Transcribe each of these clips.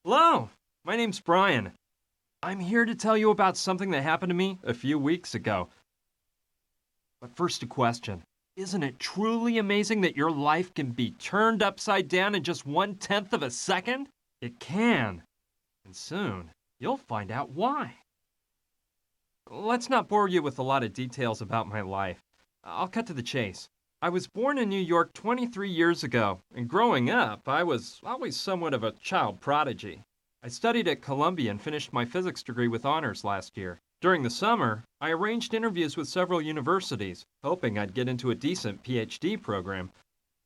Hello, my name's Brian. I'm here to tell you about something that happened to me a few weeks ago. But first, a question. Isn't it truly amazing that your life can be turned upside down in just 1/10 of a second? It can. And soon, you'll find out why. Let's not bore you with a lot of details about my life. I'll cut to the chase. I was born in New York 23 years ago, and growing up, I was always somewhat of a child prodigy. I studied at Columbia and finished my physics degree with honors last year. During the summer, I arranged interviews with several universities, hoping I'd get into a decent PhD program.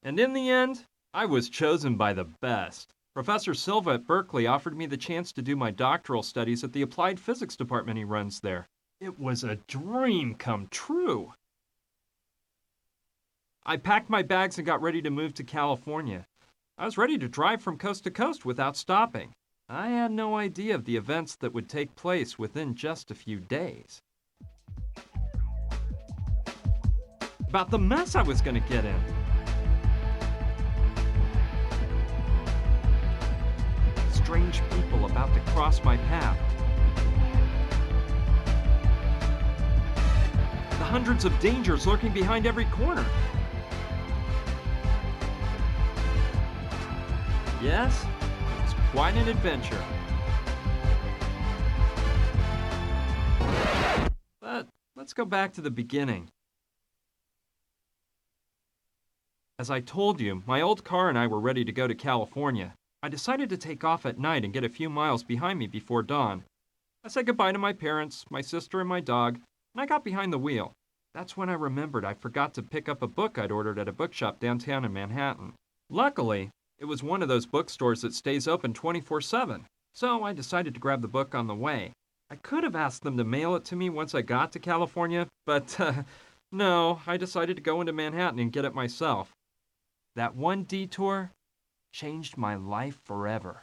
And in the end, I was chosen by the best. Professor Silva at Berkeley offered me the chance to do my doctoral studies at the applied physics department he runs there. It was a dream come true. I packed my bags and got ready to move to California. I was ready to drive from coast to coast without stopping. I had no idea of the events that would take place within just a few days. About the mess I was going to get in. Strange people about to cross my path. The hundreds of dangers lurking behind every corner. Yes, it was quite an adventure. But let's go back to the beginning. As I told you, my old car and I were ready to go to California. I decided to take off at night and get a few miles behind me before dawn. I said goodbye to my parents, my sister, and my dog, and I got behind the wheel. That's when I remembered I forgot to pick up a book I'd ordered at a bookshop downtown in Manhattan. Luckily, it was one of those bookstores that stays open 24/7, so I decided to grab the book on the way. I could have asked them to mail it to me once I got to California, but no, I decided to go into Manhattan and get it myself. That one detour changed my life forever.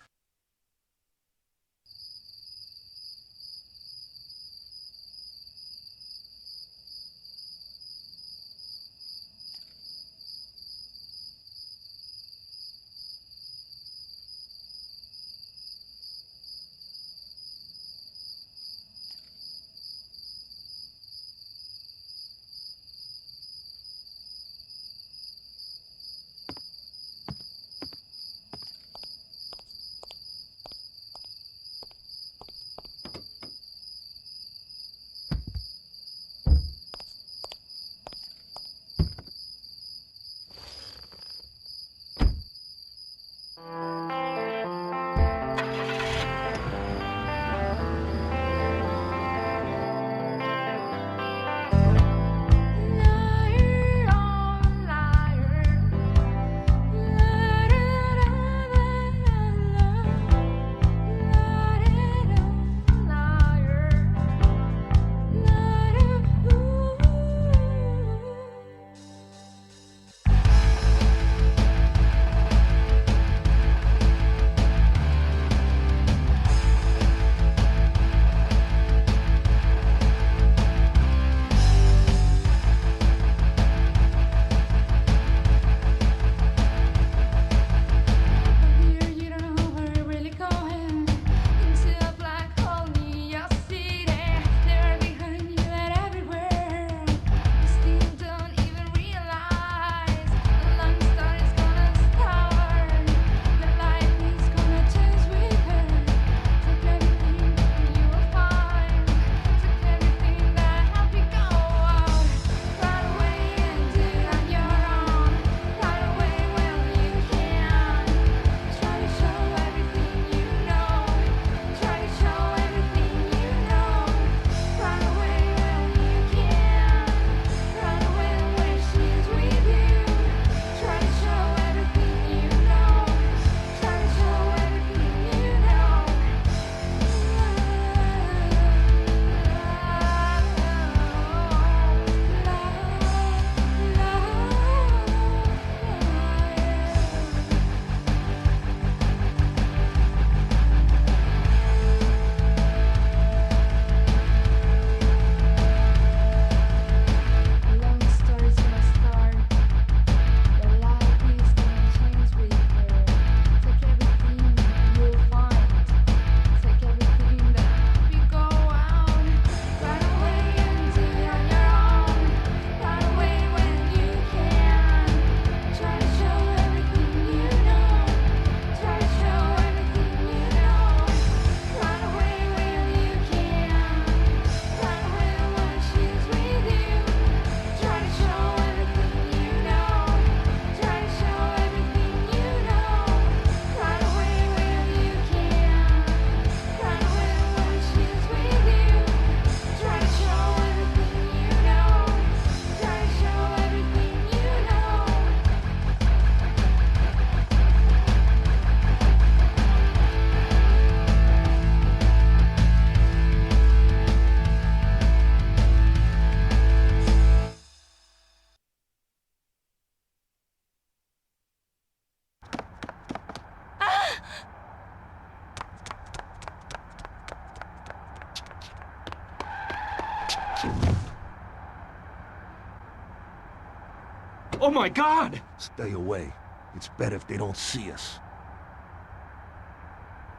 Oh my God! Stay away. It's better if they don't see us.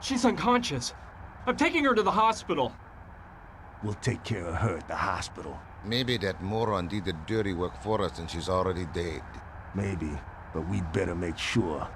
She's unconscious. I'm taking her to the hospital. We'll take care of her at the hospital. Maybe that moron did the dirty work for us and she's already dead. Maybe, but we'd better make sure.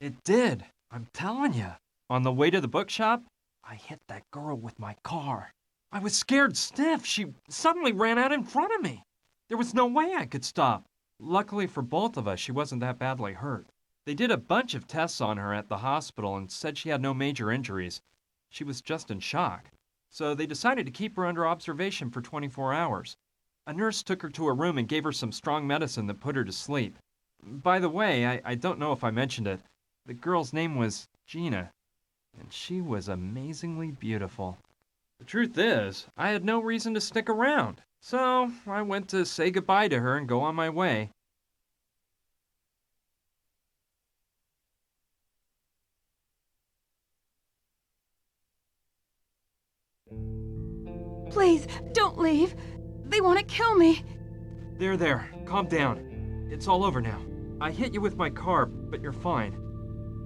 It did. I'm telling you. On the way to the bookshop, I hit that girl with my car. I was scared stiff. She suddenly ran out in front of me. There was no way I could stop. Luckily for both of us, she wasn't that badly hurt. They did a bunch of tests on her at the hospital and said she had no major injuries. She was just in shock. So they decided to keep her under observation for 24 hours. A nurse took her to her room and gave her some strong medicine that put her to sleep. By the way, I don't know if I mentioned it. The girl's name was Gina, and she was amazingly beautiful. The truth is, I had no reason to stick around, so I went to say goodbye to her and go on my way. Please, don't leave. They want to kill me. There, calm down. It's all over now. I hit you with my car, but you're fine.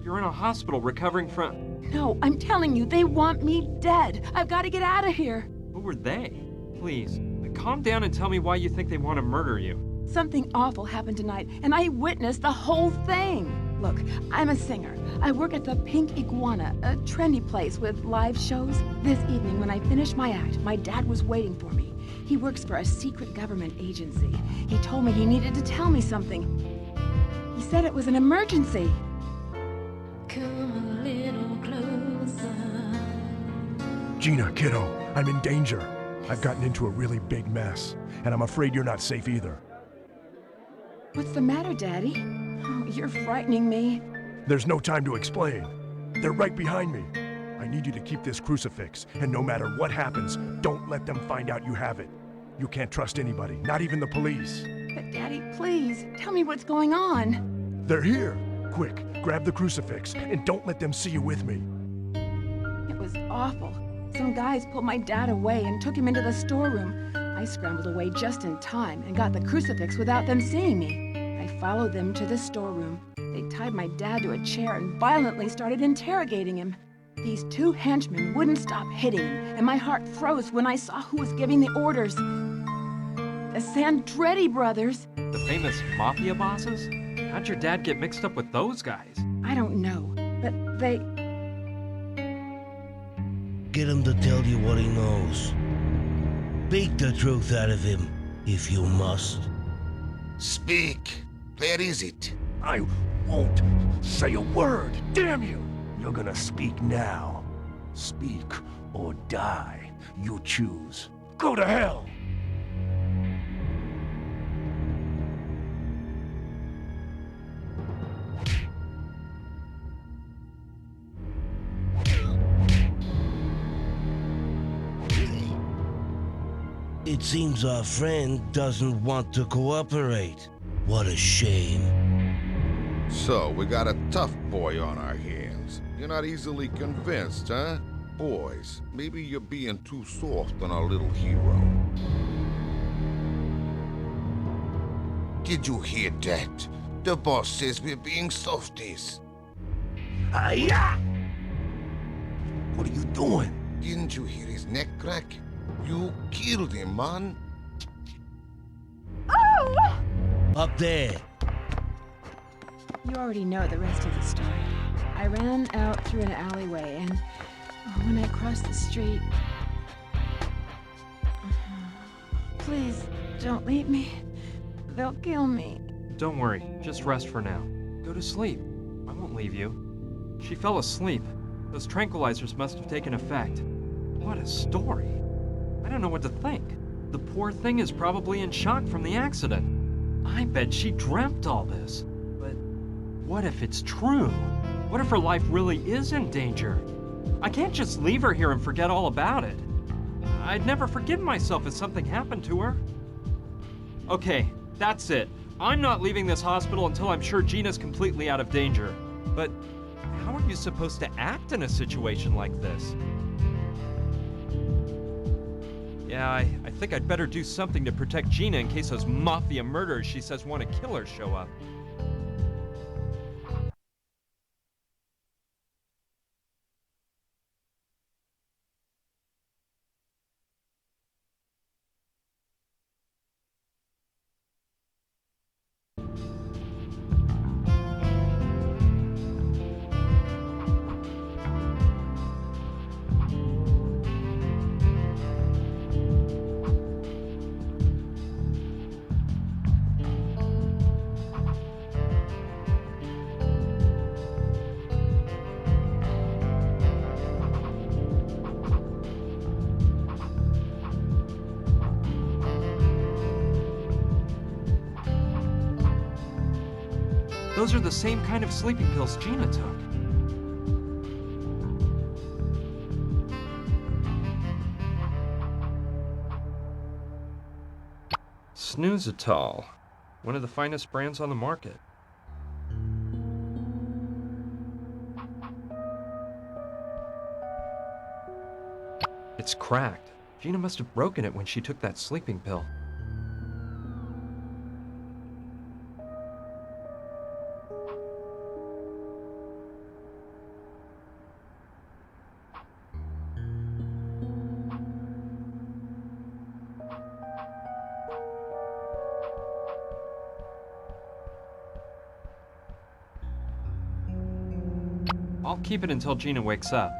You're in a hospital recovering from... No, I'm telling you, they want me dead. I've got to get out of here. Who were they? Please, calm down and tell me why you think they want to murder you. Something awful happened tonight, and I witnessed the whole thing. Look, I'm a singer. I work at the Pink Iguana, a trendy place with live shows. This evening, when I finished my act, my dad was waiting for me. He works for a secret government agency. He told me he needed to tell me something. He said it was an emergency. Come a little closer. Gina, kiddo, I'm in danger. I've gotten into a really big mess, and I'm afraid you're not safe either. What's the matter, Daddy? Oh, you're frightening me. There's no time to explain. They're right behind me. I need you to keep this crucifix, and no matter what happens, don't let them find out you have it. You can't trust anybody, not even the police. But Daddy, please, tell me what's going on. They're here. Quick, grab the crucifix, and don't let them see you with me. It was awful. Some guys pulled my dad away and took him into the storeroom. I scrambled away just in time and got the crucifix without them seeing me. I followed them to the storeroom. They tied my dad to a chair and violently started interrogating him. These two henchmen wouldn't stop hitting him, and my heart froze when I saw who was giving the orders. The Sandretti brothers. The famous mafia bosses? How'd your dad get mixed up with those guys? I don't know, but they... Get him to tell you what he knows. Beat the truth out of him, if you must. Speak. Where is it? I won't say a word, damn you! You're gonna speak now. Speak or die. You choose. Go to hell! It seems our friend doesn't want to cooperate. What a shame. So, we got a tough boy on our hands. You're not easily convinced, huh? Boys, maybe you're being too soft on our little hero. Did you hear that? The boss says we're being softies. Hi-ya! What are you doing? Didn't you hear his neck crack? You killed him, man. Oh! Up there. You already know the rest of the story. I ran out through an alleyway, and when I crossed the street... Please, don't leave me. They'll kill me. Don't worry, just rest for now. Go to sleep. I won't leave you. She fell asleep. Those tranquilizers must have taken effect. What a story. I don't know what to think. The poor thing is probably in shock from the accident. I bet she dreamt all this. But what if it's true? What if her life really is in danger? I can't just leave her here and forget all about it. I'd never forgive myself if something happened to her. Okay, that's it. I'm not leaving this hospital until I'm sure Gina's completely out of danger. But how are you supposed to act in a situation like this? Yeah, I think I'd better do something to protect Gina in case those mafia murderers she says want to kill her show up. Those are the same kind of sleeping pills Gina took. Snoozitol, one of the finest brands on the market. It's cracked. Gina must have broken it when she took that sleeping pill. I'll keep it until Gina wakes up.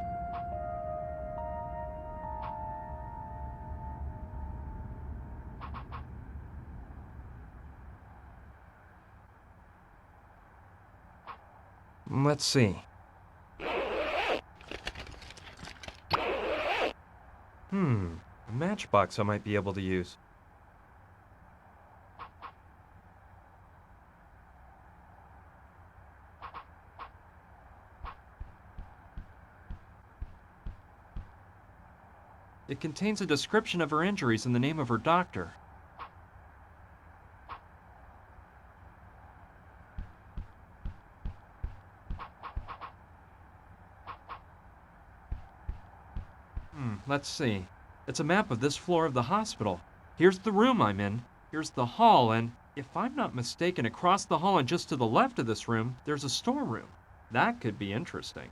Let's see. A matchbox I might be able to use. It contains a description of her injuries and the name of her doctor. Let's see. It's a map of this floor of the hospital. Here's the room I'm in. Here's the hall, and if I'm not mistaken, across the hall and just to the left of this room, there's a storeroom. That could be interesting.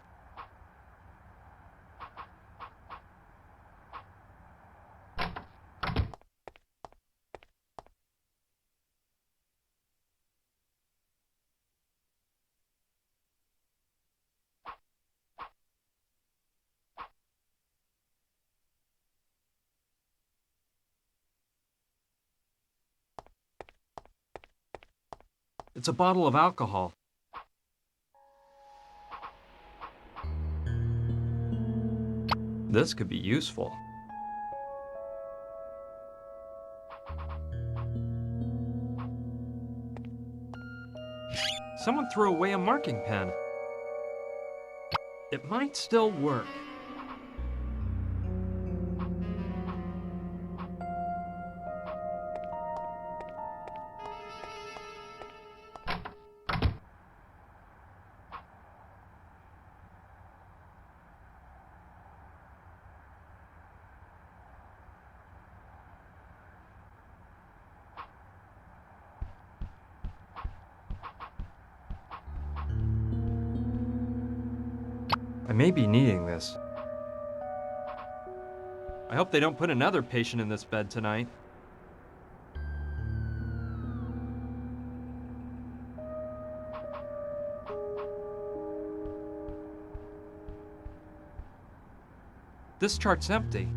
It's a bottle of alcohol. This could be useful. Someone threw away a marking pen. It might still work. I may be needing this. I hope they don't put another patient in this bed tonight. This chart's empty.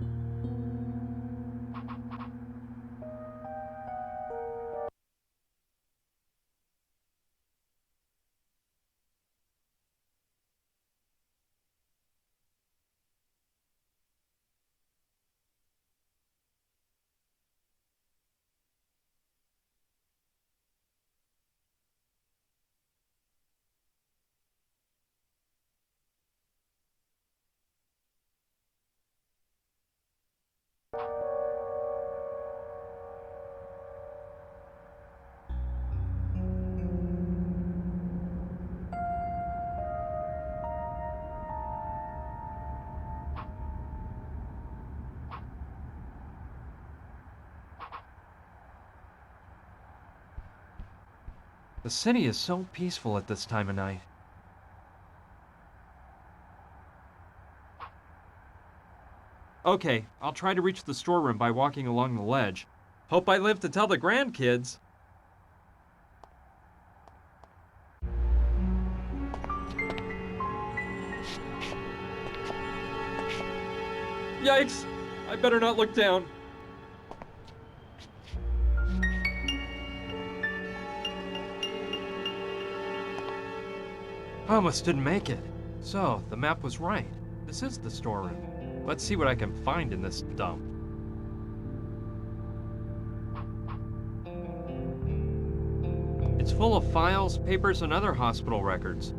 The city is so peaceful at this time of night. Okay, I'll try to reach the storeroom by walking along the ledge. Hope I live to tell the grandkids. Yikes! I better not look down. I almost didn't make it. So, the map was right. This is the storeroom. Let's see what I can find in this dump. It's full of files, papers, and other hospital records.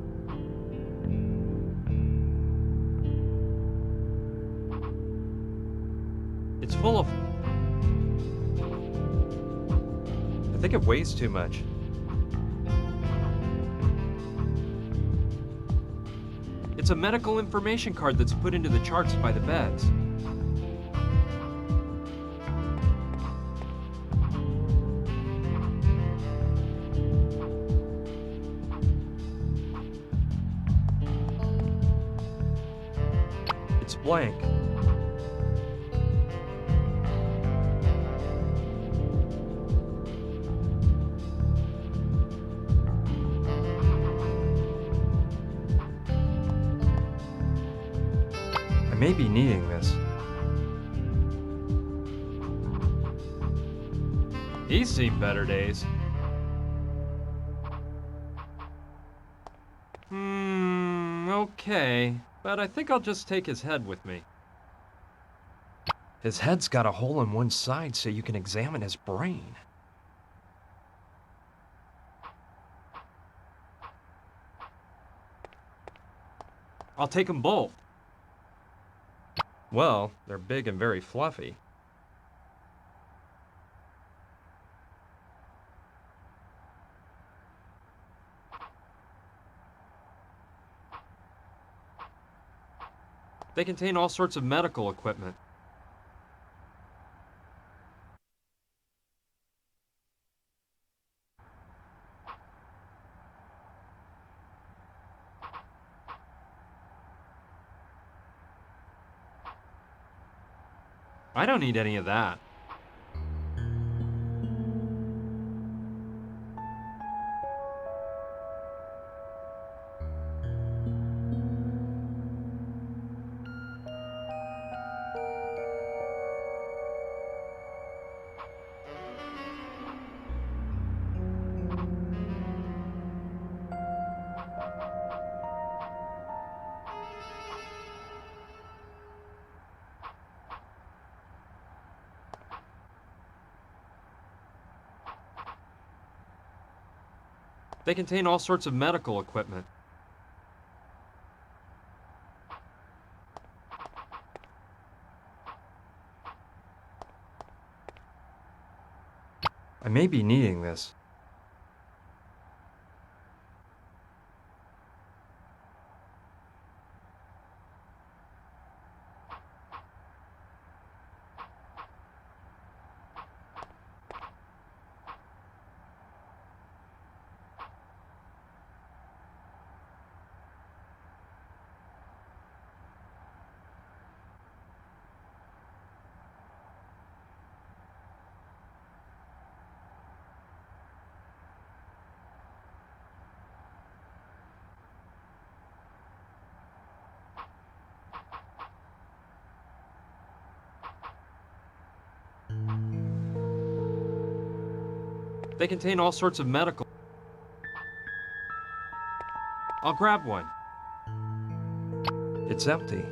It's full of... I think it weighs too much. It's a medical information card that's put into the charts by the beds. It's blank. I may be needing this. He's seen better days. Okay. But I think I'll just take his head with me. His head's got a hole in one side so you can examine his brain. I'll take them both. Well, they're big and very fluffy. They contain all sorts of medical equipment. I don't need any of that. They contain all sorts of medical equipment. I may be needing this. They contain all sorts of medical... I'll grab one. It's empty.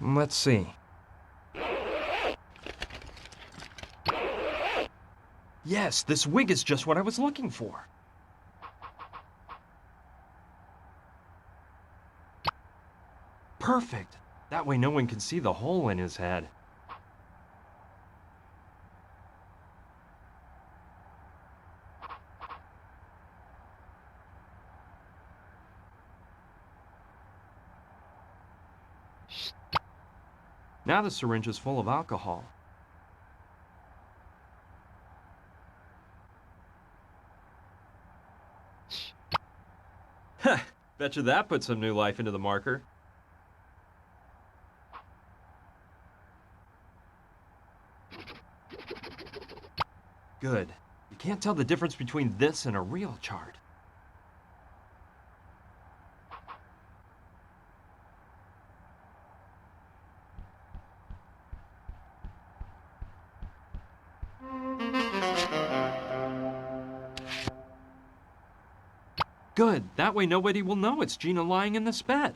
Let's see. Yes, this wig is just what I was looking for. Perfect. That way no one can see the hole in his head. Now the syringe is full of alcohol. Heh, betcha that put some new life into the marker. Good. You can't tell the difference between this and a real chart. Good. That way nobody will know it's Gina lying in this bed.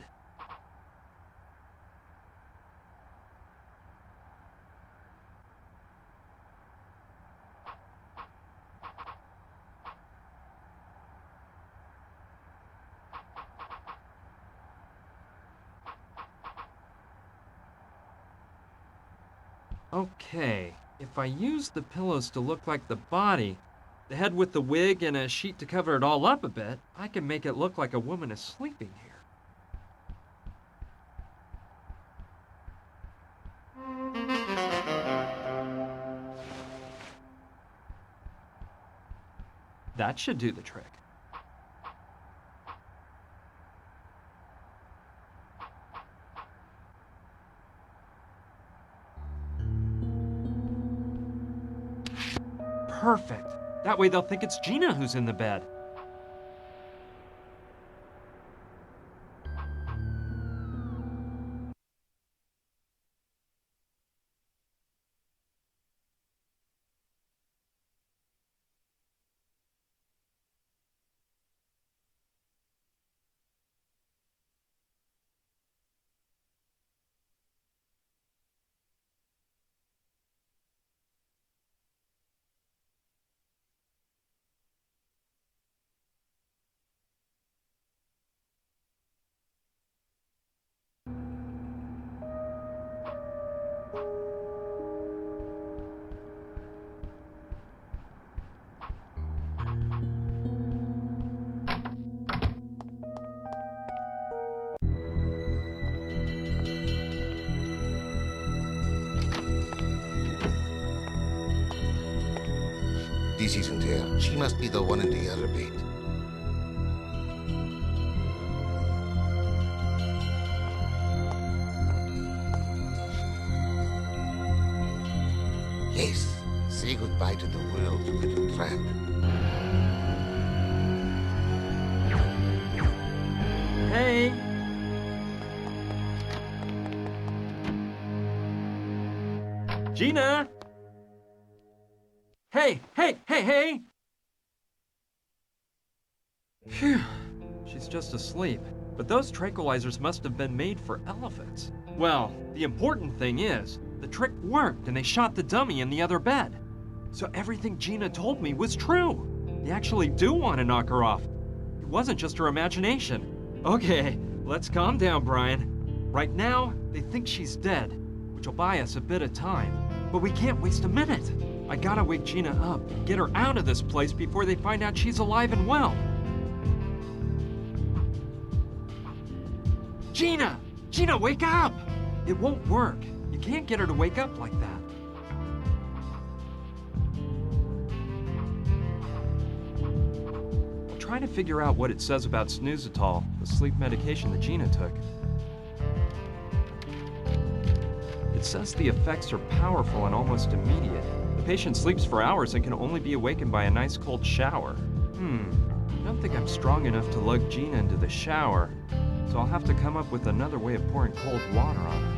Okay, if I use the pillows to look like the body, the head with the wig and a sheet to cover it all up a bit, I can make it look like a woman is sleeping here. That should do the trick. Perfect. That way they'll think it's Gina who's in the bed. This isn't her. She must be the one in the other bed. Yes, say goodbye to the world, you little tramp. Hey! Gina! Hey, hey, hey, hey! Phew, she's just asleep. But those tranquilizers must have been made for elephants. Well, the important thing is, the trick worked and they shot the dummy in the other bed. So everything Gina told me was true. They actually do want to knock her off. It wasn't just her imagination. Okay, let's calm down, Brian. Right now, they think she's dead, which will buy us a bit of time. But we can't waste a minute. I gotta wake Gina up and get her out of this place before they find out she's alive and well. Gina! Gina, wake up! It won't work. You can't get her to wake up like that. I'll try to figure out what it says about snoozitol, the sleep medication that Gina took. It says the effects are powerful and almost immediate. The patient sleeps for hours and can only be awakened by a nice cold shower. I don't think I'm strong enough to lug Gina into the shower, so I'll have to come up with another way of pouring cold water on her.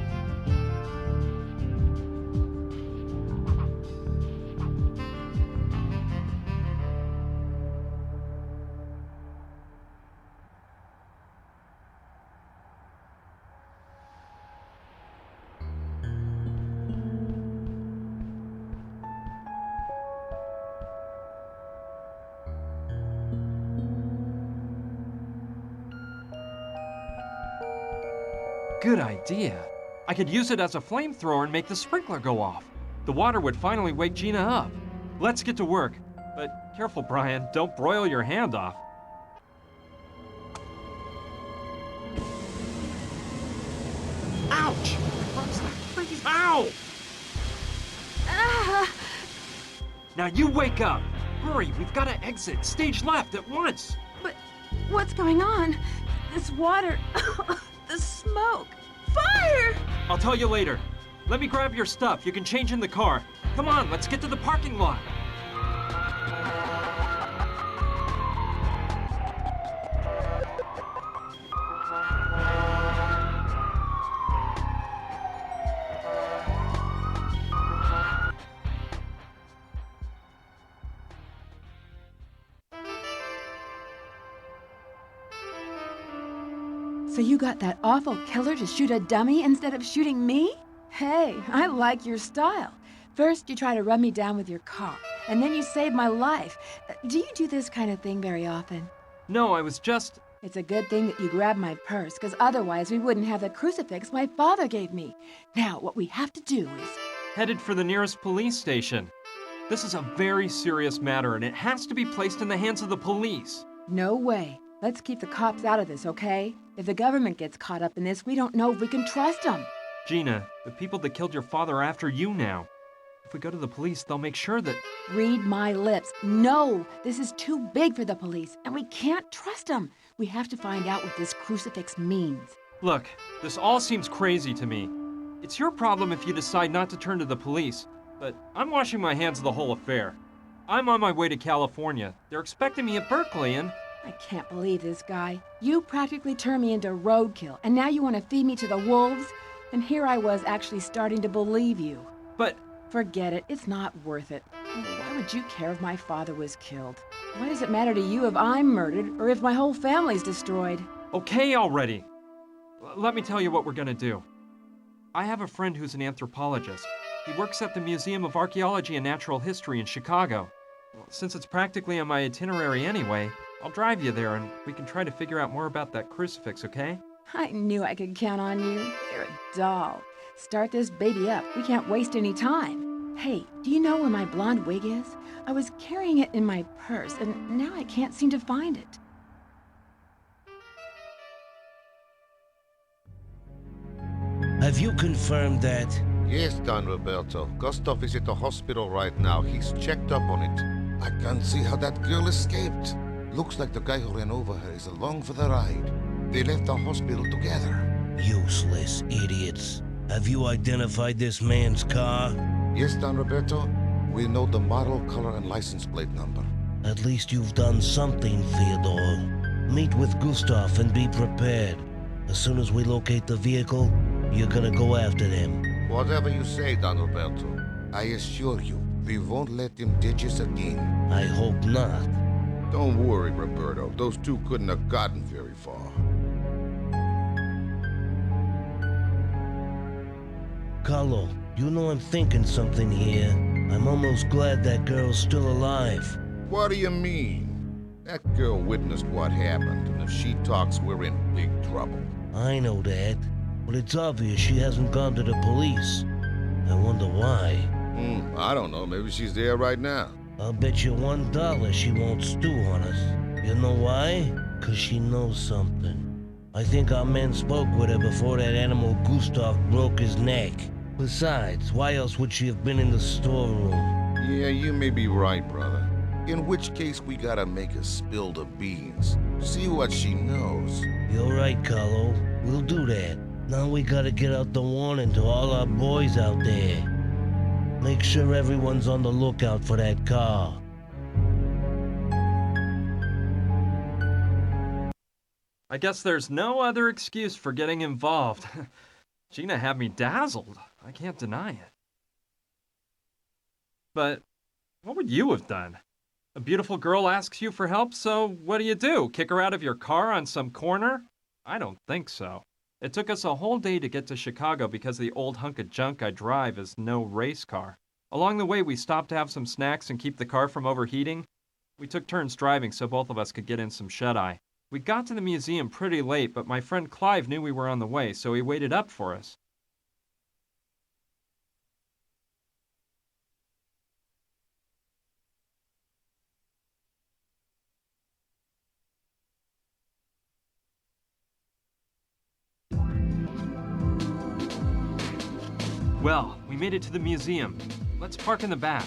good idea. I could use it as a flamethrower and make the sprinkler go off. The water would finally wake Gina up. Let's get to work. But careful, Brian, don't broil your hand off. Ouch! Ow! Ah! Now you wake up! Hurry, we've got to exit. Stage left at once! But what's going on? This water, the smoke, fire! I'll tell you later. Let me grab your stuff. You can change in the car. Come on, let's get to the parking lot. So you got that awful killer to shoot a dummy instead of shooting me? Hey, I like your style. First, you try to run me down with your car, and then you save my life. Do you do this kind of thing very often? No, I was just... It's a good thing that you grabbed my purse, because otherwise we wouldn't have the crucifix my father gave me. Now, what we have to do is... headed for the nearest police station. This is a very serious matter, and it has to be placed in the hands of the police. No way. Let's keep the cops out of this, okay? If the government gets caught up in this, we don't know if we can trust them. Gina, the people that killed your father are after you now. If we go to the police, they'll make sure that... Read my lips. No, this is too big for the police, and we can't trust them. We have to find out what this crucifix means. Look, this all seems crazy to me. It's your problem if you decide not to turn to the police, but I'm washing my hands of the whole affair. I'm on my way to California. They're expecting me at Berkeley, and... I can't believe this guy. You practically turned me into roadkill, and now you want to feed me to the wolves? And here I was actually starting to believe you. But... Forget it. It's not worth it. Why would you care if my father was killed? Why does it matter to you if I'm murdered or if my whole family's destroyed? Okay already. Let me tell you what we're gonna do. I have a friend who's an anthropologist. He works at the Museum of Archaeology and Natural History in Chicago. Well, since it's practically on my itinerary anyway, I'll drive you there and we can try to figure out more about that crucifix, okay? I knew I could count on you. You're a doll. Start this baby up. We can't waste any time. Hey, do you know where my blonde wig is? I was carrying it in my purse, and now I can't seem to find it. Have you confirmed that? Yes, Don Roberto. Gustav is at the hospital right now. He's checked up on it. I can't see how that girl escaped. Looks like the guy who ran over her is along for the ride. They left the hospital together. Useless idiots. Have you identified this man's car? Yes, Don Roberto. We know the model, color, and license plate number. At least you've done something, Theodore. Meet with Gustav and be prepared. As soon as we locate the vehicle, you're gonna go after them. Whatever you say, Don Roberto. I assure you, we won't let them ditch us again. I hope not. Don't worry, Roberto. Those two couldn't have gotten very far. Carlo, you know I'm thinking something here. I'm almost glad that girl's still alive. What do you mean? That girl witnessed what happened, and if she talks, we're in big trouble. I know that, but it's obvious she hasn't gone to the police. I wonder why. I don't know. Maybe she's there right now. I'll bet you $1 she won't stew on us. You know why? 'Cause she knows something. I think our men spoke with her before that animal Gustav broke his neck. Besides, why else would she have been in the storeroom? Yeah, you may be right, brother. In which case, we gotta make her spill the beans. See what she knows. You're right, Carlo. We'll do that. Now we gotta get out the warning to all our boys out there. Make sure everyone's on the lookout for that car. I guess there's no other excuse for getting involved. Gina had me dazzled. I can't deny it. But what would you have done? A beautiful girl asks you for help, so what do? Kick her out of your car on some corner? I don't think so. It took us a whole day to get to Chicago because the old hunk of junk I drive is no race car. Along the way, we stopped to have some snacks and keep the car from overheating. We took turns driving so both of us could get in some shut-eye. We got to the museum pretty late, but my friend Clive knew we were on the way, so he waited up for us. Well, we made it to the museum. Let's park in the back.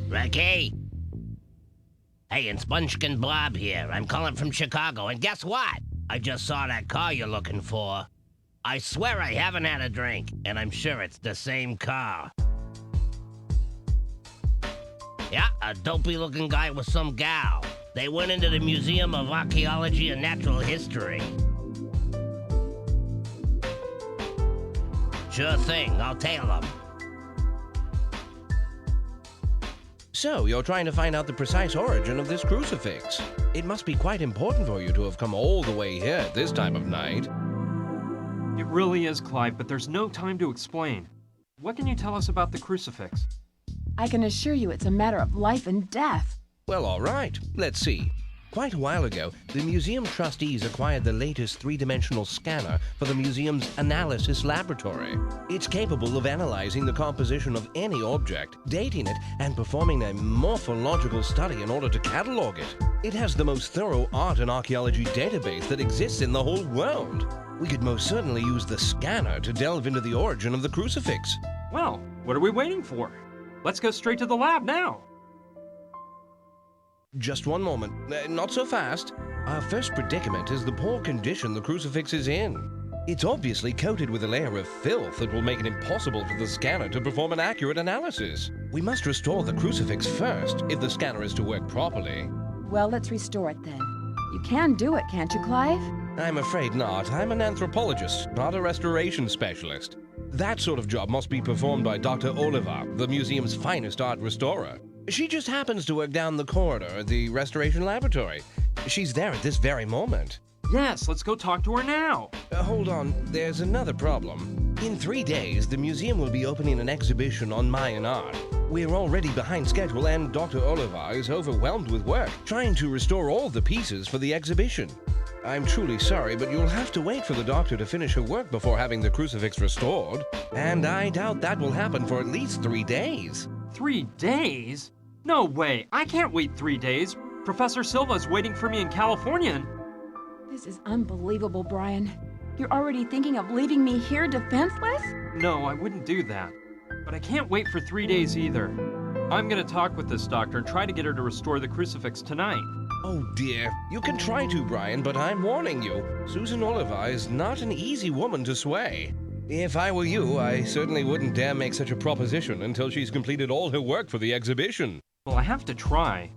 Ricky? Hey, it's Bunchkin Bob here. I'm calling from Chicago, and guess what? I just saw that car you're looking for. I swear I haven't had a drink, and I'm sure it's the same car. Yeah, a dopey-looking guy with some gal. They went into the Museum of Archaeology and Natural History. Sure thing, I'll tail them. So, you're trying to find out the precise origin of this crucifix. It must be quite important for you to have come all the way here at this time of night. It really is, Clive, but there's no time to explain. What can you tell us about the crucifix? I can assure you it's a matter of life and death. Well, all right. Let's see. Quite a while ago, the museum trustees acquired the latest three-dimensional scanner for the museum's analysis laboratory. It's capable of analyzing the composition of any object, dating it, and performing a morphological study in order to catalog it. It has the most thorough art and archaeology database that exists in the whole world. We could most certainly use the scanner to delve into the origin of the crucifix. Well, what are we waiting for? Let's go straight to the lab now. Just one moment. Not so fast. Our first predicament is the poor condition the crucifix is in. It's obviously coated with a layer of filth that will make it impossible for the scanner to perform an accurate analysis. We must restore the crucifix first, if the scanner is to work properly. Well, let's restore it then. You can do it, can't you, Clive? I'm afraid not. I'm an anthropologist, not a restoration specialist. That sort of job must be performed by Dr. Oliver, the museum's finest art restorer. She just happens to work down the corridor at the restoration laboratory. She's there at this very moment. Yes, let's go talk to her now. Hold on, there's another problem. In 3 days, the museum will be opening an exhibition on Mayan art. We're already behind schedule, and Dr. Oliver is overwhelmed with work, trying to restore all the pieces for the exhibition. I'm truly sorry, but you'll have to wait for the doctor to finish her work before having the crucifix restored. And I doubt that will happen for at least 3 days. 3 days? No way, I can't wait 3 days. Professor Silva's waiting for me in California and... This is unbelievable, Brian. You're already thinking of leaving me here defenseless? No, I wouldn't do that. But I can't wait for 3 days either. I'm gonna talk with this doctor and try to get her to restore the crucifix tonight. Oh dear, you can try to, Brian, but I'm warning you. Susan Oliver is not an easy woman to sway. If I were you, I certainly wouldn't dare make such a proposition until she's completed all her work for the exhibition. Well, I have to try.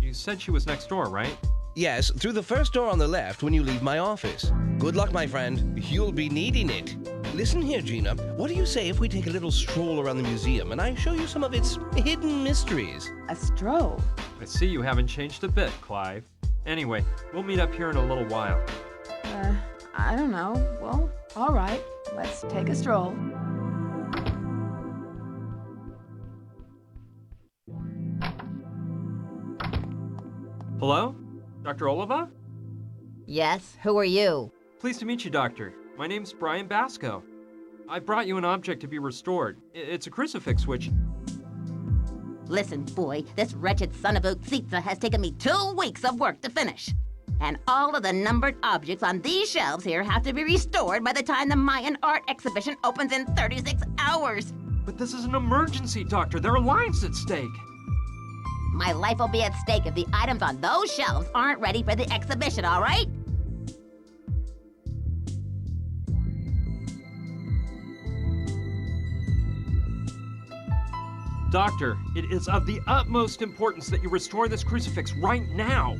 You said she was next door, right? Yes, through the first door on the left when you leave my office. Good luck, my friend. You'll be needing it. Listen here, Gina. What do you say if we take a little stroll around the museum and I show you some of its hidden mysteries? A stroll? I see you haven't changed a bit, Clive. Anyway, we'll meet up here in a little while. I don't know. Well, all right. Let's take a stroll. Hello? Dr. Oliva? Yes, who are you? Pleased to meet you, Doctor. My name's Brian Basco. I brought you an object to be restored. It's a crucifix which... Listen, boy, this wretched son of a Tsitsa has taken me 2 weeks of work to finish. And all of the numbered objects on these shelves here have to be restored by the time the Mayan art exhibition opens in 36 hours. But this is an emergency, Doctor. There are lives at stake. My life will be at stake if the items on those shelves aren't ready for the exhibition, all right? Doctor, it is of the utmost importance that you restore this crucifix right now.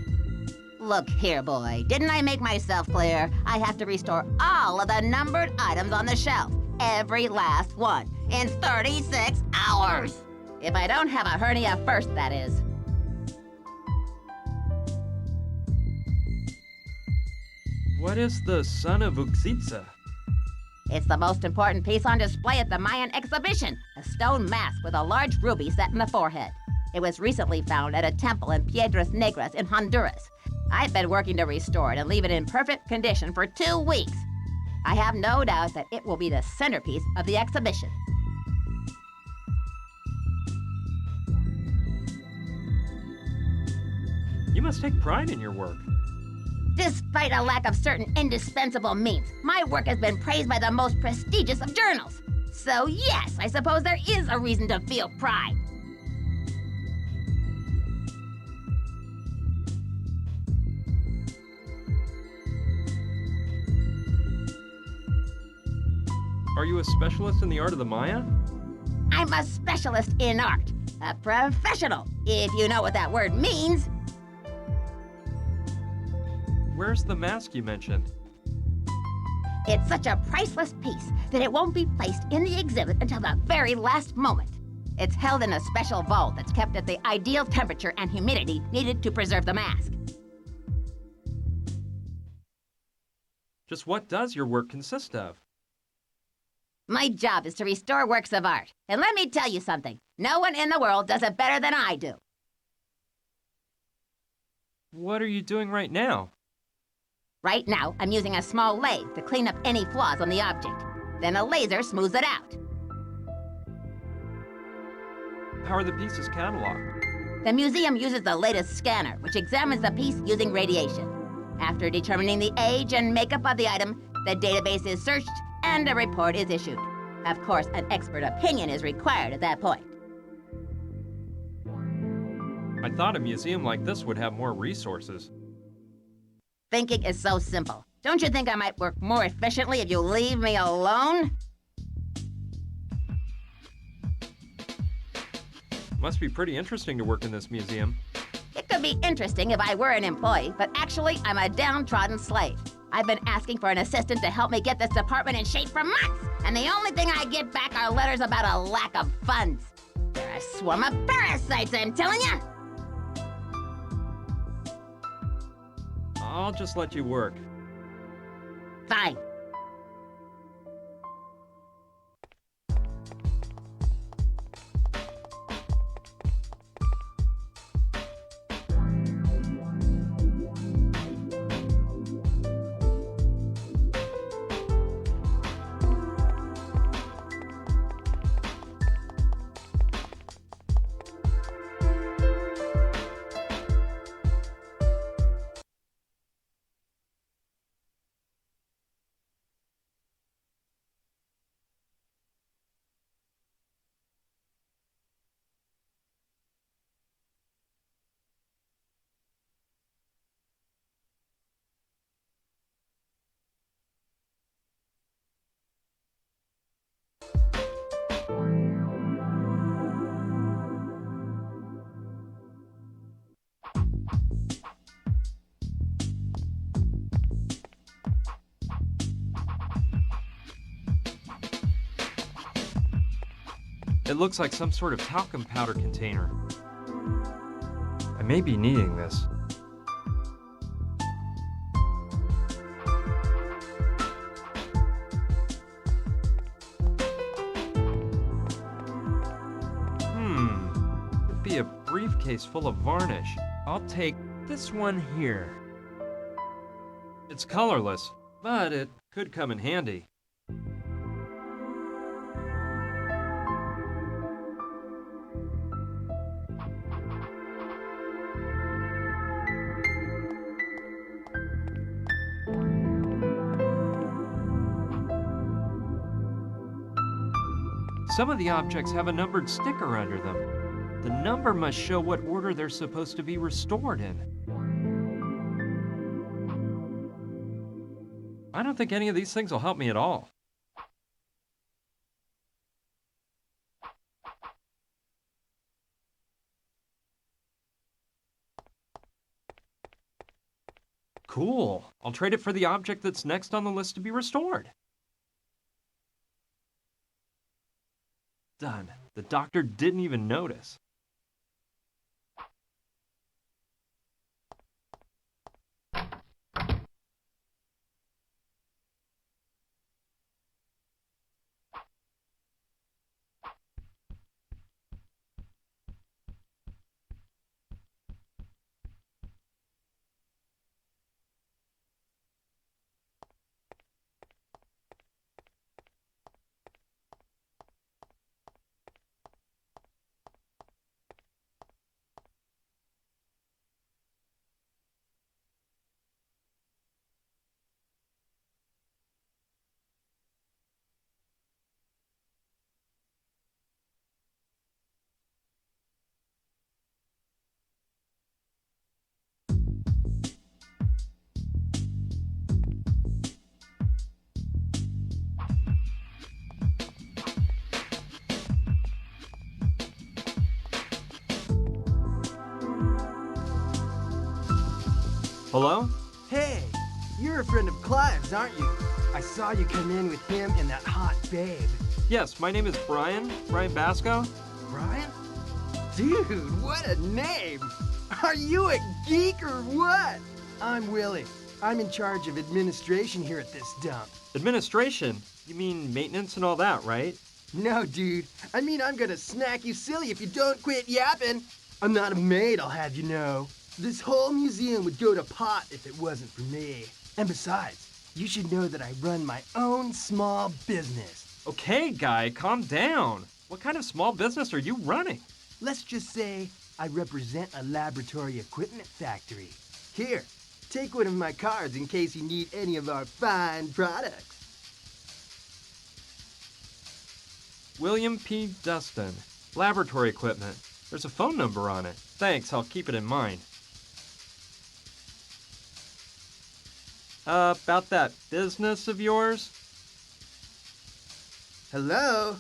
Look here, boy. Didn't I make myself clear? I have to restore all of the numbered items on the shelf. Every last one. In 36 hours. If I don't have a hernia first, that is. What is the son of Uxitsa? It's the most important piece on display at the Mayan exhibition. A stone mask with a large ruby set in the forehead. It was recently found at a temple in Piedras Negras in Honduras. I've been working to restore it and leave it in perfect condition for 2 weeks. I have no doubt that it will be the centerpiece of the exhibition. You must take pride in your work. Despite a lack of certain indispensable means, my work has been praised by the most prestigious of journals. So yes, I suppose there is a reason to feel pride. Are you a specialist in the art of the Maya? I'm a specialist in art. A professional, if you know what that word means. Where's the mask you mentioned? It's such a priceless piece that it won't be placed in the exhibit until the very last moment. It's held in a special vault that's kept at the ideal temperature and humidity needed to preserve the mask. Just what does your work consist of? My job is to restore works of art. And let me tell you something. No one in the world does it better than I do. What are you doing right now? Right now, I'm using a small lathe to clean up any flaws on the object. Then a laser smooths it out. How are the pieces cataloged? The museum uses the latest scanner, which examines the piece using radiation. After determining the age and makeup of the item, the database is searched and a report is issued. Of course, an expert opinion is required at that point. I thought a museum like this would have more resources. Thinking is so simple. Don't you think I might work more efficiently if you leave me alone? Must be pretty interesting to work in this museum. It could be interesting if I were an employee, but actually, I'm a downtrodden slave. I've been asking for an assistant to help me get this department in shape for months, and the only thing I get back are letters about a lack of funds. They're a swarm of parasites, I'm telling you! I'll just let you work. Fine. It looks like some sort of talcum powder container. I may be needing this. Could be a briefcase full of varnish. I'll take this one here. It's colorless, but it could come in handy. Some of the objects have a numbered sticker under them. The number must show what order they're supposed to be restored in. I don't think any of these things will help me at all. Cool. I'll trade it for the object that's next on the list to be restored. Done. The doctor didn't even notice. Hello? Hey, you're a friend of Clive's, aren't you? I saw you come in with him and that hot babe. Yes, my name is Brian Basco. Brian? Dude, what a name! Are you a geek or what? I'm Willie. I'm in charge of administration here at this dump. Administration? You mean maintenance and all that, right? No, dude. I mean, I'm gonna snack you silly if you don't quit yapping. I'm not a maid, I'll have you know. This whole museum would go to pot if it wasn't for me. And besides, you should know that I run my own small business. Okay, guy, calm down. What kind of small business are you running? Let's just say I represent a laboratory equipment factory. Here, take one of my cards in case you need any of our fine products. William P. Dustin, laboratory equipment. There's a phone number on it. Thanks, I'll keep it in mind. About that business of yours? Hello?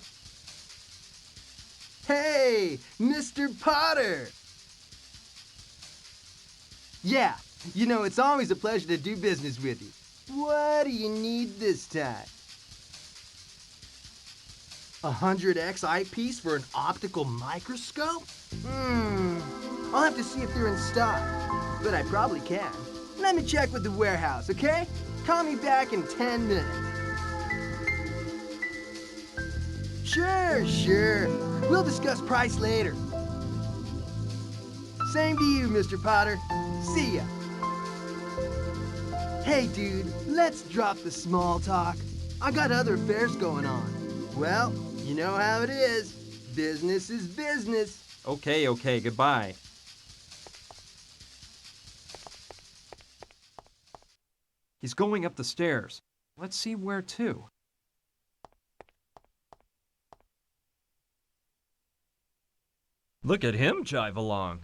Hey, Mr. Potter! Yeah, you know, it's always a pleasure to do business with you. What do you need this time? 100x eyepiece for an optical microscope? I'll have to see if they're in stock, but I probably can. Let me check with the warehouse, okay? Call me back in 10 minutes. Sure. We'll discuss price later. Same to you, Mr. Potter. See ya. Hey, dude, let's drop the small talk. I got other affairs going on. Well, you know how it is. Business is business. Okay, goodbye. He's going up the stairs. Let's see where to. Look at him jive along.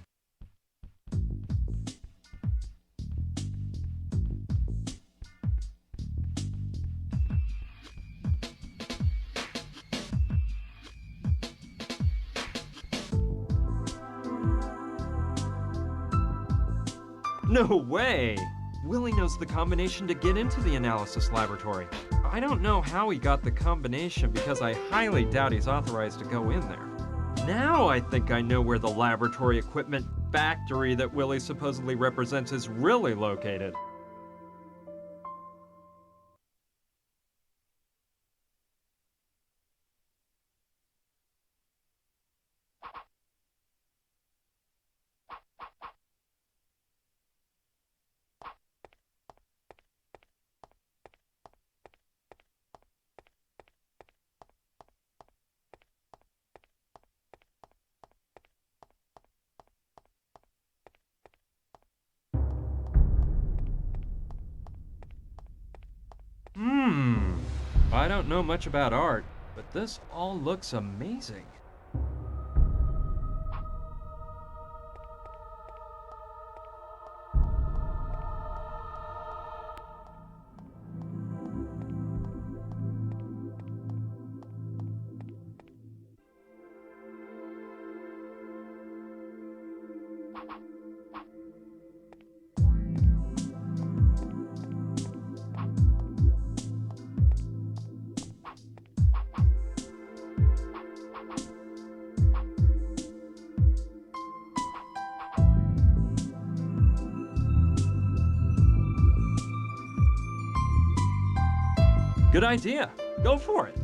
No way! Willie knows the combination to get into the analysis laboratory. I don't know how he got the combination because I highly doubt he's authorized to go in there. Now I think I know where the laboratory equipment factory that Willie supposedly represents is really located. I don't know much about art, but this all looks amazing. Good idea. Go for it.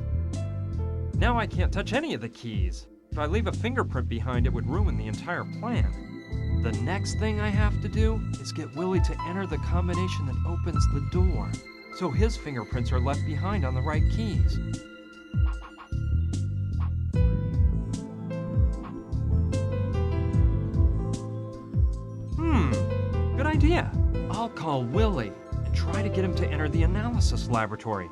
Now I can't touch any of the keys. If I leave a fingerprint behind, it would ruin the entire plan. The next thing I have to do is get Willie to enter the combination that opens the door, so his fingerprints are left behind on the right keys. Good idea. I'll call Willie and try to get him to enter the analysis laboratory.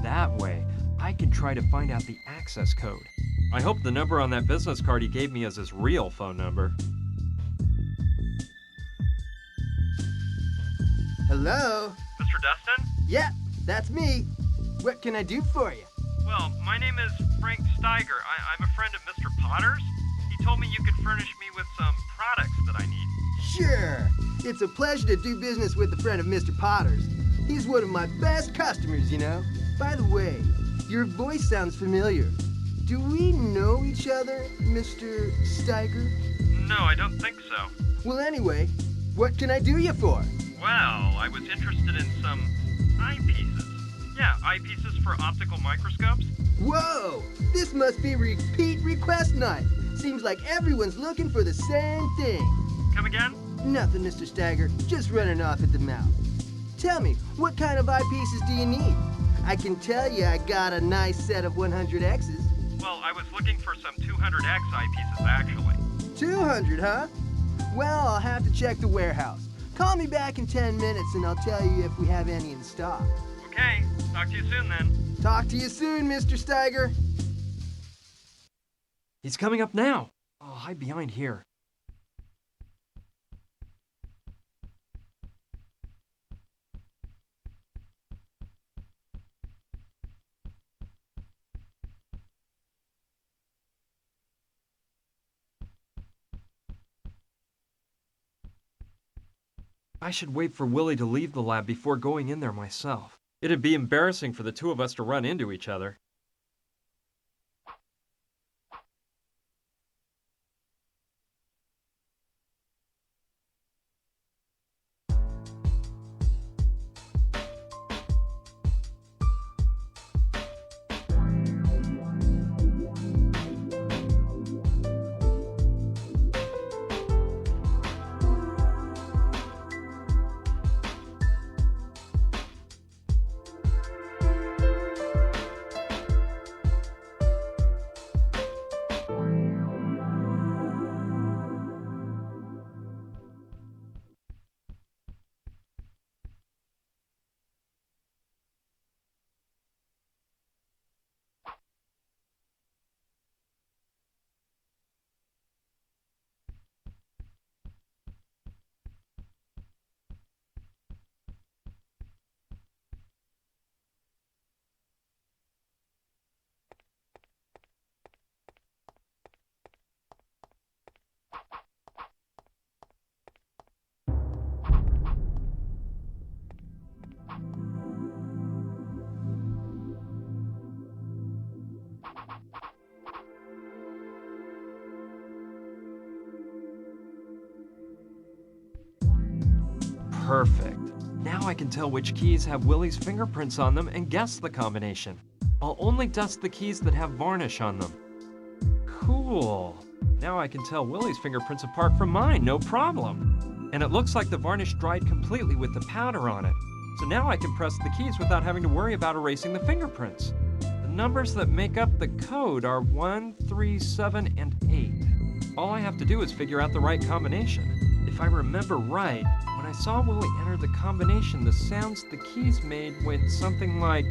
That way, I can try to find out the access code. I hope the number on that business card he gave me is his real phone number. Hello? Mr. Dustin? Yeah, that's me. What can I do for you? Well, my name is Frank Steiger. I'm a friend of Mr. Potter's. He told me you could furnish me with some products that I need. Sure. It's a pleasure to do business with a friend of Mr. Potter's. He's one of my best customers, you know. By the way, your voice sounds familiar. Do we know each other, Mr. Steiger? No, I don't think so. Well, anyway, what can I do you for? Well, I was interested in some eyepieces. Yeah, eyepieces for optical microscopes. Whoa! This must be repeat request night. Seems like everyone's looking for the same thing. Come again? Nothing, Mr. Steiger. Just running off at the mouth. Tell me, what kind of eyepieces do you need? I can tell you I got a nice set of 100Xs. Well, I was looking for some 200X eyepieces, actually. 200, huh? Well, I'll have to check the warehouse. Call me back in 10 minutes and I'll tell you if we have any in stock. Okay, talk to you soon then. Talk to you soon, Mr. Steiger. He's coming up now. I'll hide behind here. I should wait for Willie to leave the lab before going in there myself. It'd be embarrassing for the two of us to run into each other. Perfect. Now I can tell which keys have Willie's fingerprints on them and guess the combination. I'll only dust the keys that have varnish on them. Cool. Now I can tell Willie's fingerprints apart from mine, no problem. And it looks like the varnish dried completely with the powder on it. So now I can press the keys without having to worry about erasing the fingerprints. The numbers that make up the code are 1, 3, 7, and 8. All I have to do is figure out the right combination. If I remember right, when I saw Willie enter the combination, the sounds the keys made went something like...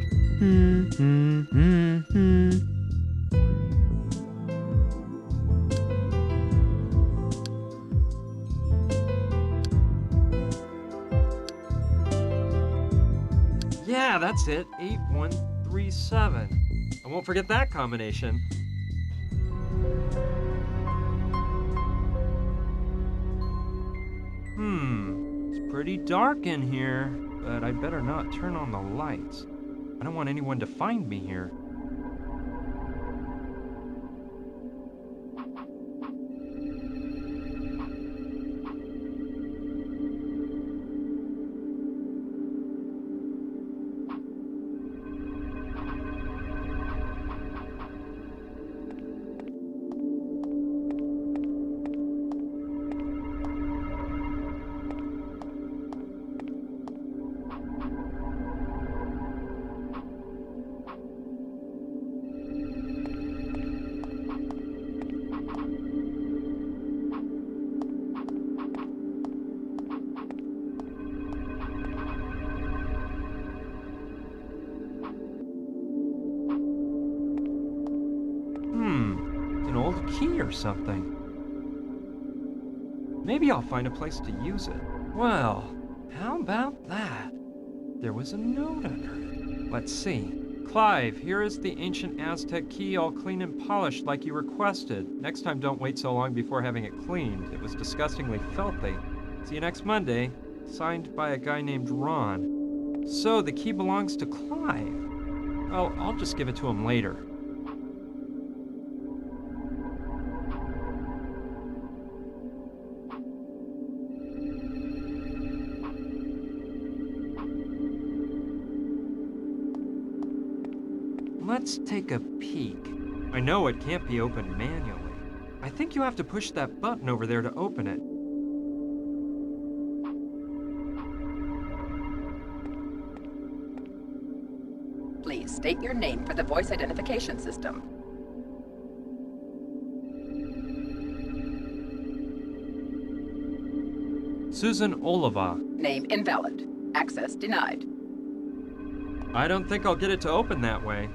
Yeah, that's it. 8137. I won't forget that combination. It's pretty dark in here, but I'd better not turn on the lights. I don't want anyone to find me here. old key or something. Maybe I'll find a place to use it. Well, how about that? There was a note under it. Let's see. Clive, here is the ancient Aztec key all clean and polished like you requested. Next time don't wait so long before having it cleaned. It was disgustingly filthy. See you next Monday. Signed by a guy named Ron. So the key belongs to Clive. Well, I'll just give it to him later. Let's take a peek. I know it can't be opened manually. I think you have to push that button over there to open it. Please state your name for the voice identification system. Susan Oliva. Name invalid. Access denied. I don't think I'll get it to open that way.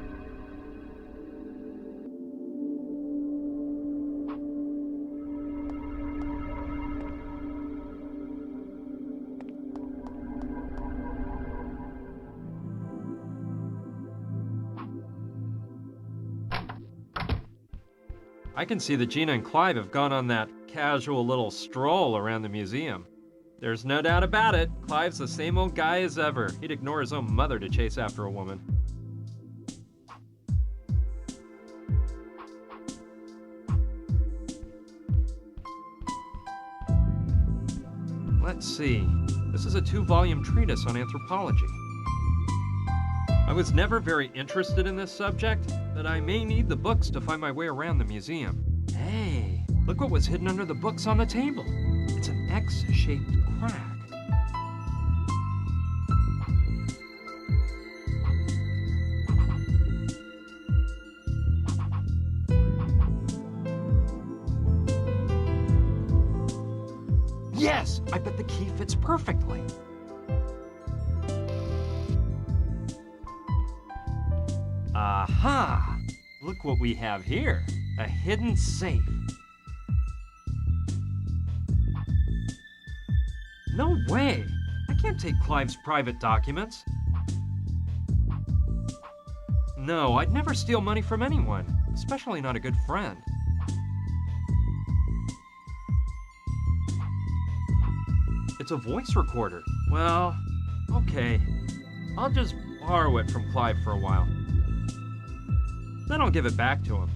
I can see that Gina and Clive have gone on that casual little stroll around the museum. There's no doubt about it, Clive's the same old guy as ever. He'd ignore his own mother to chase after a woman. Let's see. This is a 2-volume treatise on anthropology. I was never very interested in this subject, but I may need the books to find my way around the museum. Hey, look what was hidden under the books on the table. It's an X-shaped crack. Yes, I bet the key fits perfectly. Aha! Look what we have here. A hidden safe. No way! I can't take Clive's private documents. No, I'd never steal money from anyone, especially not a good friend. It's a voice recorder. Well, okay. I'll just borrow it from Clive for a while. Then I'll give it back to him.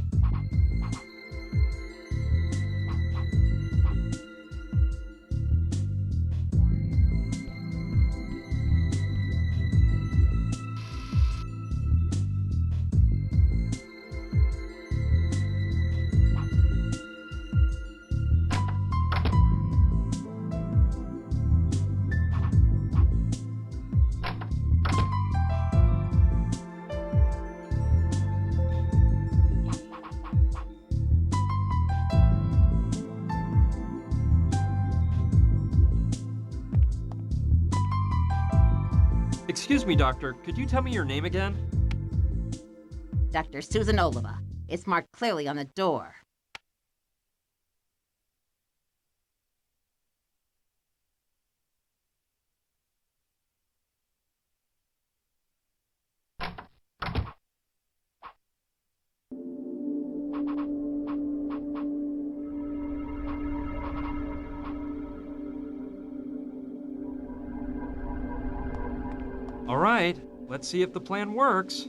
Excuse me, Doctor. Could you tell me your name again? Dr. Susan Oliva. It's marked clearly on the door. All right, let's see if the plan works.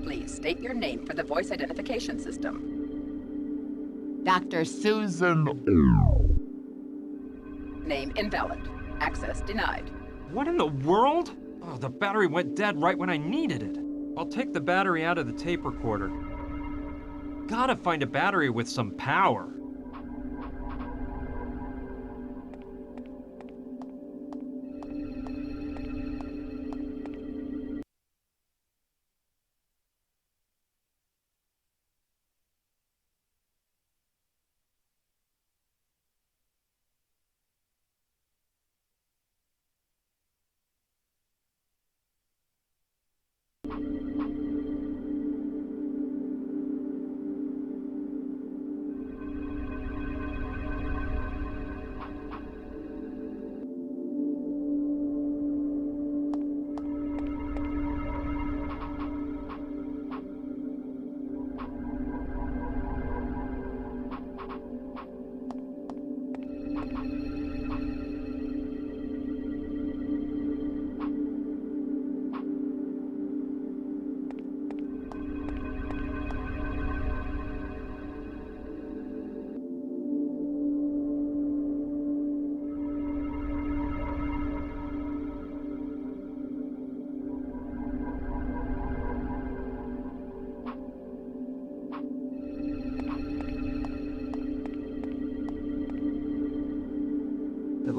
Please state your name for the voice identification system. Dr. Susan. Name invalid. Access denied. What in the world? Oh, the battery went dead right when I needed it. I'll take the battery out of the tape recorder. Gotta find a battery with some power.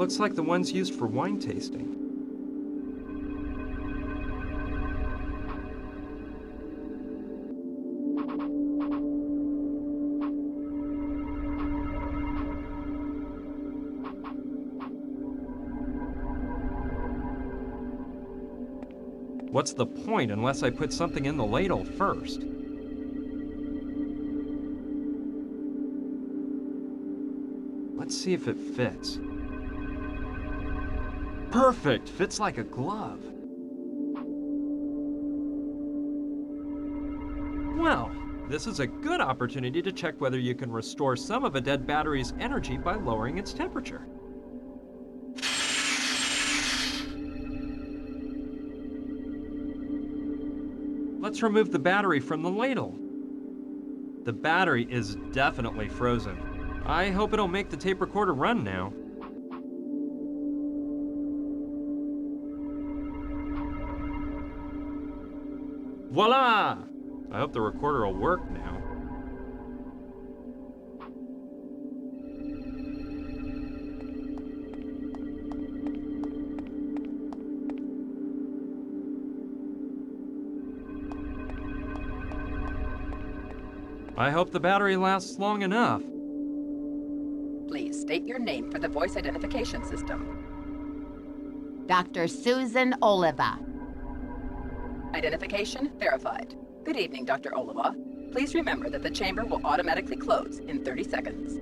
looks like the ones used for wine tasting. What's the point unless I put something in the ladle first? Let's see if it fits. Perfect! Fits like a glove. Well, this is a good opportunity to check whether you can restore some of a dead battery's energy by lowering its temperature. Let's remove the battery from the ladle. The battery is definitely frozen. I hope it'll make the tape recorder run now. Voila! I hope the recorder will work now. I hope the battery lasts long enough. Please state your name for the voice identification system. Dr. Susan Oliva. Identification verified. Good evening, Dr. Oliva. Please remember that the chamber will automatically close in 30 seconds.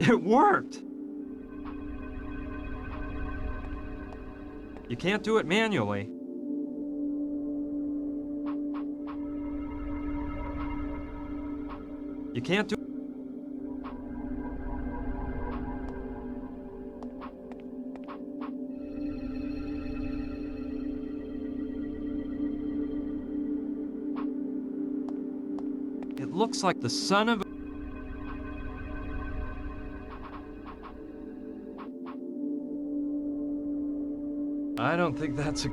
It worked! You can't do it manually. You can't do... It looks like the son of... I don't think that's a...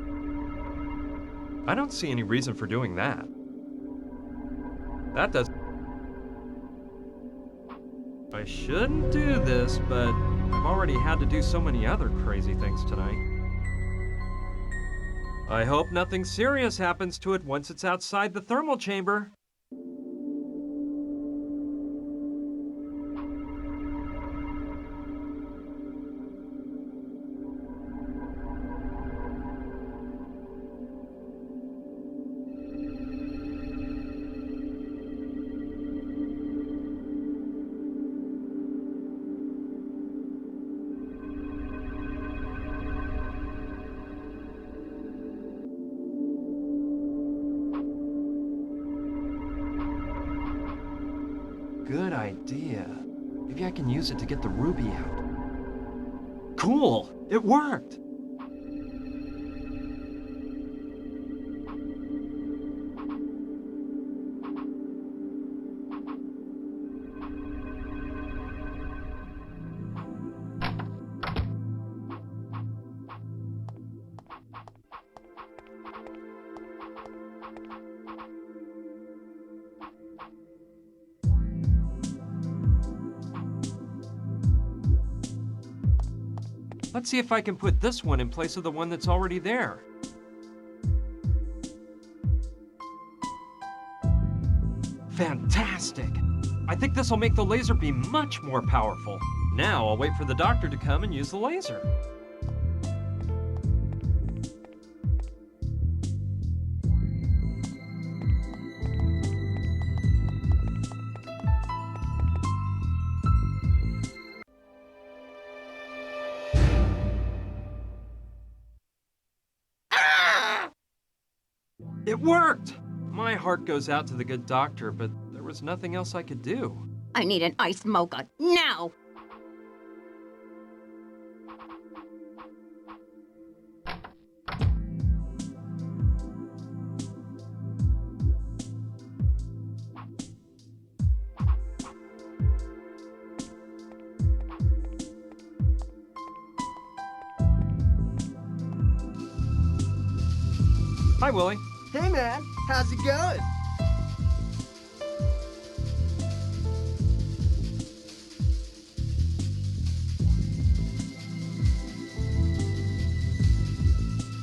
I don't see any reason for doing that. That does... I shouldn't do this, but I've already had to do so many other crazy things tonight. I hope nothing serious happens to it once it's outside the thermal chamber. Good idea. Maybe I can use it to get the ruby out. Cool! It worked! Let's see if I can put this one in place of the one that's already there. Fantastic! I think this will make the laser beam much more powerful. Now I'll wait for the doctor to come and use the laser. It worked! My heart goes out to the good doctor, but there was nothing else I could do. I need an iced mocha, now! Hi, Willie. Hey, man. How's it going?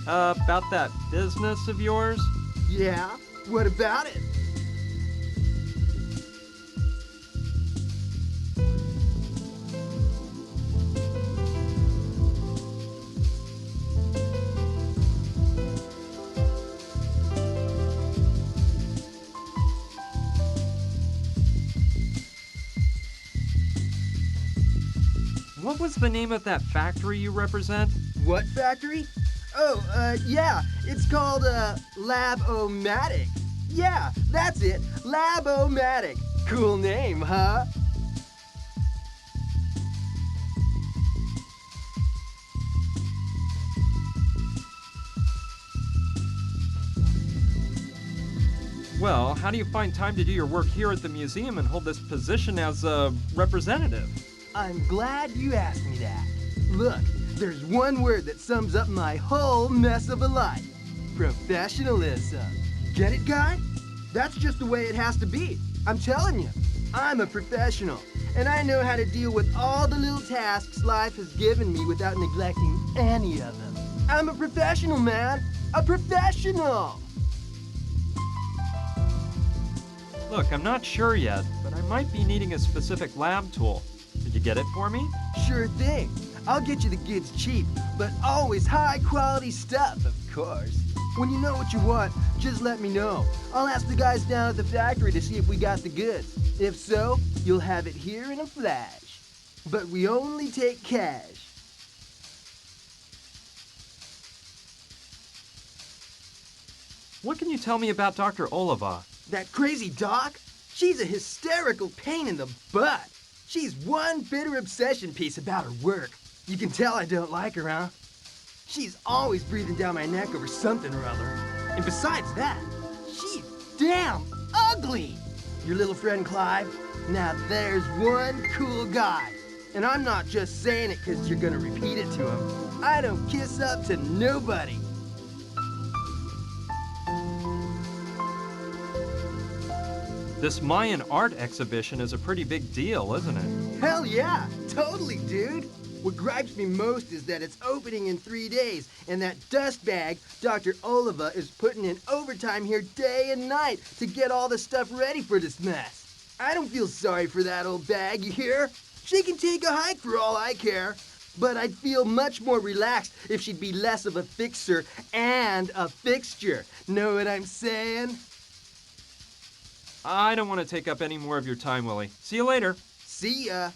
About that business of yours? Yeah? What about it? What was the name of that factory you represent? What factory? Oh, yeah, it's called, Lab-O-Matic. Yeah, that's it, Lab-O-Matic. Cool name, huh? Well, how do you find time to do your work here at the museum and hold this position as a representative? I'm glad you asked me that. Look, there's one word that sums up my whole mess of a life. Professionalism. Get it, guy? That's just the way it has to be. I'm telling you, I'm a professional, and I know how to deal with all the little tasks life has given me without neglecting any of them. I'm a professional, man. A professional! Look, I'm not sure yet, but I might be needing a specific lab tool. Could you get it for me? Sure thing. I'll get you the goods cheap, but always high quality stuff, of course. When you know what you want, just let me know. I'll ask the guys down at the factory to see if we got the goods. If so, you'll have it here in a flash. But we only take cash. What can you tell me about Dr. Oliva? That crazy doc? She's a hysterical pain in the butt. She's one bitter obsession piece about her work. You can tell I don't like her, huh? She's always breathing down my neck over something or other. And besides that, she's damn ugly. Your little friend Clive? Now there's one cool guy. And I'm not just saying it because you're gonna repeat it to him. I don't kiss up to nobody. This Mayan art exhibition is a pretty big deal, isn't it? Hell yeah, totally, dude. What gripes me most is that it's opening in 3 days, and that dustbag, Dr. Oliva, is putting in overtime here day and night to get all the stuff ready for this mess. I don't feel sorry for that old bag, you hear? She can take a hike for all I care. But I'd feel much more relaxed if she'd be less of a fixer and a fixture. Know what I'm saying? I don't want to take up any more of your time, Willie. See you later. See ya.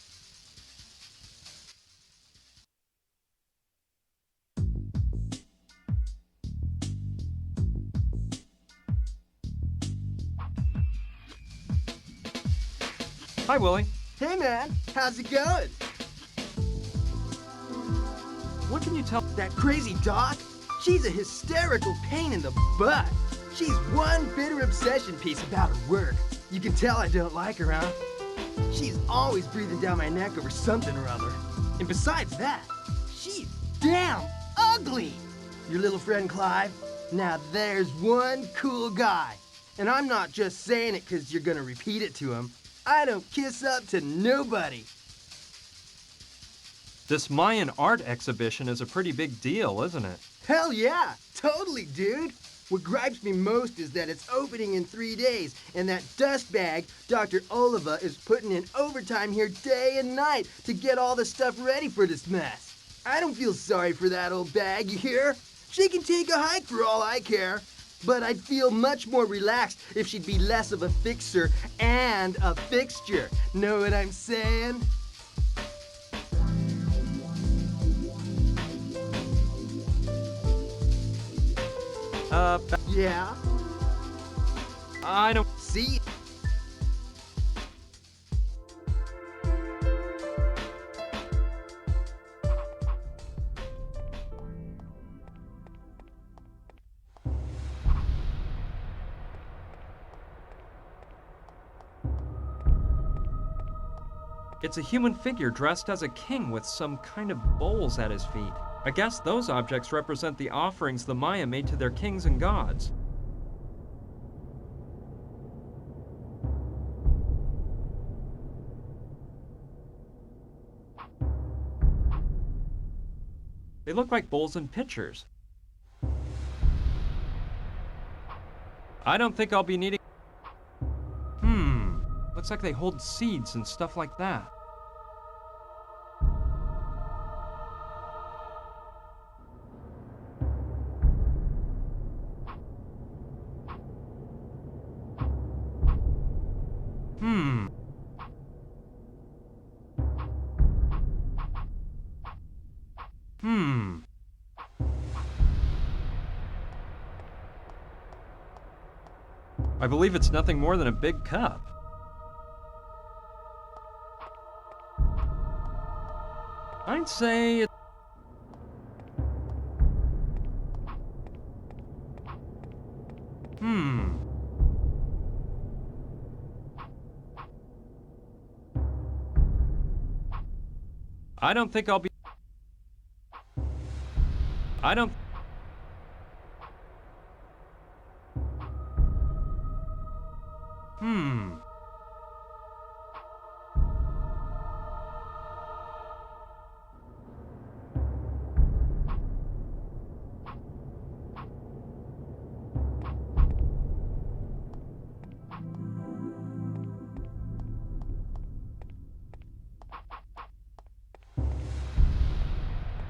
Hi, Willie. Hey, man. How's it going? What can you tell? That crazy doc? She's a hysterical pain in the butt. She's one bitter obsession piece about her work. You can tell I don't like her, huh? She's always breathing down my neck over something or other. And besides that, she's damn ugly. Your little friend Clive? Now there's one cool guy. And I'm not just saying it because you're gonna repeat it to him. I don't kiss up to nobody. This Mayan art exhibition is a pretty big deal, isn't it? Hell yeah, totally, dude. What gripes me most is that it's opening in 3 days, and that dustbag, Dr. Oliva, is putting in overtime here day and night to get all the stuff ready for this mess. I don't feel sorry for that old bag, you hear? She can take a hike for all I care. But I'd feel much more relaxed if she'd be less of a fixer and a fixture. Know what I'm saying? Yeah? I don't... See? It's a human figure dressed as a king with some kind of bowls at his feet. I guess those objects represent the offerings the Maya made to their kings and gods. They look like bowls and pitchers. I don't think I'll be needing... Looks like they hold seeds and stuff like that. I believe it's nothing more than a big cup. I'd say it... I don't think I'll be... I don't...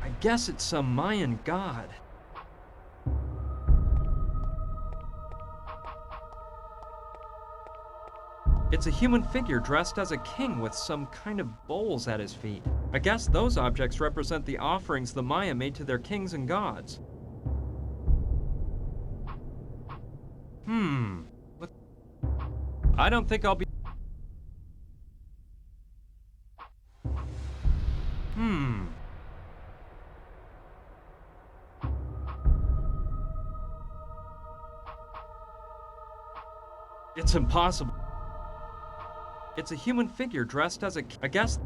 I guess it's some Mayan god. It's a human figure dressed as a king with some kind of bowls at his feet. I guess those objects represent the offerings the Maya made to their kings and gods. What? I don't think I'll be... It's impossible. It's a human figure dressed as a... I guess...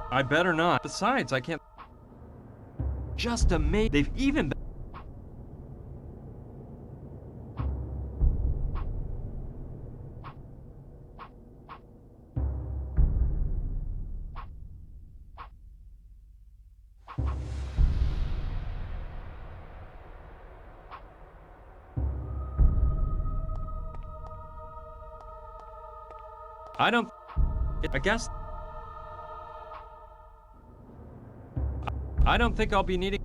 I better not. Besides, I can't... Just amazing. They've even... I don't... I guess... I don't think I'll be needing...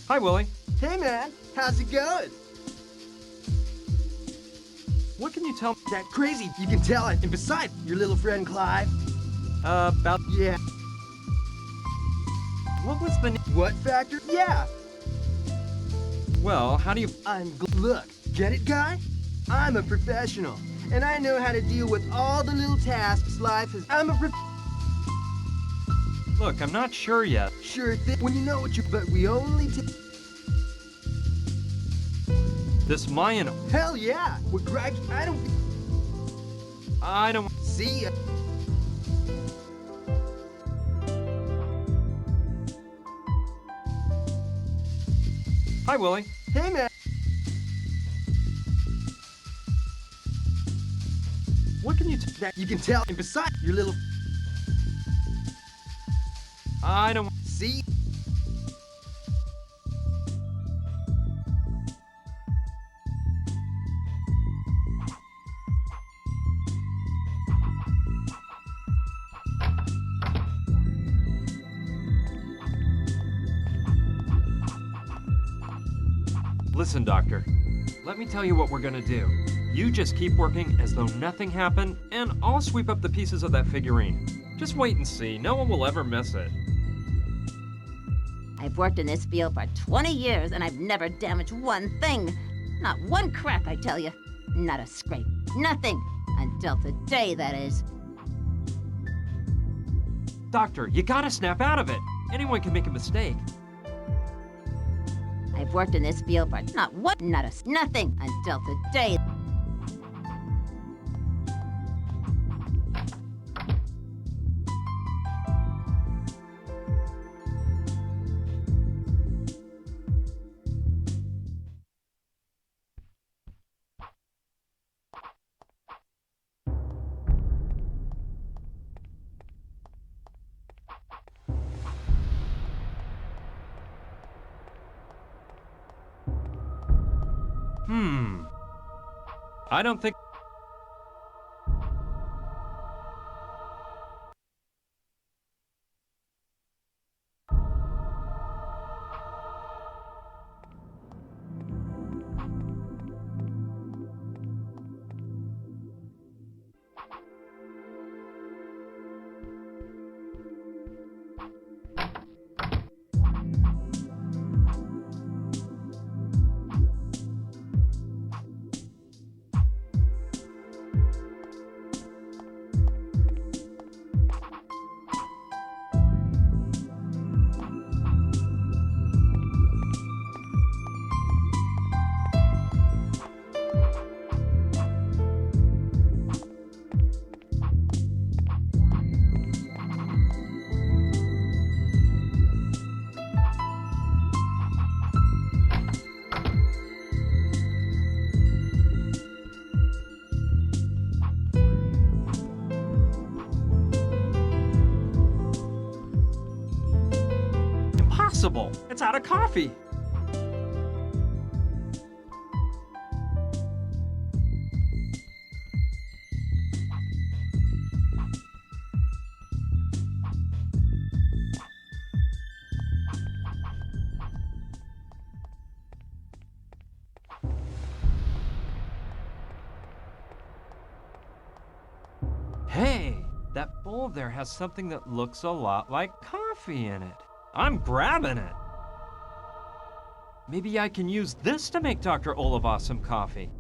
Hi, Willie. Hey, man. How's it going? What can you tell me? That crazy. You can tell it. And besides, your little friend Clive. About... Yeah. What was the... What factor? Yeah. Well, how do you... Look, get it, guy? I'm a professional, and I know how to deal with all the little tasks life has... Look, I'm not sure yet. Sure thing. When you know what you... But we only take... This Mayan... Hell yeah! We're Greg. I don't... See ya. Hi, Willie. Hey, man. What can you That you can tell. And besides, your little... See? Listen, Doctor. Let me tell you what we're gonna do. You just keep working as though nothing happened, and I'll sweep up the pieces of that figurine. Just wait and see. No one will ever miss it. I've worked in this field for 20 years and I've never damaged one thing. Not one crack, I tell you. Not a scrape. Nothing. Until today, that is. Doctor, you gotta snap out of it. Anyone can make a mistake. I've worked in this field for nothing until today. I don't think... Impossible! It's out of coffee! Hey, that bowl there has something that looks a lot like coffee in it. I'm grabbing it. Maybe I can use this to make Dr. Olivas some coffee.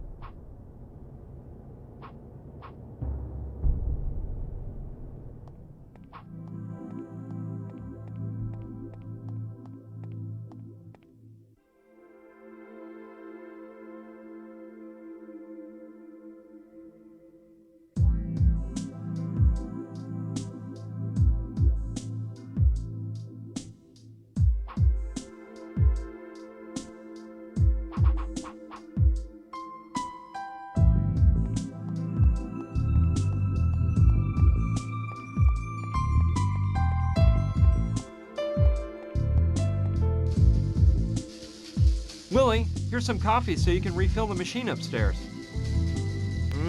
Willie, here's some coffee so you can refill the machine upstairs.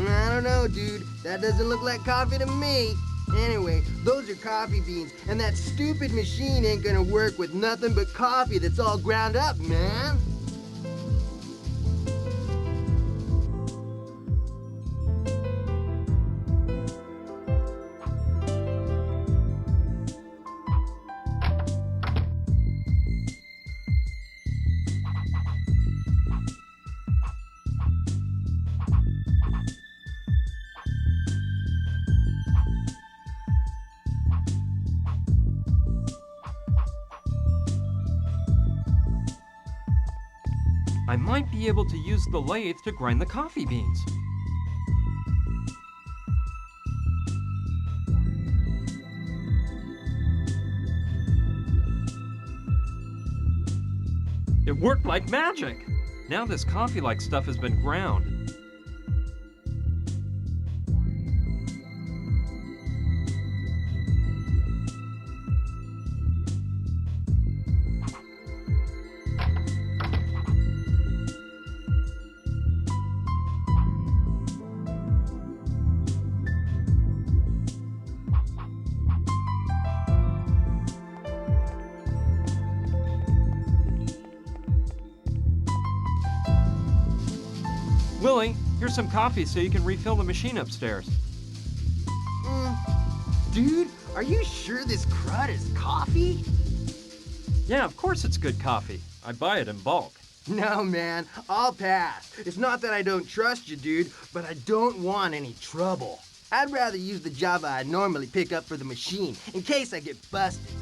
I don't know, dude. That doesn't look like coffee to me. Anyway, those are coffee beans, and that stupid machine ain't gonna work with nothing but coffee that's all ground up, man. I might be able to use the lathe to grind the coffee beans. It worked like magic! Now this coffee-like stuff has been ground. Willie, here's some coffee so you can refill the machine upstairs. Dude, are you sure this crud is coffee? Yeah, of course it's good coffee. I buy it in bulk. No, man, I'll pass. It's not that I don't trust you, dude, but I don't want any trouble. I'd rather use the Java I normally pick up for the machine, in case I get busted.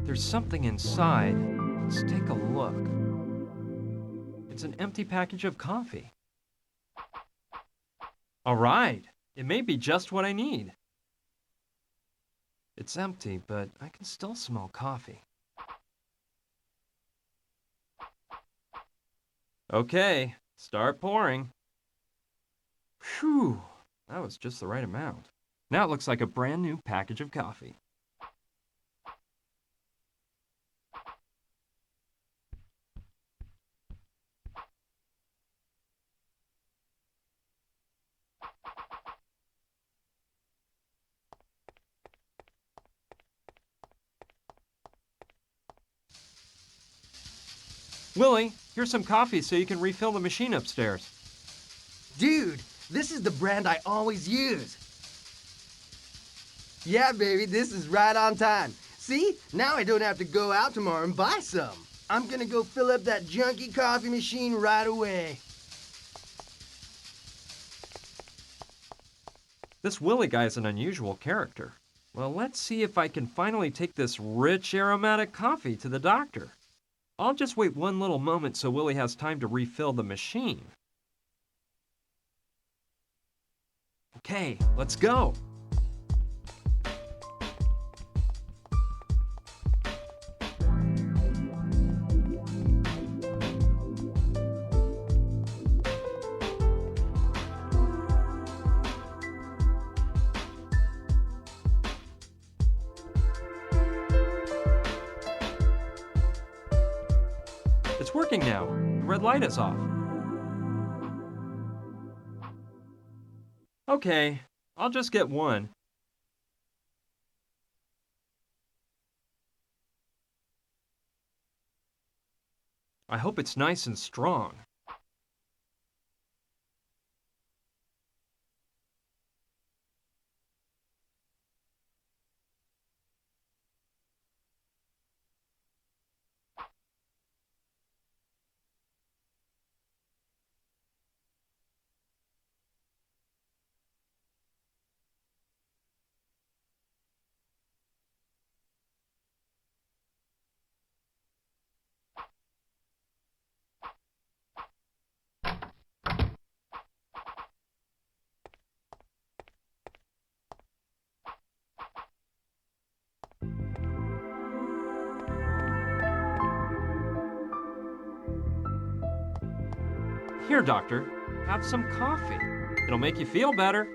There's something inside. Let's take a look. It's an empty package of coffee. All right, it may be just what I need. It's empty, but I can still smell coffee. Okay, start pouring. Phew, that was just the right amount. Now it looks like a brand new package of coffee. Willie, here's some coffee so you can refill the machine upstairs. Dude, this is the brand I always use. Yeah, baby, this is right on time. See? Now I don't have to go out tomorrow and buy some. I'm gonna go fill up that junky coffee machine right away. This Willie guy is an unusual character. Well, let's see if I can finally take this rich aromatic coffee to the doctor. I'll just wait one little moment so Willie has time to refill the machine. Okay, let's go. It's working now. The red light is off. Okay, I'll just get one. I hope it's nice and strong. Here, doctor, have some coffee. It'll make you feel better.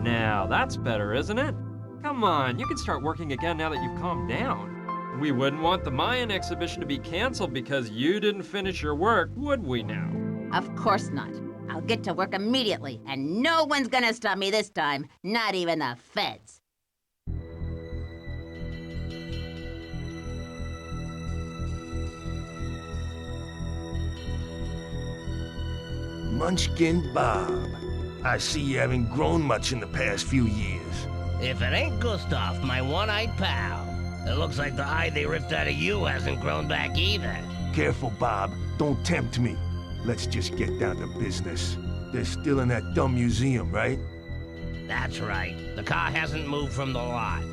Now, that's better, isn't it? Come on, you can start working again now that you've calmed down. We wouldn't want the Mayan exhibition to be canceled because you didn't finish your work, would we now? Of course not. I'll get to work immediately, and no one's gonna stop me this time, not even the feds. Munchkin Bob. I see you haven't grown much in the past few years. If it ain't Gustav, my one-eyed pal. It looks like the eye they ripped out of you hasn't grown back either. Careful, Bob. Don't tempt me. Let's just get down to business. They're still in that dumb museum, right? That's right. The car hasn't moved from the lot.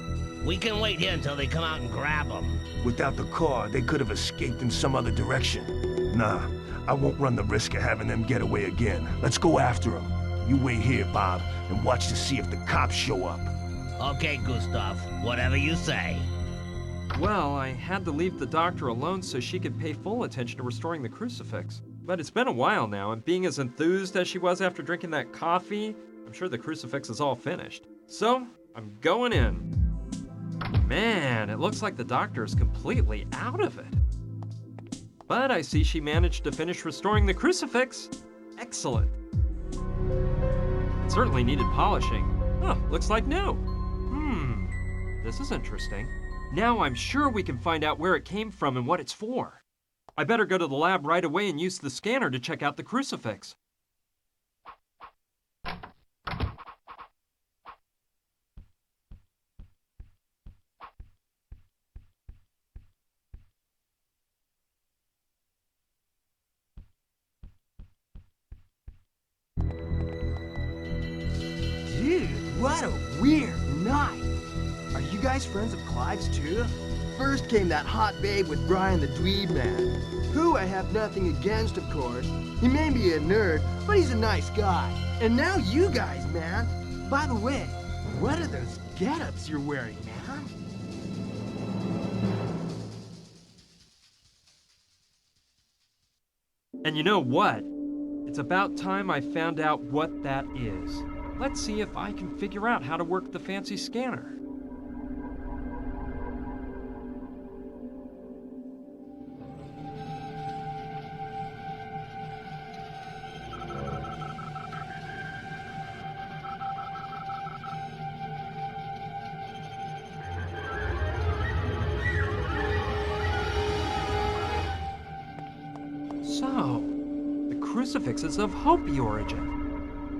We can wait here until they come out and grab them. Without the car, they could have escaped in some other direction. Nah, I won't run the risk of having them get away again. Let's go after them. You wait here, Bob, and watch to see if the cops show up. Okay, Gustav. Whatever you say. Well, I had to leave the doctor alone so she could pay full attention to restoring the crucifix. But it's been a while now, and being as enthused as she was after drinking that coffee, I'm sure the crucifix is all finished. So, I'm going in. Man, it looks like the doctor is completely out of it. But I see she managed to finish restoring the crucifix. Excellent. It certainly needed polishing. Oh, looks like new. This is interesting. Now I'm sure we can find out where it came from and what it's for. I better go to the lab right away and use the scanner to check out the crucifix. Dude, what a weird night. Are you guys friends of Clive's too? First came that hot babe with Brian the Dweeb Man, who I have nothing against, of course. He may be a nerd, but he's a nice guy. And now you guys, man. By the way, what are those get-ups you're wearing, man? And you know what? It's about time I found out what that is. Let's see if I can figure out how to work the fancy scanner. So, the crucifix is of Hopi origin.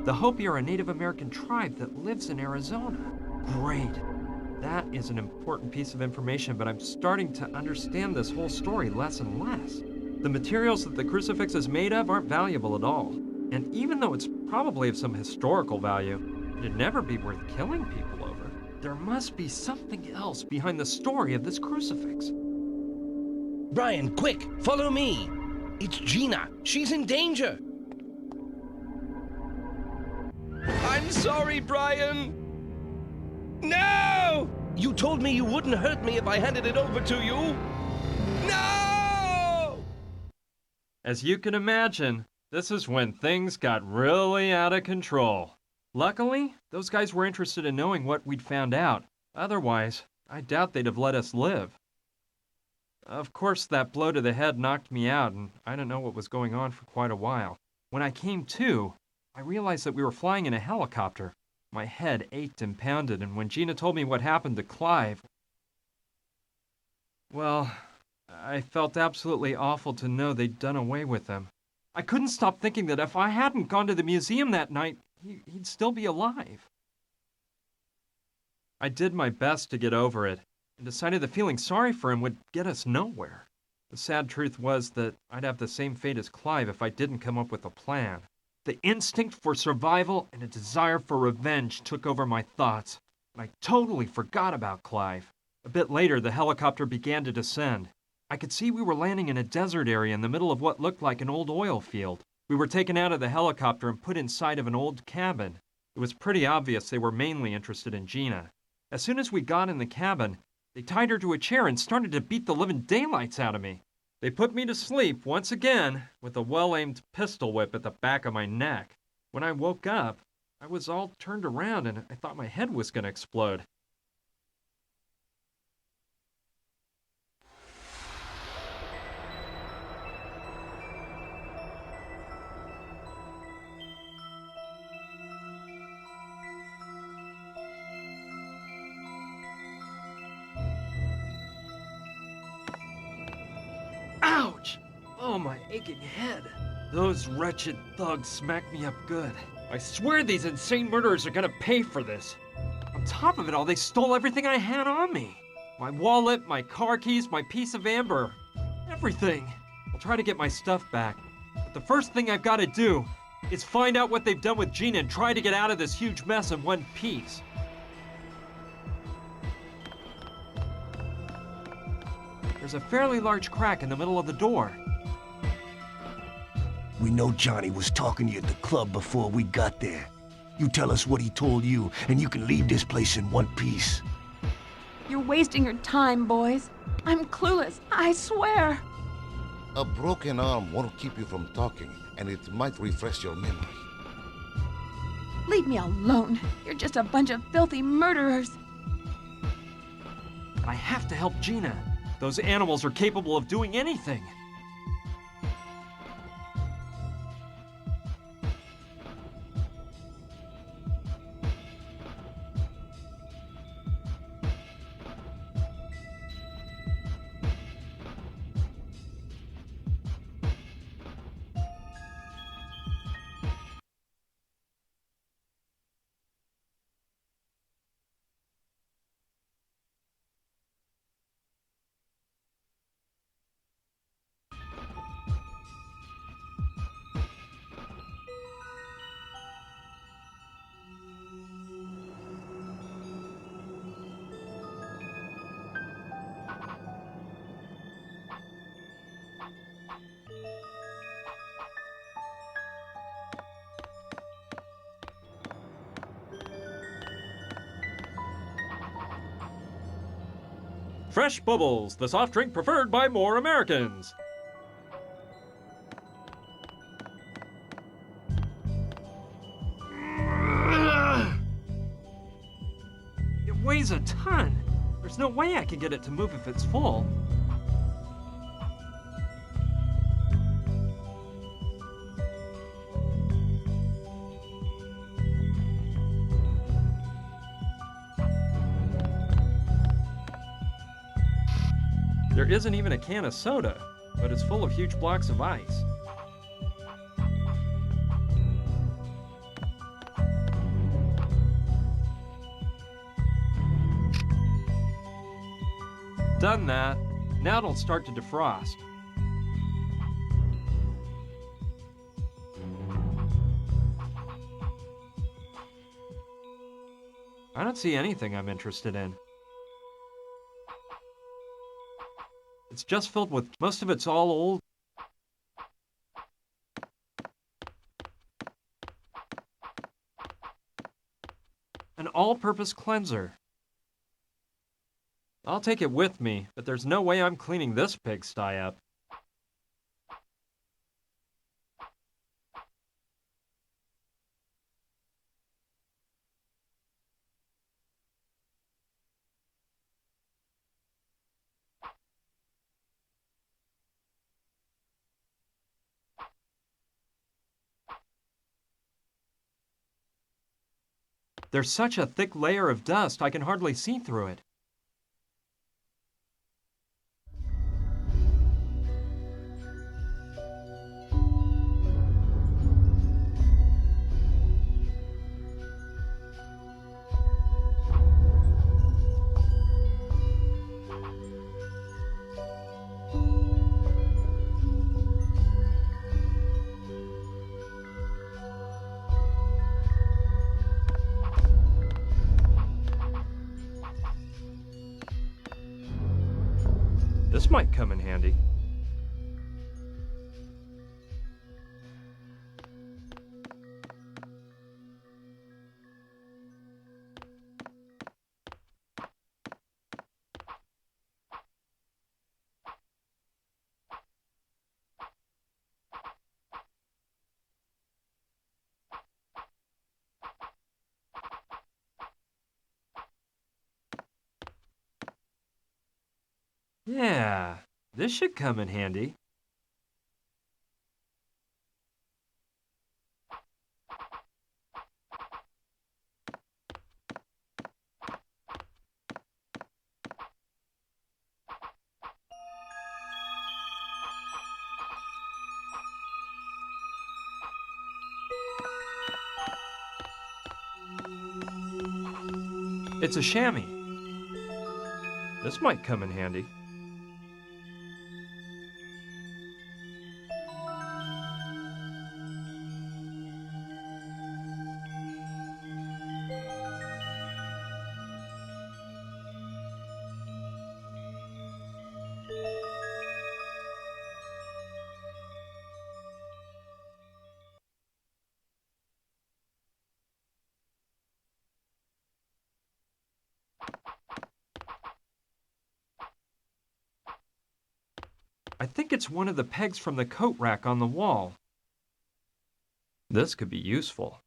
The Hopi are a Native American tribe that lives in Arizona. Great. That is an important piece of information, but I'm starting to understand this whole story less and less. The materials that the crucifix is made of aren't valuable at all. And even though it's probably of some historical value, it'd never be worth killing people over. There must be something else behind the story of this crucifix. Brian, quick, follow me. It's Gina. She's in danger. I'm sorry, Brian. No! You told me you wouldn't hurt me if I handed it over to you. No! As you can imagine, this is when things got really out of control. Luckily, those guys were interested in knowing what we'd found out. Otherwise, I doubt they'd have let us live. Of course, that blow to the head knocked me out, and I didn't know what was going on for quite a while. When I came to, I realized that we were flying in a helicopter. My head ached and pounded, and when Gina told me what happened to Clive, well, I felt absolutely awful to know they'd done away with him. I couldn't stop thinking that if I hadn't gone to the museum that night, he'd still be alive. I did my best to get over it, and decided that feeling sorry for him would get us nowhere. The sad truth was that I'd have the same fate as Clive if I didn't come up with a plan. The instinct for survival and a desire for revenge took over my thoughts, and I totally forgot about Clive. A bit later, the helicopter began to descend. I could see we were landing in a desert area in the middle of what looked like an old oil field. We were taken out of the helicopter and put inside of an old cabin. It was pretty obvious they were mainly interested in Gina. As soon as we got in the cabin, they tied her to a chair and started to beat the living daylights out of me. They put me to sleep once again with a well-aimed pistol whip at the back of my neck. When I woke up, I was all turned around and I thought my head was going to explode. Ouch! Oh, my aching head. Those wretched thugs smacked me up good. I swear these insane murderers are gonna pay for this. On top of it all, they stole everything I had on me. My wallet, my car keys, my piece of amber. Everything. I'll try to get my stuff back. But the first thing I've got to do is find out what they've done with Gina and try to get out of this huge mess in one piece. There's a fairly large crack in the middle of the door. We know Johnny was talking to you at the club before we got there. You tell us what he told you, and you can leave this place in one piece. You're wasting your time, boys. I'm clueless, I swear. A broken arm won't keep you from talking, and it might refresh your memory. Leave me alone. You're just a bunch of filthy murderers. I have to help Gina. Those animals are capable of doing anything. Fresh Bubbles, the soft drink preferred by more Americans. It weighs a ton. There's no way I can get it to move if it's full. There isn't even a can of soda, but it's full of huge blocks of ice. Done that. Now it'll start to defrost. I don't see anything I'm interested in. It's just filled with, most of it's all old. An all-purpose cleanser. I'll take it with me, but there's no way I'm cleaning this pigsty up. There's such a thick layer of dust, I can hardly see through it. This might come in handy. Yeah, this should come in handy. It's a chamois. This might come in handy. I think it's one of the pegs from the coat rack on the wall. This could be useful.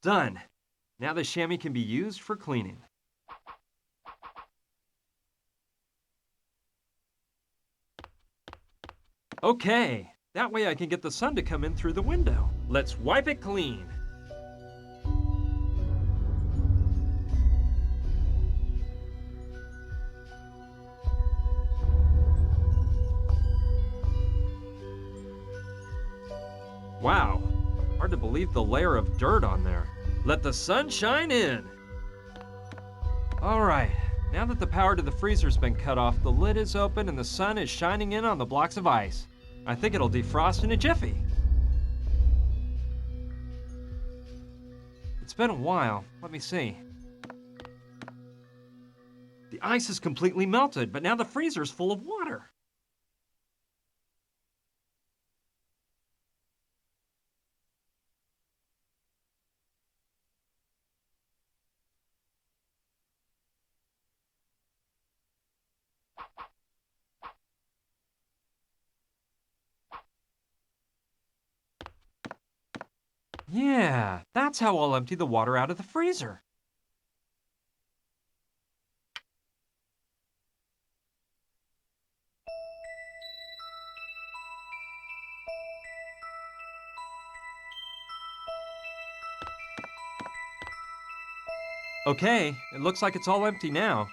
Done. Now the chamois can be used for cleaning. Okay, that way I can get the sun to come in through the window. Let's wipe it clean. Wow, hard to believe the layer of dirt on there. Let the sun shine in. All right, now that the power to the freezer's been cut off, the lid is open and the sun is shining in on the blocks of ice. I think it'll defrost in a jiffy. It's been a while. Let me see. The ice is completely melted, but now the freezer's full of water. Yeah, that's how I'll empty the water out of the freezer. Okay, it looks like it's all empty now.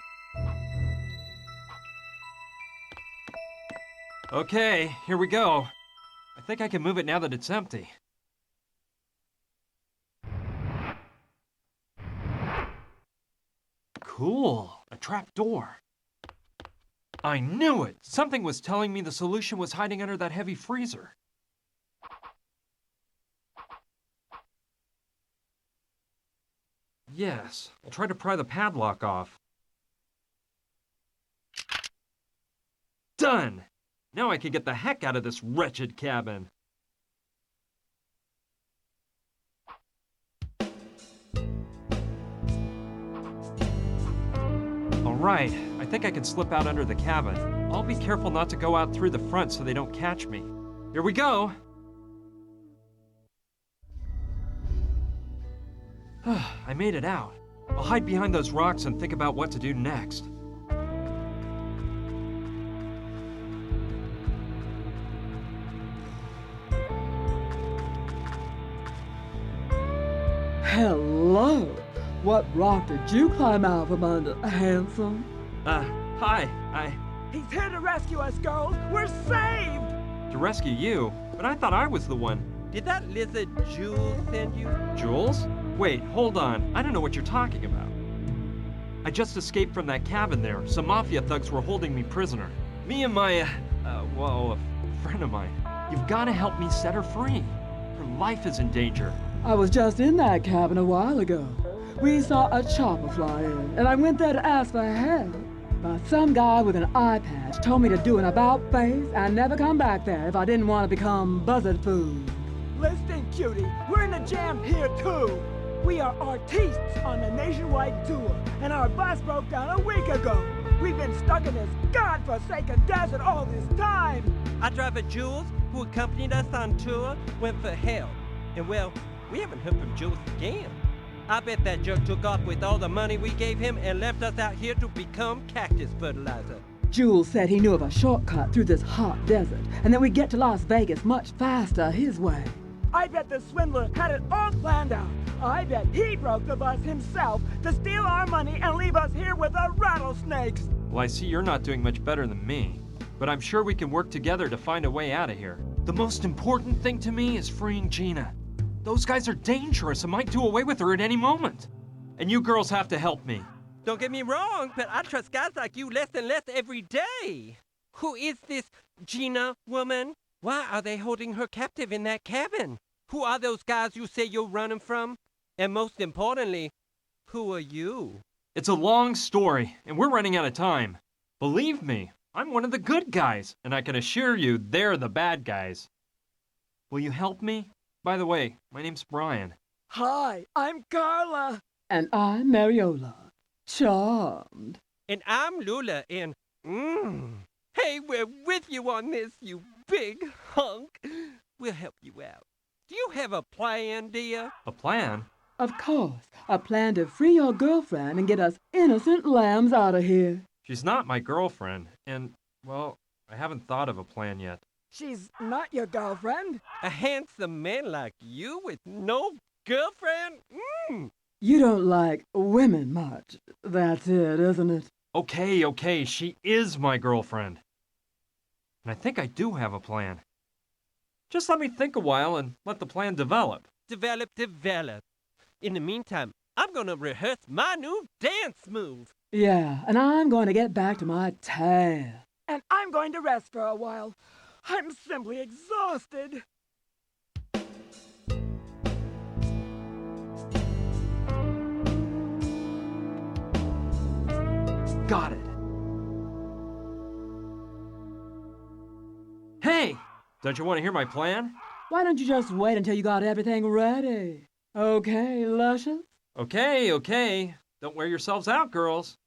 Okay, here we go. I think I can move it now that it's empty. Cool, a trap door. I knew it! Something was telling me the solution was hiding under that heavy freezer. Yes, I'll try to pry the padlock off. Done! Now I can get the heck out of this wretched cabin. Alright, I think I can slip out under the cabin. I'll be careful not to go out through the front so they don't catch me. Here we go! I made it out. I'll hide behind those rocks and think about what to do next. Hello! What rock did you climb out from under, handsome? Hi, He's here to rescue us, girls! We're saved! To rescue you? But I thought I was the one. Did that lizard Jules send you? Jules? Wait, hold on. I don't know what you're talking about. I just escaped from that cabin there. Some mafia thugs were holding me prisoner. Me and my, a friend of mine. You've got to help me set her free. Her life is in danger. I was just in that cabin a while ago. We saw a chopper fly in, and I went there to ask for help. But some guy with an eye patch told me to do an about-face and never come back there if I didn't want to become buzzard food. Listen, cutie, we're in a jam here too. We are artistes on a nationwide tour, and our bus broke down a week ago. We've been stuck in this godforsaken desert all this time. Our driver Jules, who accompanied us on tour, went for help. And well, we haven't heard from Jules again. I bet that jerk took off with all the money we gave him and left us out here to become cactus fertilizer. Jules said he knew of a shortcut through this hot desert, and that we'd get to Las Vegas much faster his way. I bet the swindler had it all planned out. I bet he broke the bus himself to steal our money and leave us here with the rattlesnakes. Well, I see you're not doing much better than me. But I'm sure we can work together to find a way out of here. The most important thing to me is freeing Gina. Those guys are dangerous and might do away with her at any moment. And you girls have to help me. Don't get me wrong, but I trust guys like you less and less every day. Who is this Gina woman? Why are they holding her captive in that cabin? Who are those guys you say you're running from? And most importantly, who are you? It's a long story, and we're running out of time. Believe me, I'm one of the good guys, and I can assure you they're the bad guys. Will you help me? By the way, my name's Brian. Hi, I'm Carla. And I'm Mariola. Charmed. And I'm Lula, and hey, we're with you on this, you big hunk. We'll help you out. Do you have a plan, dear? A plan? Of course, a plan to free your girlfriend and get us innocent lambs out of here. She's not my girlfriend, and, well, I haven't thought of a plan yet. She's not your girlfriend? A handsome man like you with no girlfriend? You don't like women much. That's it, isn't it? Okay, she is my girlfriend. And I think I do have a plan. Just let me think a while and let the plan develop. Develop. In the meantime, I'm gonna rehearse my new dance move. Yeah, and I'm going to get back to my tail. And I'm going to rest for a while. I'm simply exhausted. Got it. Hey! Don't you want to hear my plan? Why don't you just wait until you got everything ready? Okay, Luscious? Okay. Don't wear yourselves out, girls.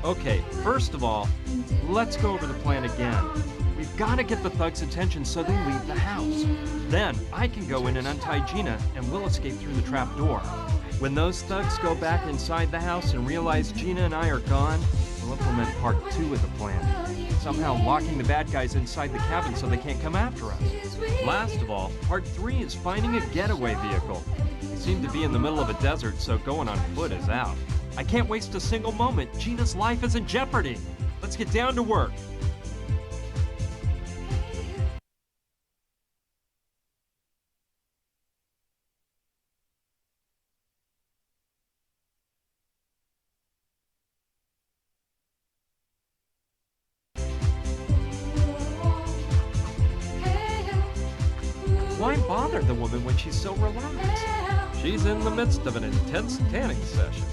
Okay, first of all, let's go over the plan again. We've got to get the thugs' attention so they leave the house. Then I can go in and untie Gina, and we'll escape through the trap door. When those thugs go back inside the house and realize Gina and I are gone, we'll implement part 2 of the plan. Somehow locking the bad guys inside the cabin so they can't come after us. Last of all, part 3 is finding a getaway vehicle. We seem to be in the middle of a desert, so going on foot is out. I can't waste a single moment. Gina's life is in jeopardy. Let's get down to work. Why bother the woman when she's so relaxed? She's in the midst of an intense tanning session.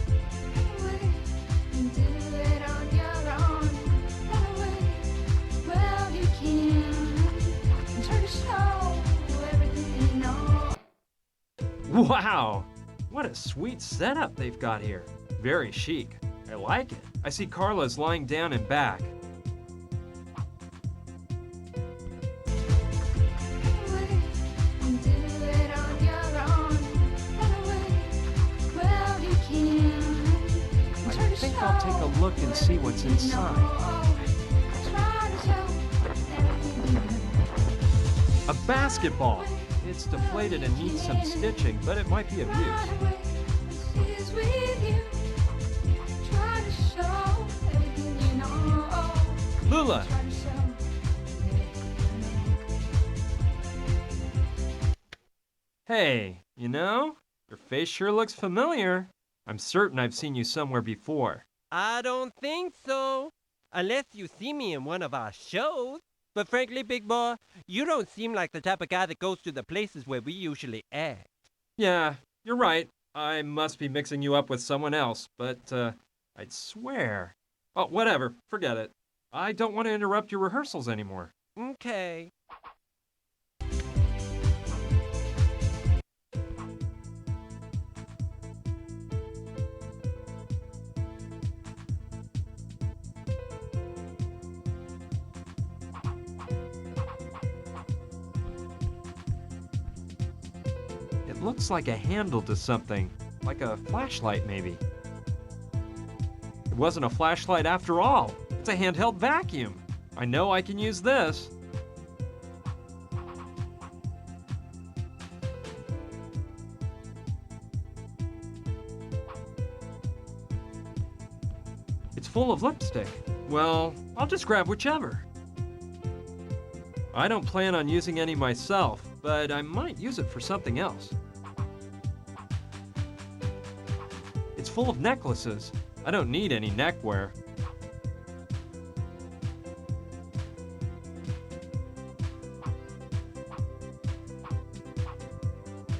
Wow! What a sweet setup they've got here. Very chic. I like it. I see Carla's lying down and back. I think I'll take a look and see what's inside. A basketball! It's deflated and needs some stitching, but it might be of use. Lula! Hey, you know, your face sure looks familiar. I'm certain I've seen you somewhere before. I don't think so. Unless you see me in one of our shows. But frankly, big boy, you don't seem like the type of guy that goes to the places where we usually act. Yeah, you're right. I must be mixing you up with someone else, but, I'd swear. Oh, whatever. Forget it. I don't want to interrupt your rehearsals anymore. Okay. It looks like a handle to something, like a flashlight maybe. It wasn't a flashlight after all. It's a handheld vacuum. I know I can use this. It's full of lipstick. Well, I'll just grab whichever. I don't plan on using any myself, but I might use it for something else. It's full of necklaces. I don't need any neckwear.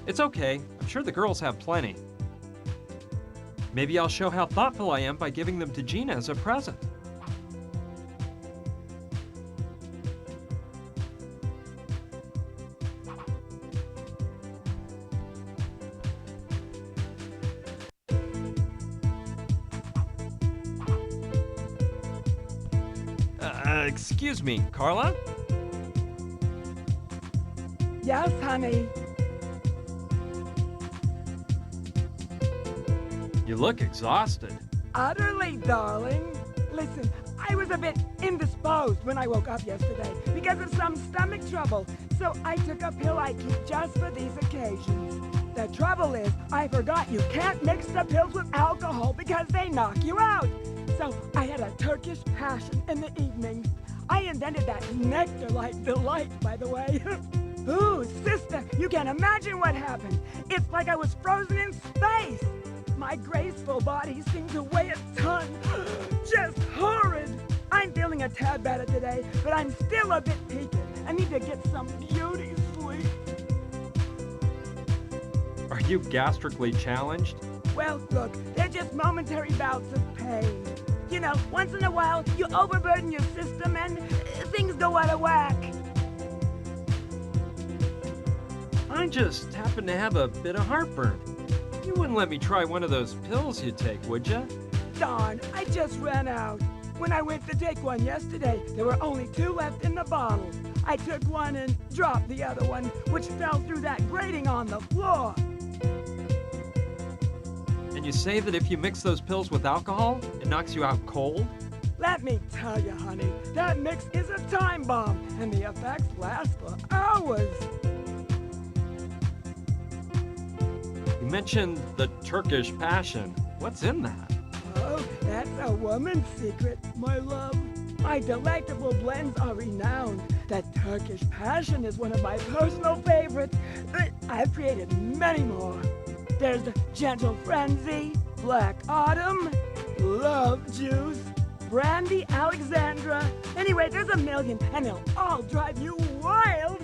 It's okay. I'm sure the girls have plenty. Maybe I'll show how thoughtful I am by giving them to Gina as a present. Excuse me, Carla? Yes, honey. You look exhausted. Utterly, darling. Listen, I was a bit indisposed when I woke up yesterday because of some stomach trouble, so I took a pill I keep just for these occasions. The trouble is, I forgot you can't mix the pills with alcohol because they knock you out. So I had a Turkish passion in the evening. I invented that nectar-like delight, by the way. Ooh, sister, you can't imagine what happened. It's like I was frozen in space. My graceful body seemed to weigh a ton. Just horrid. I'm feeling a tad better today, but I'm still a bit peaked. I need to get some beauty sleep. Are you gastrically challenged? Well, look, they're just momentary bouts of pain. You know, once in a while, you overburden your system and things go out of whack. I just happen to have a bit of heartburn. You wouldn't let me try one of those pills you take, would you? Darn, I just ran out. When I went to take one yesterday, there were only 2 left in the bottle. I took one and dropped the other one, which fell through that grating on the floor. And you say that if you mix those pills with alcohol, it knocks you out cold? Let me tell you, honey, that mix is a time bomb, and the effects last for hours. You mentioned the Turkish passion. What's in that? Oh, that's a woman's secret, my love. My delectable blends are renowned. That Turkish passion is one of my personal favorites. I've created many more. There's the Gentle Frenzy, Black Autumn, Love Juice, Brandy Alexandra. Anyway, there's a million, and they'll all drive you wild.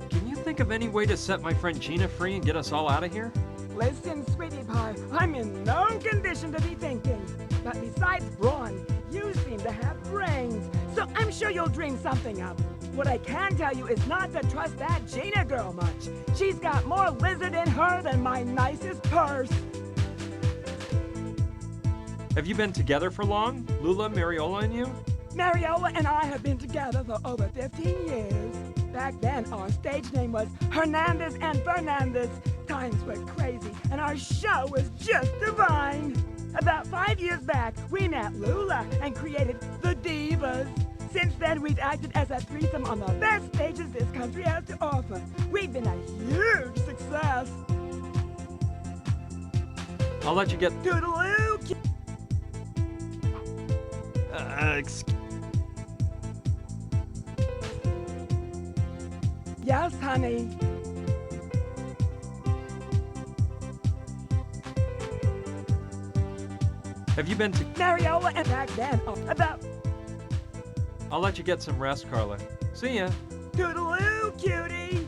Can you think of any way to set my friend Gina free and get us all out of here? Listen, sweetie pie, I'm in no condition to be thinking. But besides brawn, you seem to have brains, so I'm sure you'll dream something up. What I can tell you is not to trust that Gina girl much. She's got more lizard in her than my nicest purse. Have you been together for long? Lula, Mariola, and you? Mariola and I have been together for over 15 years. Back then, our stage name was Hernandez and Fernandez. Times were crazy, and our show was just divine. About 5 years back, we met Lula and created the Divas. Since then, we've acted as a threesome on the best stages this country has to offer. We've been a huge success. I'll let you get... Toodaloo! Yes, honey. Have you been to... Mariola and back then, about... I'll let you get some rest, Carla. See ya. Toodaloo, cutie!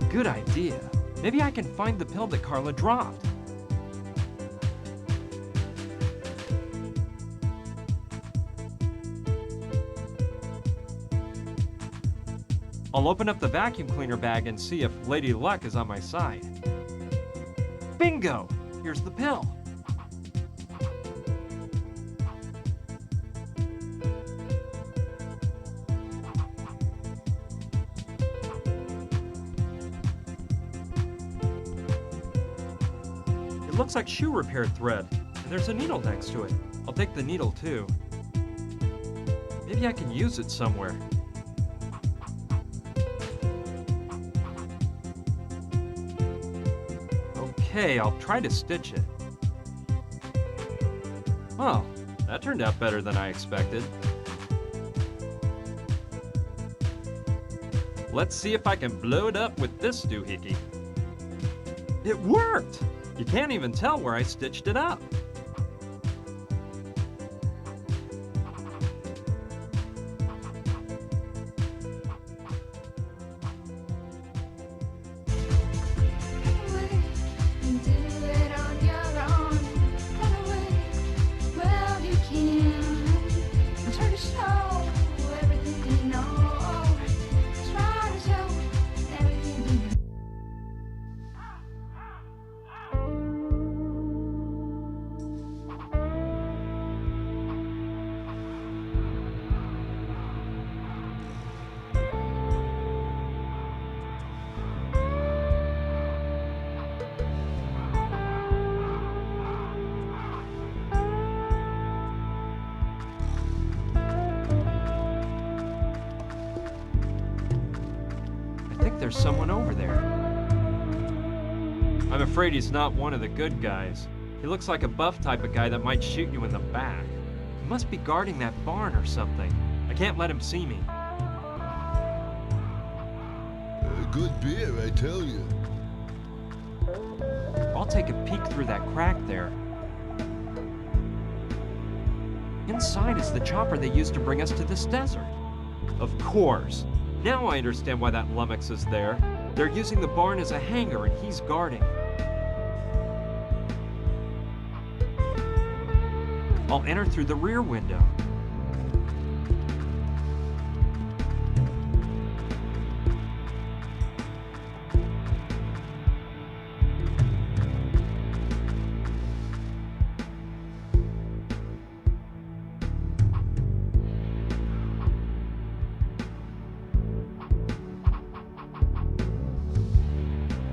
Good idea. Maybe I can find the pill that Carla dropped. I'll open up the vacuum cleaner bag and see if Lady Luck is on my side. Bingo! Here's the pill. It looks like shoe repair thread, and there's a needle next to it. I'll take the needle too. Maybe I can use it somewhere. Okay, I'll try to stitch it. Well, that turned out better than I expected. Let's see if I can blow it up with this doohickey. It worked! You can't even tell where I stitched it up. There's someone over there. I'm afraid he's not one of the good guys. He looks like a buff type of guy that might shoot you in the back. He must be guarding that barn or something. I can't let him see me. good beer, I tell you. I'll take a peek through that crack there. Inside is the chopper they used to bring us to this desert. Of course. Now I understand why that lummox is there. They're using the barn as a hangar and he's guarding. I'll enter through the rear window.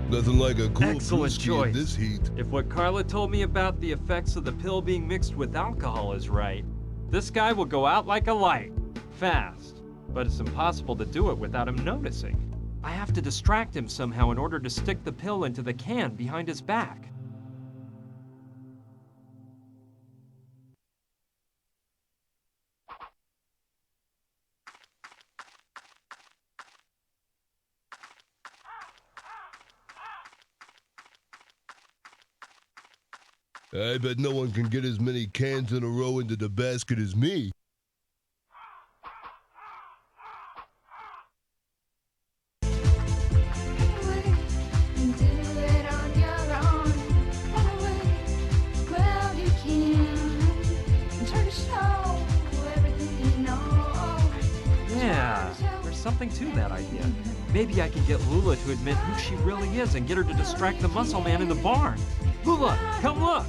Nothing like a cool Excellent brewski choice. in this heat. If what Carla told me about the effects of the pill being mixed with alcohol is right, this guy will go out like a light, fast. But it's impossible to do it without him noticing. I have to distract him somehow in order to stick the pill into the can behind his back. I bet no one can get as many cans in a row into the basket as me. Yeah, there's something to that idea. Maybe I can get Lula to admit who she really is and get her to distract the muscle man in the barn. Lula, come look!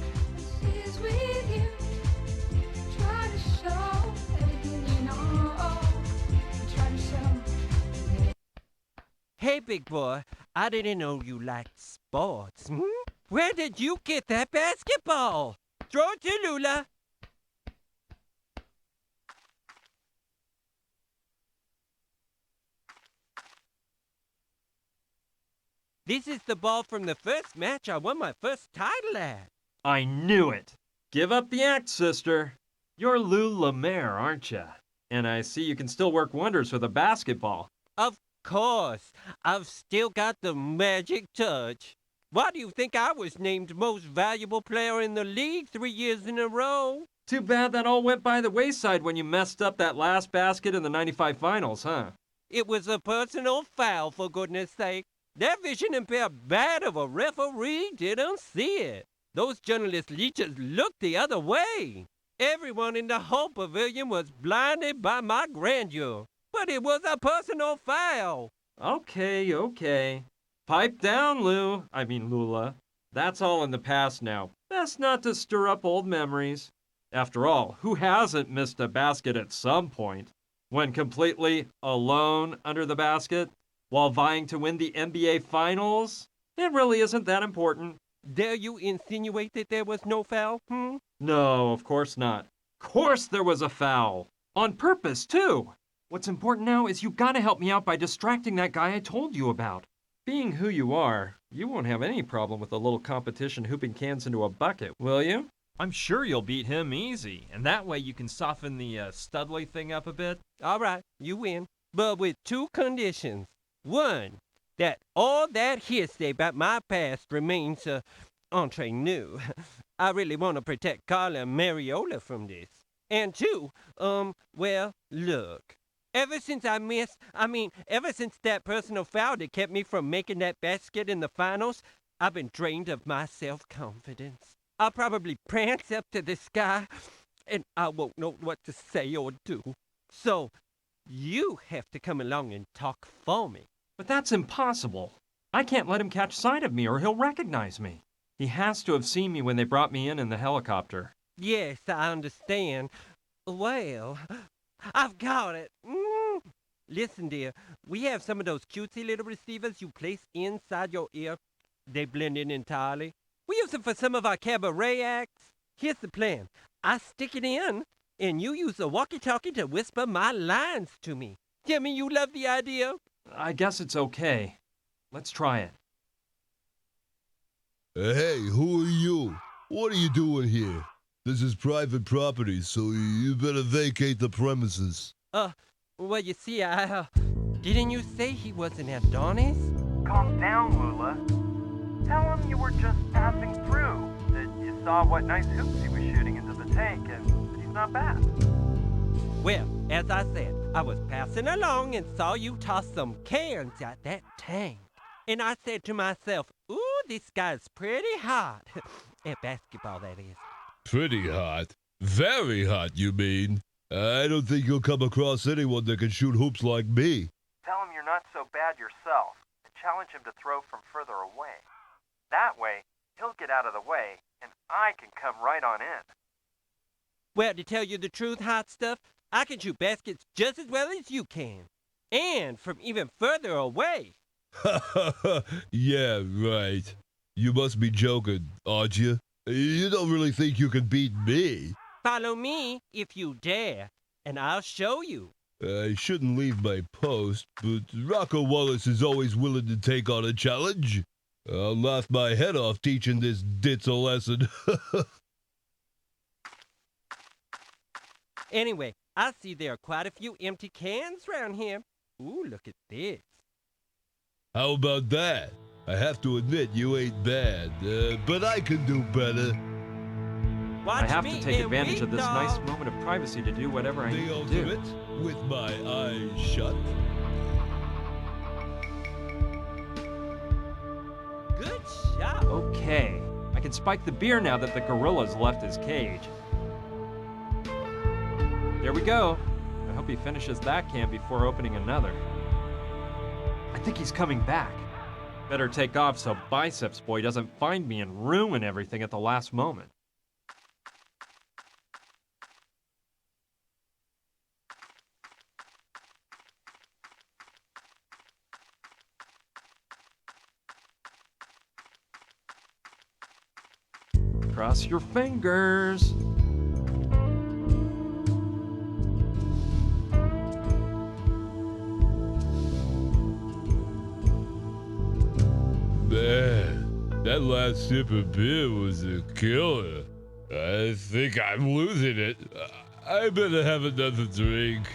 Hey, big boy, I didn't know you liked sports. Hmm? Where did you get that basketball? Throw it to Lula. This is the ball from the first match I won my first title at. I knew it! Give up the act, sister. You're Lou Lemaire, aren't ya? And I see you can still work wonders with a basketball. Of course, I've still got the magic touch. Why do you think I was named most valuable player in the league 3 years in a row? Too bad that all went by the wayside when you messed up that last basket in the '95 finals, huh? It was a personal foul, for goodness sake. That vision impaired bat of a referee didn't see it. Those journalist leeches looked the other way. Everyone in the whole pavilion was blinded by my grandeur. But it was a personal foul. Okay. Pipe down, Lula. That's all in the past now. Best not to stir up old memories. After all, who hasn't missed a basket at some point? When completely alone under the basket? While vying to win the NBA Finals? It really isn't that important. Dare you insinuate that there was no foul, No, of course not. Course there was a foul. On purpose, too. What's important now is you gotta help me out by distracting that guy I told you about. Being who you are, you won't have any problem with a little competition hooping cans into a bucket, will you? I'm sure you'll beat him easy, and that way you can soften the Studley thing up a bit. All right, you win. But with two conditions. One, that all that hearsay about my past remains entre nous. I really want to protect Carla and Mariola from this. And two, well, look. Ever since that personal foul that kept me from making that basket in the finals, I've been drained of my self-confidence. I'll probably prance up to the sky, and I won't know what to say or do. So, you have to come along and talk for me. But that's impossible. I can't let him catch sight of me or he'll recognize me. He has to have seen me when they brought me in the helicopter. Yes, I understand. Well, I've got it. Listen, dear, we have some of those cutesy little receivers you place inside your ear. They blend in entirely. We use them for some of our cabaret acts. Here's the plan. I stick it in, and you use the walkie-talkie to whisper my lines to me. Tell me you love the idea? I guess it's okay. Let's try it. Hey, who are you? What are you doing here? This is private property, so you better vacate the premises. Well, you see, Didn't you say he was an Adonis? Calm down, Lula. Tell him you were just passing through, that you saw what nice hoops he was shooting into the tank, and he's not bad. Well, as I said, I was passing along and saw you toss some cans at that tank. And I said to myself, ooh, this guy's pretty hot. At basketball, that is. Pretty hot. Very hot, you mean? I don't think you'll come across anyone that can shoot hoops like me. Tell him you're not so bad yourself, and challenge him to throw from further away. That way, he'll get out of the way, and I can come right on in. Well, to tell you the truth, hot stuff, I can shoot baskets just as well as you can. And from even further away. Yeah, right. You must be joking, aren't you? You don't really think you can beat me? Follow me if you dare, and I'll show you. I shouldn't leave my post, but Rocco Wallace is always willing to take on a challenge. I'll laugh my head off teaching this ditz a lesson. Anyway, I see there are quite a few empty cans around here. Ooh, look at this. How about that? I have to admit you ain't bad, but I can do better. I have to take advantage of this nice moment of privacy to do whatever I need The to do. ultimate, with my eyes shut. Good shot. Okay, I can spike the beer now that the gorilla's left his cage. There we go. I hope he finishes that can before opening another. I think he's coming back. Better take off so Biceps Boy doesn't find me and ruin everything at the last moment. Cross your fingers. Man, that last sip of beer was a killer. I think I'm losing it. I better have another drink.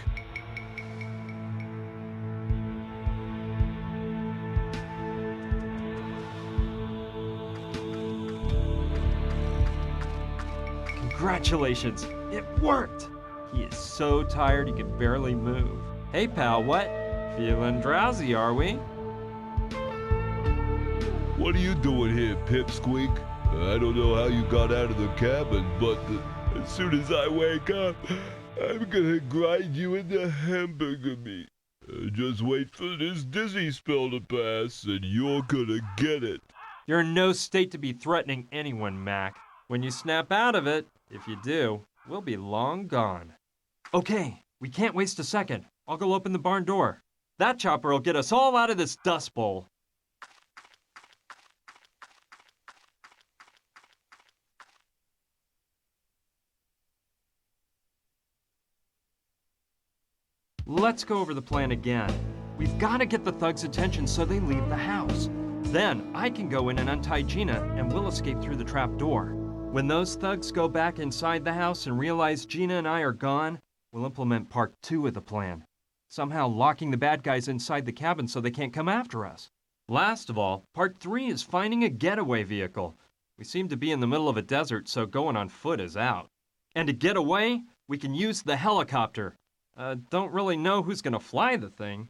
Congratulations, it worked! He is so tired he can barely move. Hey pal, what? Feeling drowsy, are we? What are you doing here, Pipsqueak? I don't know how you got out of the cabin, but as soon as I wake up, I'm gonna grind you into hamburger meat. Just wait for this dizzy spell to pass, and you're gonna get it. You're in no state to be threatening anyone, Mac. When you snap out of it, if you do, we'll be long gone. Okay, we can't waste a second. I'll go open the barn door. That chopper will get us all out of this dust bowl. Let's go over the plan again. We've got to get the thugs' attention so they leave the house. Then I can go in and untie Gina, and we'll escape through the trap door. When those thugs go back inside the house and realize Gina and I are gone, we'll implement part 2 of the plan. Somehow locking the bad guys inside the cabin so they can't come after us. Last of all, part 3 is finding a getaway vehicle. We seem to be in the middle of a desert, so going on foot is out. And to get away, we can use the helicopter. Don't really know who's gonna fly the thing.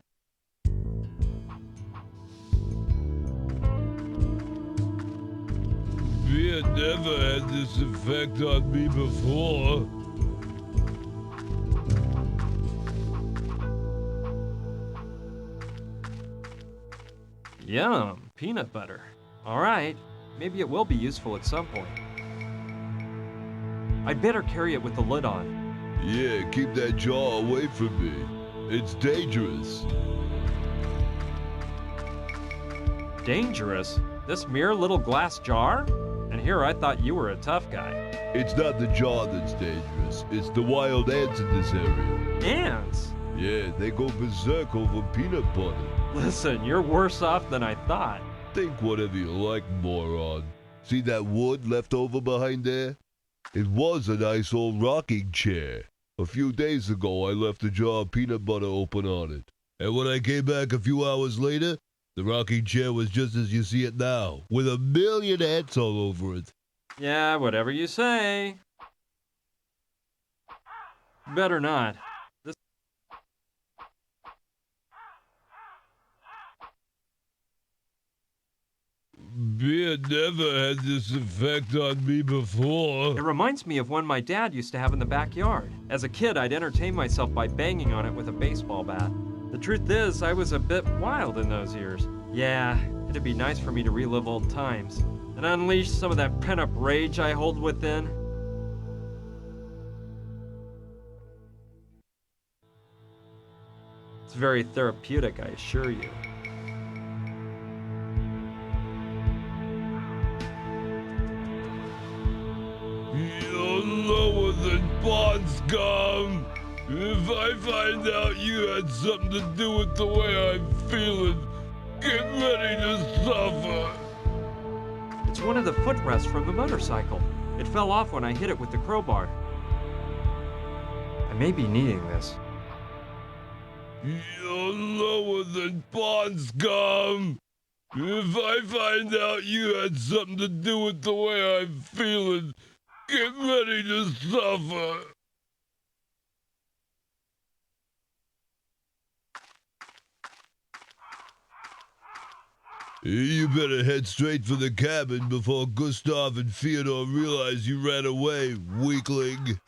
Beer never had this effect on me before. Yum, peanut butter. All right, maybe it will be useful at some point. I'd better carry it with the lid on. Yeah, keep that jar away from me. It's dangerous. Dangerous? This mere little glass jar? And here I thought you were a tough guy. It's not the jar that's dangerous. It's the wild ants in this area. Ants? Yeah, they go berserk over peanut butter. Listen, you're worse off than I thought. Think whatever you like, moron. See that wood left over behind there? It was a nice old rocking chair. A few days ago, I left a jar of peanut butter open on it. And when I came back a few hours later, the rocking chair was just as you see it now, with a million ants all over it. Yeah, whatever you say. Better not. This Beer never had this effect on me before. It reminds me of one my dad used to have in the backyard. As a kid, I'd entertain myself by banging on it with a baseball bat. The truth is, I was a bit wild in those years. Yeah, it'd be nice for me to relive old times and unleash some of that pent-up rage I hold within. It's very therapeutic, I assure you. You're lower than Bond scum. If I find out you had something to do with the way I'm feeling, get ready to suffer. It's one of the footrests from the motorcycle. It fell off when I hit it with the crowbar. I may be needing this. You're lower than Bond scum. If I find out you had something to do with the way I'm feeling, get ready to suffer. You better head straight for the cabin before Gustav and Fyodor realize you ran away, weakling.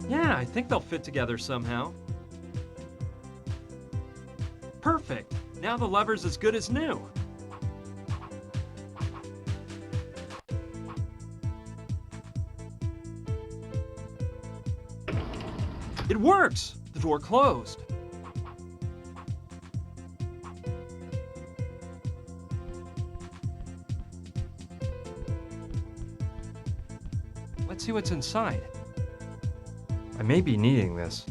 Yeah, I think they'll fit together somehow. Perfect! Now the lever's as good as new. It works! The door closed. Let's see what's inside. I may be needing this.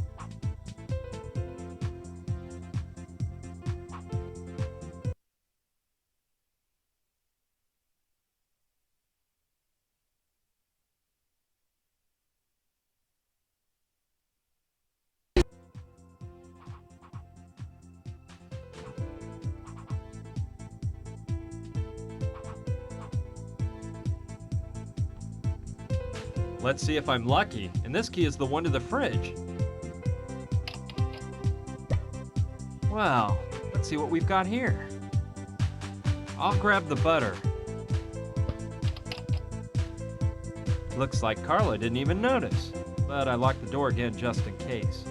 Let's see if I'm lucky. And this key is the one to the fridge. Well, let's see what we've got here. I'll grab the butter. Looks like Carla didn't even notice, but I locked the door again just in case.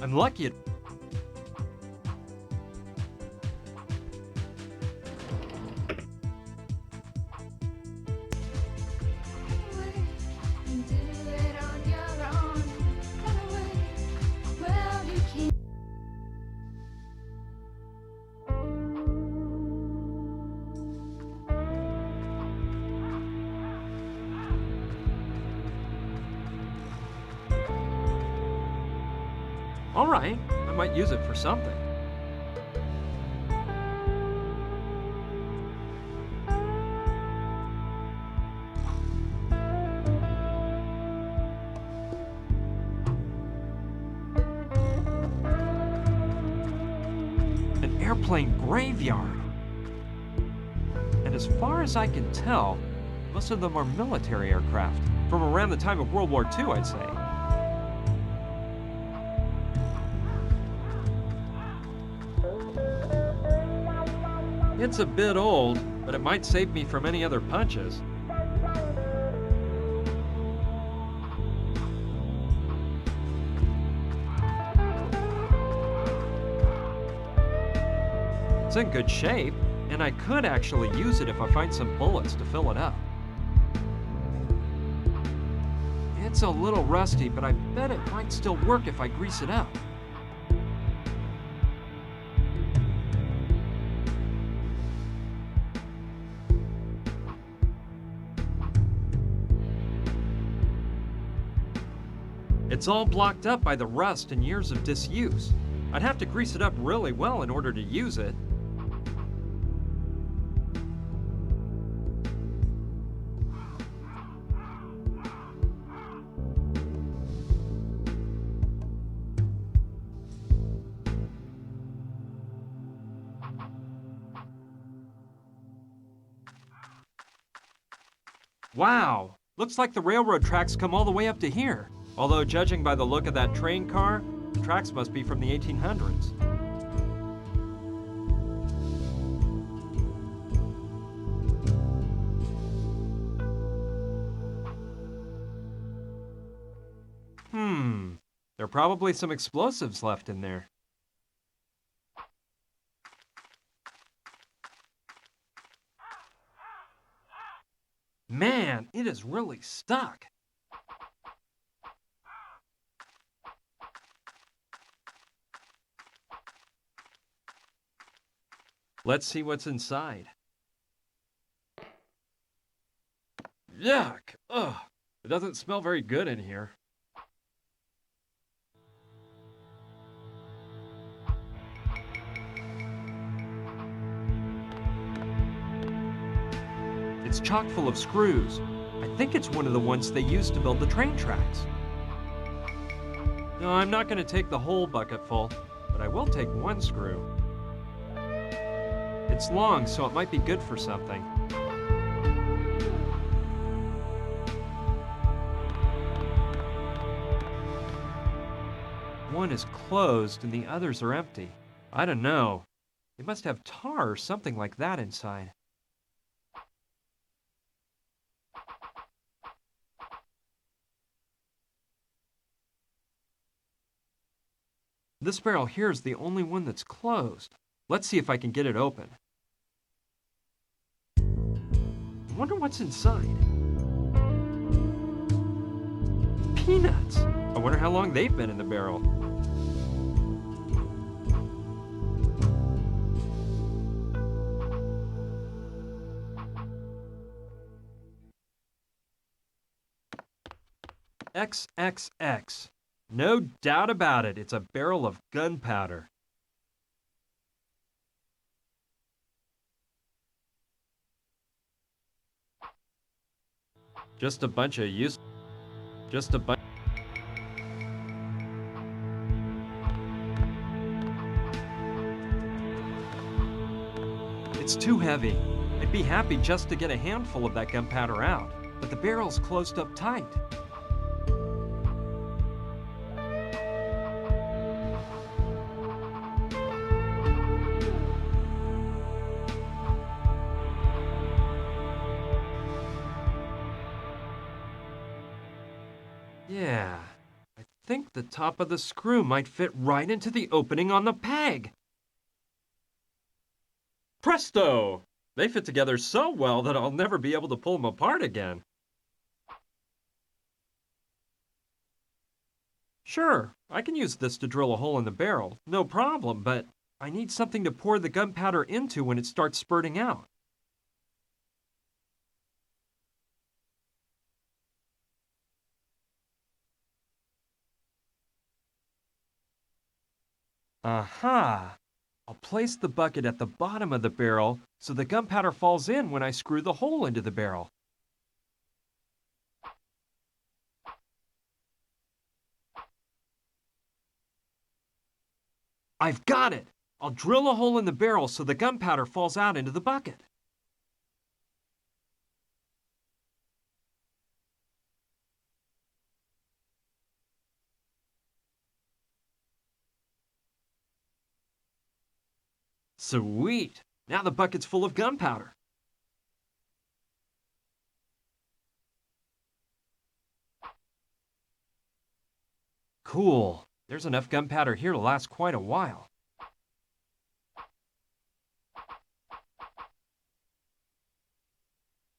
I'm lucky. All right, I might use it for something. An airplane graveyard. And as far as I can tell, most of them are military aircraft, from around the time of World War II, I'd say. It's a bit old, but it might save me from any other punches. It's in good shape, and I could actually use it if I find some bullets to fill it up. It's a little rusty, but I bet it might still work if I grease it up. It's all blocked up by the rust and years of disuse. I'd have to grease it up really well in order to use it. Wow! Looks like the railroad tracks come all the way up to here. Although, judging by the look of that train car, the tracks must be from the 1800s. There are probably some explosives left in there. Man, it is really stuck. Let's see what's inside. Yuck! Ugh! It doesn't smell very good in here. It's chock full of screws. I think it's one of the ones they used to build the train tracks. No, I'm not going to take the whole bucket full, but I will take one screw. It's long, so it might be good for something. One is closed and the others are empty. I don't know. They must have tar or something like that inside. This barrel here is the only one that's closed. Let's see if I can get it open. I wonder what's inside. Peanuts! I wonder how long they've been in the barrel. XXX. No doubt about it, it's a barrel of gunpowder. Just a bunch of It's too heavy. I'd be happy just to get a handful of that gunpowder out, but the barrel's closed up tight. Yeah, I think the top of the screw might fit right into the opening on the peg. Presto! They fit together so well that I'll never be able to pull them apart again. Sure, I can use this to drill a hole in the barrel, no problem, but I need something to pour the gunpowder into when it starts spurting out. Aha! I'll place the bucket at the bottom of the barrel so the gunpowder falls in when I screw the hole into the barrel. I've got it! I'll drill a hole in the barrel so the gunpowder falls out into the bucket. Sweet! Now the bucket's full of gunpowder. Cool. There's enough gunpowder here to last quite a while.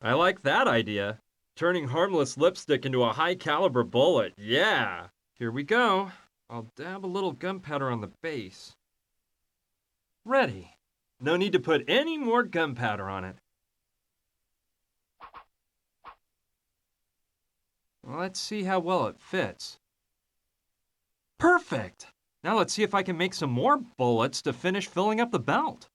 I like that idea. Turning harmless lipstick into a high-caliber bullet. Yeah! Here we go. I'll dab a little gunpowder on the base. Ready. No need to put any more gunpowder on it. Let's see how well it fits. Perfect! Now let's see if I can make some more bullets to finish filling up the belt.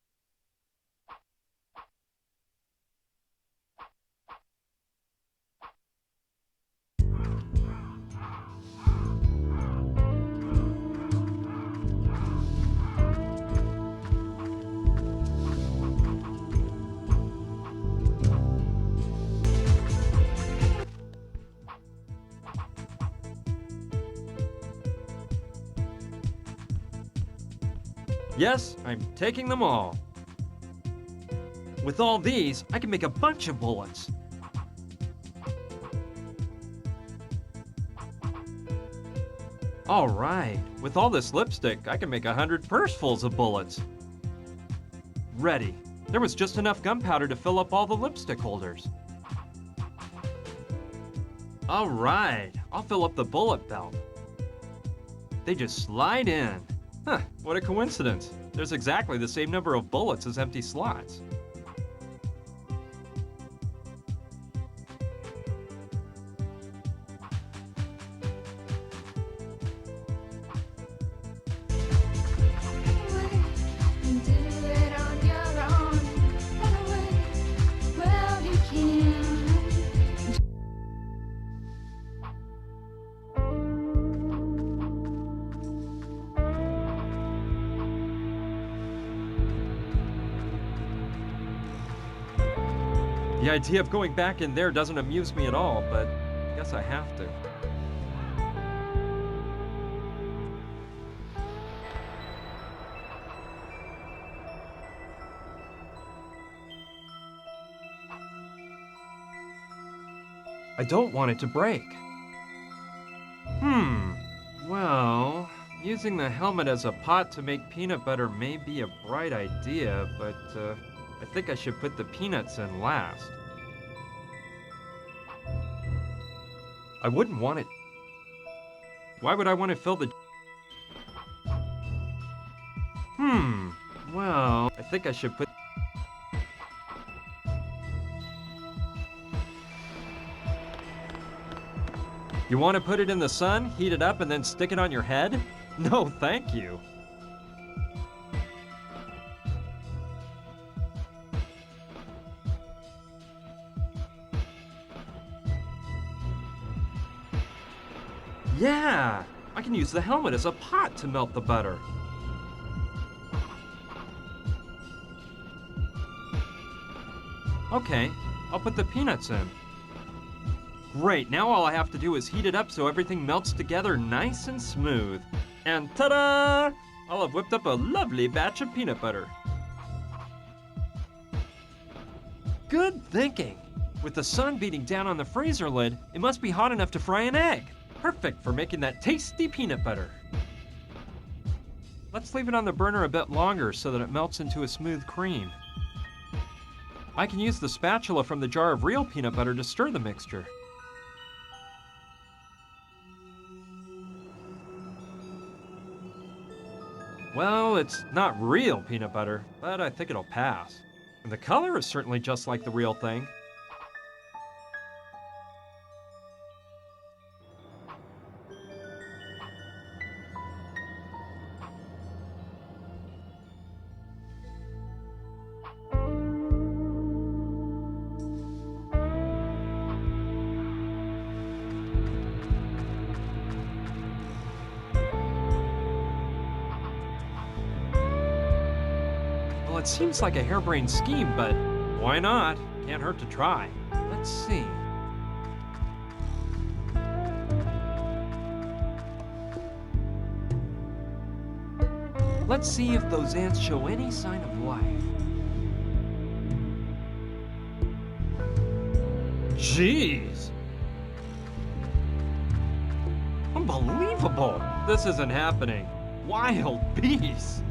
Yes, I'm taking them all. With all these, I can make a bunch of bullets. All right, with all this lipstick, I can make 100 pursefuls of bullets. Ready. There was just enough gunpowder to fill up all the lipstick holders. All right, I'll fill up the bullet belt. They just slide in. Huh, what a coincidence. There's exactly the same number of bullets as empty slots. The idea of going back in there doesn't amuse me at all, but I guess I have to. I don't want it to break. Well, using the helmet as a pot to make peanut butter may be a bright idea, but I think I should put the peanuts in last. I wouldn't want it. Why would I want to fill the... Well, I think I should put... You want to put it in the sun, heat it up, and then stick it on your head? No, thank you. Yeah! I can use the helmet as a pot to melt the butter. Okay, I'll put the peanuts in. Great, now all I have to do is heat it up so everything melts together nice and smooth. And ta-da! I'll have whipped up a lovely batch of peanut butter. Good thinking! With the sun beating down on the freezer lid, it must be hot enough to fry an egg. Perfect for making that tasty peanut butter. Let's leave it on the burner a bit longer so that it melts into a smooth cream. I can use the spatula from the jar of real peanut butter to stir the mixture. Well, it's not real peanut butter, but I think it'll pass. And the color is certainly just like the real thing. Well, it seems like a harebrained scheme, but why not? Can't hurt to try. Let's see. Let's see if those ants show any sign of life. Jeez! Unbelievable! This isn't happening. Wild beasts!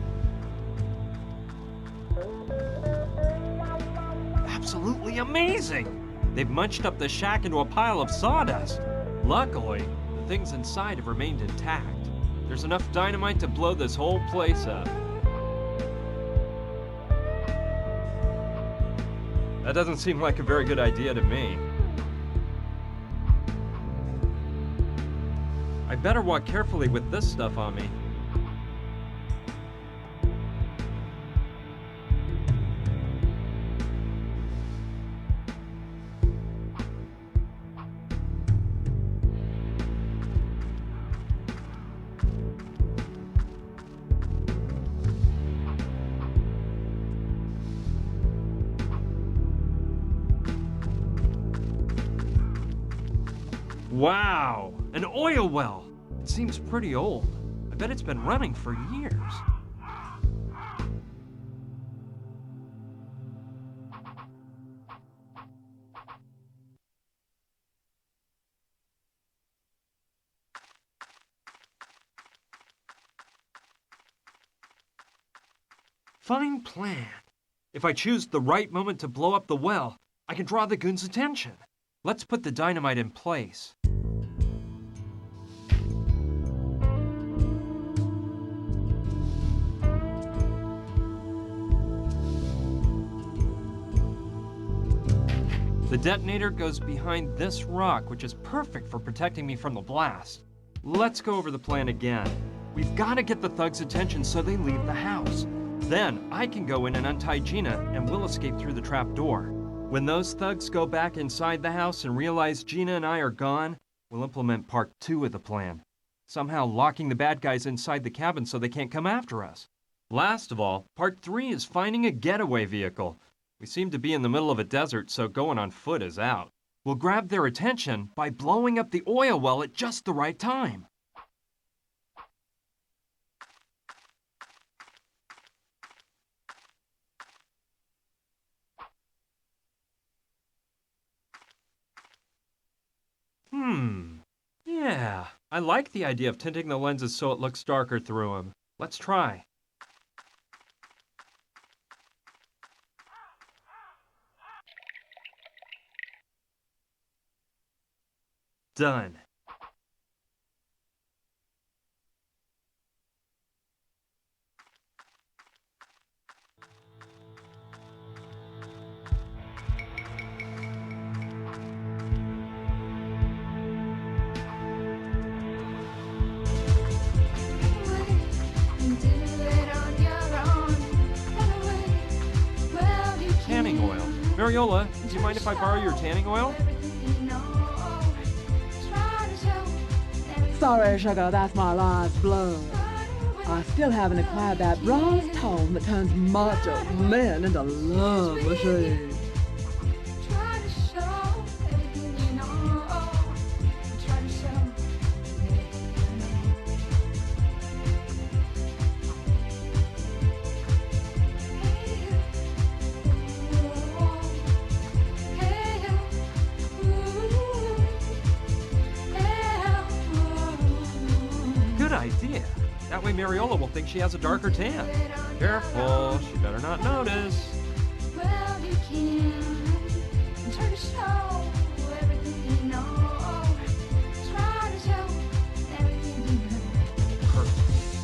Absolutely amazing! They've munched up the shack into a pile of sawdust. Luckily, the things inside have remained intact. There's enough dynamite to blow this whole place up. That doesn't seem like a very good idea to me. I better walk carefully with this stuff on me. Wow, an oil well. It seems pretty old. I bet it's been running for years. Fine plan. If I choose the right moment to blow up the well, I can draw the goons' attention. Let's put the dynamite in place. The detonator goes behind this rock, which is perfect for protecting me from the blast. Let's go over the plan again. We've got to get the thugs' attention so they leave the house. Then I can go in and untie Gina, and we'll escape through the trap door. When those thugs go back inside the house and realize Gina and I are gone, we'll implement part 2 of the plan. Somehow locking the bad guys inside the cabin so they can't come after us. Last of all, part 3 is finding a getaway vehicle. We seem to be in the middle of a desert, so going on foot is out. We'll grab their attention by blowing up the oil well at just the right time. Yeah, I like the idea of tinting the lenses so it looks darker through them. Let's try. Done. Tanning oil. Mariola, do you mind if I borrow your tanning oil? Sorry, sugar, that's my life's blood. I still haven't acquired that bronze tone that turns macho men into love machines. Good idea. That way Mariola will think she has a darker tan. Careful, she better not notice. Perfect.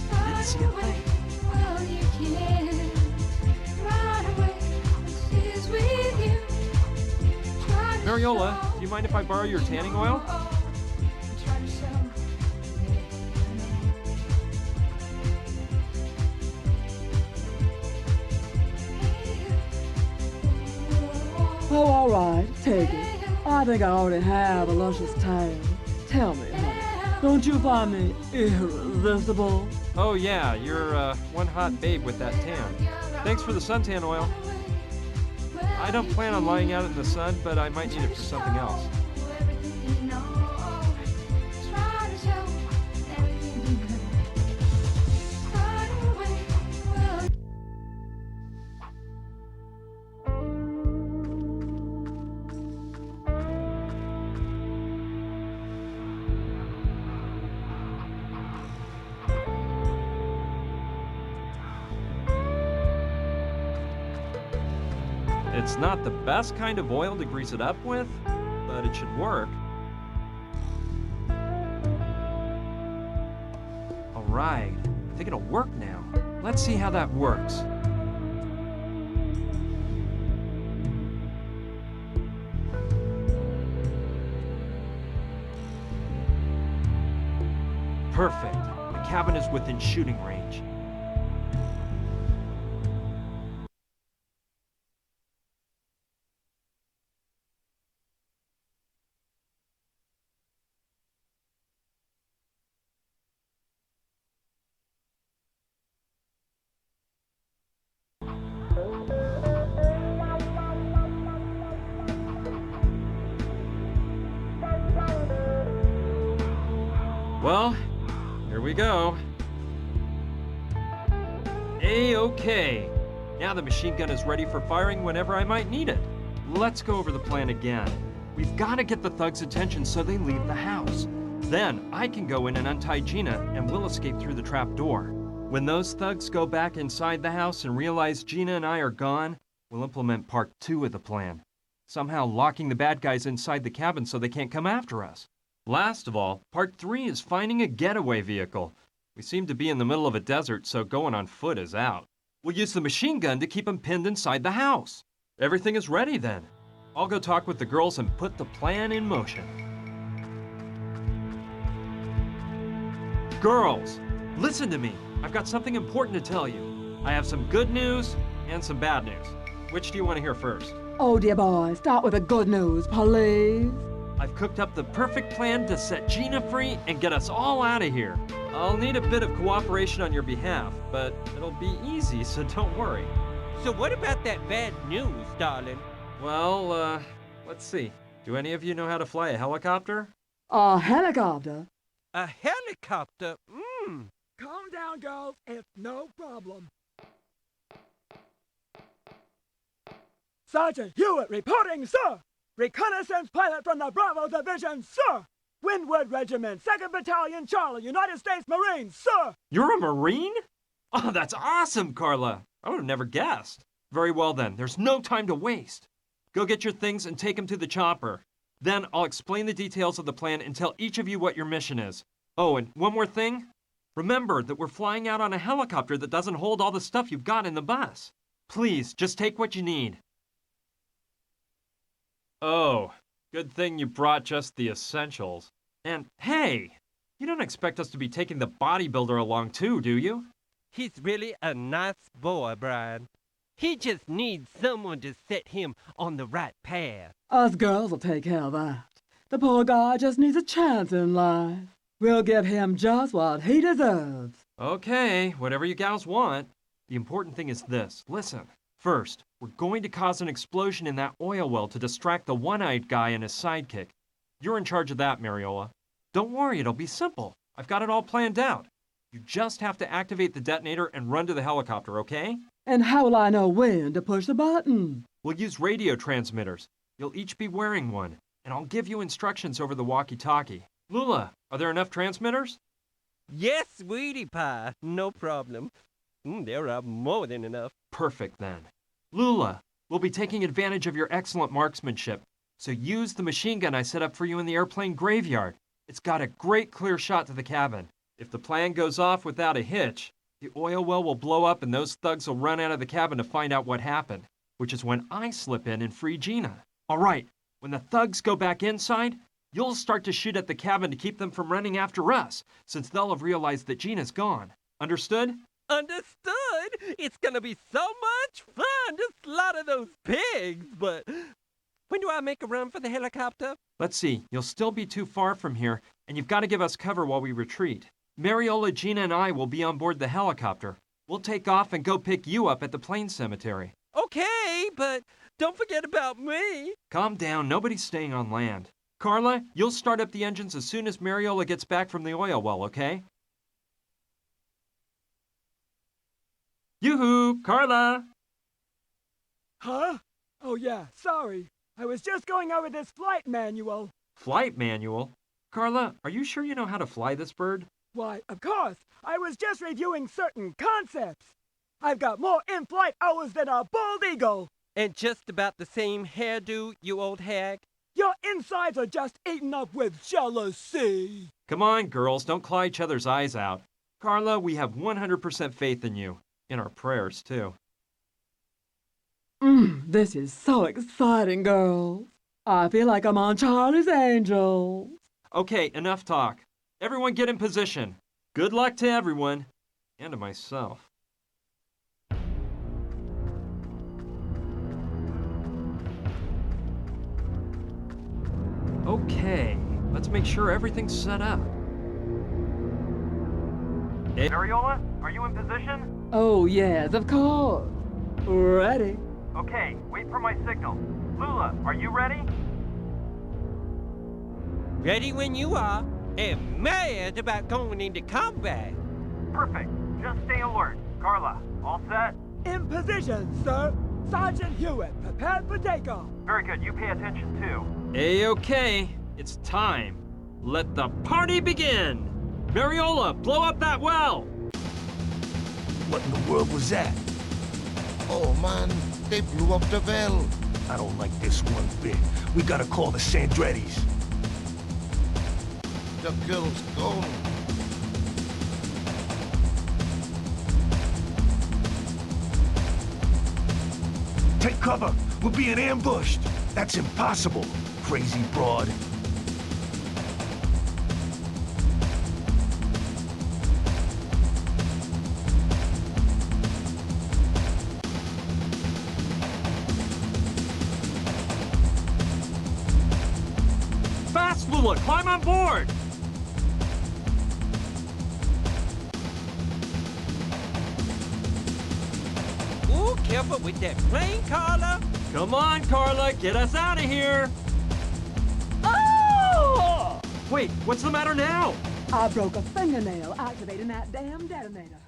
Didn't see a thing. Mariola, do you mind if I borrow your tanning oil? Oh, all right, take it. I think I already have a luscious tan. Tell me, honey, don't you find me irresistible? Oh yeah, you're one hot babe with that tan. Thanks for the suntan oil. I don't plan on lying out in the sun, but I might need it for something else. It's not the best kind of oil to grease it up with, but it should work. All right, I think it'll work now. Let's see how that works. Perfect. The cabin is within shooting range. Well, here we go. A-okay. Now the machine gun is ready for firing whenever I might need it. Let's go over the plan again. We've got to get the thugs' attention so they leave the house. Then I can go in and untie Gina and we'll escape through the trap door. When those thugs go back inside the house and realize Gina and I are gone, we'll implement part 2 of the plan. Somehow locking the bad guys inside the cabin so they can't come after us. Last of all, part 3 is finding a getaway vehicle. We seem to be in the middle of a desert, so going on foot is out. We'll use the machine gun to keep them pinned inside the house. Everything is ready then. I'll go talk with the girls and put the plan in motion. Girls, listen to me. I've got something important to tell you. I have some good news and some bad news. Which do you want to hear first? Oh, dear boy, start with the good news, please. I've cooked up the perfect plan to set Gina free and get us all out of here. I'll need a bit of cooperation on your behalf, but it'll be easy, so don't worry. So what about that bad news, darling? Well, let's see. Do any of you know how to fly a helicopter? A helicopter? A helicopter? Calm down, girls. It's no problem. Sergeant Hewitt reporting, sir. Reconnaissance pilot from the Bravo Division, sir. Windward Regiment, 2nd Battalion, Charlie, United States Marines, sir. You're a Marine? Oh, that's awesome, Carla. I would have never guessed. Very well then, there's no time to waste. Go get your things and take them to the chopper. Then I'll explain the details of the plan and tell each of you what your mission is. Oh, and one more thing. Remember that we're flying out on a helicopter that doesn't hold all the stuff you've got in the bus. Please, just take what you need. Oh, good thing you brought just the essentials. And hey, you don't expect us to be taking the bodybuilder along too, do you? He's really a nice boy, Brian. He just needs someone to set him on the right path. Us girls will take care of that. The poor guy just needs a chance in life. We'll give him just what he deserves. Okay, whatever you gals want. The important thing is this. Listen. First, we're going to cause an explosion in that oil well to distract the one-eyed guy and his sidekick. You're in charge of that, Mariola. Don't worry, it'll be simple. I've got it all planned out. You just have to activate the detonator and run to the helicopter, okay? And how will I know when to push the button? We'll use radio transmitters. You'll each be wearing one, and I'll give you instructions over the walkie-talkie. Lula, are there enough transmitters? Yes, sweetie pie. No problem. There are more than enough. Perfect, then. Lula, we'll be taking advantage of your excellent marksmanship, so use the machine gun I set up for you in the airplane graveyard. It's got a great clear shot to the cabin. If the plan goes off without a hitch, the oil well will blow up and those thugs will run out of the cabin to find out what happened, which is when I slip in and free Gina. All right, when the thugs go back inside, you'll start to shoot at the cabin to keep them from running after us, since they'll have realized that Gina's gone. Understood? Understood. It's gonna be so much fun to slaughter those pigs, but when do I make a run for the helicopter? Let's see, you'll still be too far from here, and you've got to give us cover while we retreat. Mariola, Gina, and I will be on board the helicopter. We'll take off and go pick you up at the plane cemetery. Okay, but don't forget about me. Calm down, nobody's staying on land. Carla, you'll start up the engines as soon as Mariola gets back from the oil well, okay? Yoo-hoo, Carla! Huh? Oh yeah, sorry. I was just going over this flight manual. Flight manual? Carla, are you sure you know how to fly this bird? Why, of course. I was just reviewing certain concepts. I've got more in-flight hours than a bald eagle. And just about the same hairdo, you old hag. Your insides are just eaten up with jealousy. Come on, girls, don't claw each other's eyes out. Carla, we have 100% faith in you. In our prayers, too. This is so exciting, girls. I feel like I'm on Charlie's Angels. Okay, enough talk. Everyone get in position. Good luck to everyone. And to myself. Okay, let's make sure everything's set up. Hey, Mariola, are you in position? Oh, yes, of course. Ready? Okay, wait for my signal. Lula, are you ready? Ready when you are, and mad about going into combat. Perfect. Just stay alert. Carla, all set? In position, sir. Sergeant Hewitt, prepared for takeoff. Very good. You pay attention, too. A-okay. It's time. Let the party begin. Mariola, blow up that well. What in the world was that? Oh man, they blew up the well. I don't like this one bit. We gotta call the Sandrettis. The girl's gone. Take cover! We're being ambushed! That's impossible, crazy broad. Fast, Lula! Climb on board! Ooh, careful with that plane, Carla. Come on, Carla, get us out of here! Oh! Wait, what's the matter now? I broke a fingernail activating that damn detonator.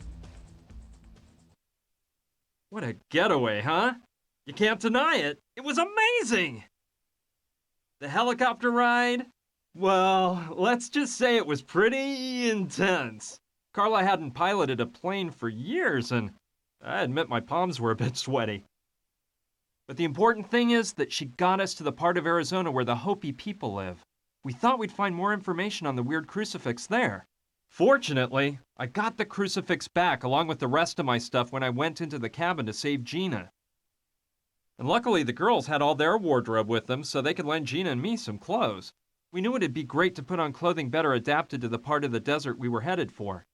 What a getaway, huh? You can't deny it. It was amazing! The helicopter ride? Well, let's just say it was pretty intense. Carla hadn't piloted a plane for years, and I admit my palms were a bit sweaty. But the important thing is that she got us to the part of Arizona where the Hopi people live. We thought we'd find more information on the weird crucifix there. Fortunately, I got the crucifix back along with the rest of my stuff when I went into the cabin to save Gina. And luckily the girls had all their wardrobe with them so they could lend Gina and me some clothes. We knew it'd be great to put on clothing better adapted to the part of the desert we were headed for.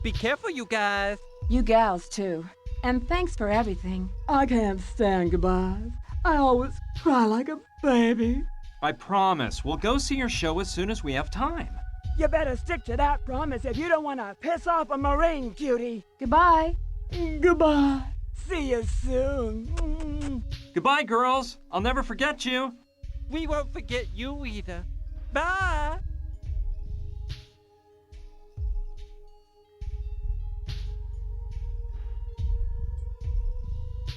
Be careful, you guys. You gals, too. And thanks for everything. I can't stand goodbyes. I always cry like a baby. I promise, we'll go see your show as soon as we have time. You better stick to that promise if you don't want to piss off a Marine, cutie. Goodbye. Goodbye. See you soon. Goodbye, girls. I'll never forget you. We won't forget you either. Bye.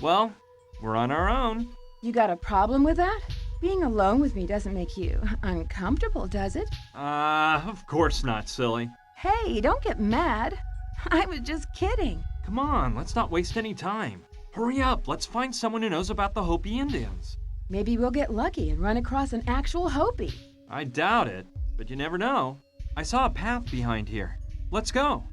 Well, we're on our own. You got a problem with that? Being alone with me doesn't make you uncomfortable, does it? Of course not, silly. Hey, don't get mad. I was just kidding. Come on, let's not waste any time. Hurry up, let's find someone who knows about the Hopi Indians. Maybe we'll get lucky and run across an actual Hopi. I doubt it, but you never know. I saw a path behind here. Let's go.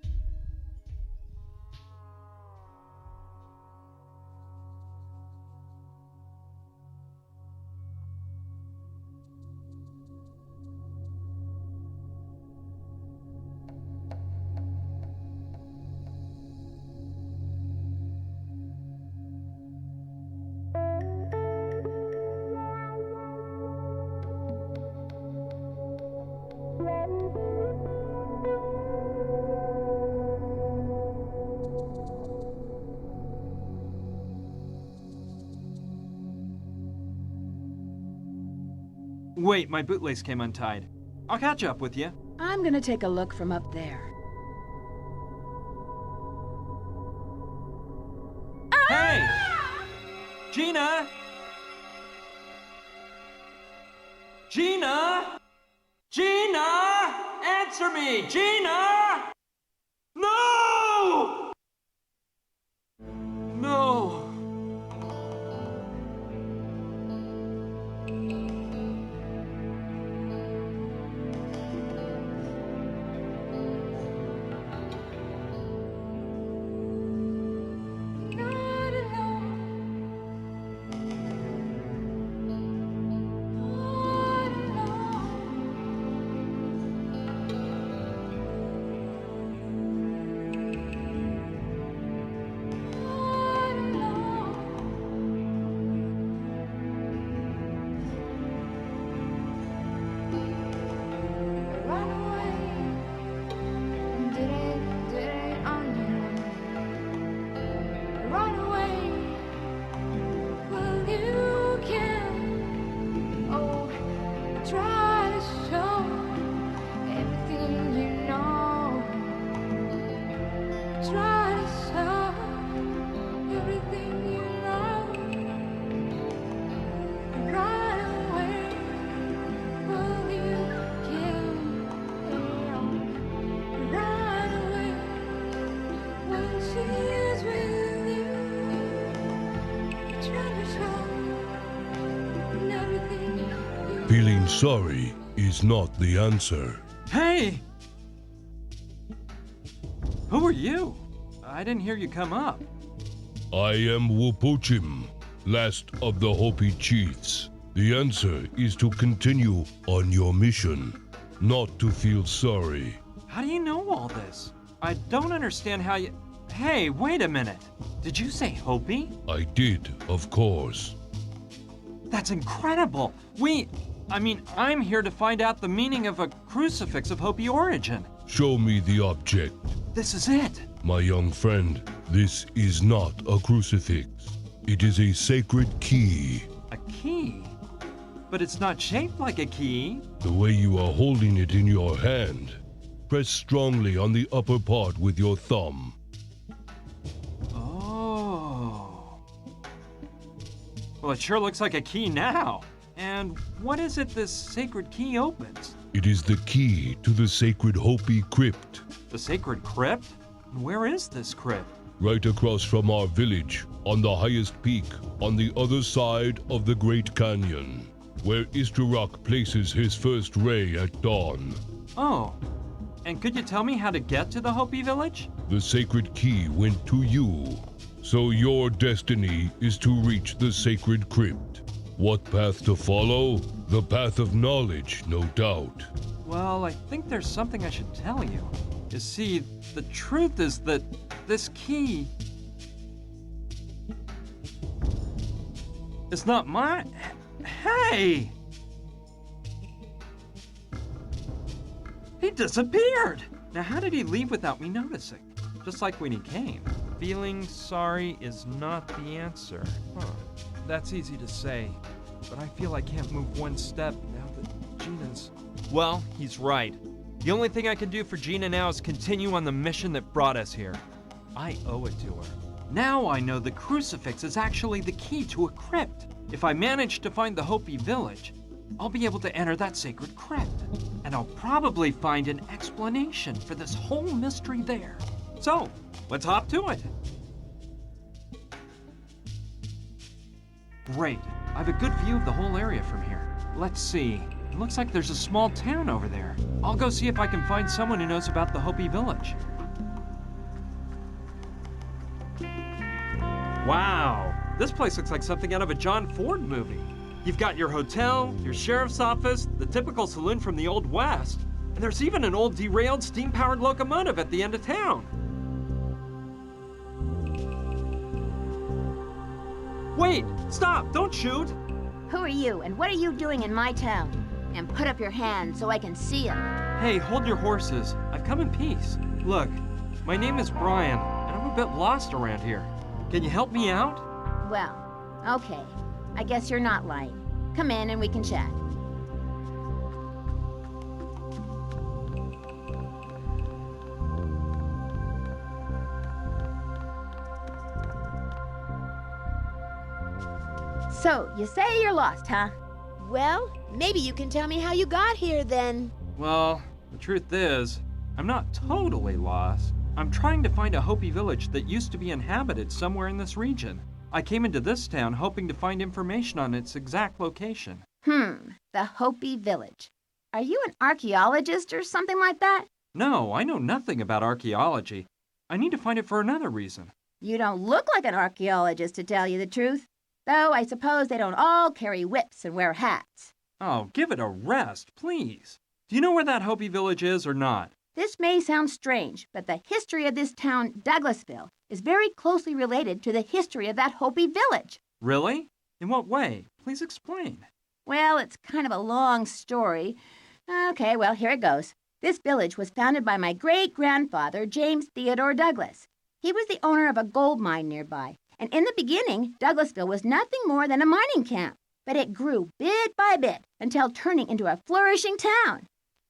Wait, my bootlace came untied. I'll catch up with you. I'm gonna take a look from up there. Hey! Gina! Gina! Gina! Answer me! Gina! No! No! Feeling sorry is not the answer. Hey! Who are you? I didn't hear you come up. I am Wupuchim, last of the Hopi chiefs. The answer is to continue on your mission, not to feel sorry. How do you know all this? I don't understand how you... Hey, wait a minute. Did you say Hopi? I did, of course. That's incredible. I'm here to find out the meaning of a crucifix of Hopi origin. Show me the object. This is it. My young friend, this is not a crucifix. It is a sacred key. A key? But it's not shaped like a key. The way you are holding it in your hand. Press strongly on the upper part with your thumb. Oh. Well, it sure looks like a key now. And what is it this sacred key opens? It is the key to the sacred Hopi crypt. The sacred crypt? Where is this crypt? Right across from our village, on the highest peak, on the other side of the Great Canyon, where Istarok places his first ray at dawn. Oh, and could you tell me how to get to the Hopi village? The sacred key went to you, so your destiny is to reach the sacred crypt. What path to follow? The path of knowledge, no doubt. Well, I think there's something I should tell you. You see, the truth is that this key is not mine. Hey! He disappeared! Now, how did he leave without me noticing? Just like when he came. Feeling sorry is not the answer. Huh. That's easy to say, but I feel I can't move one step now that Gina's... Well, he's right. The only thing I can do for Gina now is continue on the mission that brought us here. I owe it to her. Now I know the crucifix is actually the key to a crypt. If I manage to find the Hopi village, I'll be able to enter that sacred crypt. And I'll probably find an explanation for this whole mystery there. So, let's hop to it. Great. I have a good view of the whole area from here. Let's see. It looks like there's a small town over there. I'll go see if I can find someone who knows about the Hopi village. Wow. This place looks like something out of a John Ford movie. You've got your hotel, your sheriff's office, the typical saloon from the Old West, and there's even an old derailed steam-powered locomotive at the end of town. Wait! Stop! Don't shoot! Who are you, and what are you doing in my town? And put up your hand so I can see them. Hey, hold your horses. I've come in peace. Look, my name is Brian, and I'm a bit lost around here. Can you help me out? Well, okay. I guess you're not lying. Come in and we can chat. So, you say you're lost, huh? Well, maybe you can tell me how you got here then. Well, the truth is, I'm not totally lost. I'm trying to find a Hopi village that used to be inhabited somewhere in this region. I came into this town hoping to find information on its exact location. The Hopi village. Are you an archaeologist or something like that? No, I know nothing about archaeology. I need to find it for another reason. You don't look like an archaeologist, to tell you the truth. Though I suppose they don't all carry whips and wear hats. Oh, give it a rest, please. Do you know where that Hopi village is or not? This may sound strange, but the history of this town, Douglasville, is very closely related to the history of that Hopi village. Really? In what way? Please explain. Well, it's kind of a long story. Okay, well, here it goes. This village was founded by my great-grandfather, James Theodore Douglas. He was the owner of a gold mine nearby, and in the beginning, Douglasville was nothing more than a mining camp. But it grew bit by bit until turning into a flourishing town.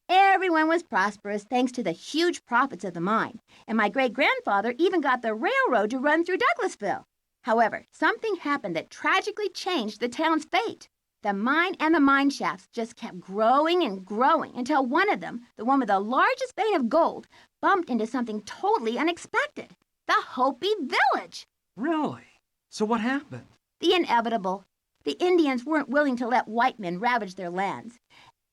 Everyone was prosperous thanks to the huge profits of the mine, and my great-grandfather even got the railroad to run through Douglasville. However, something happened that tragically changed the town's fate. The mine and the mine shafts just kept growing and growing until one of them, the one with the largest vein of gold, bumped into something totally unexpected. The Hopi village! Really? So what happened? The inevitable. The Indians weren't willing to let white men ravage their lands.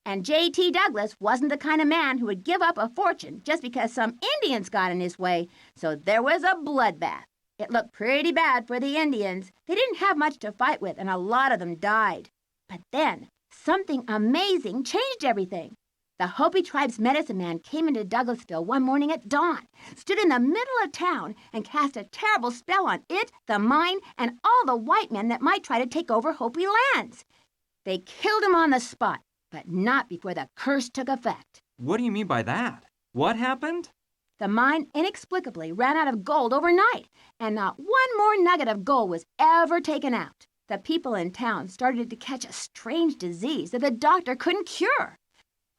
And J.T. Douglas wasn't the kind of man who would give up a fortune just because some Indians got in his way, so there was a bloodbath. It looked pretty bad for the Indians. They didn't have much to fight with, and a lot of them died. But then, something amazing changed everything. The Hopi tribe's medicine man came into Douglasville one morning at dawn, stood in the middle of town, and cast a terrible spell on it, the mine, and all the white men that might try to take over Hopi lands. They killed him on the spot, but not before the curse took effect. What do you mean by that? What happened? The mine inexplicably ran out of gold overnight, and not one more nugget of gold was ever taken out. The people in town started to catch a strange disease that the doctor couldn't cure.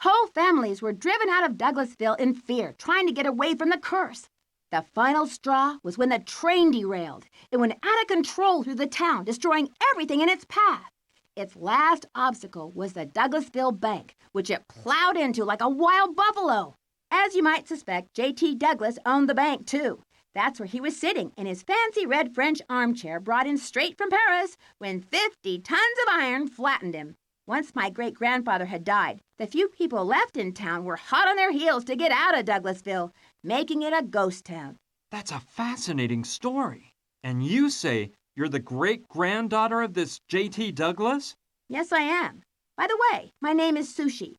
Whole families were driven out of Douglasville in fear, trying to get away from the curse. The final straw was when the train derailed. It went out of control through the town, destroying everything in its path. Its last obstacle was the Douglasville Bank, which it plowed into like a wild buffalo. As you might suspect, J.T. Douglas owned the bank, too. That's where he was sitting in his fancy red French armchair brought in straight from Paris when 50 tons of iron flattened him. Once my great-grandfather had died, the few people left in town were hot on their heels to get out of Douglasville, making it a ghost town. That's a fascinating story. And you say you're the great-granddaughter of this J.T. Douglas? Yes, I am. By the way, my name is Sushi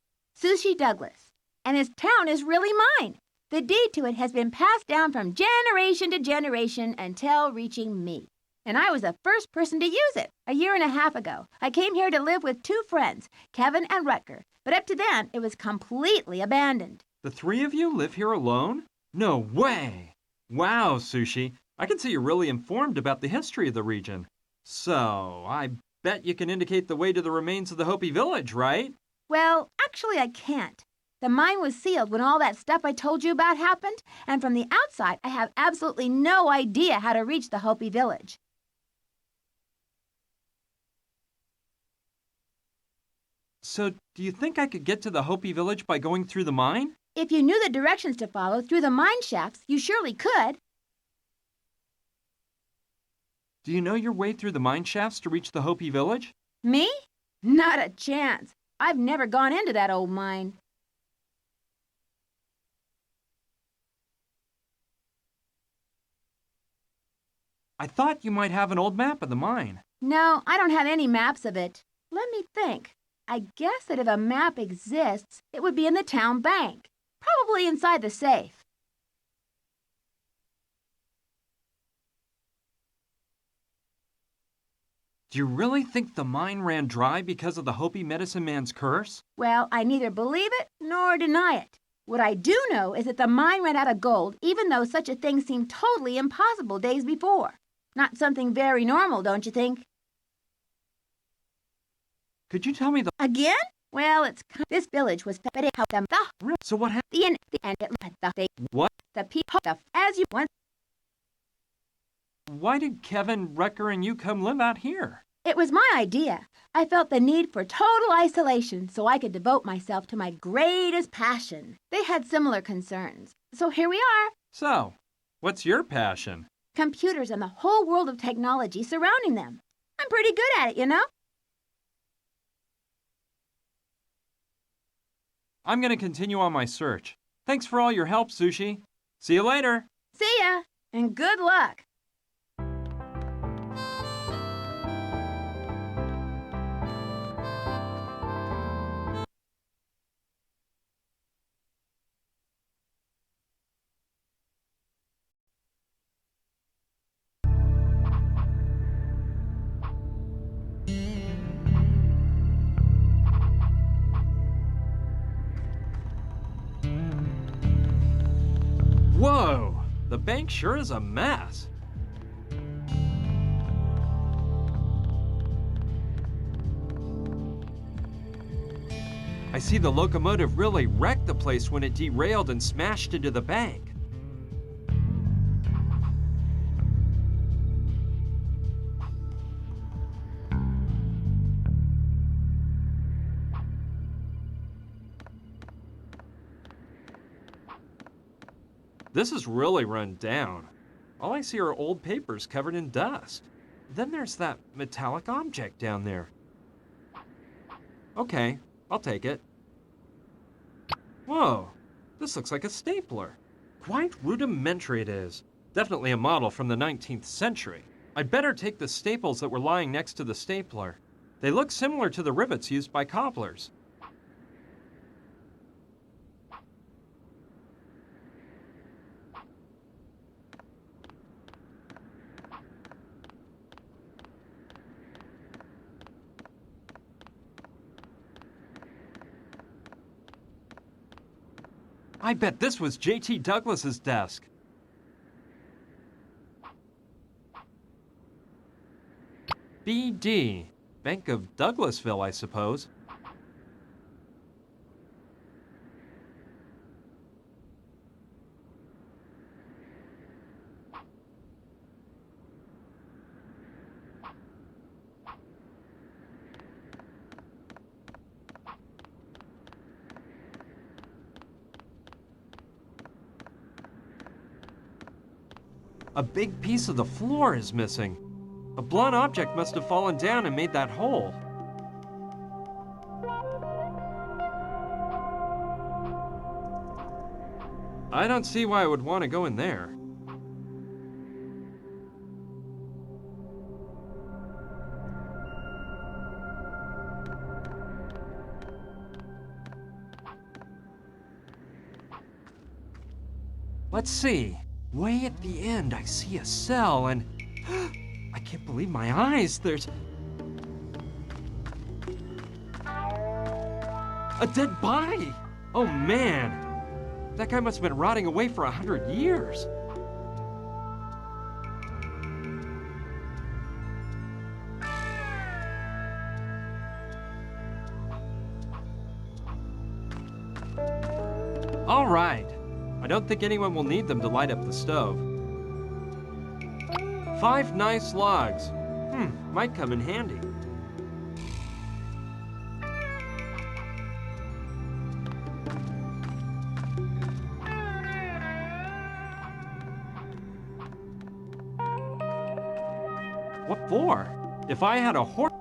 Douglas, and this town is really mine. The deed to it has been passed down from generation to generation until reaching me. And I was the first person to use it a year and a half ago. I came here to live with 2 friends, Kevin and Rutger, but up to then, it was completely abandoned. The 3 of you live here alone? No way! Wow, Sushi. I can see you're really informed about the history of the region. So, I bet you can indicate the way to the remains of the Hopi village, right? Well, actually, I can't. The mine was sealed when all that stuff I told you about happened, and from the outside, I have absolutely no idea how to reach the Hopi village. So, do you think I could get to the Hopi village by going through the mine? If you knew the directions to follow through the mine shafts, you surely could. Do you know your way through the mine shafts to reach the Hopi village? Me? Not a chance. I've never gone into that old mine. I thought you might have an old map of the mine. No, I don't have any maps of it. Let me think. I guess that if a map exists, it would be in the town bank. Probably inside the safe. Do you really think the mine ran dry because of the Hopi medicine man's curse? Well, I neither believe it nor deny it. What I do know is that the mine ran out of gold, even though such a thing seemed totally impossible days before. Not something very normal, don't you think? Could you tell me the... Again? Well, this village was So what happened? What? The people as you want. Why did Kevin, Rucker, and you come live out here? It was my idea. I felt the need for total isolation so I could devote myself to my greatest passion. They had similar concerns. So here we are. So, what's your passion? Computers and the whole world of technology surrounding them. I'm pretty good at it, you know? I'm going to continue on my search. Thanks for all your help, Sushi. See you later. See ya, and good luck. Whoa! The bank sure is a mess. I see the locomotive really wrecked the place when it derailed and smashed into the bank. This is really run down. All I see are old papers covered in dust. Then there's that metallic object down there. Okay, I'll take it. Whoa, this looks like a stapler. Quite rudimentary it is. Definitely a model from the 19th century. I'd better take the staples that were lying next to the stapler. They look similar to the rivets used by cobblers. I bet this was J.T. Douglas's desk. B.D. Bank of Douglasville, I suppose. A big piece of the floor is missing. A blunt object must have fallen down and made that hole. I don't see why I would want to go in there. Let's see. Way at the end, I see a cell and... I can't believe my eyes. There's... a dead body! Oh man! That guy must have been rotting away for 100 years. All right. I don't think anyone will need them to light up the stove. 5 nice logs. Might come in handy. What for? If I had a horse...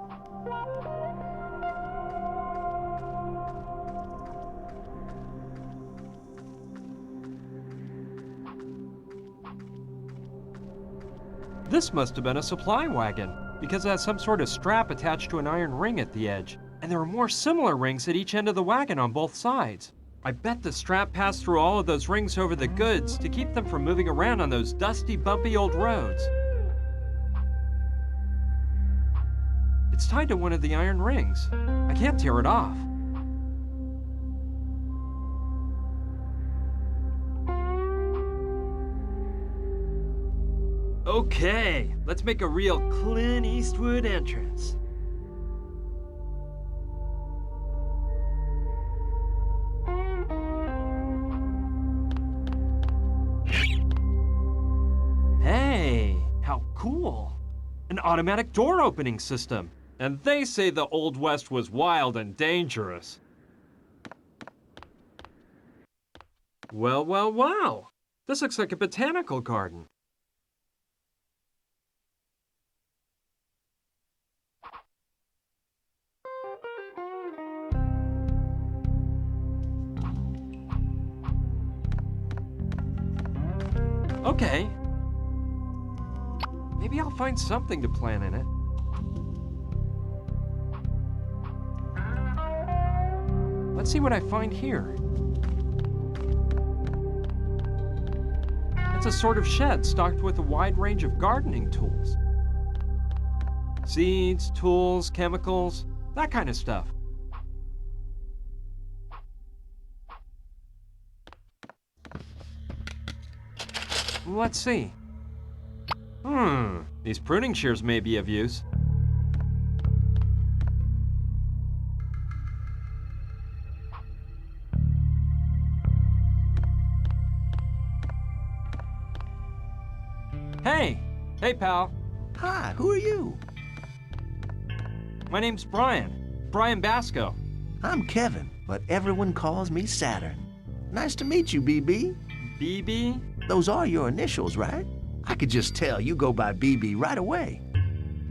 This must have been a supply wagon, because it has some sort of strap attached to an iron ring at the edge. And there are more similar rings at each end of the wagon on both sides. I bet the strap passed through all of those rings over the goods to keep them from moving around on those dusty, bumpy old roads. It's tied to one of the iron rings. I can't tear it off. Okay, let's make a real Clint Eastwood entrance. Hey, how cool. An automatic door opening system. And they say the Old West was wild and dangerous. Well, well, wow. This looks like a botanical garden. Okay. Maybe I'll find something to plant in it. Let's see what I find here. It's a sort of shed stocked with a wide range of gardening tools. Seeds, tools, chemicals, that kind of stuff. Let's see. These pruning shears may be of use. Hey, pal. Hi, who are you? My name's Brian. Brian Basco. I'm Kevin, but everyone calls me Saturn. Nice to meet you, BB. BB? Those are your initials, right? I could just tell you go by BB right away.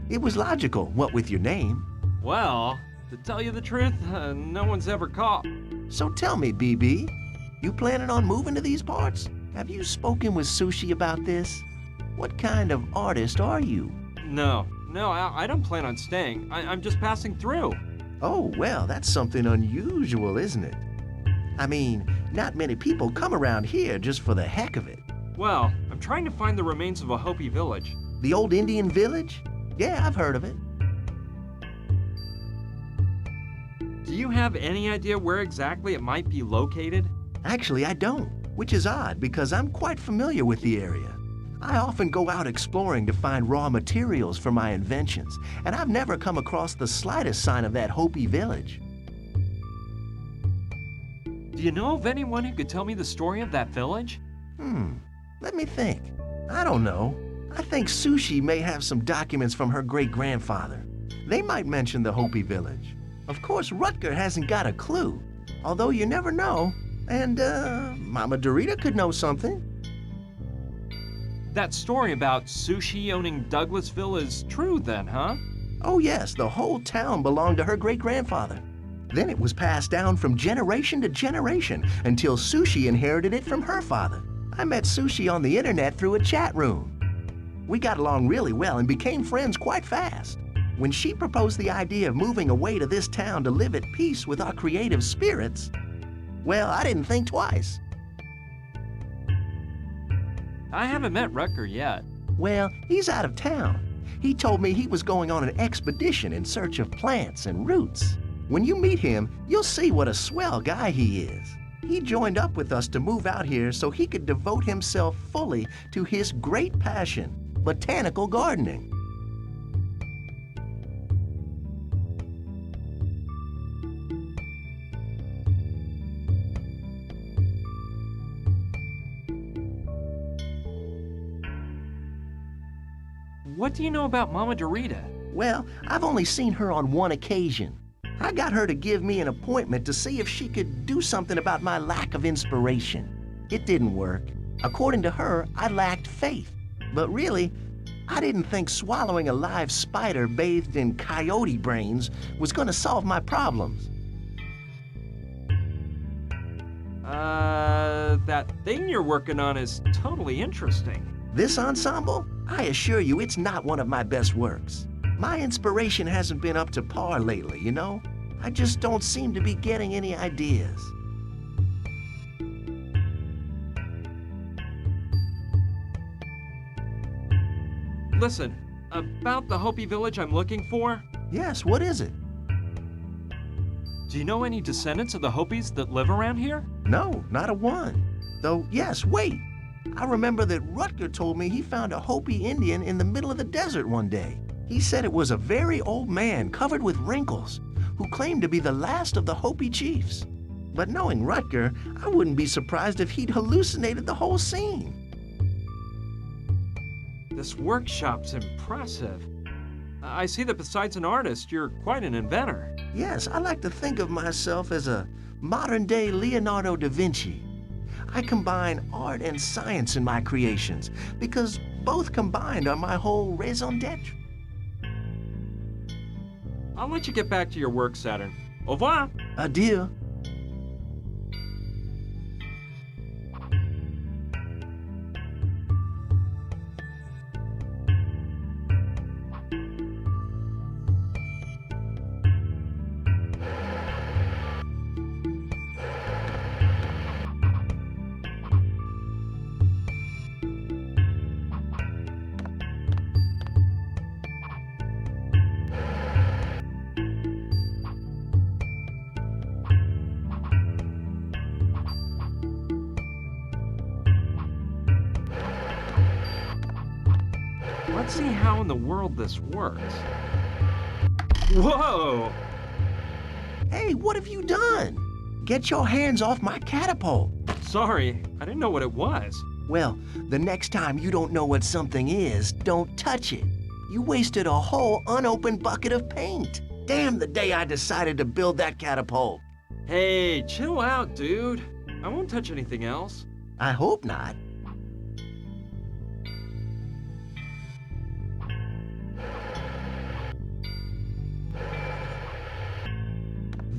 It was logical, what with your name. Well, to tell you the truth, no one's ever called. So tell me, BB, you planning on moving to these parts? Have you spoken with Sushi about this? What kind of artist are you? No, I don't plan on staying. I'm just passing through. Oh, well, that's something unusual, isn't it? I mean, not many people come around here just for the heck of it. Well, I'm trying to find the remains of a Hopi village. The old Indian village? Yeah, I've heard of it. Do you have any idea where exactly it might be located? Actually, I don't, which is odd because I'm quite familiar with the area. I often go out exploring to find raw materials for my inventions, and I've never come across the slightest sign of that Hopi village. Do you know of anyone who could tell me the story of that village? Let me think. I don't know. I think Sushi may have some documents from her great-grandfather. They might mention the Hopi village. Of course, Rutger hasn't got a clue, although you never know. And, Mama Dorita could know something. That story about Sushi owning Douglasville is true then, huh? Oh yes, the whole town belonged to her great-grandfather. Then it was passed down from generation to generation until Sushi inherited it from her father. I met Sushi on the internet through a chat room. We got along really well and became friends quite fast. When she proposed the idea of moving away to this town to live at peace with our creative spirits, well, I didn't think twice. I haven't met Rutger yet. Well, he's out of town. He told me he was going on an expedition in search of plants and roots. When you meet him, you'll see what a swell guy he is. He joined up with us to move out here so he could devote himself fully to his great passion, botanical gardening. What do you know about Mama Dorita? Well, I've only seen her on one occasion. I got her to give me an appointment to see if she could do something about my lack of inspiration. It didn't work. According to her, I lacked faith. But really, I didn't think swallowing a live spider bathed in coyote brains was gonna solve my problems. That thing you're working on is totally interesting. This ensemble? I assure you it's not one of my best works. My inspiration hasn't been up to par lately, you know? I just don't seem to be getting any ideas. Listen, about the Hopi village I'm looking for, Yes, what is it? do you know any descendants of the Hopis that live around here? No, not a one. Though, yes, wait. I remember that Rutger told me he found a Hopi Indian in the middle of the desert one day. He said it was a very old man covered with wrinkles who claimed to be the last of the Hopi chiefs. But knowing Rutger, I wouldn't be surprised if he'd hallucinated the whole scene. This workshop's impressive. I see that besides an artist, you're quite an inventor. Yes, I like to think of myself as a modern-day Leonardo da Vinci. I combine art and science in my creations because both combined are my whole raison d'etre. I'll let you get back to your work, Saturn. Au revoir. Adieu. Let's see how in the world this works. Whoa! Hey, what have you done? Get your hands off my catapult. Sorry, I didn't know what it was. Well, the next time you don't know what something is, don't touch it. You wasted a whole unopened bucket of paint. Damn the day I decided to build that catapult. Hey, chill out, dude. I won't touch anything else. I hope not.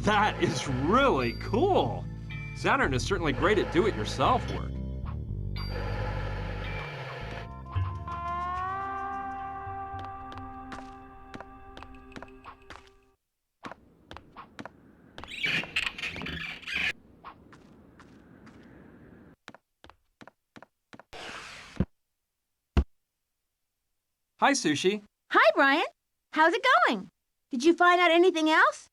That is really cool. Saturn is certainly great at do-it-yourself work. Hi, Sushi. Hi, Brian. How's it going? Did you find out anything else?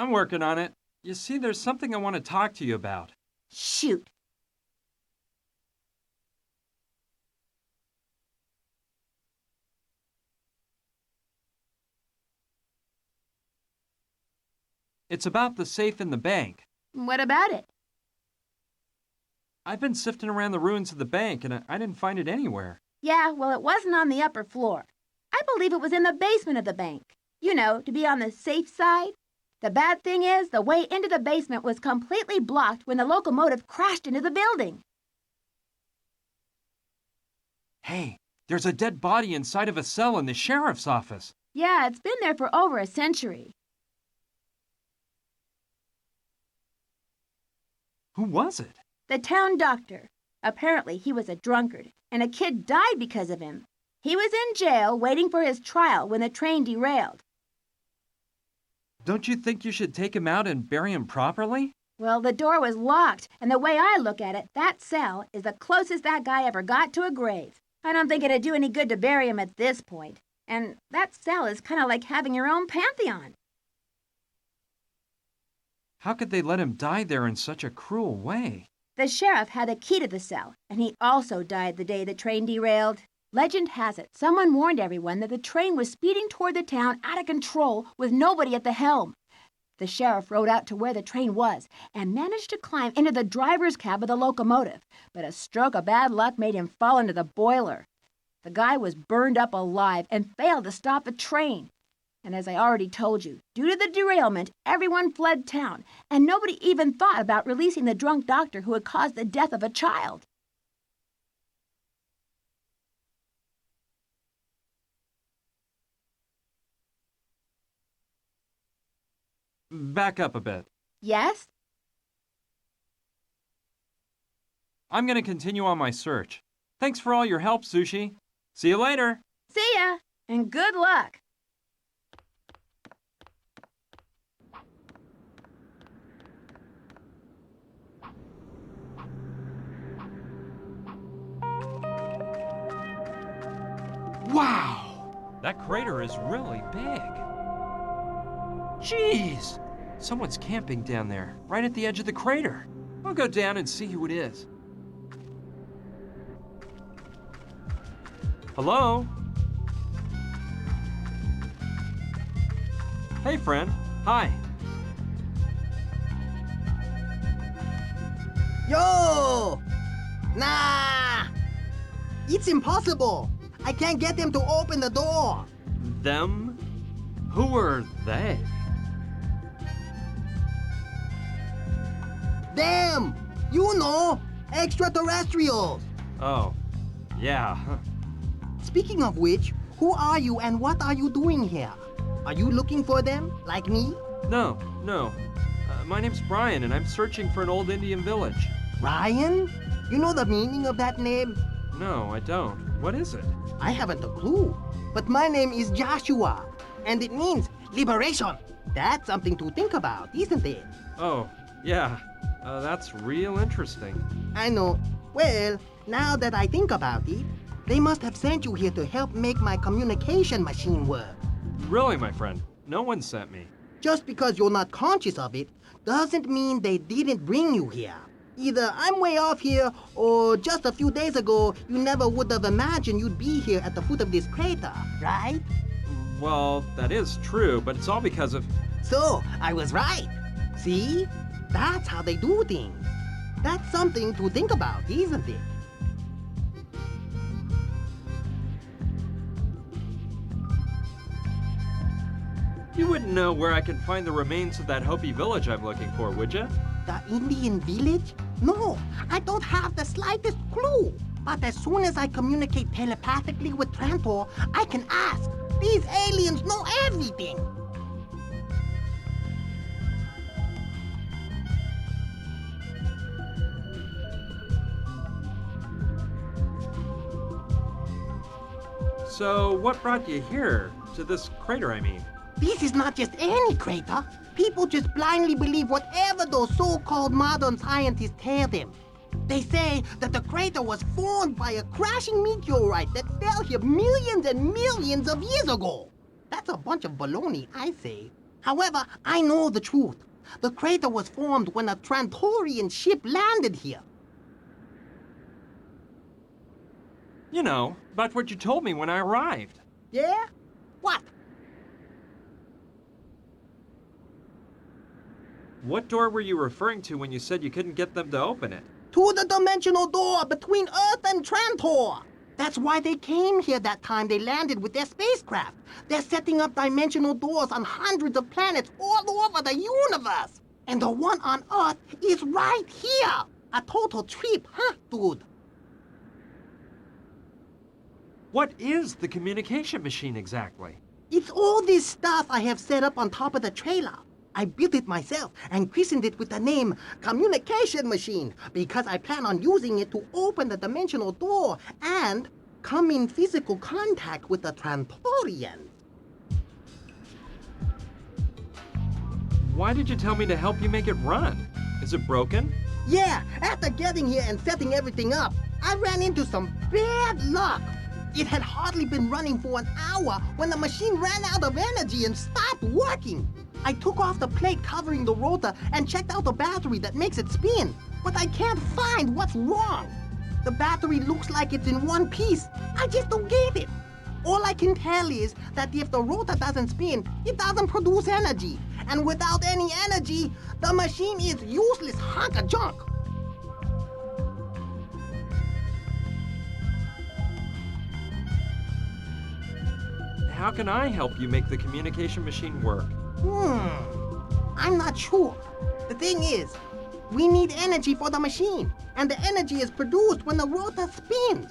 I'm working on it. You see, there's something I want to talk to you about. Shoot. It's about the safe in the bank. What about it? I've been sifting around the ruins of the bank, and I didn't find it anywhere. Yeah, well, it wasn't on the upper floor. I believe it was in the basement of the bank. You know, to be on the safe side. The bad thing is, the way into the basement was completely blocked when the locomotive crashed into the building. Hey, there's a dead body inside of a cell in the sheriff's office. Yeah, it's been there for over a century. Who was it? The town doctor. Apparently, he was a drunkard, and a kid died because of him. He was in jail waiting for his trial when the train derailed. Don't you think you should take him out and bury him properly? Well, the door was locked, and the way I look at it, that cell is the closest that guy ever got to a grave. I don't think it'd do any good to bury him at this point. And that cell is kind of like having your own pantheon. How could they let him die there in such a cruel way? The sheriff had a key to the cell, and he also died the day the train derailed. Legend has it, someone warned everyone that the train was speeding toward the town out of control with nobody at the helm. The sheriff rode out to where the train was and managed to climb into the driver's cab of the locomotive, but a stroke of bad luck made him fall into the boiler. The guy was burned up alive and failed to stop the train. And as I already told you, due to the derailment, everyone fled town, and nobody even thought about releasing the drunk doctor who had caused the death of a child. back up a bit. Yes? I'm gonna continue on my search. Thanks for all your help, Sushi. See you later. See ya, and good luck. Wow! That crater is really big. Jeez! Someone's camping down there, right at the edge of the crater. I'll go down and see who it is. Hello? Hey, friend. Hi. Yo! Nah! It's impossible! I can't get them to open the door! Them? Who are they? Them! You know! Extraterrestrials! Oh, yeah. Speaking of which, who are you and what are you doing here? Are you looking for them, like me? No. My name's Brian, and I'm searching for an old Indian village. Ryan? You know the meaning of that name? No, I don't. What is it? I haven't a clue. But my name is Joshua, and it means liberation. That's something to think about, isn't it? Oh, yeah. That's real interesting. I know. Well, now that I think about it, they must have sent you here to help make my communication machine work. Really, my friend? No one sent me. Just because you're not conscious of it doesn't mean they didn't bring you here. Either I'm way off here, or just a few days ago, you never would have imagined you'd be here at the foot of this crater, right? Well, that is true, but it's all because of... So, I was right. See? That's how they do things. That's something to think about, isn't it? You wouldn't know where I can find the remains of that Hopi village I'm looking for, would you? The Indian village? No, I don't have the slightest clue. But as soon as I communicate telepathically with Trantor, I can ask. These aliens know everything. So, what brought you here? To this crater, I mean. This is not just any crater. People just blindly believe whatever those so-called modern scientists tell them. They say that the crater was formed by a crashing meteorite that fell here millions and millions of years ago. That's a bunch of baloney, I say. However, I know the truth. The crater was formed when a Trantorian ship landed here. You know, about what you told me when I arrived. Yeah? What? What door were you referring to when you said you couldn't get them to open it? To the dimensional door between Earth and Trantor. That's why they came here that time they landed with their spacecraft. They're setting up dimensional doors on hundreds of planets all over the universe. And the one on Earth is right here. A total trip, huh, dude? What is the communication machine exactly? It's all this stuff I have set up on top of the trailer. I built it myself and christened it with the name Communication Machine because I plan on using it to open the dimensional door and come in physical contact with the Trantorians. Why did you tell me to help you make it run? Is it broken? Yeah, after getting here and setting everything up, I ran into some bad luck. It had hardly been running for an hour when the machine ran out of energy and stopped working. I took off the plate covering the rotor and checked out the battery that makes it spin, but I can't find what's wrong. The battery looks like it's in one piece. I just don't get it. All I can tell is that if the rotor doesn't spin, it doesn't produce energy. And without any energy, the machine is useless hunk of junk. How can I help you make the communication machine work? I'm not sure. The thing is, we need energy for the machine, and the energy is produced when the rotor spins.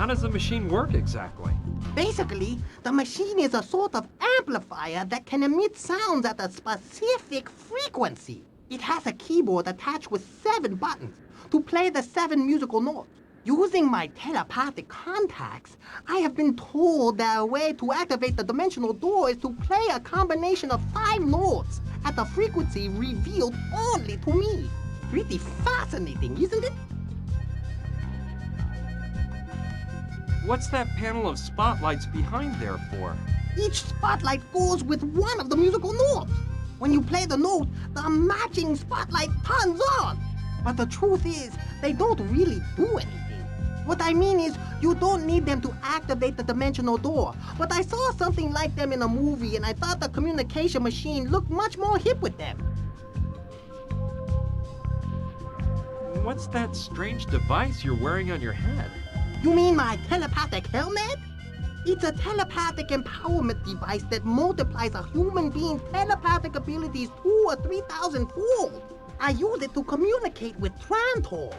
how does the machine work exactly? Basically, the machine is a sort of amplifier that can emit sounds at a specific frequency. It has a keyboard attached with 7 buttons to play the 7 musical notes. Using my telepathic contacts, I have been told that a way to activate the dimensional door is to play a combination of 5 notes at a frequency revealed only to me. Pretty fascinating, isn't it? What's that panel of spotlights behind there for? Each spotlight goes with one of the musical notes. When you play the note, the matching spotlight turns on. But the truth is, they don't really do anything. What I mean is, you don't need them to activate the dimensional door. But I saw something like them in a movie, and I thought the communication machine looked much more hip with them. What's that strange device you're wearing on your head? You mean my telepathic helmet? It's a telepathic empowerment device that multiplies a human being's telepathic abilities 2,000 or 3,000-fold. I use it to communicate with Trantor.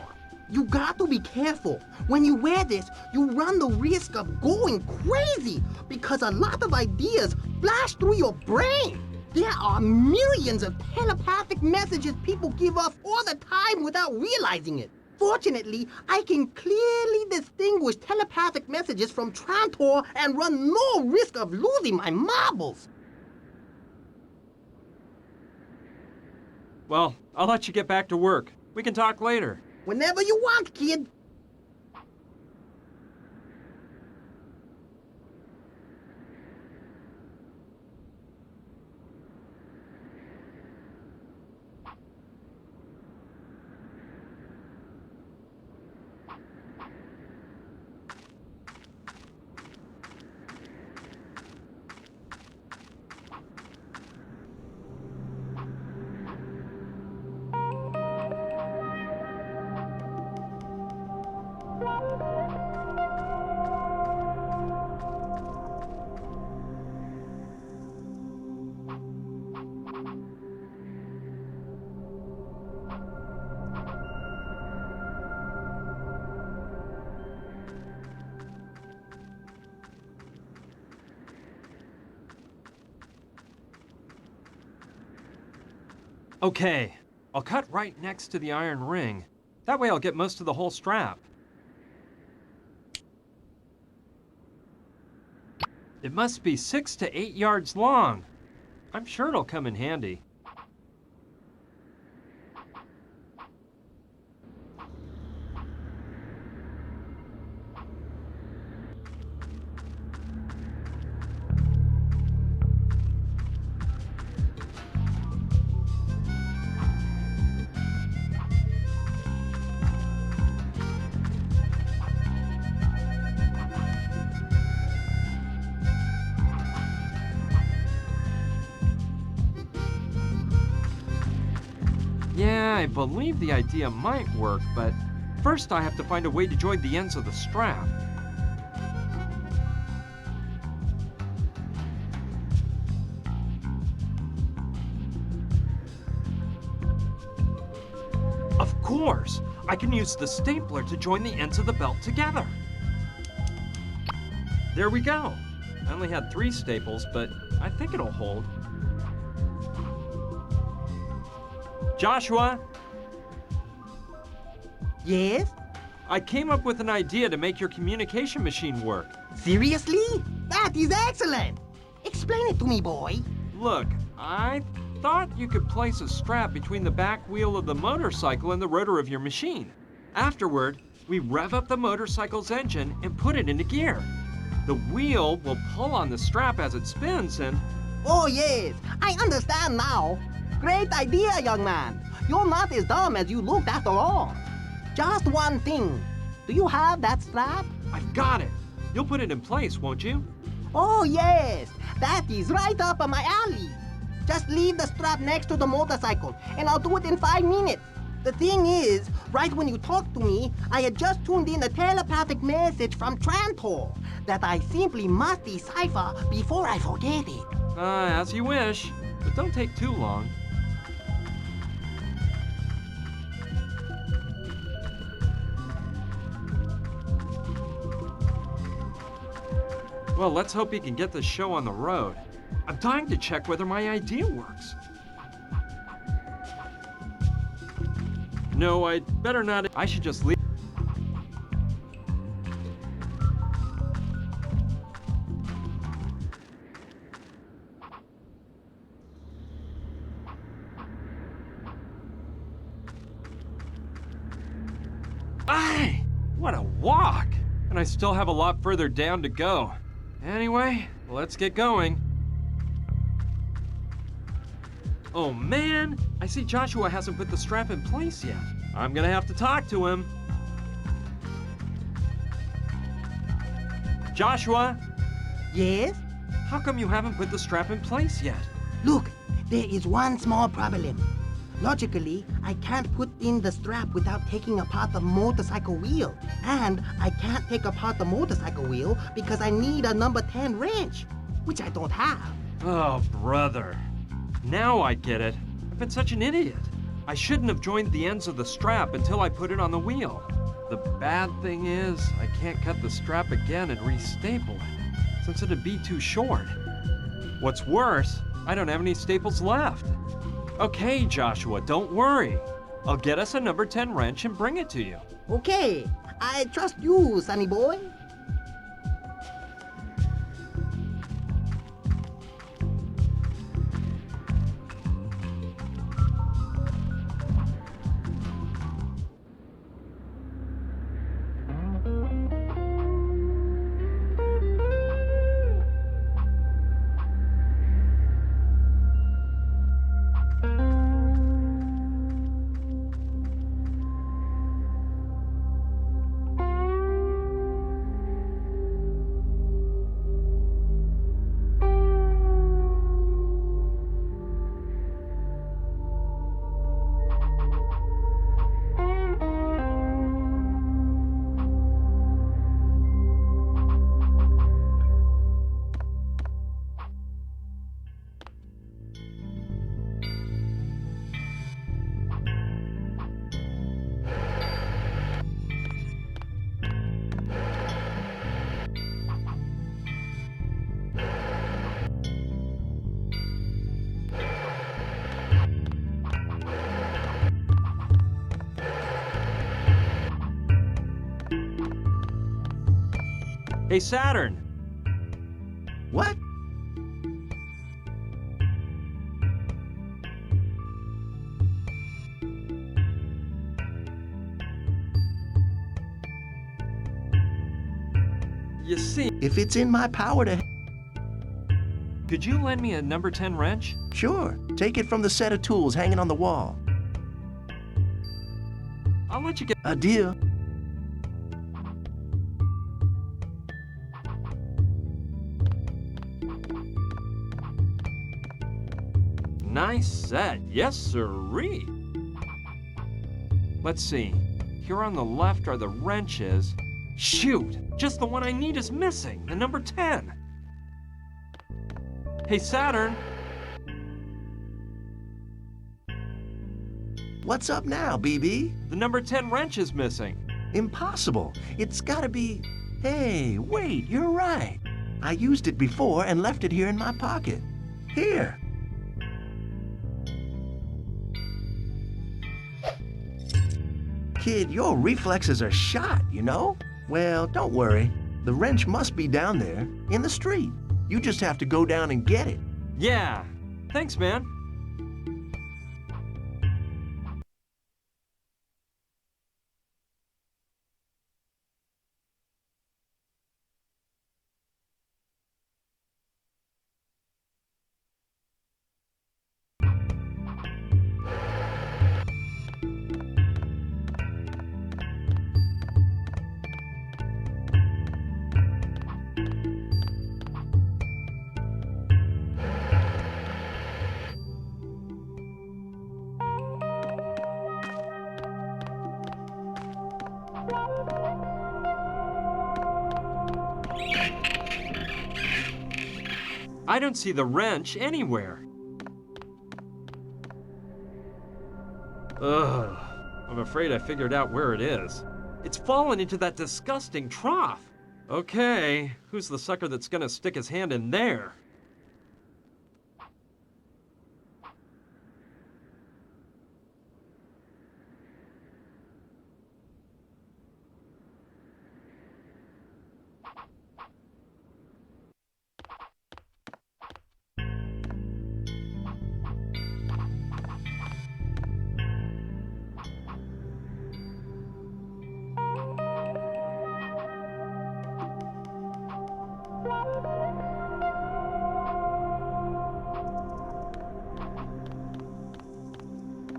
You got to be careful. When you wear this, you run the risk of going crazy because a lot of ideas flash through your brain. There are millions of telepathic messages people give off all the time without realizing it. Fortunately, I can clearly distinguish telepathic messages from Trantor and run no risk of losing my marbles. Well, I'll let you get back to work. We can talk later. Whenever you want, kid. Okay, I'll cut right next to the iron ring. That way I'll get most of the whole strap. It must be 6 to 8 yards long. I'm sure it'll come in handy. Yeah, I believe the idea might work, but first I have to find a way to join the ends of the strap. Of course! I can use the stapler to join the ends of the belt together. There we go. I only had 3 staples, but I think it'll hold. Joshua? Yes? I came up with an idea to make your communication machine work. Seriously? That is excellent! Explain it to me, boy. Look, I thought you could place a strap between the back wheel of the motorcycle and the rotor of your machine. Afterward, we rev up the motorcycle's engine and put it into gear. The wheel will pull on the strap as it spins and... Oh yes, I understand now. Great idea, young man. You're not as dumb as you looked after all. Just one thing. Do you have that strap? I've got it. You'll put it in place, won't you? Oh yes, that is right up my alley. Just leave the strap next to the motorcycle, and I'll do it in 5 minutes. The thing is, right when you talked to me, I had just tuned in a telepathic message from Trantor that I simply must decipher before I forget it. As you wish, but don't take too long. Well, let's hope he can get this show on the road. I'm dying to check whether my idea works. No, I'd better not. I should just leave. Ay! What a walk! And I still have a lot further down to go. Anyway, let's get going. Oh man, I see Joshua hasn't put the strap in place yet. I'm gonna have to talk to him. Joshua? Yes? How come you haven't put the strap in place yet? Look, there is one small problem. Logically, I can't put in the strap without taking apart the motorcycle wheel. And I can't take apart the motorcycle wheel because I need a number 10 wrench, which I don't have. Oh, brother. Now I get it. I've been such an idiot. I shouldn't have joined the ends of the strap until I put it on the wheel. The bad thing is, I can't cut the strap again and re-staple it, since it'd be too short. What's worse, I don't have any staples left. Okay, Joshua, don't worry. I'll get us a number 10 wrench and bring it to you. Okay, I trust you, sonny boy. Hey, Saturn. What? You see, If it's in my power to... could you lend me a number 10 wrench? Sure, take it from the set of tools hanging on the wall. I'll let you get... A deal. Nice set. Yes, sirree. Let's see. Here on the left are the wrenches. Shoot! Just the one I need is missing. The number 10. Hey, Saturn. What's up now, BB? The number 10 wrench is missing. Impossible. It's gotta be... Hey, wait, you're right. I used it before and left it here in my pocket. Here. Kid, your reflexes are shot, you know? Well, don't worry. The wrench must be down there, in the street. You just have to go down and get it. Yeah. Thanks, man. I don't see the wrench anywhere. Ugh. I'm afraid I figured out where it is. It's fallen into that disgusting trough. Okay, who's the sucker that's gonna stick his hand in there?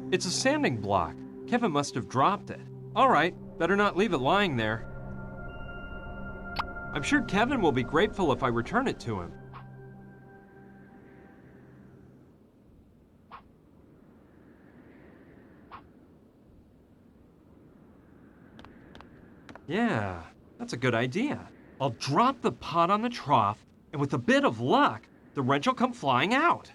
It's a sanding block. Kevin must have dropped it. All right, better not leave it lying there. I'm sure Kevin will be grateful if I return it to him. Yeah, that's a good idea. I'll drop the pot on the trough, and with a bit of luck, the wrench will come flying out.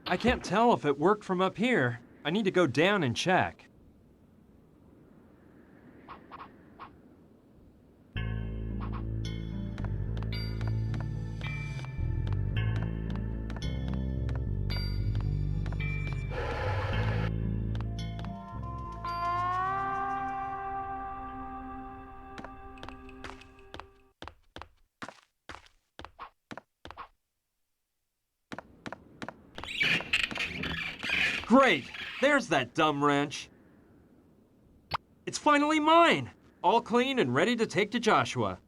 I can't tell if it worked from up here. I need to go down and check. Great! There's that dumb wrench. It's finally mine! All clean and ready to take to Joshua.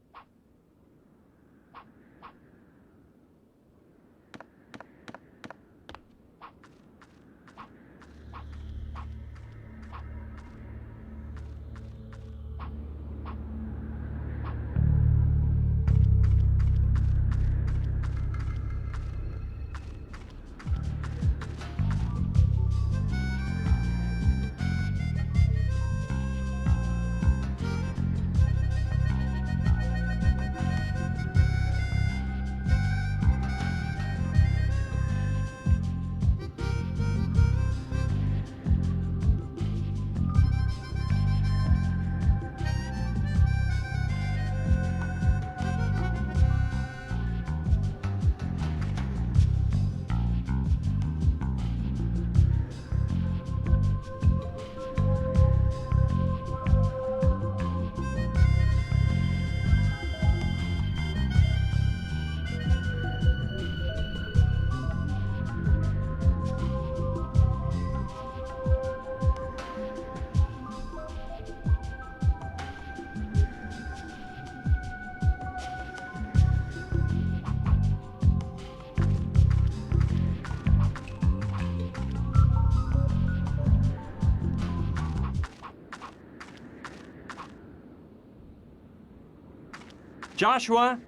Joshua?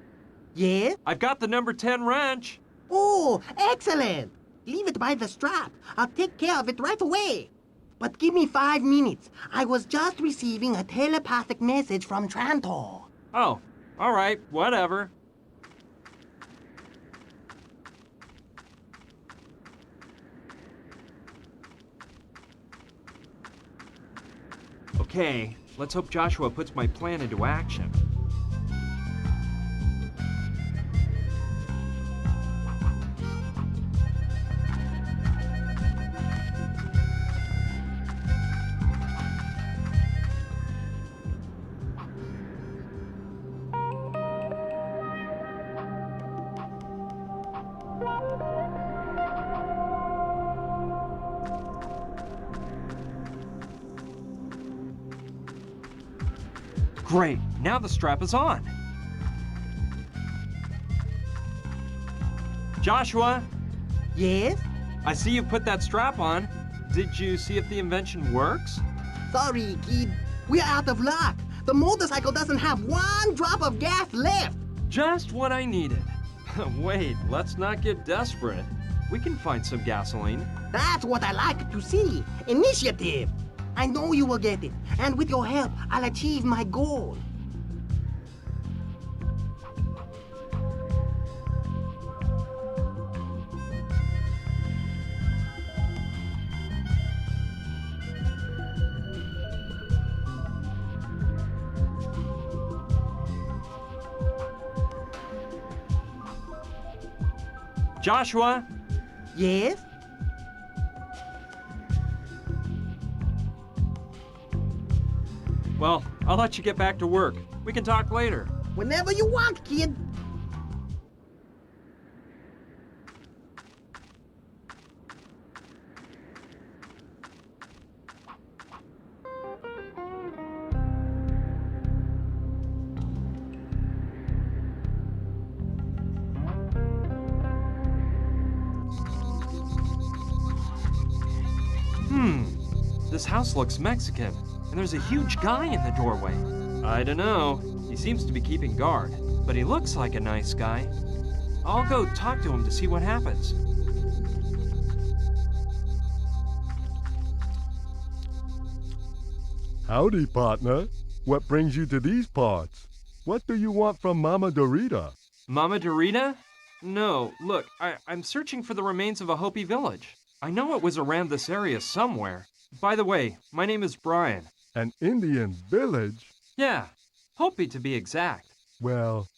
Yes? I've got the number 10 wrench. Oh, excellent! Leave it by the strap. I'll take care of it right away. But give me 5 minutes. I was just receiving a telepathic message from Trantor. Oh, all right, whatever. Okay, let's hope Joshua puts my plan into action. Great, now the strap is on. Joshua? Yes? I see you put that strap on. Did you see if the invention works? Sorry, kid. We're out of luck. The motorcycle doesn't have 1 drop of gas left. Just what I needed. Wait, let's not get desperate. We can find some gasoline. That's what I like to see. Initiative. I know you will get it, and with your help, I'll achieve my goal. Joshua? Yes? Well, I'll let you get back to work. We can talk later. Whenever you want, kid. This house looks Mexican, and there's a huge guy in the doorway. I don't know. He seems to be keeping guard, but he looks like a nice guy. I'll go talk to him to see what happens. Howdy, partner. What brings you to these parts? What do you want from Mama Dorita? Mama Dorita? No, look, I'm searching for the remains of a Hopi village. I know it was around this area somewhere. By the way, my name is Brian. An Indian village? Yeah, Hopi to be exact. Well,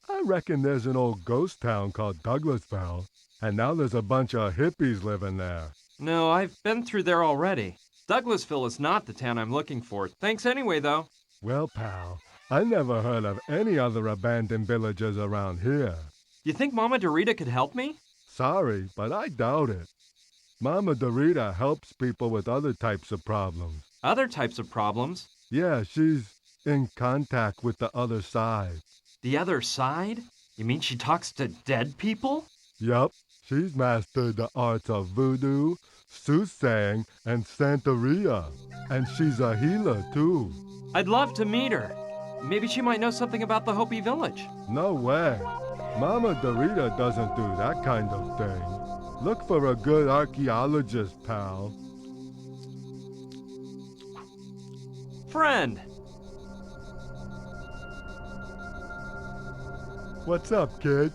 I reckon there's an old ghost town called Douglasville, and now there's a bunch of hippies living there. No, I've been through there already. Douglasville is not the town I'm looking for. Thanks anyway, though. Well, pal, I never heard of any other abandoned villages around here. You think Mama Dorita could help me? Sorry, but I doubt it. Mama Dorita helps people with other types of problems. Other types of problems? Yeah, she's in contact with the other side. The other side? You mean she talks to dead people? Yup, she's mastered the arts of voodoo, soothsaying, and Santeria. And she's a healer, too. I'd love to meet her. Maybe she might know something about the Hopi village. No way. Mama Dorita doesn't do that kind of thing. Look for a good archaeologist, pal. Friend! What's up, kid?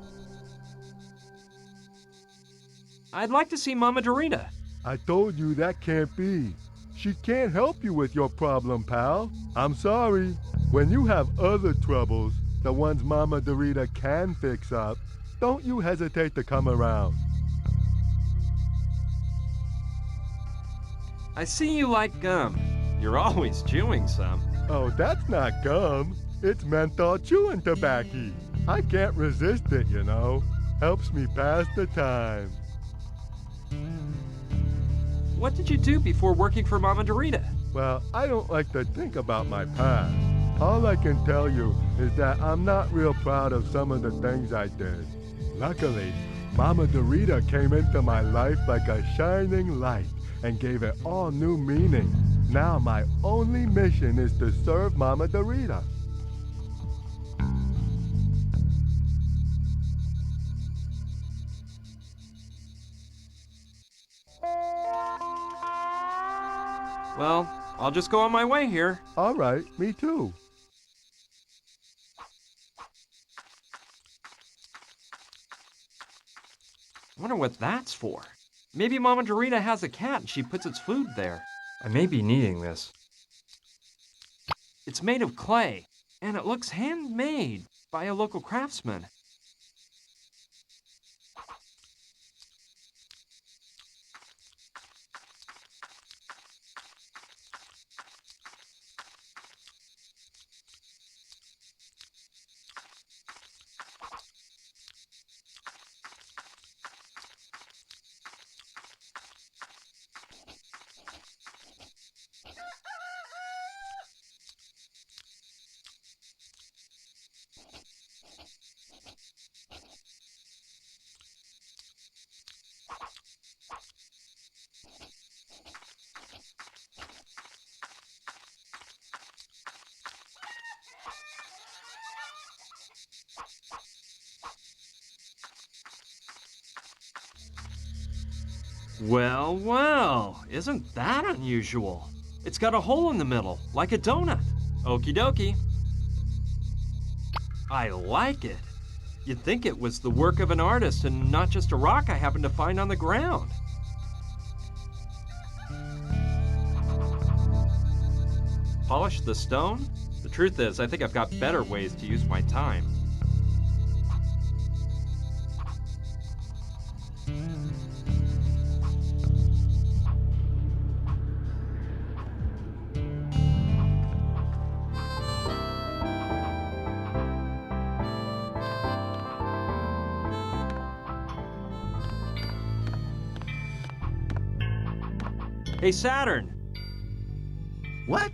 I'd like to see Mama Dorita. I told you that can't be. She can't help you with your problem, pal. I'm sorry. When you have other troubles, the ones Mama Dorita can fix up, don't you hesitate to come around. I see you like gum. You're always chewing some. Oh, that's not gum. It's menthol chewing tobacco. I can't resist it, you know. Helps me pass the time. What did you do before working for Mama Dorita? Well, I don't like to think about my past. All I can tell you is that I'm not real proud of some of the things I did. Luckily, Mama Dorita came into my life like a shining light and gave it all new meaning. Now my only mission is to serve Mama Dorita. Well, I'll just go on my way here. All right, me too. I wonder what that's for. Maybe Mama Dorita has a cat and she puts its food there. I may be needing this. It's made of clay, and it looks handmade by a local craftsman. Well, well, isn't that unusual? It's got a hole in the middle, like a donut. Okie dokie. I like it. You'd think it was the work of an artist and not just a rock I happened to find on the ground. Polish the stone? The truth is, I think I've got better ways to use my time. Hey, Saturn. What?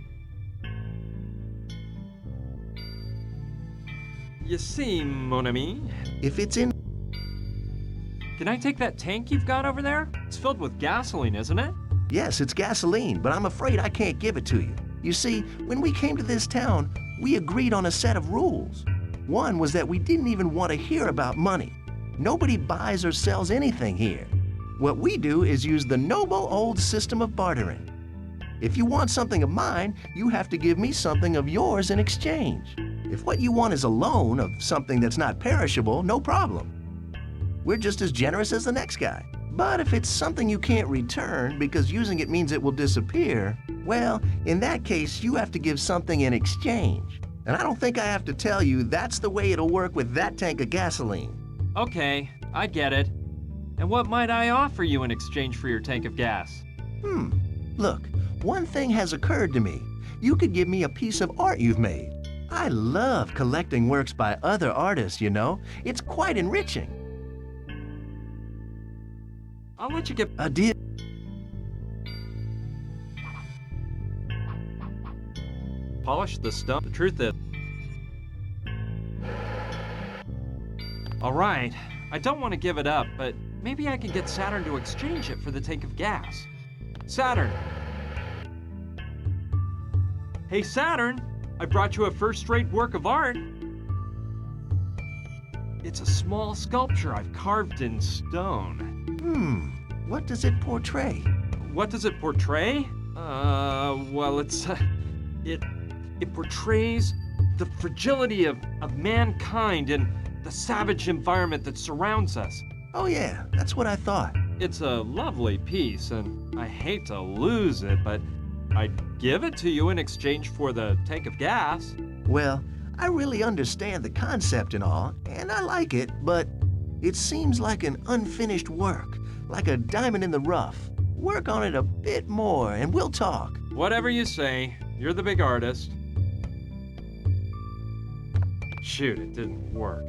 You see, mon ami. If it's in... Can I take that tank you've got over there? It's filled with gasoline, isn't it? Yes, it's gasoline, but I'm afraid I can't give it to you. You see, when we came to this town, we agreed on a set of rules. One was that we didn't even want to hear about money. Nobody buys or sells anything here. What we do is use the noble old system of bartering. If you want something of mine, you have to give me something of yours in exchange. If what you want is a loan of something that's not perishable, no problem. We're just as generous as the next guy. But if it's something you can't return because using it means it will disappear, well, in that case, you have to give something in exchange. And I don't think I have to tell you that's the way it'll work with that tank of gasoline. Okay, I get it. And what might I offer you in exchange for your tank of gas? Look, one thing has occurred to me. You could give me a piece of art you've made. I love collecting works by other artists, you know. It's quite enriching. I'll let you get a deal. Polish the stone. The truth is... All right, I don't want to give it up, but maybe I can get Saturn to exchange it for the tank of gas. Saturn! Hey, Saturn! I brought you a first-rate work of art. It's a small sculpture I've carved in stone. What does it portray? What does it portray? Well, it portrays the fragility of mankind and the savage environment that surrounds us. Oh yeah, that's what I thought. It's a lovely piece, and I hate to lose it, but I'd give it to you in exchange for the tank of gas. Well, I really understand the concept and all, and I like it, but it seems like an unfinished work, like a diamond in the rough. Work on it a bit more, and we'll talk. Whatever you say. You're the big artist. Shoot, it didn't work.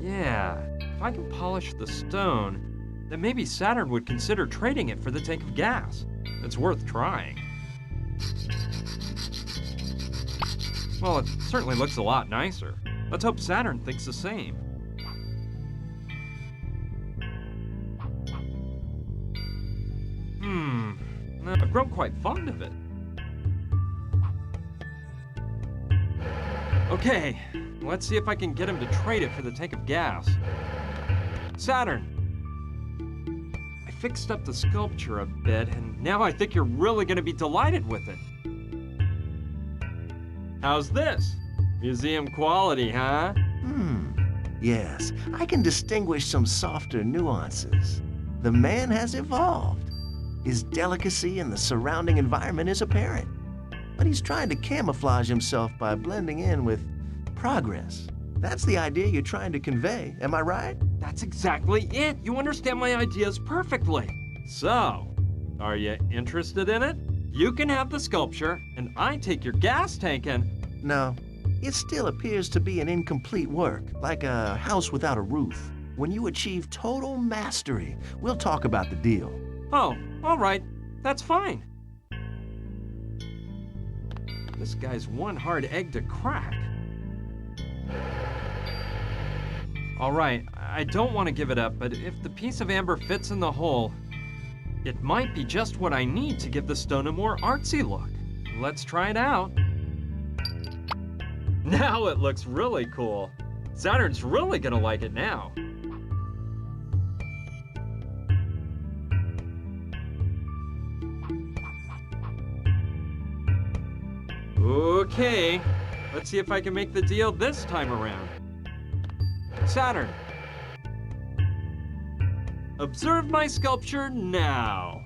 Yeah, if I can polish the stone, then maybe Saturn would consider trading it for the tank of gas. It's worth trying. Well, it certainly looks a lot nicer. Let's hope Saturn thinks the same. I've grown quite fond of it. Okay, let's see if I can get him to trade it for the tank of gas. Saturn! I fixed up the sculpture a bit, and now I think you're really going to be delighted with it. How's this? Museum quality, huh? Yes, I can distinguish some softer nuances. The man has evolved. His delicacy in the surrounding environment is apparent. But he's trying to camouflage himself by blending in with progress. That's the idea you're trying to convey, am I right? That's exactly it. You understand my ideas perfectly. So, are you interested in it? You can have the sculpture, and I take your gas tank and... No, it still appears to be an incomplete work, like a house without a roof. When you achieve total mastery, we'll talk about the deal. Oh, all right. That's fine. This guy's one hard egg to crack. All right, I don't want to give it up, but if the piece of amber fits in the hole, it might be just what I need to give the stone a more artsy look. Let's try it out. Now it looks really cool. Saturn's really gonna like it now. Okay, let's see if I can make the deal this time around. Saturn, observe my sculpture now.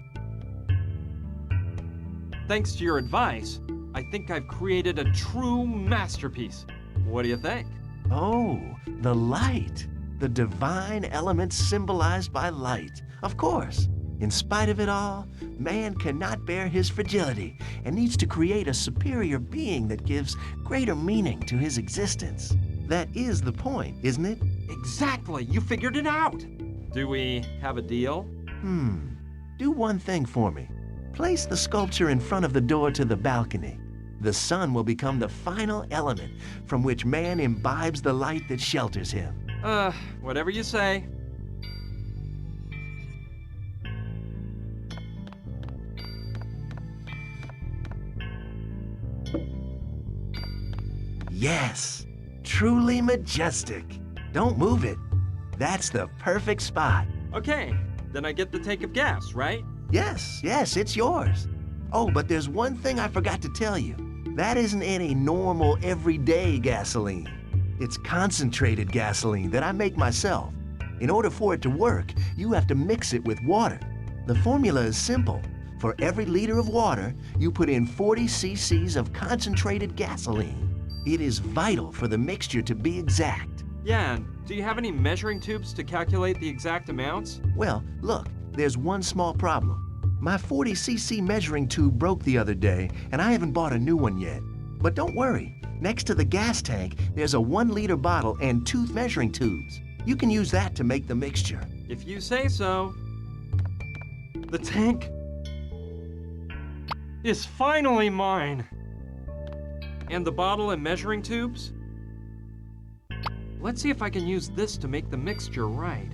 Thanks to your advice, I think I've created a true masterpiece. What do you think? Oh, the light. The divine elements symbolized by light. Of course. In spite of it all, man cannot bear his fragility and needs to create a superior being that gives greater meaning to his existence. That is the point, isn't it? Exactly, you figured it out. Do we have a deal? Do one thing for me. Place the sculpture in front of the door to the balcony. The sun will become the final element from which man imbibes the light that shelters him. Whatever you say. Yes, truly majestic. Don't move it. That's the perfect spot. Okay, then I get the tank of gas, right? Yes, it's yours. Oh, but there's one thing I forgot to tell you. That isn't any normal, everyday gasoline. It's concentrated gasoline that I make myself. In order for it to work, you have to mix it with water. The formula is simple. For every liter of water, you put in 40 cc's of concentrated gasoline. It is vital for the mixture to be exact. Yeah, and do you have any measuring tubes to calculate the exact amounts? Well, look, there's one small problem. My 40 cc measuring tube broke the other day, and I haven't bought a new one yet. But don't worry, next to the gas tank, there's a 1-liter bottle and 2 measuring tubes. You can use that to make the mixture. If you say so. The tank is finally mine. And the bottle and measuring tubes? Let's see if I can use this to make the mixture right.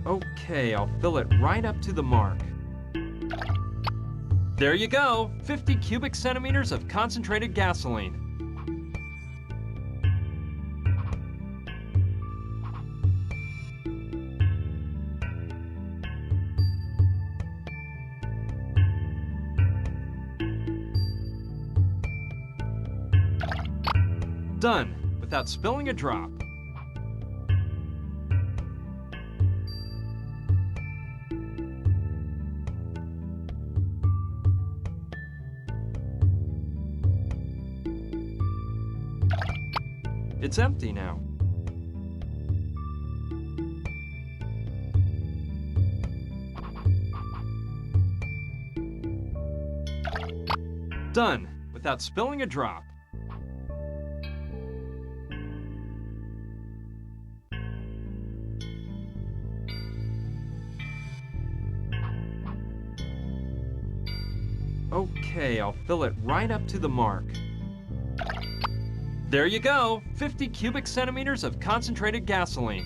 Okay, I'll fill it right up to the mark. There you go, 50 cubic centimeters of concentrated gasoline. Done, without spilling a drop. It's empty now. Done, without spilling a drop. Okay, I'll fill it right up to the mark. There you go, 50 cubic centimeters of concentrated gasoline.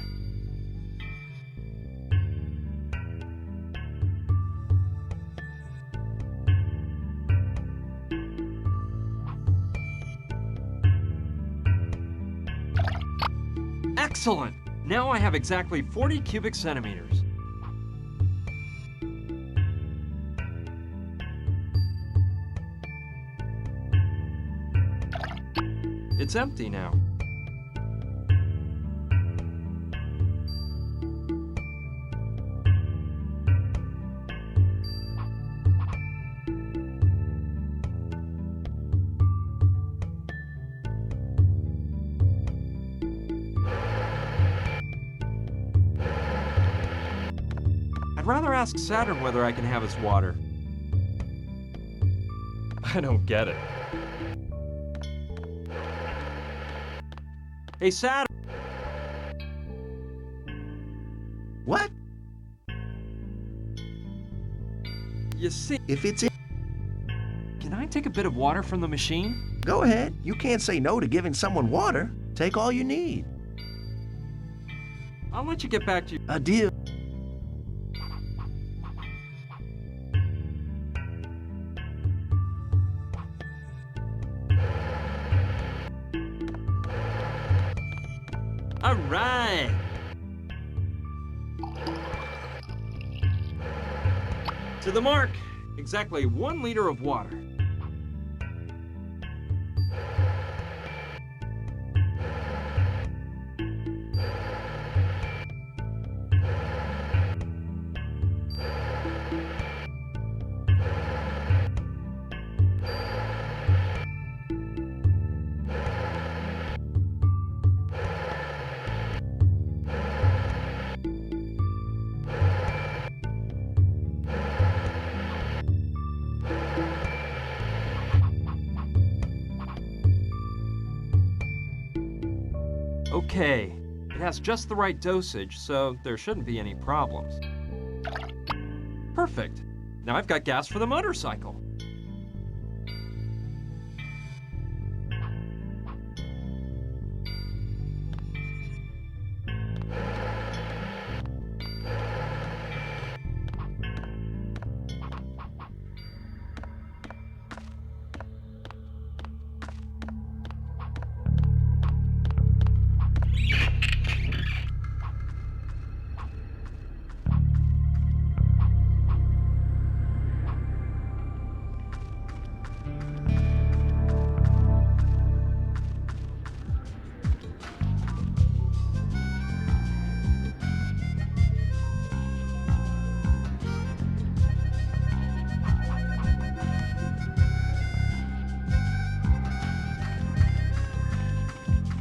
Excellent! Now I have exactly 40 cubic centimeters. It's empty now. I'd rather ask Saturn whether I can have his water. I don't get it. Hey, Saturn! What? You see, if it's in... Can I take a bit of water from the machine? Go ahead. You can't say no to giving someone water. Take all you need. I'll let you get back to a deal. All right. To the mark. Exactly 1 liter of water. Okay, it has just the right dosage, so there shouldn't be any problems. Perfect. Now I've got gas for the motorcycle.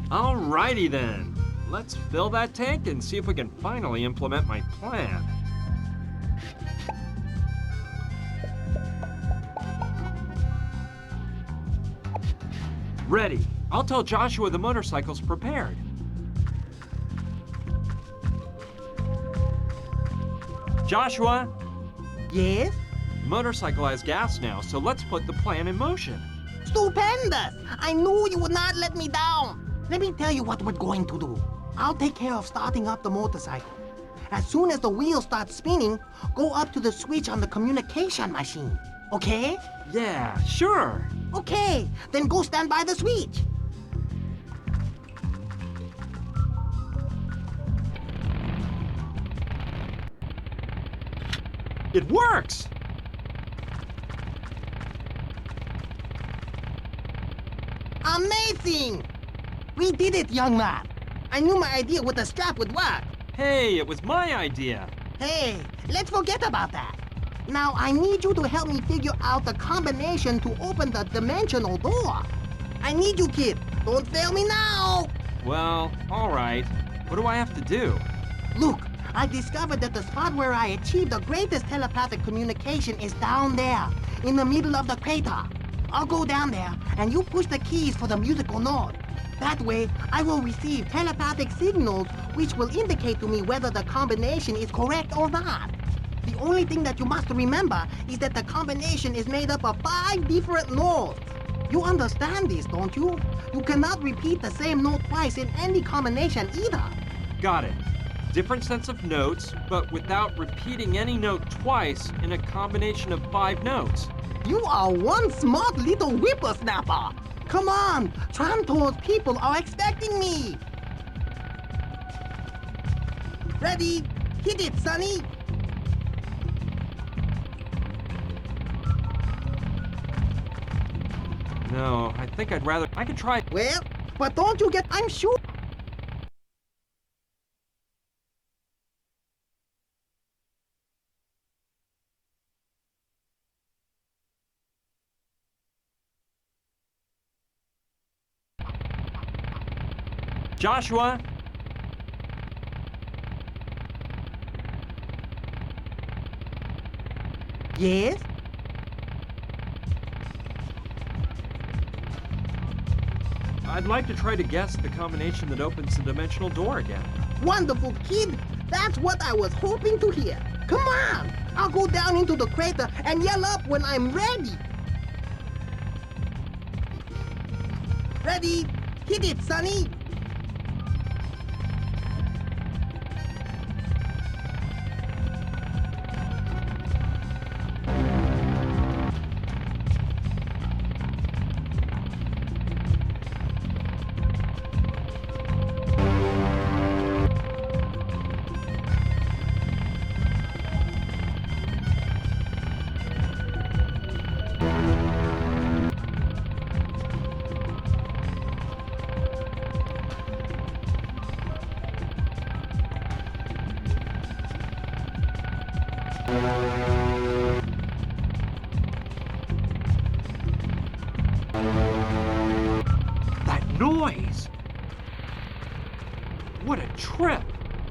Alrighty then. Let's fill that tank and see if we can finally implement my plan. Ready. I'll tell Joshua the motorcycle's prepared. Joshua? Yes? The motorcycle has gas now, so let's put the plan in motion. Stupendous! I knew you would not let me down. Let me tell you what we're going to do. I'll take care of starting up the motorcycle. As soon as the wheels start spinning, go up to the switch on the communication machine. Okay? Yeah, sure. Okay, then go stand by the switch. It works! Amazing! We did it, young man. I knew my idea with the strap would work. Hey, it was my idea. Hey, let's forget about that. Now I need you to help me figure out the combination to open the dimensional door. I need you, kid. Don't fail me now. Well, alright. What do I have to do? Look, I discovered that the spot where I achieved the greatest telepathic communication is down there, in the middle of the crater. I'll go down there, and you push the keys for the musical note. That way, I will receive telepathic signals which will indicate to me whether the combination is correct or not. The only thing that you must remember is that the combination is made up of 5 different notes. You understand this, don't you? You cannot repeat the same note twice in any combination either. Got it. Different sets of notes, but without repeating any note twice in a combination of 5 notes. You are one smart little whippersnapper. Come on, Trantor's people are expecting me. Ready? Hit it, Sonny. No, I think I could try. Well, but don't you get, I'm sure. Joshua? Yes? I'd like to try to guess the combination that opens the dimensional door again. Wonderful, kid. That's what I was hoping to hear. Come on! I'll go down into the crater and yell up when I'm ready. Ready? Hit it, Sonny. That noise! What a trip!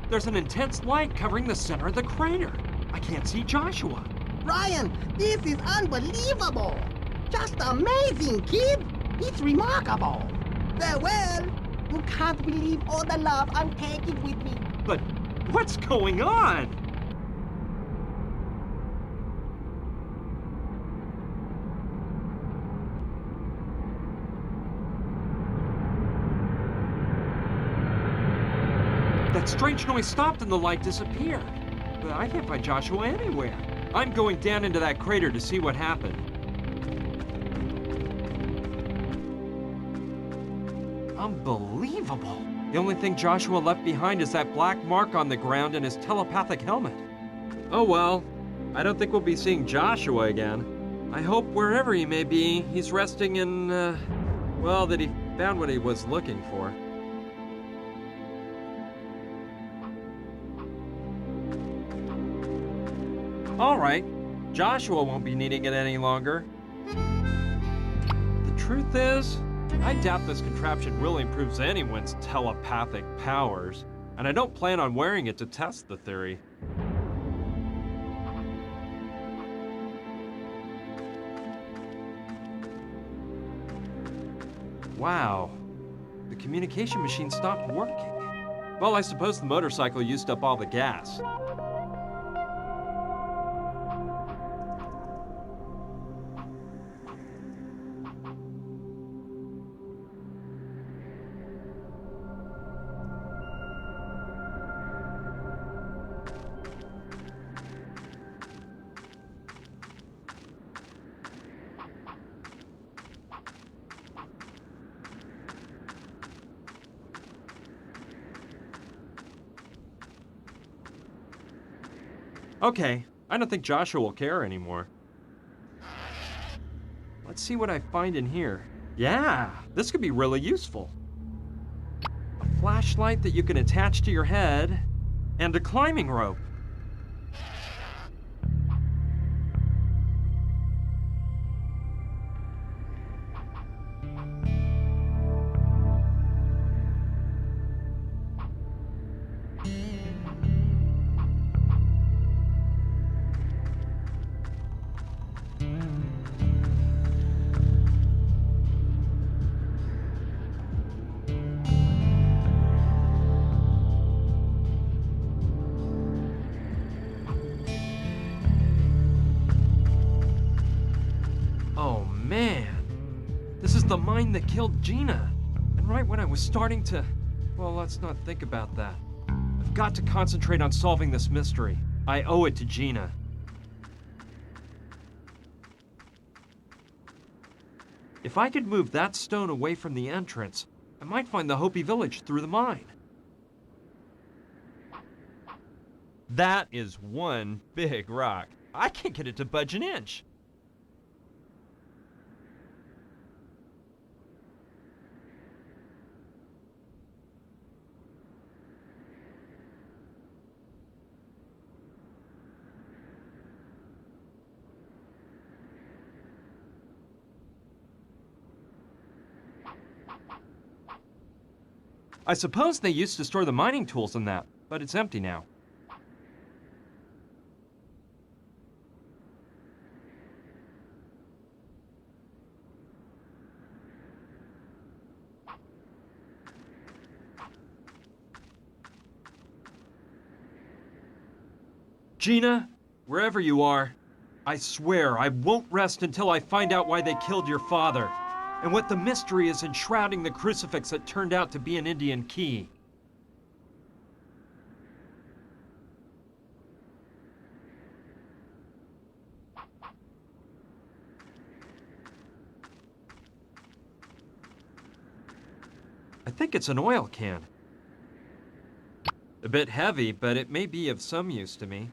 There's an intense light covering the center of the crater. I can't see Joshua. Ryan, this is unbelievable. Just amazing, kid. It's remarkable. Farewell. You can't believe all the love I'm taking with me. But what's going on? That strange noise stopped and the light disappeared. But I can't find Joshua anywhere. I'm going down into that crater to see what happened. Unbelievable. The only thing Joshua left behind is that black mark on the ground and his telepathic helmet. Oh well, I don't think we'll be seeing Joshua again. I hope wherever he may be, he's resting in, well, that he found what he was looking for. All right, Joshua won't be needing it any longer. The truth is, I doubt this contraption really improves anyone's telepathic powers, and I don't plan on wearing it to test the theory. Wow, the communication machine stopped working. Well, I suppose the motorcycle used up all the gas. Okay, I don't think Joshua will care anymore. Let's see what I find in here. Yeah, this could be really useful. A flashlight that you can attach to your head, and a climbing rope. Oh man, this is the mine that killed Gina. And right when I was starting to, well, let's not think about that. I've got to concentrate on solving this mystery. I owe it to Gina. If I could move that stone away from the entrance, I might find the Hopi village through the mine. That is one big rock. I can't get it to budge an inch. I suppose they used to store the mining tools in that, but it's empty now. Gina, wherever you are, I swear I won't rest until I find out why they killed your father, and what the mystery is enshrouding the crucifix that turned out to be an Indian key. I think it's an oil can. A bit heavy, but it may be of some use to me.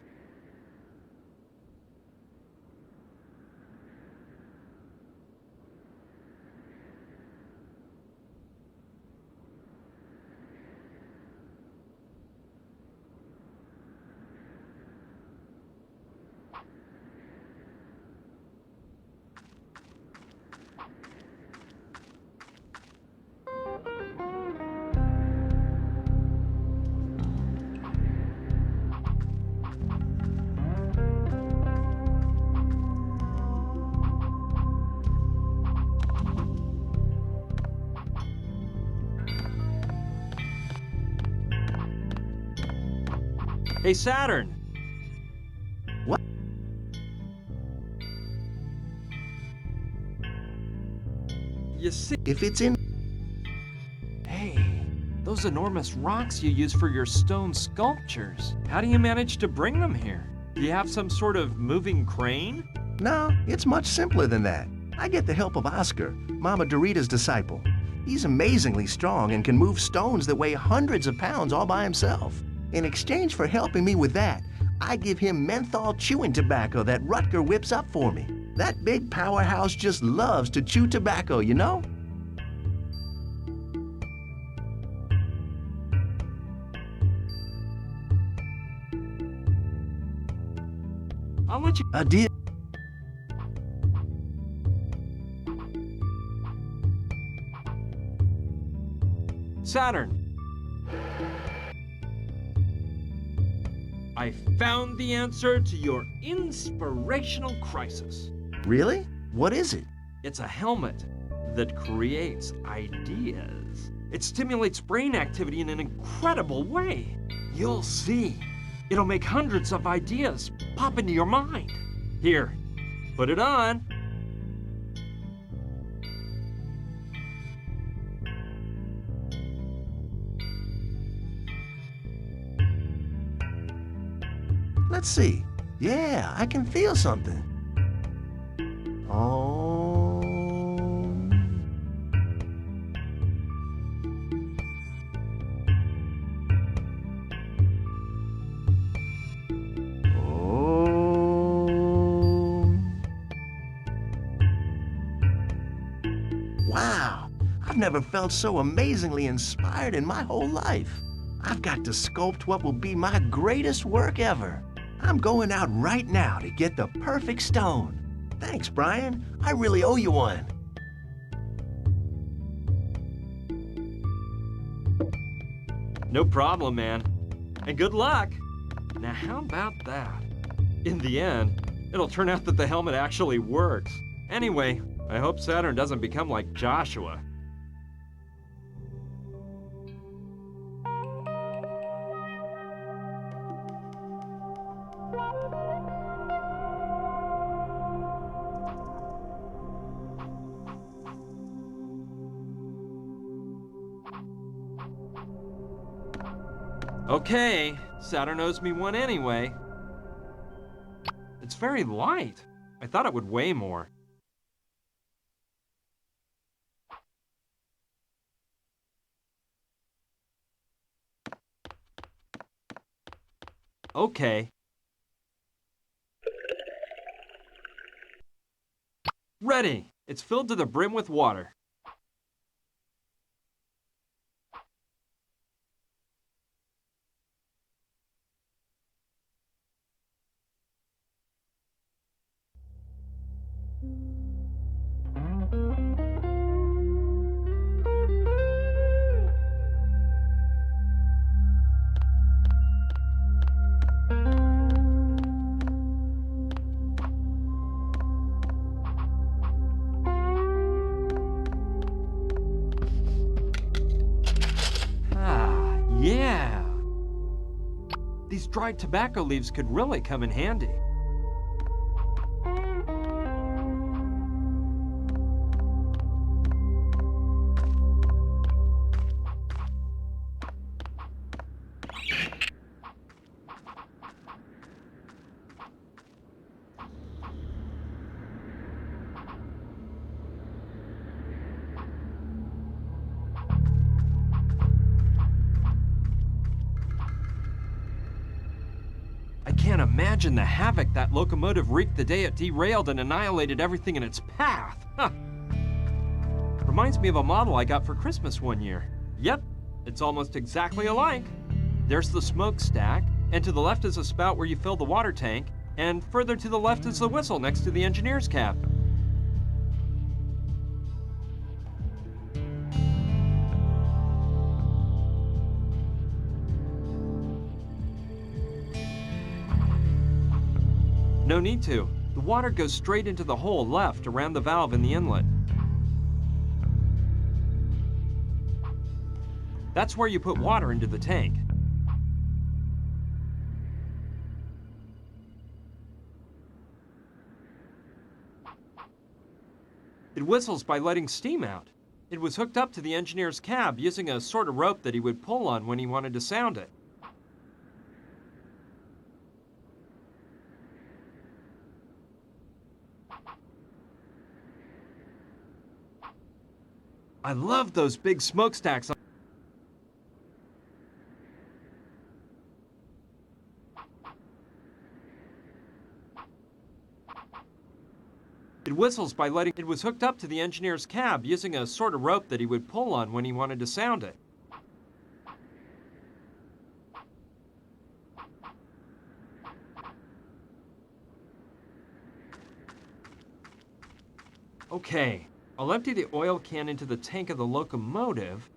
Hey, Saturn! What? You see, If it's in... hey, those enormous rocks you use for your stone sculptures. How do you manage to bring them here? Do you have some sort of moving crane? No, it's much simpler than that. I get the help of Oscar, Mama Dorita's disciple. He's amazingly strong and can move stones that weigh hundreds of pounds all by himself. In exchange for helping me with that, I give him menthol chewing tobacco that Rutger whips up for me. That big powerhouse just loves to chew tobacco, you know? I'll let you... A deal. Saturn! I found the answer to your inspirational crisis. Really? What is it? It's a helmet that creates ideas. It stimulates brain activity in an incredible way. You'll see. It'll make hundreds of ideas pop into your mind. Here, put it on. Let's see. Yeah, I can feel something. Oh. Wow, I've never felt so amazingly inspired in my whole life. I've got to sculpt what will be my greatest work ever. I'm going out right now to get the perfect stone. Thanks, Brian. I really owe you one. No problem, man. And good luck. Now, how about that? In the end, it'll turn out that the helmet actually works. Anyway, I hope Saturn doesn't become like Joshua. Okay, Saturn owes me one anyway. It's very light. I thought it would weigh more. Okay. Ready! It's filled to the brim with water. Yeah! These dried tobacco leaves could really come in handy. I can't imagine the havoc that locomotive wreaked the day it derailed and annihilated everything in its path. Huh. Reminds me of a model I got for Christmas one year. Yep, it's almost exactly alike. There's the smokestack, and to the left is a spout where you fill the water tank, and further to the left is the whistle next to the engineer's cap. No need to. The water goes straight into the hole left around the valve in the inlet. That's where you put water into the tank. It whistles by letting steam out. It was hooked up to the engineer's cab using a sort of rope that he would pull on when he wanted to sound it. I love those big smokestacks. It whistles by letting... It was hooked up to the engineer's cab using a sort of rope that he would pull on when he wanted to sound it. Okay, I'll empty the oil can into the tank of the locomotive.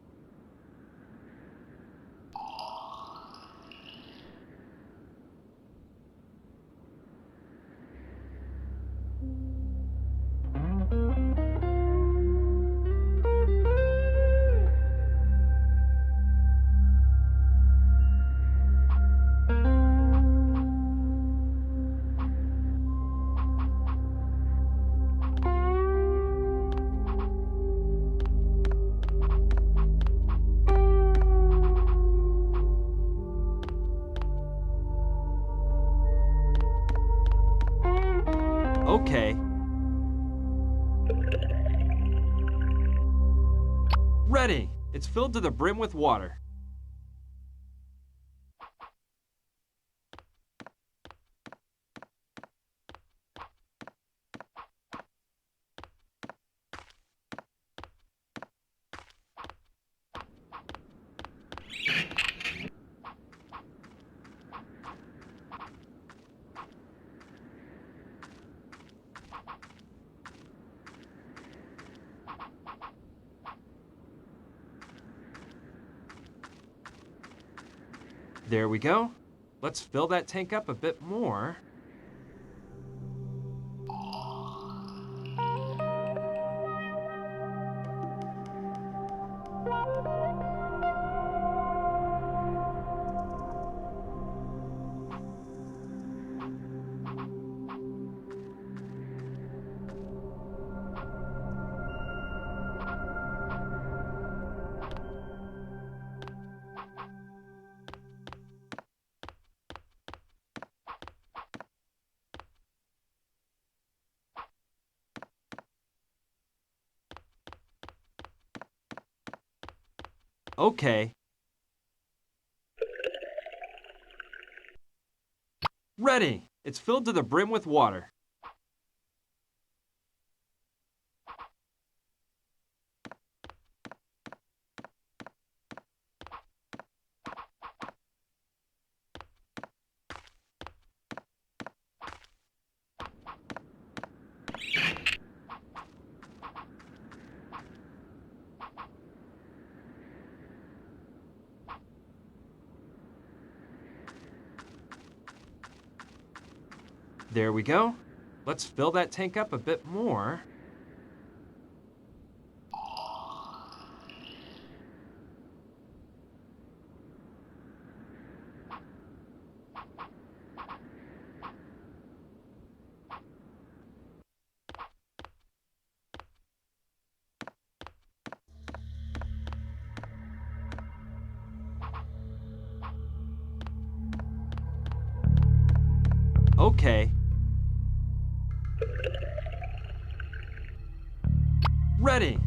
Okay. Ready! It's filled to the brim with water. There we go. Let's fill that tank up a bit more. Okay. Ready! It's filled to the brim with water. There we go. Let's fill that tank up a bit more. Okay. Ready!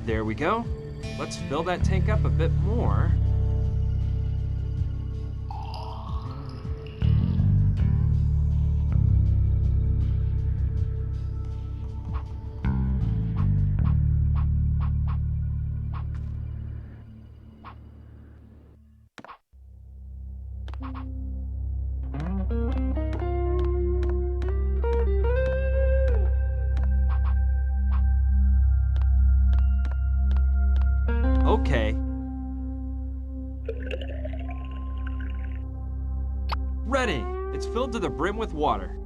There we go. Let's fill that tank up a bit more. Okay. Ready! It's filled to the brim with water.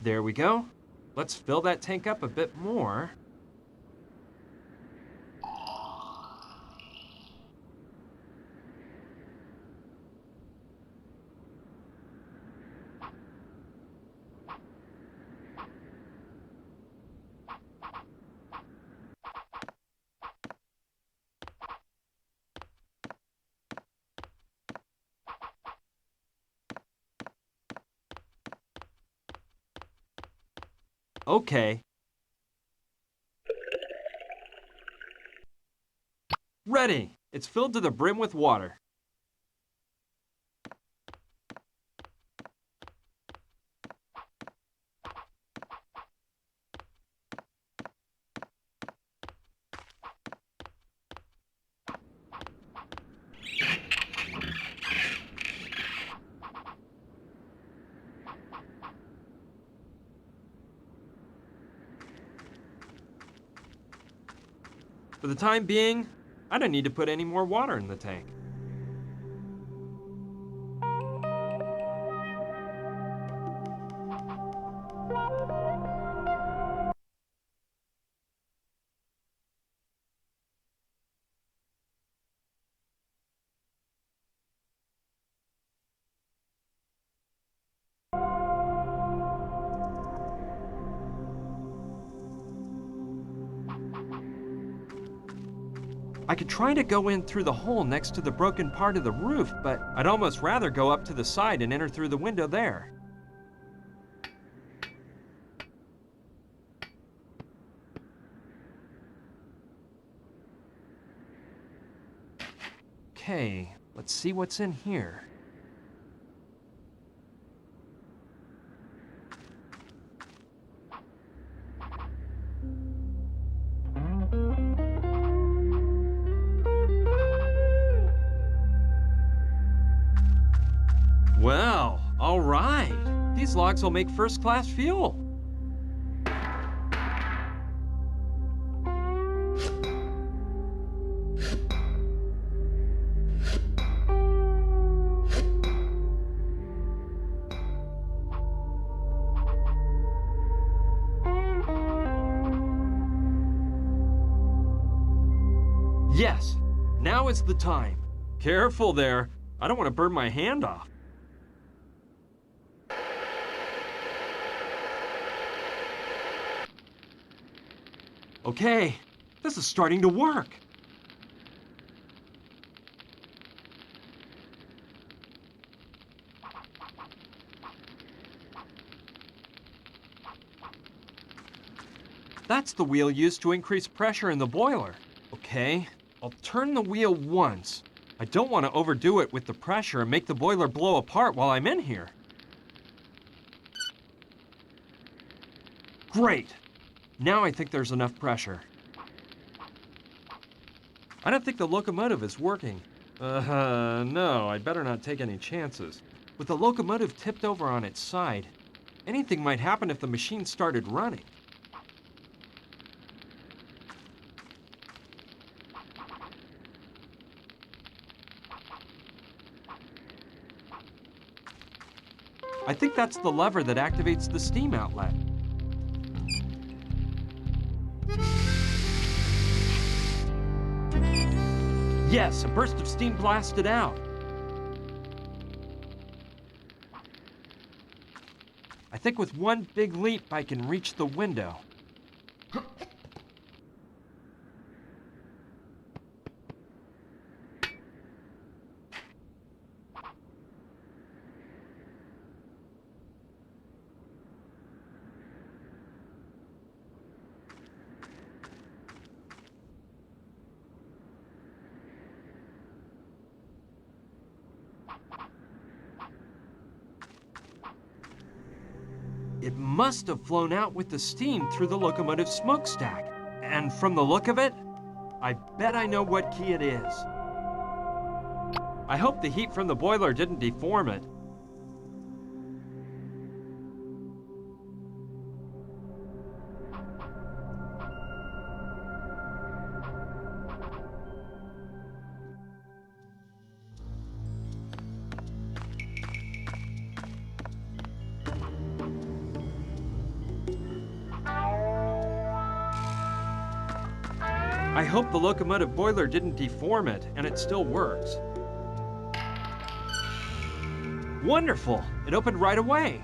There we go. Let's fill that tank up a bit more. Okay. Ready! It's filled to the brim with water. For the time being, I don't need to put any more water in the tank. I could try to go in through the hole next to the broken part of the roof, but I'd almost rather go up to the side and enter through the window there. Okay, let's see what's in here. Well, all right. These logs will make first-class fuel. Yes, now is the time. Careful there. I don't want to burn my hand off. Okay, this is starting to work. That's the wheel used to increase pressure in the boiler. Okay, I'll turn the wheel once. I don't want to overdo it with the pressure and make the boiler blow apart while I'm in here. Great! Now I think there's enough pressure. I don't think the locomotive is working. No, I'd better not take any chances. With the locomotive tipped over on its side, anything might happen if the machine started running. I think that's the lever that activates the steam outlet. Yes, a burst of steam blasted out. I think with one big leap I can reach the window. It must have flown out with the steam through the locomotive smokestack. And from the look of it, I bet I know what key it is. I hope the heat from the boiler didn't deform it. I hope the locomotive boiler didn't deform it and it still works. Wonderful! It opened right away.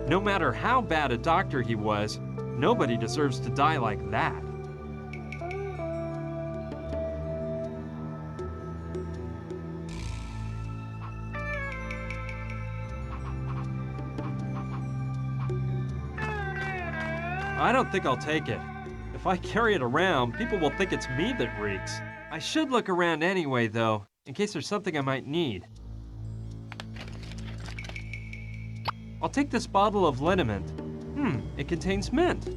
No matter how bad a doctor he was, nobody deserves to die like that. I don't think I'll take it. If I carry it around, people will think it's me that reeks. I should look around anyway, though, in case there's something I might need. I'll take this bottle of liniment. It contains mint.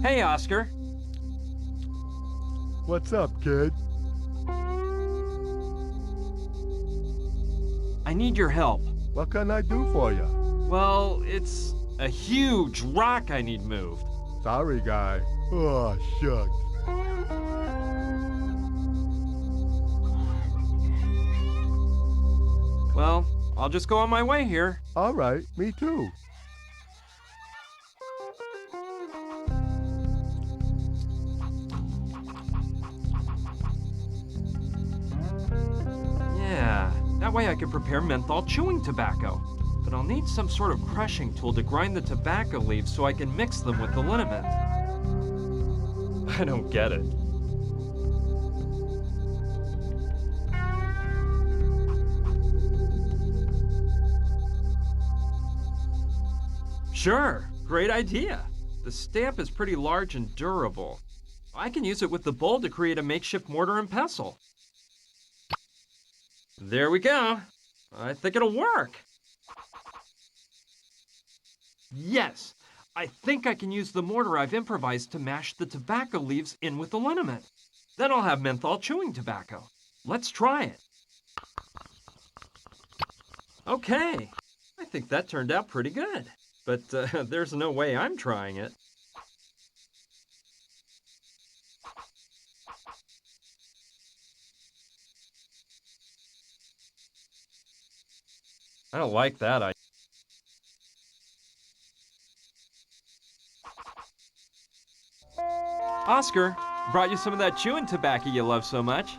Hey, Oscar. What's up, kid? I need your help. What can I do for you? Well, it's a huge rock I need moved. Sorry, guy. Oh, shucks. Well, I'll just go on my way here. All right, me too. Yeah, that way I can prepare menthol chewing tobacco. But I'll need some sort of crushing tool to grind the tobacco leaves so I can mix them with the liniment. I don't get it. Sure, great idea. The stamp is pretty large and durable. I can use it with the bowl to create a makeshift mortar and pestle. There we go. I think it'll work. Yes, I think I can use the mortar I've improvised to mash the tobacco leaves in with the liniment. Then I'll have menthol chewing tobacco. Let's try it. Okay, I think that turned out pretty good. But there's no way I'm trying it. I don't like that. Oscar, brought you some of that chewing tobacco you love so much.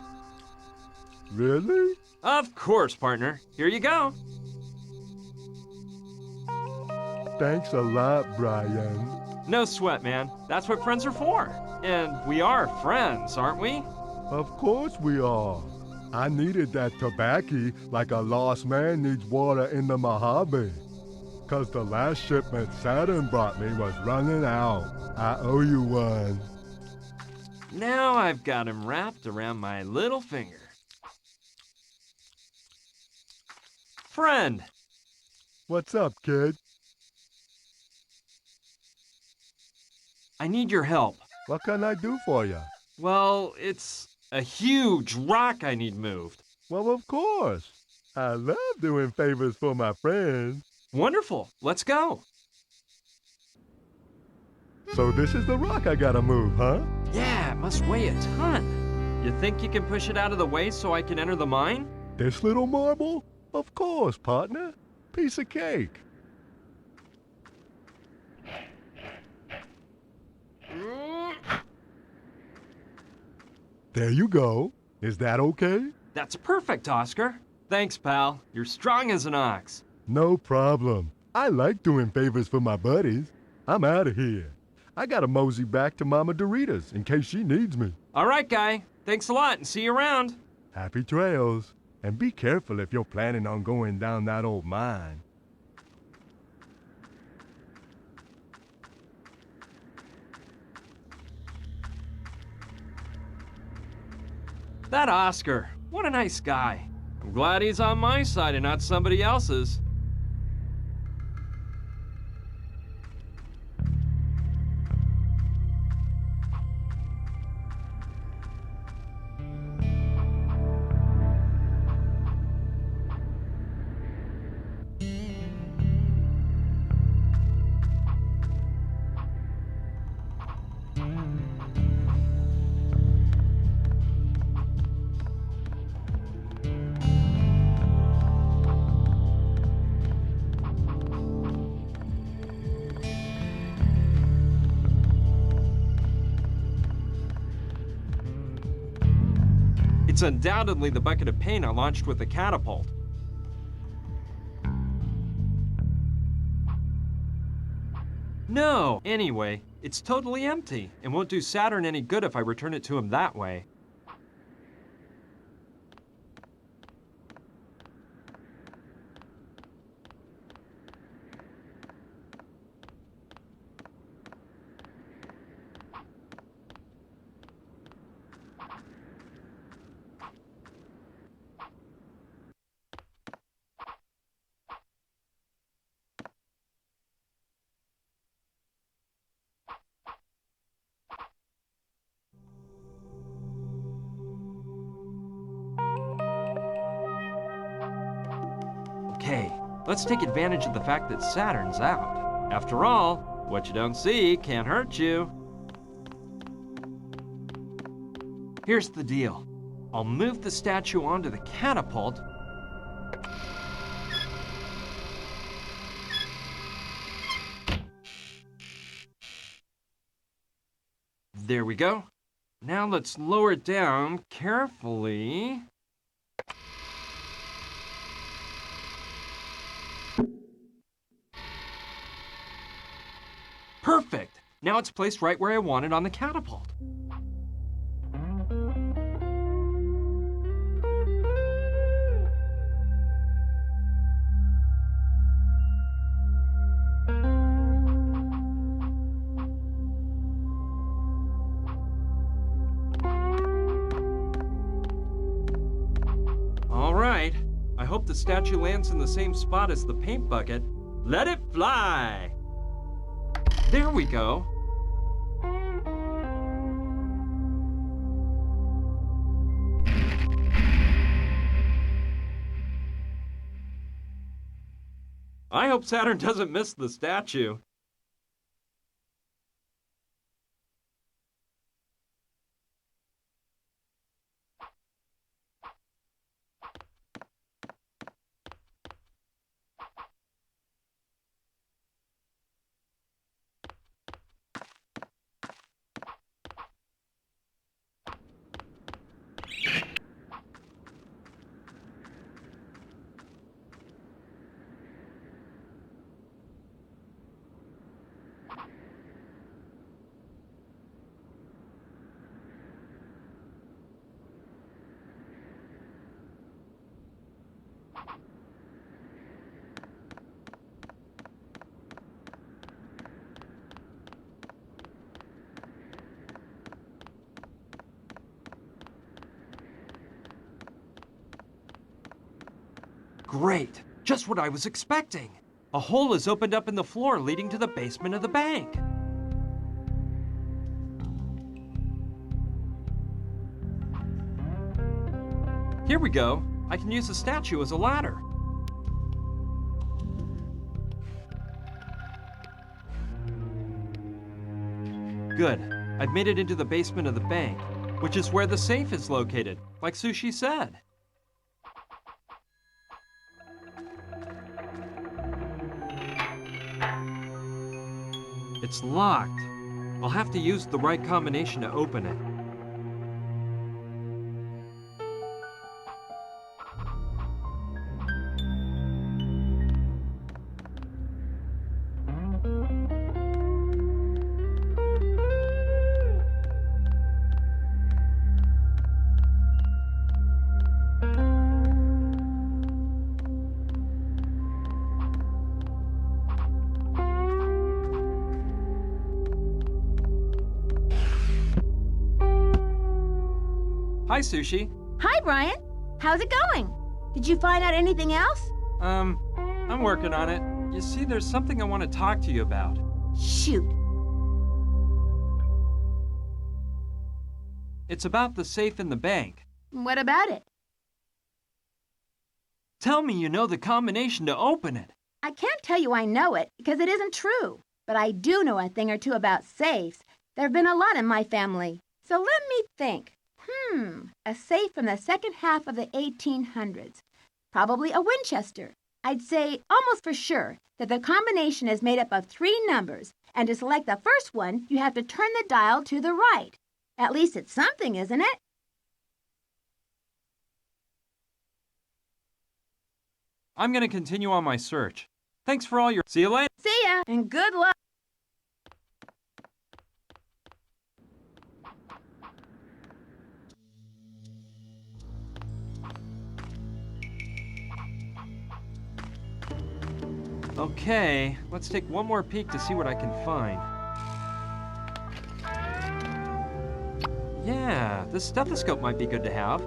Really? Of course, partner. Here you go. Thanks a lot, Brian. No sweat, man. That's what friends are for. And we are friends, aren't we? Of course we are. I needed that tobacco like a lost man needs water in the Mojave. 'Cause the last shipment Saturn brought me was running out. I owe you one. Now I've got him wrapped around my little finger. Friend. What's up, kid? I need your help. What can I do for you? Well, it's a huge rock I need moved. Well, of course. I love doing favors for my friends. Wonderful. Let's go. So this is the rock I gotta move, huh? Yeah, it must weigh a ton. You think you can push it out of the way so I can enter the mine? This little marble? Of course, partner. Piece of cake. There you go. Is that okay? That's perfect, Oscar. Thanks, pal. You're strong as an ox. No problem. I like doing favors for my buddies. I'm out of here. I gotta mosey back to Mama Dorita's in case she needs me. All right, guy. Thanks a lot and see you around. Happy trails. And be careful if you're planning on going down that old mine. That Oscar, what a nice guy. I'm glad he's on my side and not somebody else's. It's undoubtedly the bucket of paint I launched with the catapult. No, anyway, it's totally empty and won't do Saturn any good if I return it to him that way. Okay, let's take advantage of the fact that Saturn's out. After all, what you don't see can't hurt you. Here's the deal. I'll move the statue onto the catapult. There we go. Now let's lower it down carefully. Perfect! Now it's placed right where I want it on the catapult. All right. I hope the statue lands in the same spot as the paint bucket. Let it fly! There we go. I hope Saturn doesn't miss the statue. Great! Just what I was expecting! A hole has opened up in the floor leading to the basement of the bank. Here we go. I can use the statue as a ladder. Good. I've made it into the basement of the bank, which is where the safe is located, like Sushi said. It's locked. I'll have to use the right combination to open it. Hi, Sushi. Hi, Brian. How's it going? Did you find out anything else? I'm working on it. You see, there's something I want to talk to you about. Shoot. It's about the safe in the bank. What about it? Tell me you know the combination to open it. I can't tell you I know it because it isn't true. But I do know a thing or two about safes. There have been a lot in my family. So let me think. A safe from the second half of the 1800s. Probably a Winchester. I'd say almost for sure that the combination is made up of 3 numbers, and to select the first one, you have to turn the dial to the right. At least it's something, isn't it? I'm going to continue on my search. Thanks for all your... See you later. See ya, and good luck. Okay, let's take one more peek to see what I can find. Yeah, this stethoscope might be good to have.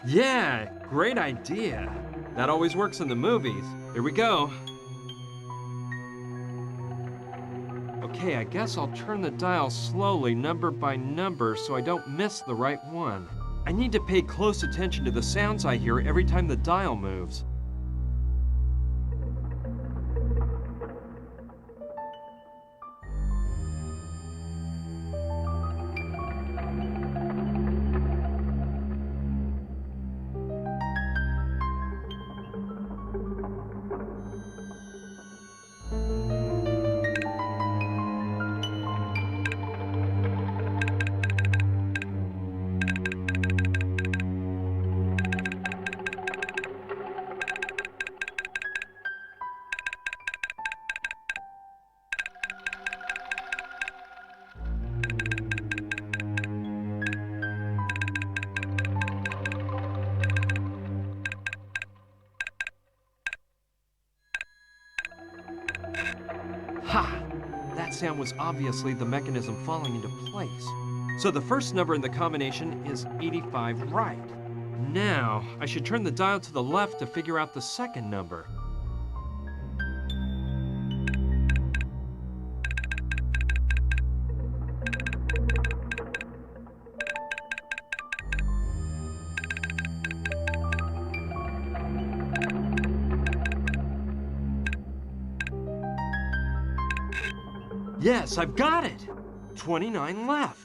Yeah, great idea. That always works in the movies. Here we go. Okay, I guess I'll turn the dial slowly, number by number, so I don't miss the right one. I need to pay close attention to the sounds I hear every time the dial moves. Ha! That sound was obviously the mechanism falling into place. So the first number in the combination is 85 right. Now, I should turn the dial to the left to figure out the second number. Yes, I've got it! 29 left.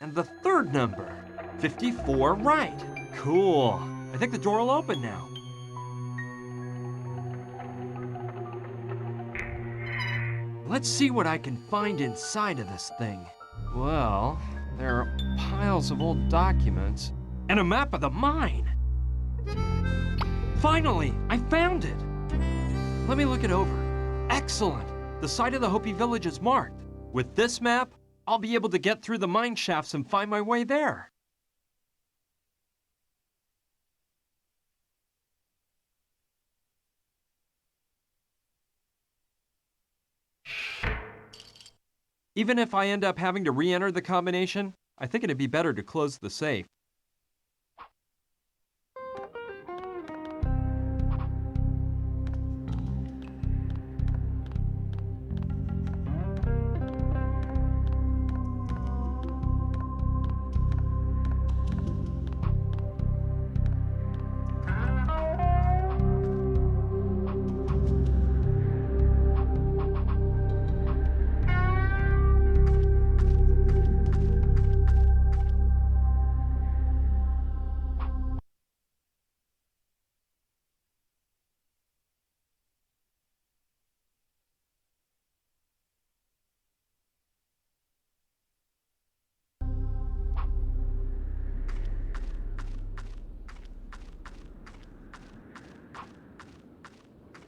And the third number, 54 right. Cool. I think the door will open now. Let's see what I can find inside of this thing. Well, there are piles of old documents and a map of the mine. Finally, I found it. Let me look it over. Excellent. The site of the Hopi village is marked. With this map, I'll be able to get through the mine shafts and find my way there. Even if I end up having to re-enter the combination, I think it'd be better to close the safe.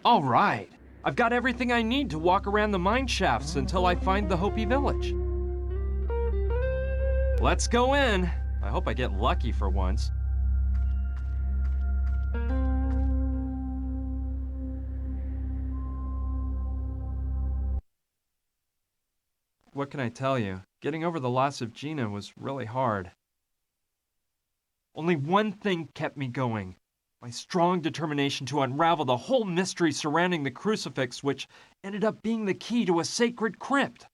All right. I've got everything I need to walk around the mine shafts until I find the Hopi village. Let's go in. I hope I get lucky for once. What can I tell you? Getting over the loss of Gina was really hard. Only one thing kept me going. My strong determination to unravel the whole mystery surrounding the crucifix, which ended up being the key to a sacred crypt.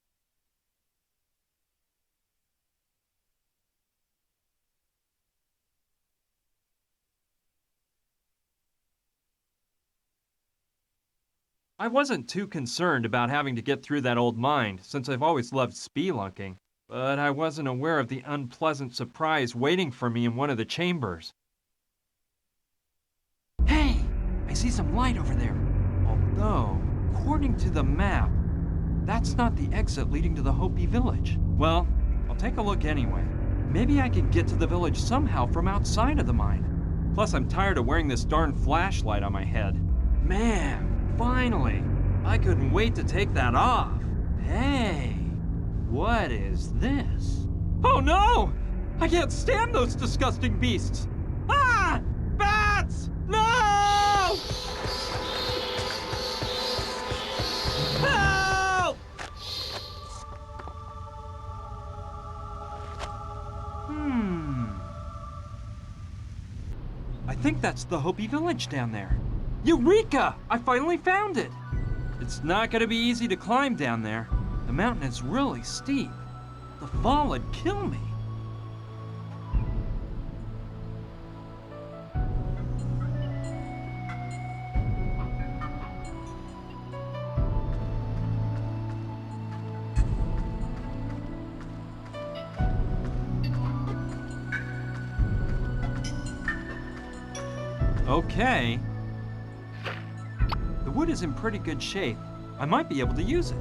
I wasn't too concerned about having to get through that old mine, since I've always loved spelunking, but I wasn't aware of the unpleasant surprise waiting for me in one of the chambers. Hey! I see some light over there. Although, according to the map, that's not the exit leading to the Hopi village. Well, I'll take a look anyway. Maybe I can get to the village somehow from outside of the mine. Plus, I'm tired of wearing this darn flashlight on my head. Man! Finally! I couldn't wait to take that off. Hey! What is this? Oh no! I can't stand those disgusting beasts! Ah! Bats! No! Help! I think that's the Hopi village down there. Eureka! I finally found it! It's not gonna be easy to climb down there. The mountain is really steep. The fall would kill me. Okay. The wood is in pretty good shape. I might be able to use it.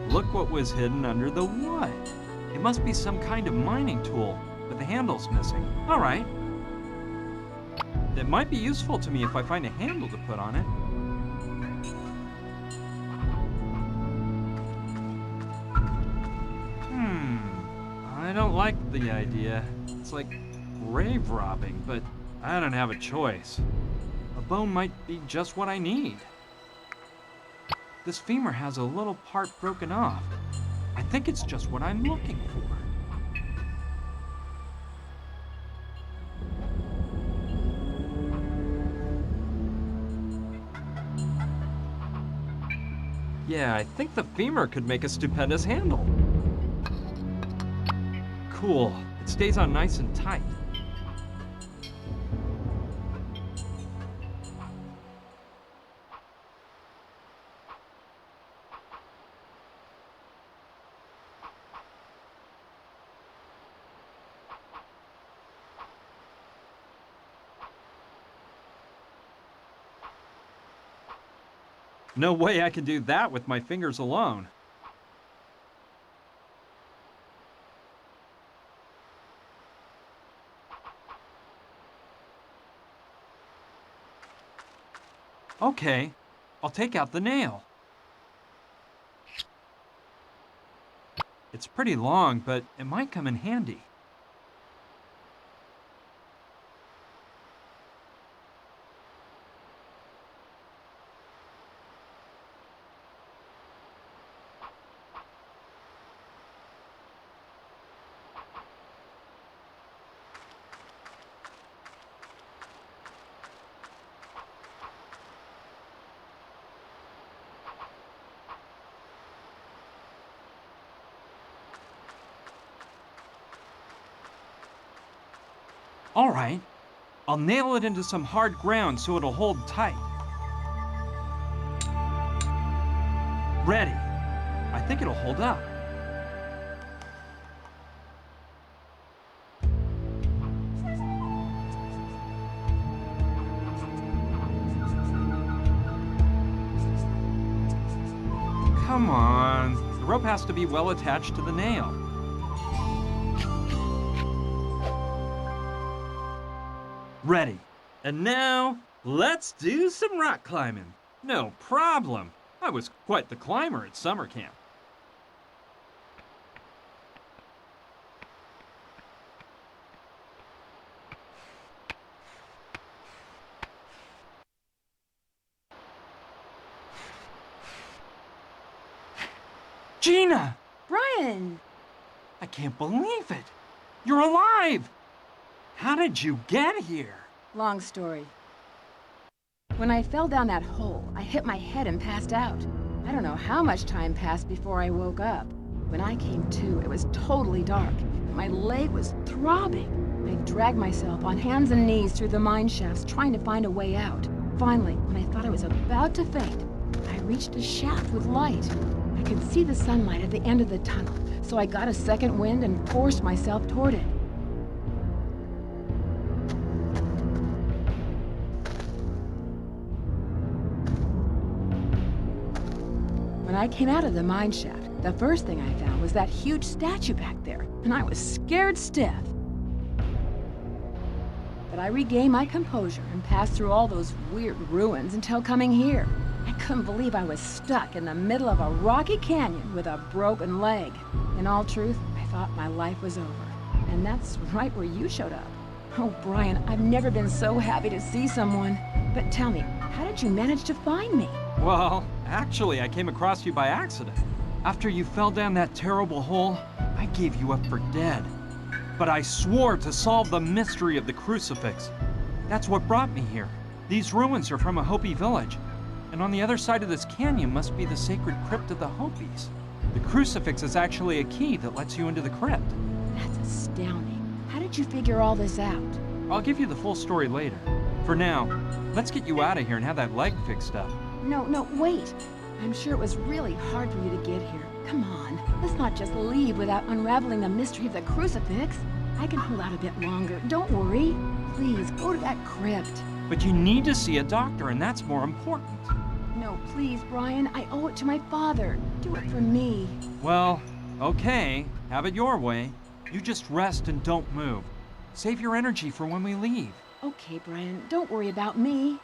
Look what was hidden under the wood. It must be some kind of mining tool, but the handle's missing. All right. It might be useful to me if I find a handle to put on it. I don't like the idea. It's like grave robbing, but I don't have a choice. A bone might be just what I need. This femur has a little part broken off. I think it's just what I'm looking for. Yeah, I think the femur could make a stupendous handle. Cool. It stays on nice and tight. No way I can do that with my fingers alone. Okay, I'll take out the nail. It's pretty long, but it might come in handy. All right, I'll nail it into some hard ground so it'll hold tight. Ready. I think it'll hold up. come on. The rope has to be well attached to the nail. Ready. And now, let's do some rock climbing. No problem. I was quite the climber at summer camp. Gina! Brian! I can't believe it. You're alive! How did you get here? Long story. When I fell down that hole, I hit my head and passed out. I don't know how much time passed before I woke up. When I came to, it was totally dark. My leg was throbbing. I dragged myself on hands and knees through the mine shafts, trying to find a way out. Finally, when I thought I was about to faint, I reached a shaft with light. I could see the sunlight at the end of the tunnel, so I got a second wind and forced myself toward it. When I came out of the mine shaft, the first thing I found was that huge statue back there, and I was scared stiff. But I regained my composure and passed through all those weird ruins until coming here. I couldn't believe I was stuck in the middle of a rocky canyon with a broken leg. In all truth, I thought my life was over. And that's right where you showed up. Oh, Brian, I've never been so happy to see someone. But tell me, how did you manage to find me? Well, actually, I came across you by accident. After you fell down that terrible hole, I gave you up for dead. But I swore to solve the mystery of the crucifix. That's what brought me here. These ruins are from a Hopi village. And on the other side of this canyon must be the sacred crypt of the Hopis. The crucifix is actually a key that lets you into the crypt. That's astounding. How did you figure all this out? I'll give you the full story later. For now, let's get you out of here and have that leg fixed up. No, wait. I'm sure it was really hard for you to get here. Come on, let's not just leave without unraveling the mystery of the crucifix. I can hold out a bit longer. Don't worry. Please, go to that crypt. But you need to see a doctor, and that's more important. No, please, Brian. I owe it to my father. Do it for me. Well, okay. Have it your way. You just rest and don't move. Save your energy for when we leave. Okay, Brian. Don't worry about me.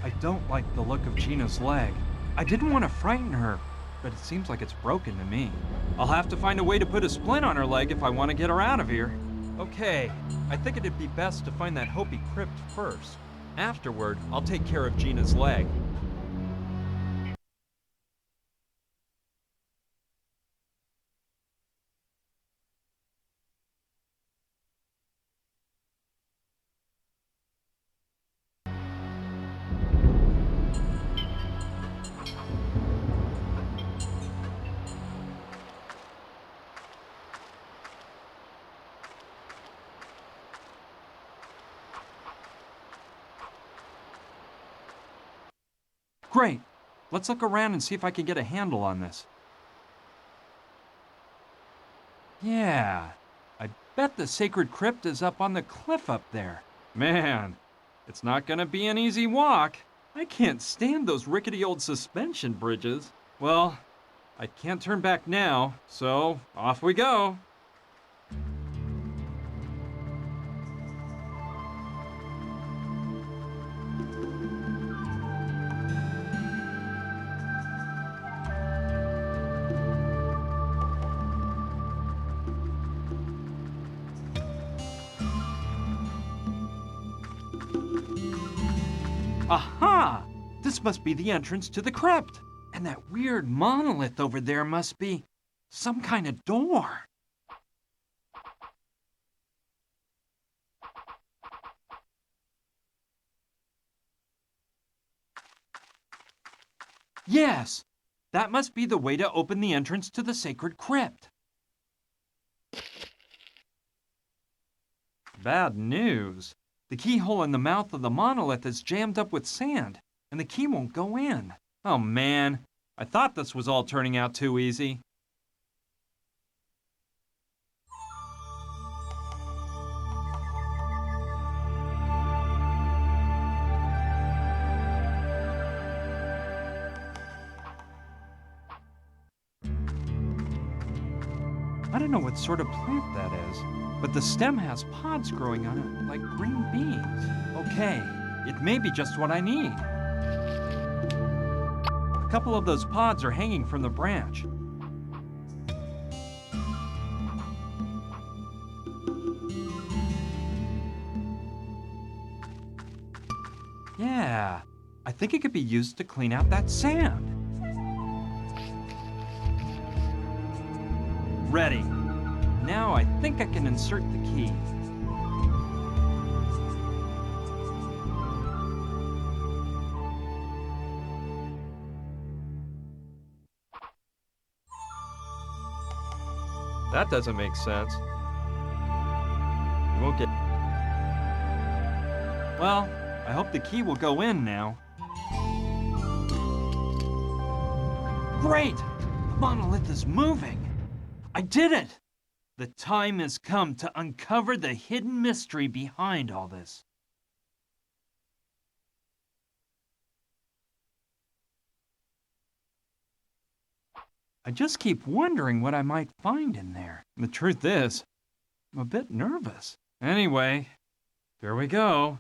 I don't like the look of Gina's leg. I didn't want to frighten her, but it seems like it's broken to me. I'll have to find a way to put a splint on her leg if I want to get her out of here. Okay, I think it'd be best to find that Hopi crypt first. Afterward, I'll take care of Gina's leg. Great. Let's look around and see if I can get a handle on this. Yeah, I bet the sacred crypt is up on the cliff up there. Man, it's not gonna be an easy walk. I can't stand those rickety old suspension bridges. Well, I can't turn back now, so off we go. Aha! This must be the entrance to the crypt. And that weird monolith over there must be some kind of door. Yes, that must be the way to open the entrance to the sacred crypt. Bad news. The keyhole in the mouth of the monolith is jammed up with sand, and the key won't go in. Oh man, I thought this was all turning out too easy. I don't know what sort of plant that is, but the stem has pods growing on it like green beans. Okay, it may be just what I need. A couple of those pods are hanging from the branch. Yeah, I think it could be used to clean out that sand. Ready. Now I think I can insert the key. That doesn't make sense. You won't get... Well, I hope the key will go in now. Great! The monolith is moving! I did it! The time has come to uncover the hidden mystery behind all this. I just keep wondering what I might find in there. The truth is, I'm a bit nervous. Anyway, here we go.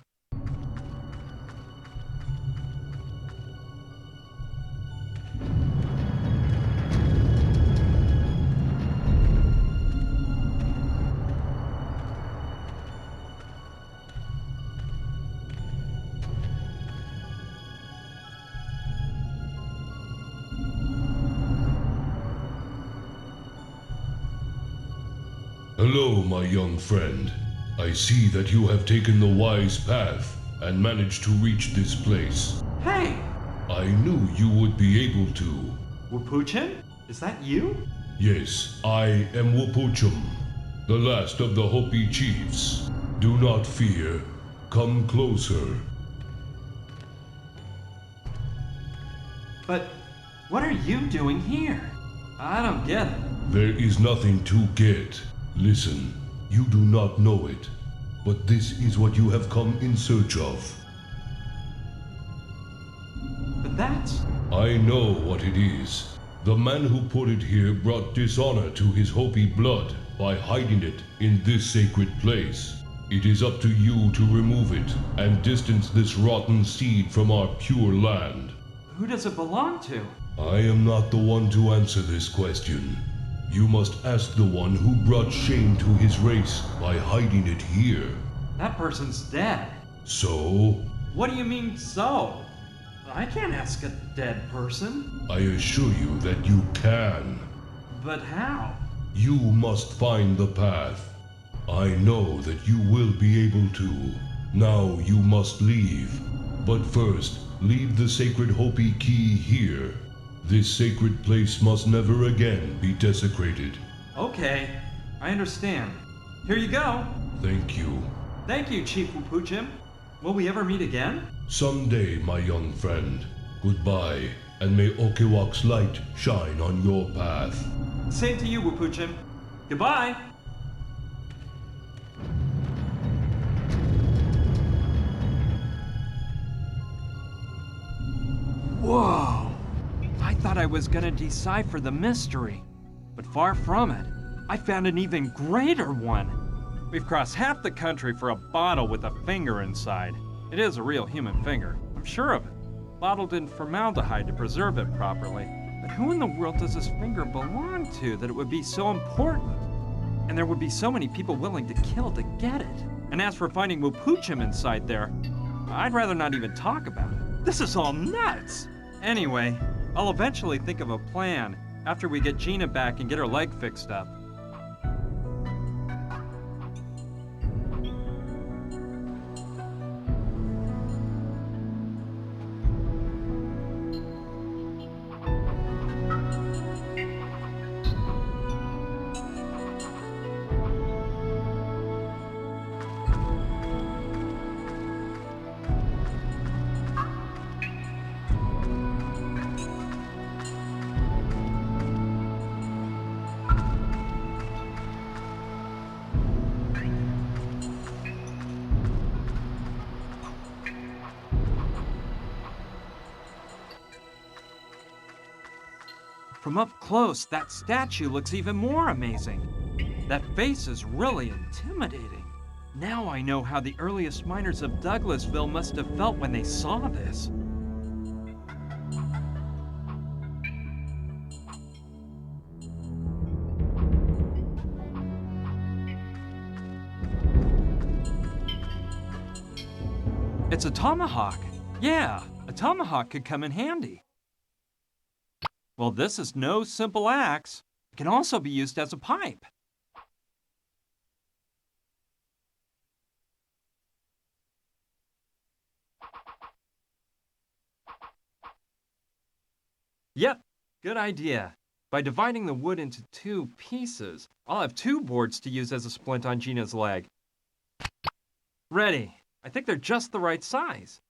Hello, my young friend. I see that you have taken the wise path and managed to reach this place. Hey! I knew you would be able to. Wapuchin? Is that you? Yes, I am Wapuchum, the last of the Hopi chiefs. Do not fear. Come closer. But what are you doing here? I don't get it. There is nothing to get. Listen, you do not know it, but this is what you have come in search of. But that's... I know what it is. The man who put it here brought dishonor to his Hopi blood by hiding it in this sacred place. It is up to you to remove it and distance this rotten seed from our pure land. Who does it belong to? I am not the one to answer this question. You must ask the one who brought shame to his race by hiding it here. That person's dead. So? What do you mean, so? I can't ask a dead person. I assure you that you can. But how? You must find the path. I know that you will be able to. Now you must leave. But first, leave the sacred Hopi key here. This sacred place must never again be desecrated. Okay, I understand. Here you go. Thank you. Thank you, Chief Wapuchim. Will we ever meet again? Someday, my young friend. Goodbye, and may Okiwak's light shine on your path. Same to you, Wapuchim. Goodbye. Whoa! I thought I was gonna decipher the mystery, but far from it. I found an even greater one. We've crossed half the country for a bottle with a finger inside. It is a real human finger, I'm sure of it. Bottled in formaldehyde to preserve it properly. But who in the world does this finger belong to that it would be so important? And there would be so many people willing to kill to get it. And as for finding Wapuchim inside there, I'd rather not even talk about it. This is all nuts! Anyway, I'll eventually think of a plan after we get Gina back and get her leg fixed up. From up close, that statue looks even more amazing. That face is really intimidating. Now I know how the earliest miners of Douglasville must have felt when they saw this. It's a tomahawk. Yeah, a tomahawk could come in handy. Well, this is no simple axe. It can also be used as a pipe. Yep, good idea. By dividing the wood into 2 pieces, I'll have 2 boards to use as a splint on Gina's leg. Ready. I think they're just the right size.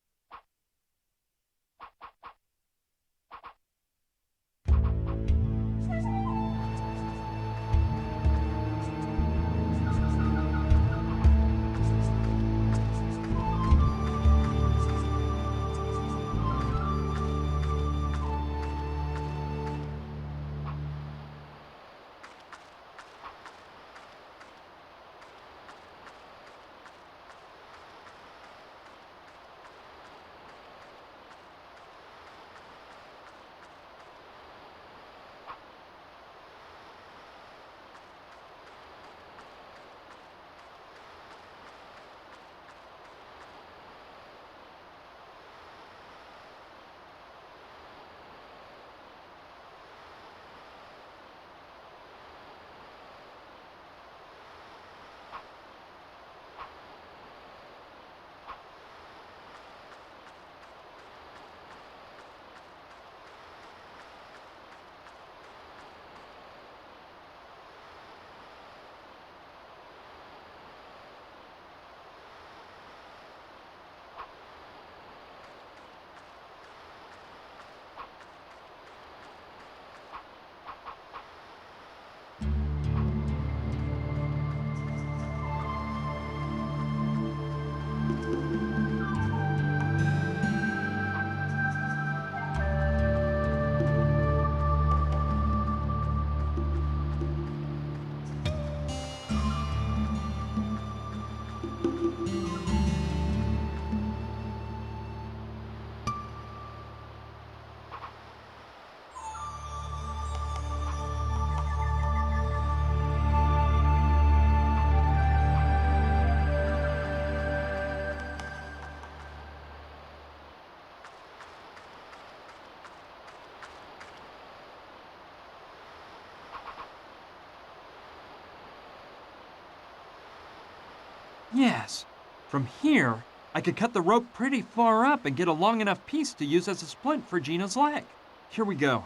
Yes. From here, I could cut the rope pretty far up and get a long enough piece to use as a splint for Gina's leg. Here we go.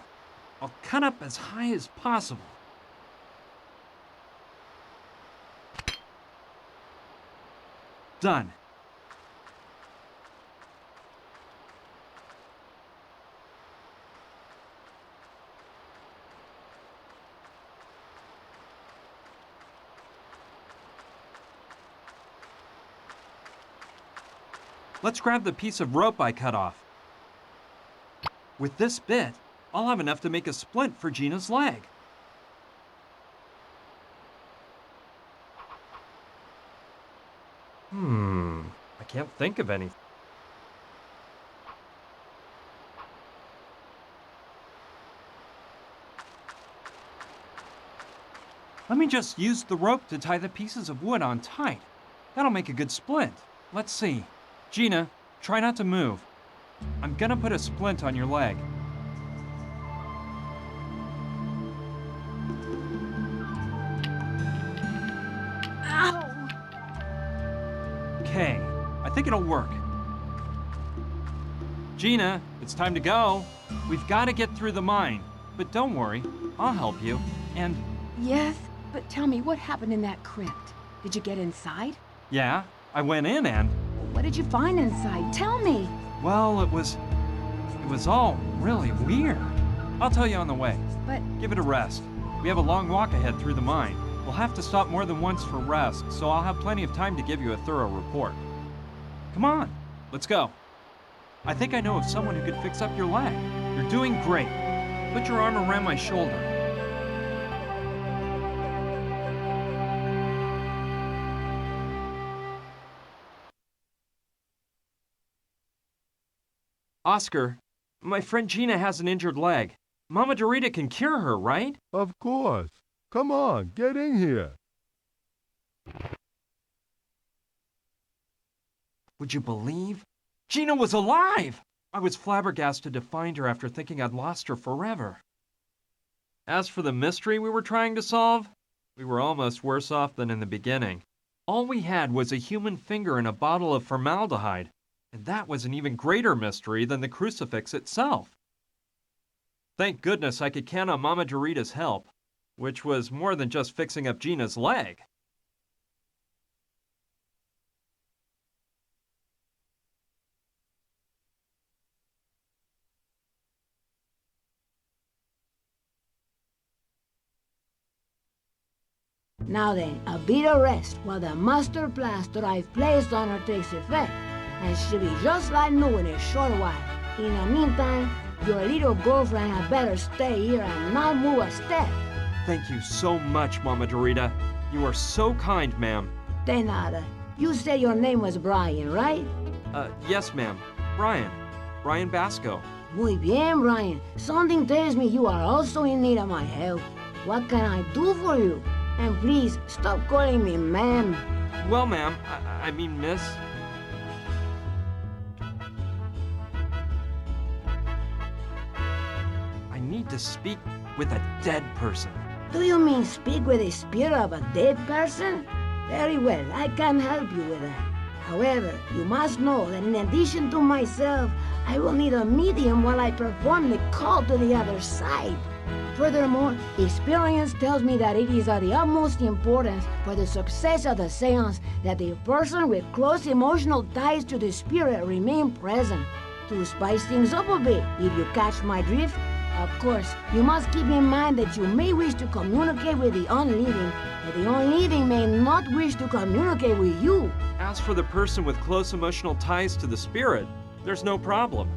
I'll cut up as high as possible. Done. Let's grab the piece of rope I cut off. With this bit, I'll have enough to make a splint for Gina's leg. I can't think of anything. Let me just use the rope to tie the pieces of wood on tight. That'll make a good splint. Let's see. Gina, try not to move. I'm gonna put a splint on your leg. Ow! Okay, I think it'll work. Gina, it's time to go. We've got to get through the mine. But don't worry, I'll help you. And... Yes, but tell me, what happened in that crypt? Did you get inside? yeah, I went in and... What did you find inside? Tell me. well, it was all really weird. I'll tell you on the way. But... give it a rest. We have a long walk ahead through the mine. We'll have to stop more than once for rest, so I'll have plenty of time to give you a thorough report. Come on, let's go. I think I know of someone who could fix up your leg. You're doing great. Put your arm around my shoulder. Oscar, my friend Gina has an injured leg. Mama Dorita can cure her, right? Of course. Come on, get in here. Would you believe? Gina was alive! I was flabbergasted to find her after thinking I'd lost her forever. As for the mystery we were trying to solve, we were almost worse off than in the beginning. All we had was a human finger in a bottle of formaldehyde, and that was an even greater mystery than the crucifix itself. Thank goodness I could count on Mama Dorita's help, which was more than just fixing up Gina's leg. Now then, a bit of rest while the master plaster I've placed on her takes effect, and she'll be just like new in a short while. In the meantime, your little girlfriend had better stay here and not move a step. Thank you so much, Mama Dorita. You are so kind, ma'am. De nada. You said your name was Brian, right? Yes, ma'am. Brian. Brian Basco. Muy bien, Brian. Something tells me you are also in need of my help. What can I do for you? And please, stop calling me ma'am. Well, ma'am, I mean miss. I need to speak with a dead person. Do you mean speak with the spirit of a dead person? Very well, I can help you with that. However, you must know that in addition to myself, I will need a medium while I perform the call to the other side. Furthermore, experience tells me that it is of the utmost importance for the success of the seance that the person with close emotional ties to the spirit remain present. To spice things up a bit, if you catch my drift, of course, you must keep in mind that you may wish to communicate with the unliving, but the unliving may not wish to communicate with you. As for the person with close emotional ties to the spirit, there's no problem.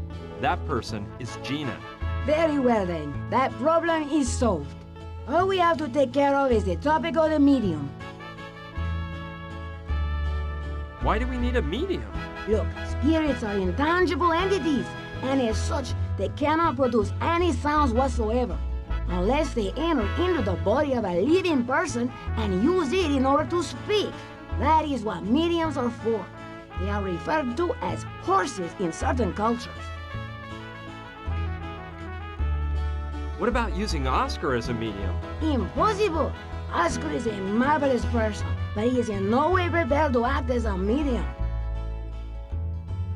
That person is Gina. Very well then, that problem is solved. All we have to take care of is the topic of the medium. Why do we need a medium? Look, spirits are intangible entities, and as such, they cannot produce any sounds whatsoever, unless they enter into the body of a living person and use it in order to speak. That is what mediums are for. They are referred to as horses in certain cultures. What about using Oscar as a medium? Impossible! Oscar is a marvelous person, but he is in no way prepared to act as a medium.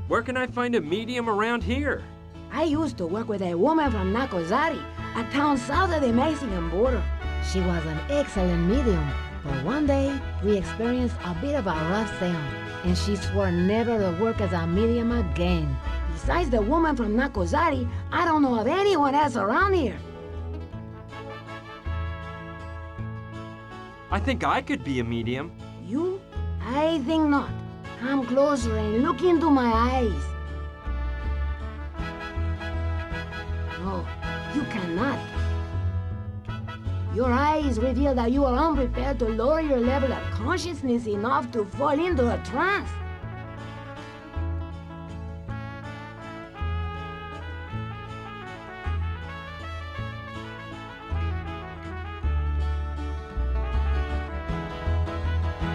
Where can I find a medium around here? I used to work with a woman from Nacozari, a town south of the Mexican border. She was an excellent medium, but one day we experienced a bit of a rough seance, and she swore never to work as a medium again. Besides the woman from Nacozari, I don't know of anyone else around here. I think I could be a medium. You? I think not. Come closer and look into my eyes. No, you cannot. Your eyes reveal that you are unprepared to lower your level of consciousness enough to fall into a trance.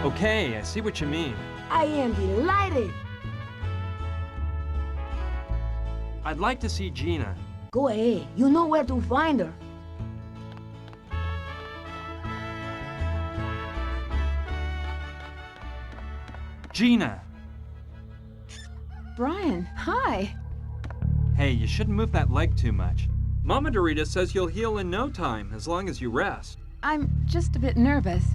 Okay, I see what you mean. I am delighted. I'd like to see Gina. Go ahead. You know where to find her. Gina! Brian, hi. Hey, you shouldn't move that leg too much. Mama Dorita says you'll heal in no time, as long as you rest. I'm just a bit nervous.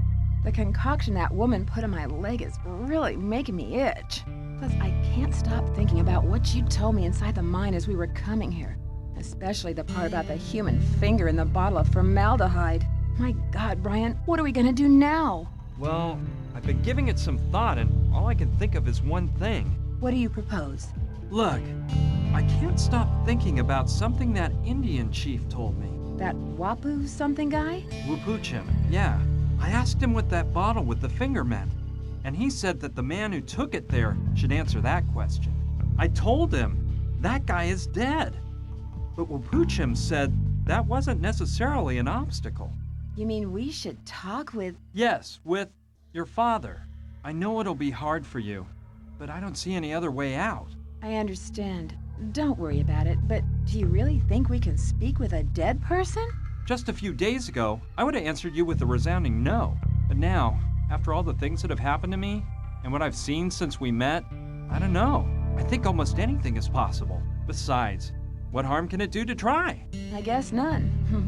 The concoction that woman put in my leg is really making me itch. Plus, I can't stop thinking about what you told me inside the mine as we were coming here. Especially the part about the human finger in the bottle of formaldehyde. My God, Brian, what are we gonna do now? Well, I've been giving it some thought, and all I can think of is one thing. What do you propose? Look, I can't stop thinking about something that Indian chief told me. That Wapu something guy? Wupuchim, yeah. I asked him what that bottle with the finger meant, and he said that the man who took it there should answer that question. I told him that guy is dead. But Wapuchim said that wasn't necessarily an obstacle. You mean we should talk with... Yes, with your father. I know it'll be hard for you, but I don't see any other way out. I understand. Don't worry about it, but do you really think we can speak with a dead person? Just a few days ago, I would have answered you with a resounding no. But now, after all the things that have happened to me, and what I've seen since we met, I don't know. I think almost anything is possible. Besides, what harm can it do to try? I guess none.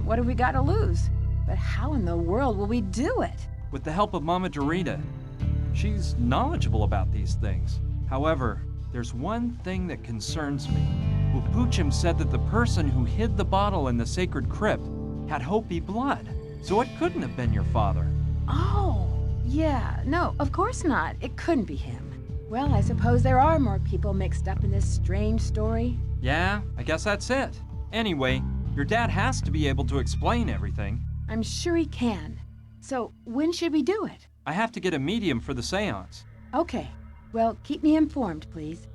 What have we got to lose? But how in the world will we do it? With the help of Mama Dorita. She's knowledgeable about these things. However, there's one thing that concerns me. Wapuchim said that the person who hid the bottle in the sacred crypt had Hopi blood, so it couldn't have been your father. Oh, yeah. No, of course not. It couldn't be him. Well, I suppose there are more people mixed up in this strange story. Yeah, I guess that's it. Anyway, your dad has to be able to explain everything. I'm sure he can. So, when should we do it? I have to get a medium for the seance. Okay. Well, keep me informed, please.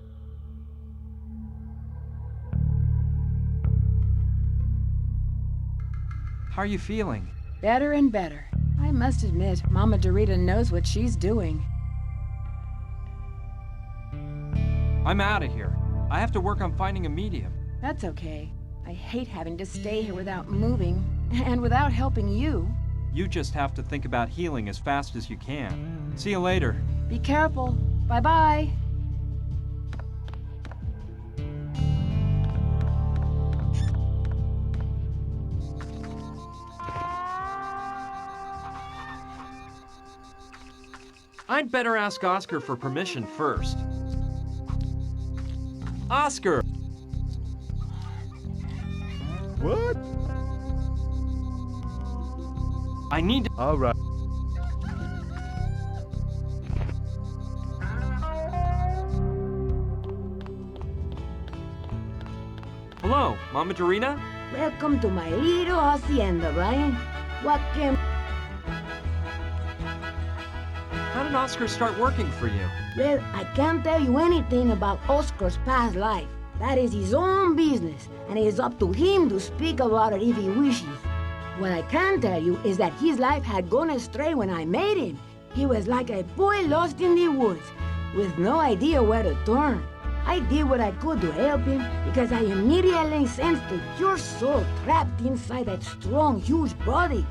How are you feeling? Better and better. I must admit, Mama Dorita knows what she's doing. I'm out of here. I have to work on finding a medium. That's okay. I hate having to stay here without moving, and without helping you. You just have to think about healing as fast as you can. See you later. Be careful. Bye-bye. I'd better ask Oscar for permission first. Oscar! What? I need to... All right. Hello, Mama Dorita? Welcome to my little hacienda, Brian. What can... How did Oscar start working for you? Well, I can't tell you anything about Oscar's past life. That is his own business, and it is up to him to speak about it if he wishes. What I can tell you is that his life had gone astray when I met him. He was like a boy lost in the woods, with no idea where to turn. I did what I could to help him because I immediately sensed the pure soul trapped inside that strong, huge body.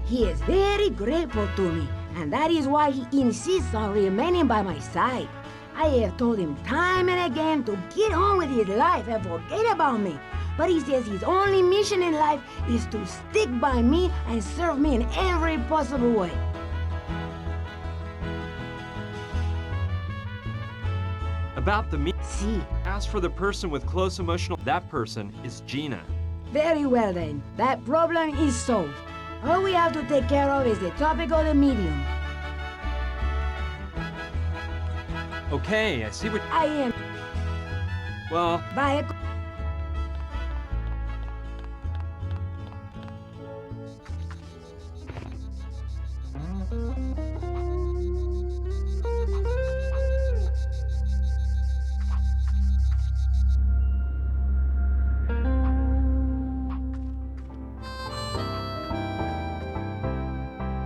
He is very grateful to me, and that is why he insists on remaining by my side. I have told him time and again to get on with his life and forget about me. But he says his only mission in life is to stick by me and serve me in every possible way. About the me... See. As for the person with close emotional... That person is Gina. Very well then. That problem is solved. All we have to take care of is the topic of the medium. Okay, I see what... I am... Well... Bye.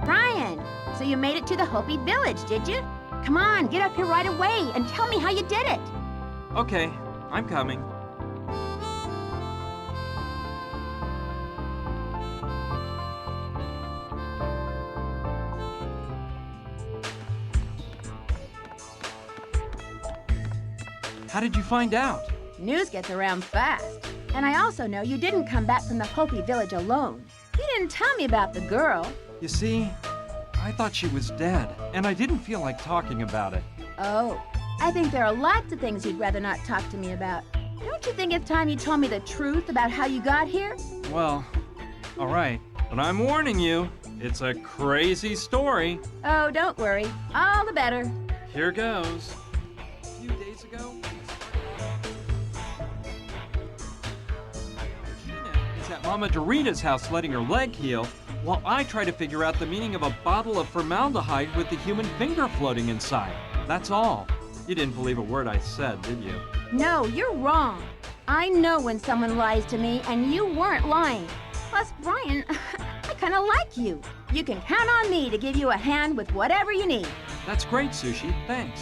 Brian, so you made it to the Hopi village, did you? Come on, get up here right away and tell me how you did it. Okay, I'm coming. How did you find out? News gets around fast. And I also know you didn't come back from the Hopi village alone. You didn't tell me about the girl. You see, I thought she was dead, and I didn't feel like talking about it. Oh, I think there are lots of things you'd rather not talk to me about. Don't you think it's time you told me the truth about how you got here? Well, all right, but I'm warning you, it's a crazy story. Oh, don't worry. All the better. Here goes. A few days ago, Gina is at Mama Dorita's house letting her leg heal, while I try to figure out the meaning of a bottle of formaldehyde with the human finger floating inside. That's all. You didn't believe a word I said, did you? No, you're wrong. I know when someone lies to me, and you weren't lying. Plus, Brian, I kind of like you. You can count on me to give you a hand with whatever you need. That's great, Sushi. Thanks.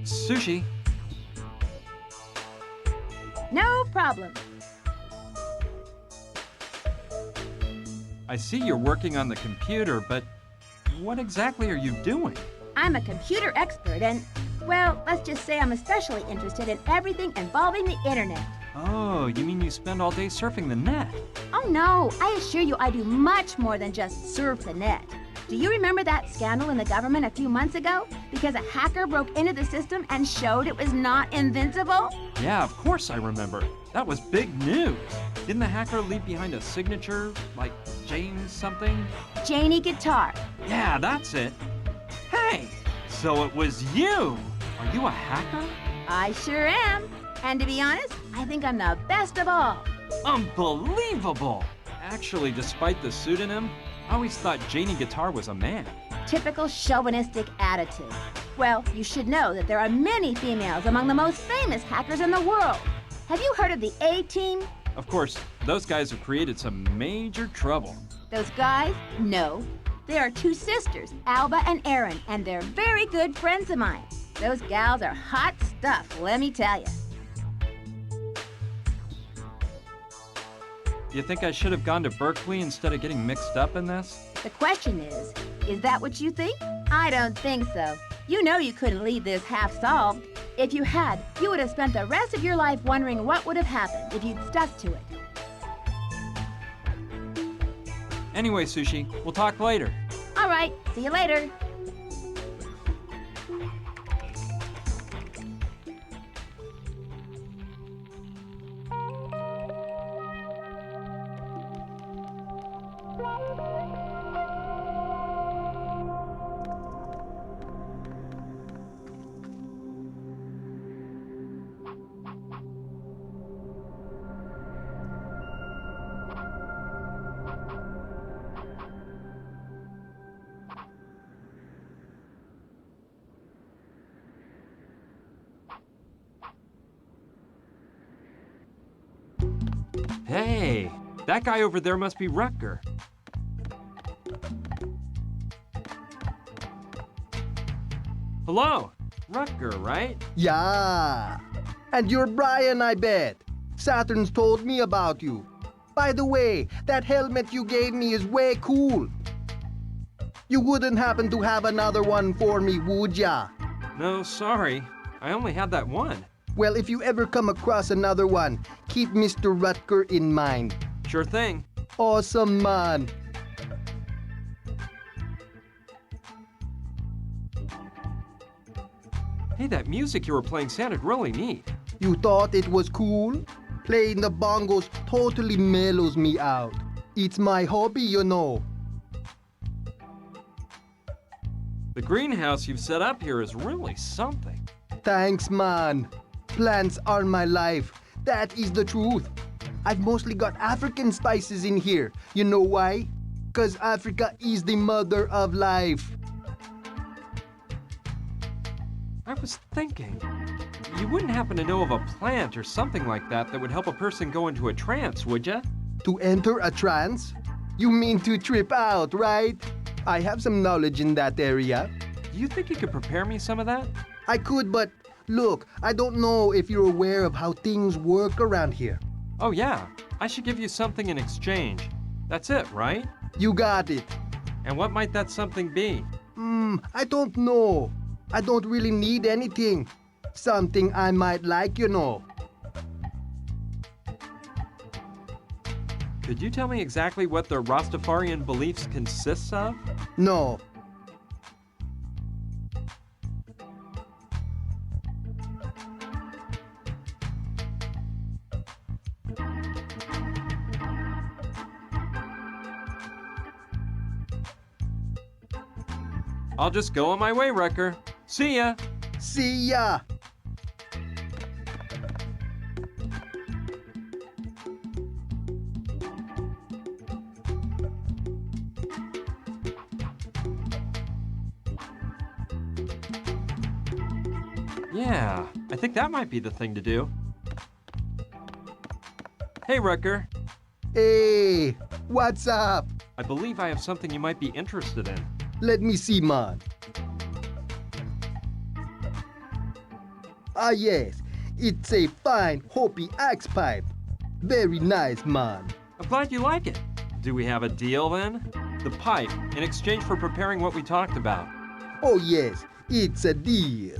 Sushi. No problem. I see you're working on the computer, but what exactly are you doing? I'm a computer expert and, well, let's just say I'm especially interested in everything involving the internet. Oh, you mean you spend all day surfing the net? Oh no, I assure you I do much more than just surf the net. Do you remember that scandal in the government a few months ago? Because a hacker broke into the system and showed it was not invincible? Yeah, of course I remember. That was big news. Didn't the hacker leave behind a signature, like James something? Janie Guitar. Yeah, that's it. Hey, so it was you. Are you a hacker? I sure am. And to be honest, I think I'm the best of all. Unbelievable! Actually, despite the pseudonym, I always thought Janie Guitar was a man. Typical chauvinistic attitude. Well, you should know that there are many females among the most famous hackers in the world. Have you heard of the A-Team? Of course, those guys have created some major trouble. Those guys? No. They are two sisters, Alba and Erin, and they're very good friends of mine. Those gals are hot stuff, let me tell you. You think I should have gone to Berkeley instead of getting mixed up in this? The question is that what you think? I don't think so. You know you couldn't leave this half solved. If you had, you would have spent the rest of your life wondering what would have happened if you'd stuck to it. Anyway, Sushi, we'll talk later. All right, see you later. Hey, that guy over there must be Rutger. Hello, Rutger, right? Yeah. And you're Brian, I bet. Saturn's told me about you. By the way, that helmet you gave me is way cool. You wouldn't happen to have another one for me, would ya? No, sorry. I only had that one. Well, if you ever come across another one, keep Mr. Rutger in mind. Sure thing. Awesome, man. Hey, that music you were playing sounded really neat. You thought it was cool? Playing the bongos totally mellows me out. It's my hobby, you know. The greenhouse you've set up here is really something. Thanks, man. Plants are my life. That is the truth. I've mostly got African spices in here. You know why? 'Cause Africa is the mother of life. I was thinking, you wouldn't happen to know of a plant or something like that that would help a person go into a trance, would ya? To enter a trance? You mean to trip out, right? I have some knowledge in that area. Do you think you could prepare me some of that? I could, but look, I don't know if you're aware of how things work around here. Oh yeah, I should give you something in exchange. That's it, right? You got it. And what might that something be? I don't know. I don't really need anything. Something I might like, you know. Could you tell me exactly what the Rastafarian beliefs consists of? No. I'll just go on my way, Rutger. See ya! See ya! Yeah, I think that might be the thing to do. Hey, Rucker. Hey, what's up? I believe I have something you might be interested in. Let me see, man. Ah, yes. It's a fine Hopi axe pipe. Very nice, man. I'm glad you like it. Do we have a deal then? The pipe, in exchange for preparing what we talked about. Oh, yes. It's a deal.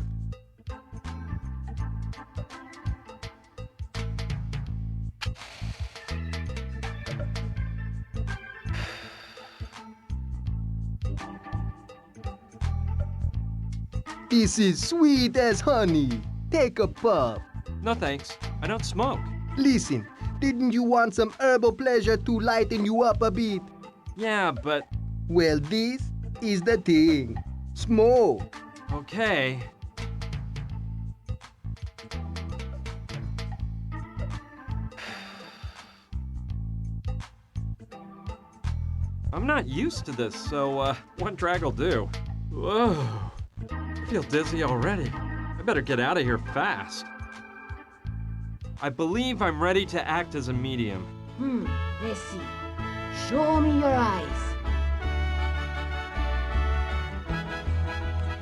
This is sweet as honey. Take a puff. No thanks. I don't smoke. Listen, didn't you want some herbal pleasure to lighten you up a bit? Yeah, but... Well, this is the thing. Smoke. Okay. I'm not used to this, so one drag will do. Whoa. I feel dizzy already. I better get out of here fast. I believe I'm ready to act as a medium. Let's see. Show me your eyes.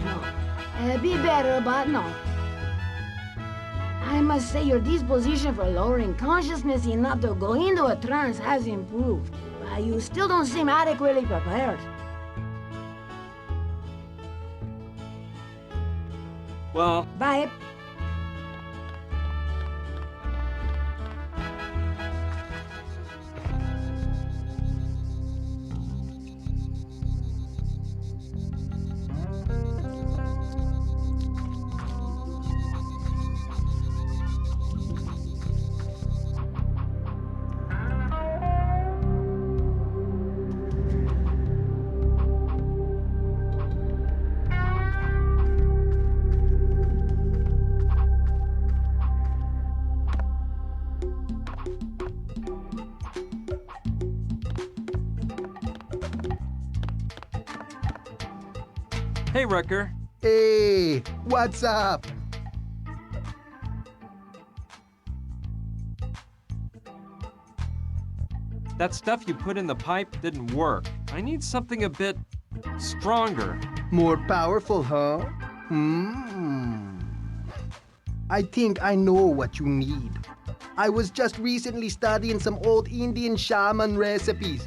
No. Be better, but no. I must say your disposition for lowering consciousness enough to go into a trance has improved. But you still don't seem adequately prepared. Well... Bye. Hey, Rucker. Hey, what's up? That stuff you put in the pipe didn't work. I need something a bit stronger. More powerful, huh? I think I know what you need. I was just recently studying some old Indian shaman recipes.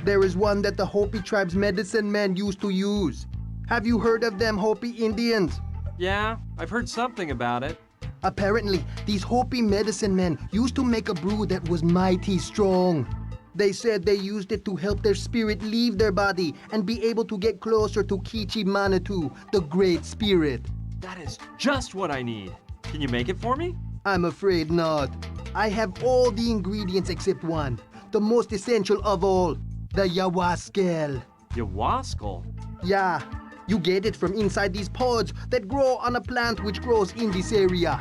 There is one that the Hopi tribe's medicine men used to use. Have you heard of them Hopi Indians? Yeah, I've heard something about it. Apparently, these Hopi medicine men used to make a brew that was mighty strong. They said they used it to help their spirit leave their body and be able to get closer to Kichi Manitou, the Great Spirit. That is just what I need. Can you make it for me? I'm afraid not. I have all the ingredients except one, the most essential of all, the Yawaskel. Yawaskel? Yeah. You get it from inside these pods that grow on a plant which grows in this area.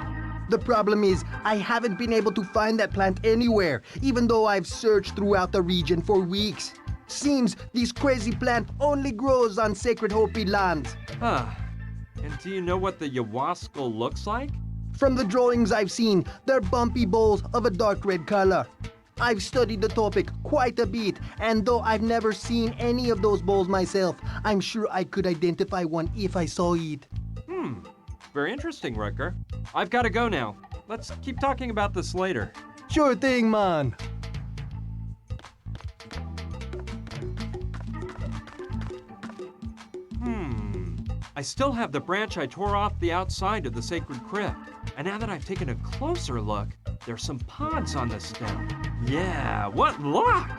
The problem is, I haven't been able to find that plant anywhere, even though I've searched throughout the region for weeks. Seems this crazy plant only grows on sacred Hopi lands. Huh. And do you know what the Yawaskel looks like? From the drawings I've seen, they're bumpy balls of a dark red color. I've studied the topic quite a bit, and though I've never seen any of those balls myself, I'm sure I could identify one if I saw it. Very interesting, Rucker. I've got to go now. Let's keep talking about this later. Sure thing, man. I still have the branch I tore off the outside of the sacred crypt. And now that I've taken a closer look, there's some pods on the stem. Yeah, what luck!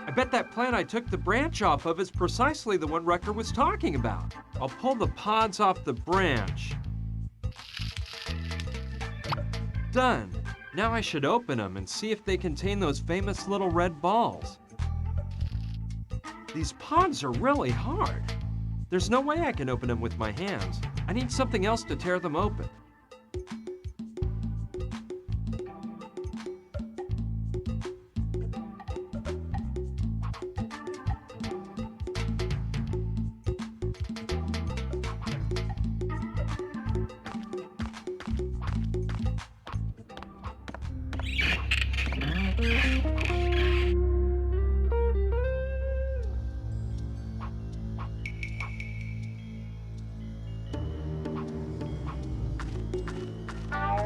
I bet that plant I took the branch off of is precisely the one Rucker was talking about. I'll pull the pods off the branch. Done. Now I should open them and see if they contain those famous little red balls. These pods are really hard. There's no way I can open them with my hands. I need something else to tear them open.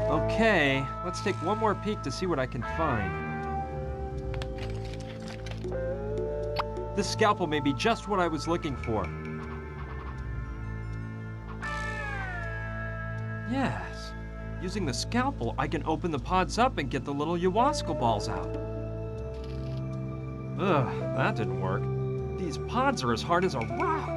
Okay, let's take one more peek to see what I can find. This scalpel may be just what I was looking for. Yes. Using the scalpel, I can open the pods up and get the little ayahuasca balls out. Ugh, that didn't work. These pods are as hard as a rock.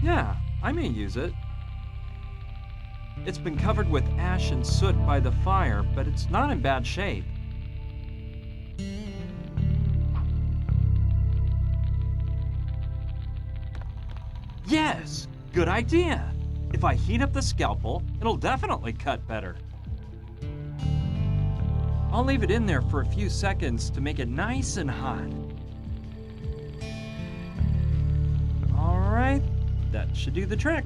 Yeah, I may use it. It's been covered with ash and soot by the fire, but it's not in bad shape. Yes! Good idea! If I heat up the scalpel, it'll definitely cut better. I'll leave it in there for a few seconds to make it nice and hot. Alright, that should do the trick.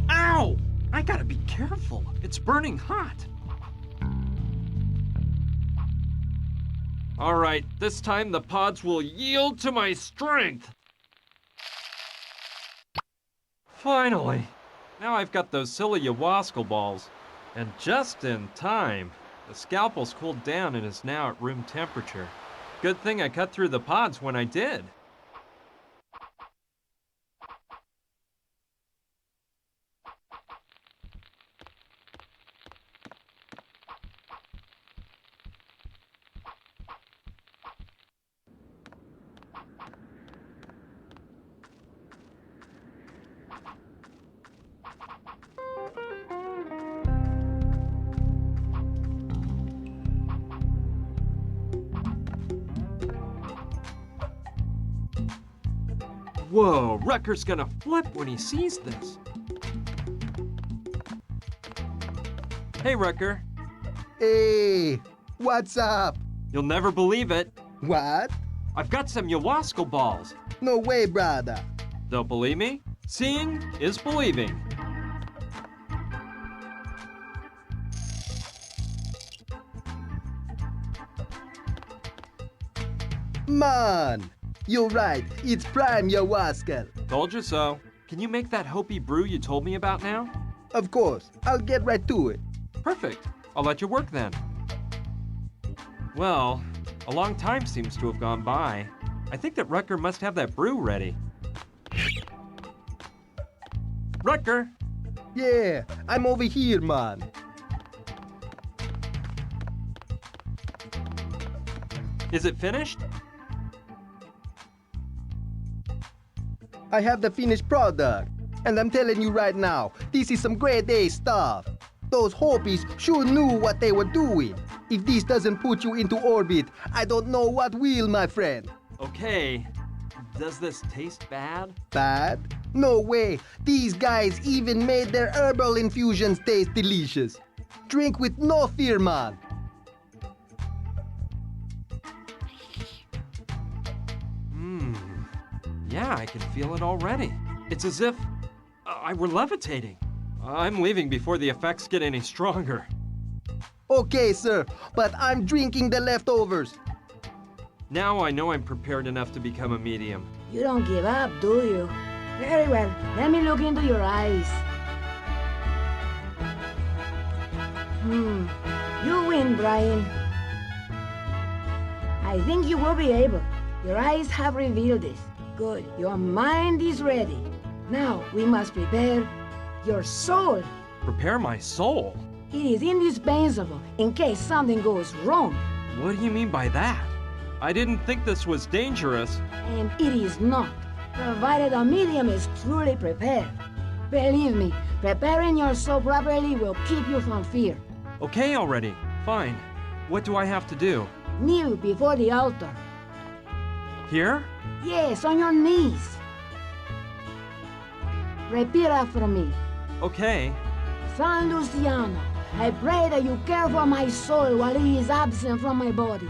Ow! I gotta be careful. It's burning hot. Alright, this time the pods will yield to my strength. Finally! Now I've got those silly ayahuasca balls. And just in time. The scalpel's cooled down and is now at room temperature. Good thing I cut through the pods when I did. Whoa, Rucker's gonna flip when he sees this. Hey, Rucker. Hey, what's up? You'll never believe it. What? I've got some ayahuasca balls. No way, brother. Don't believe me? Seeing is believing. Man, you're right. It's prime ayahuasca. Told you so. Can you make that Hopi brew you told me about now? Of course. I'll get right to it. Perfect. I'll let you work then. Well, a long time seems to have gone by. I think that Rucker must have that brew ready. Rucker! Yeah, I'm over here, man. Is it finished? I have the finished product. And I'm telling you right now, this is some grade A stuff. Those Hopis sure knew what they were doing. If this doesn't put you into orbit, I don't know what will, my friend. Okay. Does this taste bad? Bad? No way. These guys even made their herbal infusions taste delicious. Drink with no fear, man. Yeah, I can feel it already. It's as if I were levitating. I'm leaving before the effects get any stronger. Okay, sir, but I'm drinking the leftovers. Now I know I'm prepared enough to become a medium. You don't give up, do you? Very well. Let me look into your eyes. You win, Brian. I think you will be able. Your eyes have revealed this. Good. Your mind is ready. Now we must prepare your soul. Prepare my soul? It is indispensable in case something goes wrong. What do you mean by that? I didn't think this was dangerous. And it is not, provided the medium is truly prepared. Believe me, preparing your soul properly will keep you from fear. Okay already. Fine. What do I have to do? Kneel before the altar. Here? Yes, on your knees. Repeat after me. Okay. San Luciano, I pray that you care for my soul while it is absent from my body.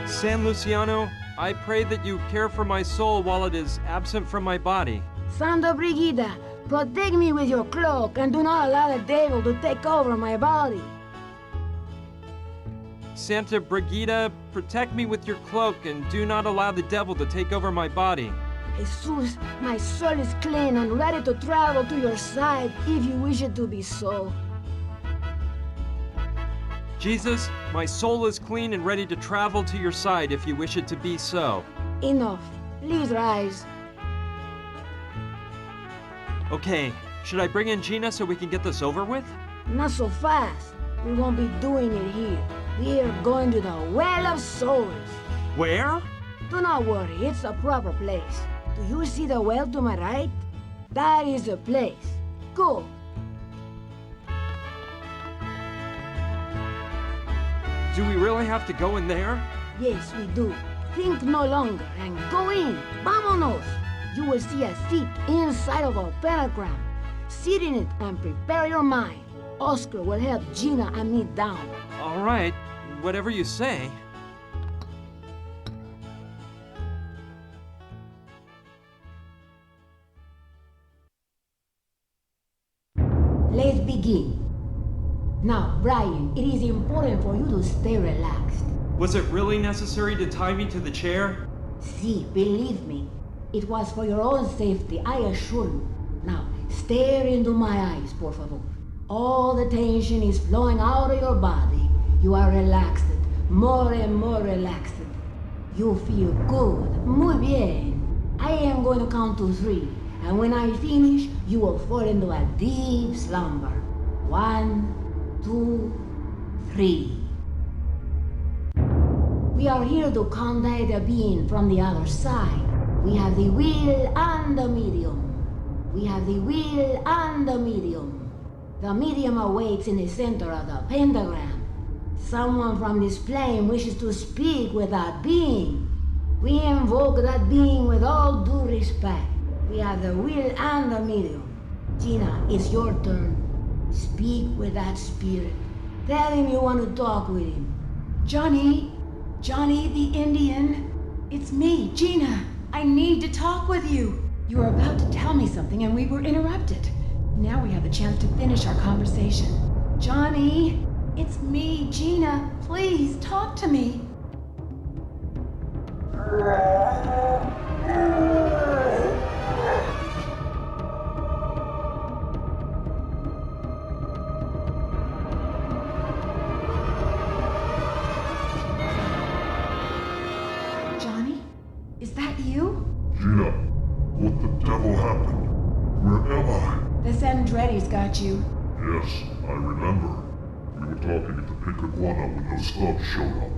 San Luciano, I pray that you care for my soul while it is absent from my body. Santa Brigida, protect me with your cloak and do not allow the devil to take over my body. Santa Brigida, protect me with your cloak and do not allow the devil to take over my body. Jesus, my soul is clean and ready to travel to your side if you wish it to be so. Jesus, my soul is clean and ready to travel to your side if you wish it to be so. Enough. Please rise. Okay, should I bring in Gina so we can get this over with? Not so fast. We won't be doing it here. We are going to the Well of Souls. Where? Do not worry, it's a proper place. Do you see the well to my right? That is the place. Go. Do we really have to go in there? Yes, we do. Think no longer and go in. Vámonos! You will see a seat inside of a pentagram. Sit in it and prepare your mind. Oscar will help Gina and me down. All right, whatever you say. Let's begin. Now, Brian, it is important for you to stay relaxed. Was it really necessary to tie me to the chair? See, believe me, it was for your own safety, I assure you. Now, stare into my eyes, por favor. All the tension is flowing out of your body. You are relaxed, more and more relaxed. You feel good, muy bien. I am going to count to 3, and when I finish, you will fall into a deep slumber. 1, 2, 3. We are here to contact a being from the other side. We have the will and the medium. We have the will and the medium. The medium awaits in the center of the pentagram. Someone from this plane wishes to speak with that being. We invoke that being with all due respect. We have the will and the medium. Gina, it's your turn. Speak with that spirit. Tell him you want to talk with him. Johnny the Indian. It's me, Gina. I need to talk with you. You were about to tell me something and we were interrupted. Now we have the chance to finish our conversation. Johnny, it's me, Gina. Please talk to me. Johnny, is that you? Gina, what the devil happened? Where am I? The Sandretti's got you. Yes, I remember. We were talking at the Pink Iguana when those thugs showed up.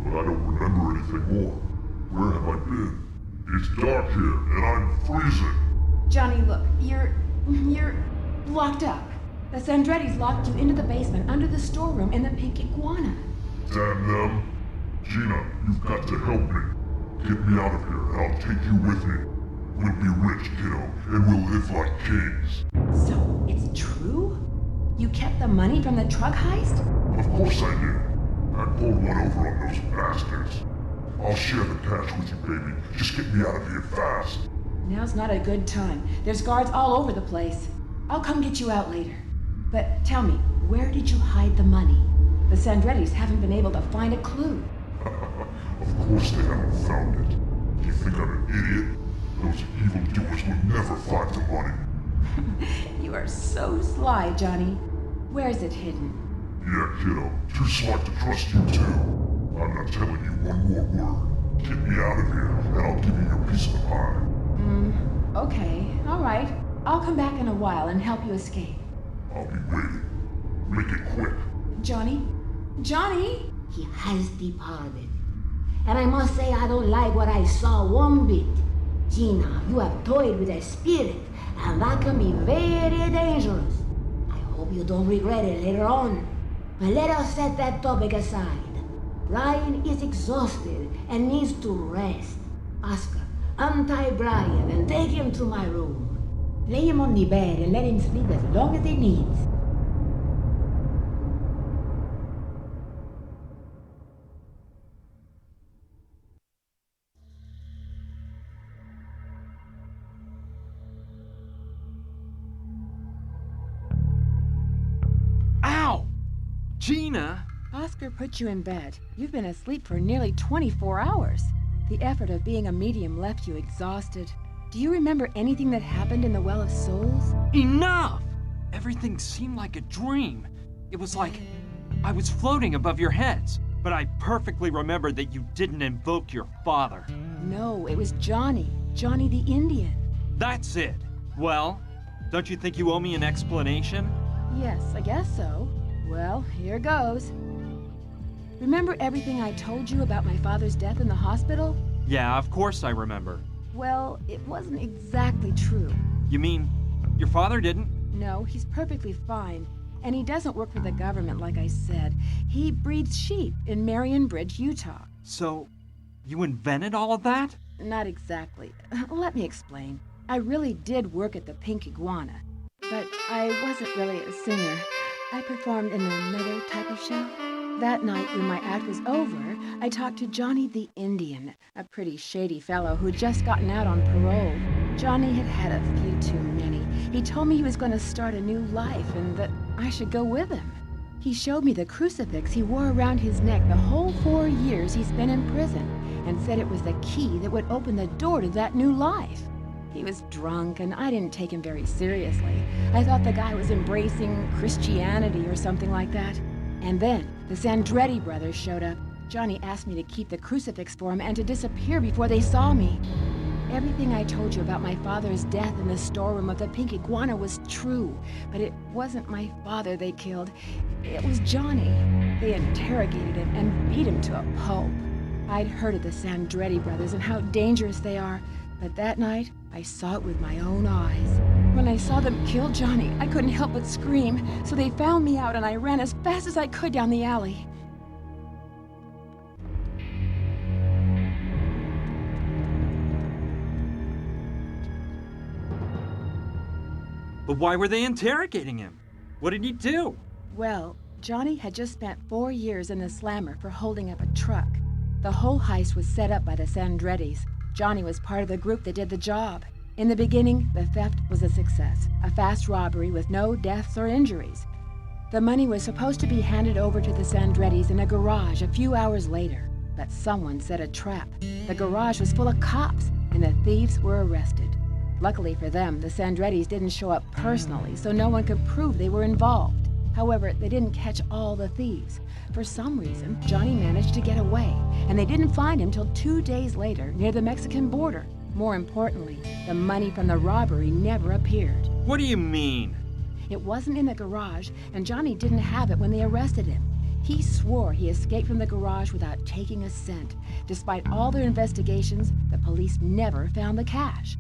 But I don't remember anything more. Where have I been? It's dark here, and I'm freezing. Johnny, look, you're locked up. The Sandretti's locked you into the basement under the storeroom in the Pink Iguana. Damn them. Gina, you've got to help me. Get me out of here, and I'll take you with me. We'll be rich, kiddo, and we'll live like kings. So, it's true? You kept the money from the truck heist? Of course I did. I pulled one over on those bastards. I'll share the cash with you, baby. Just get me out of here fast. Now's not a good time. There's guards all over the place. I'll come get you out later. But tell me, where did you hide the money? The Sandrettis haven't been able to find a clue. Of course they haven't found it. Do you think I'm an idiot? Those evildoers will never find the money. You are so sly, Johnny. Where's it hidden? Yeah, kiddo. Too smart to trust you, too. I'm not telling you one more word. Get me out of here, and I'll give you your piece of the pie. Okay, all right. I'll come back in a while and help you escape. I'll be waiting. Make it quick. Johnny? Johnny? He has departed. And I must say I don't like what I saw one bit. Gina, you have toyed with a spirit, and that can be very dangerous. I hope you don't regret it later on. But let us set that topic aside. Brian is exhausted and needs to rest. Oscar, untie Brian and take him to my room. Lay him on the bed and let him sleep as long as he needs. Ow! Gina! Oscar put you in bed. You've been asleep for nearly 24 hours. The effort of being a medium left you exhausted. Do you remember anything that happened in the Well of Souls? Enough! Everything seemed like a dream. It was like I was floating above your heads, but I perfectly remembered that you didn't invoke your father. No, it was Johnny. Johnny the Indian. That's it. Well, don't you think you owe me an explanation? Yes, I guess so. Well, here goes. Remember everything I told you about my father's death in the hospital? Yeah, of course I remember. Well, it wasn't exactly true. You mean your father didn't? No, he's perfectly fine. And he doesn't work for the government, like I said. He breeds sheep in Marion Bridge, Utah. So, you invented all of that? Not exactly. Let me explain. I really did work at the Pink Iguana, but I wasn't really a singer. I performed in another type of show. That night, when my act was over, I talked to Johnny the Indian, a pretty shady fellow who'd just gotten out on parole. Johnny had had a few too many. He told me he was going to start a new life and that I should go with him. He showed me the crucifix he wore around his neck the whole 4 years he spent in prison and said it was the key that would open the door to that new life. He was drunk, and I didn't take him very seriously. I thought the guy was embracing Christianity or something like that. And then the Sandretti brothers showed up. Johnny asked me to keep the crucifix for him and to disappear before they saw me. Everything I told you about my father's death in the storeroom of the Pink Iguana was true, but it wasn't my father they killed. It was Johnny. They interrogated him and beat him to a pulp. I'd heard of the Sandretti brothers and how dangerous they are, but that night, I saw it with my own eyes. When I saw them kill Johnny, I couldn't help but scream, so they found me out and I ran as fast as I could down the alley. But why were they interrogating him? What did he do? Well, Johnny had just spent 4 years in the slammer for holding up a truck. The whole heist was set up by the Sandrettis. Johnny was part of the group that did the job. In the beginning, the theft was a success, a fast robbery with no deaths or injuries. The money was supposed to be handed over to the Sandrettis in a garage a few hours later, but someone set a trap. The garage was full of cops, and the thieves were arrested. Luckily for them, the Sandrettis didn't show up personally, so no one could prove they were involved. However, they didn't catch all the thieves. For some reason, Johnny managed to get away, and they didn't find him till 2 days later near the Mexican border. More importantly, the money from the robbery never appeared. What do you mean? It wasn't in the garage, and Johnny didn't have it when they arrested him. He swore he escaped from the garage without taking a cent. Despite all their investigations, the police never found the cash.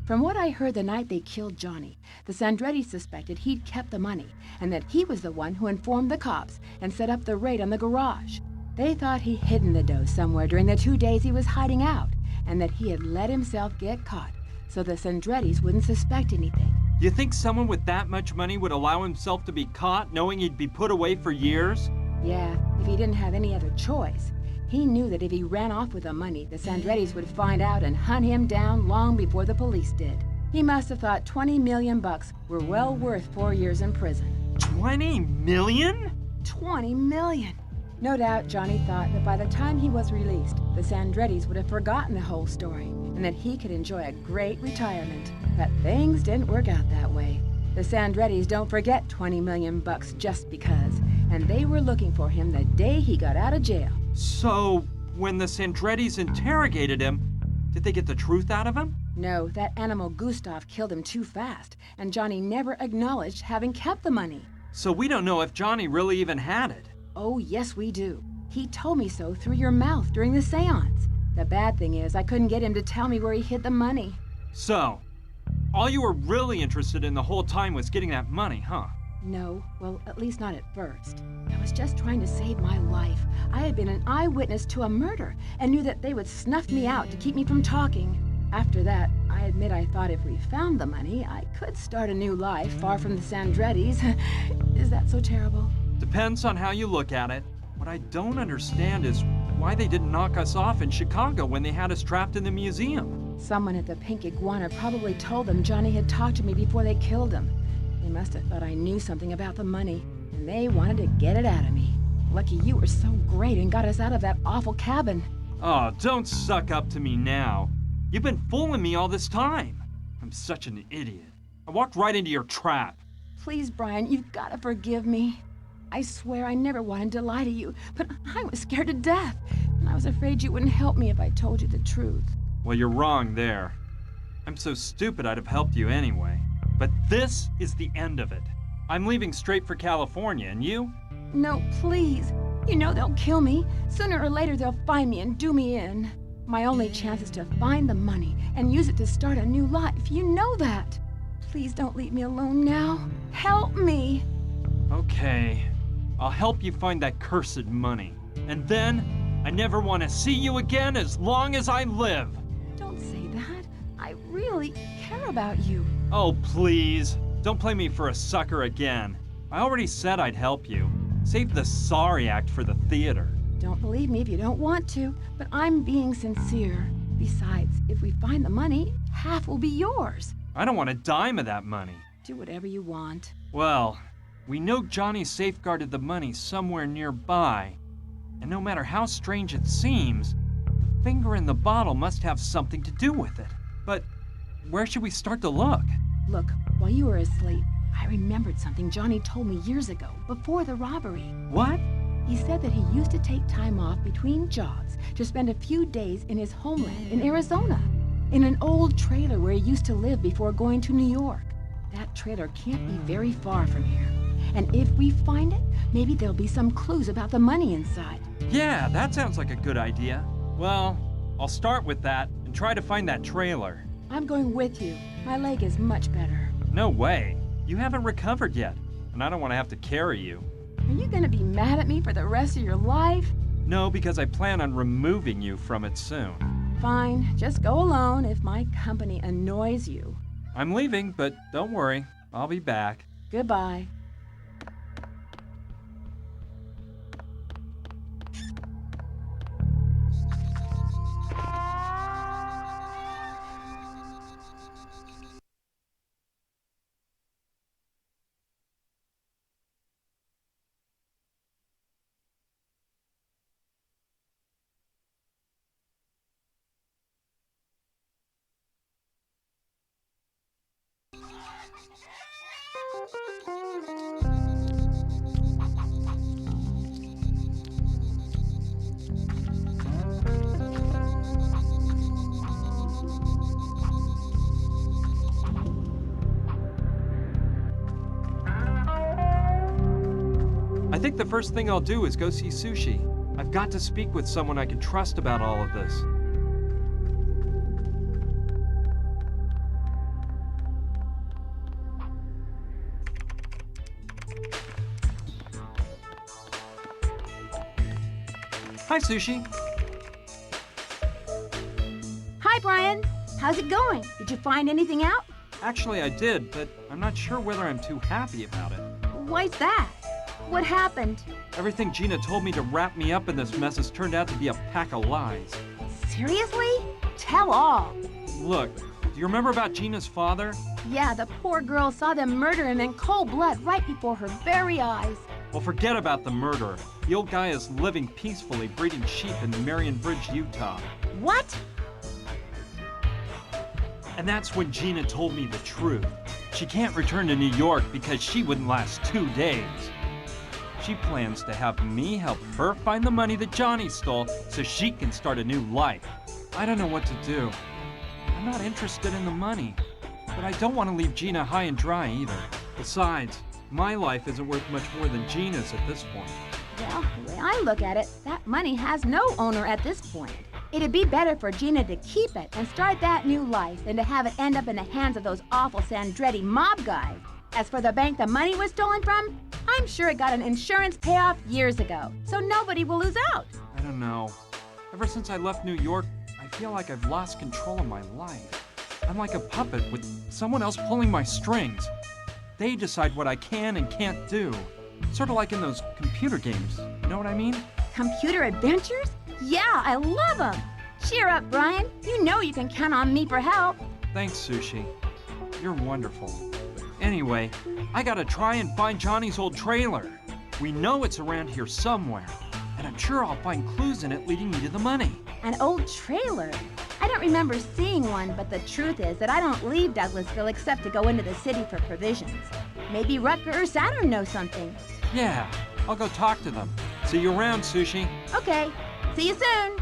From what I heard the night they killed Johnny, the Sandrettis suspected he'd kept the money and that he was the one who informed the cops and set up the raid on the garage. They thought he'd hidden the dough somewhere during the 2 days he was hiding out and that he had let himself get caught so the Sandrettis wouldn't suspect anything. You think someone with that much money would allow himself to be caught knowing he'd be put away for years? Yeah, if he didn't have any other choice. He knew that if he ran off with the money, the Sandrettis would find out and hunt him down long before the police did. He must have thought 20 million bucks were well worth 4 years in prison. 20 million? 20 million! No doubt Johnny thought that by the time he was released, the Sandrettis would have forgotten the whole story and that he could enjoy a great retirement. But things didn't work out that way. The Sandrettis don't forget 20 million bucks just because, and they were looking for him the day he got out of jail. So, when the Sandrettis interrogated him, did they get the truth out of him? No, that animal Gustav killed him too fast, and Johnny never acknowledged having kept the money. So we don't know if Johnny really even had it. Oh, yes, we do. He told me so through your mouth during the seance. The bad thing is, I couldn't get him to tell me where he hid the money. So, all you were really interested in the whole time was getting that money, huh? No, well, at least not at first. I was just trying to save my life. I had been an eyewitness to a murder and knew that they would snuff me out to keep me from talking. After that, I admit I thought if we found the money, I could start a new life far from the Sandrettis. Is that so terrible? Depends on how you look at it. What I don't understand is why they didn't knock us off in Chicago when they had us trapped in the museum. Someone at the Pink Iguana probably told them Johnny had talked to me before they killed him. They must have thought I knew something about the money, and they wanted to get it out of me. Lucky you were so great and got us out of that awful cabin. Oh, don't suck up to me now. You've been fooling me all this time. I'm such an idiot. I walked right into your trap. Please, Brian, you've got to forgive me. I swear I never wanted to lie to you, but I was scared to death, and I was afraid you wouldn't help me if I told you the truth. Well, you're wrong there. I'm so stupid I'd have helped you anyway. But this is the end of it. I'm leaving straight for California, and you? No, please. You know they'll kill me. Sooner or later they'll find me and do me in. My only chance is to find the money and use it to start a new life. You know that. Please don't leave me alone now. Help me. Okay. I'll help you find that cursed money. And then, I never want to see you again as long as I live. Don't say that. I really care about you. Oh, please. Don't play me for a sucker again. I already said I'd help you. Save the sorry act for the theater. Don't believe me if you don't want to, but I'm being sincere. Besides, if we find the money, half will be yours. I don't want a dime of that money. Do whatever you want. Well, we know Johnny safeguarded the money somewhere nearby. And no matter how strange it seems, the finger in the bottle must have something to do with it. But where should we start to look? Look, while you were asleep, I remembered something Johnny told me years ago, before the robbery. What? He said that he used to take time off between jobs to spend a few days in his homeland in Arizona, in an old trailer where he used to live before going to New York. That trailer can't be very far from here. And if we find it, maybe there'll be some clues about the money inside. Yeah, that sounds like a good idea. Well, I'll start with that and try to find that trailer. I'm going with you. My leg is much better. No way. You haven't recovered yet, and I don't want to have to carry you. Are you gonna be mad at me for the rest of your life? No, because I plan on removing you from it soon. Fine, just go alone if my company annoys you. I'm leaving, but don't worry. I'll be back. Goodbye. I think the first thing I'll do is go see Sushi. I've got to speak with someone I can trust about all of this. Hi, Sushi. Hi, Brian. How's it going? Did you find anything out? Actually, I did, but I'm not sure whether I'm too happy about it. Why's that? What happened? Everything Gina told me to wrap me up in this mess has turned out to be a pack of lies. Seriously? Tell all. Look, do you remember about Gina's father? Yeah, the poor girl saw them murder him in cold blood right before her very eyes. Well, forget about the murder. The old guy is living peacefully breeding sheep in Marion Bridge, Utah. What? And that's when Gina told me the truth. She can't return to New York because she wouldn't last 2 days. She plans to have me help her find the money that Johnny stole so she can start a new life. I don't know what to do. I'm not interested in the money, but I don't want to leave Gina high and dry either. Besides, my life isn't worth much more than Gina's at this point. Well, the way I look at it, that money has no owner at this point. It'd be better for Gina to keep it and start that new life than to have it end up in the hands of those awful Sandretti mob guys. As for the bank the money was stolen from, I'm sure it got an insurance payoff years ago, so nobody will lose out. I don't know. Ever since I left New York, I feel like I've lost control of my life. I'm like a puppet with someone else pulling my strings. They decide what I can and can't do. Sort of like in those computer games. You know what I mean? Computer adventures? Yeah, I love them. Cheer up, Brian. You know you can count on me for help. Thanks, Sushi. You're wonderful. Anyway, I gotta try and find Johnny's old trailer. We know it's around here somewhere, and I'm sure I'll find clues in it leading me to the money. An old trailer? I don't remember seeing one, but the truth is that I don't leave Douglasville except to go into the city for provisions. Maybe Rutger or Saturn know something. Yeah, I'll go talk to them. See you around, Sushi. Okay, see you soon.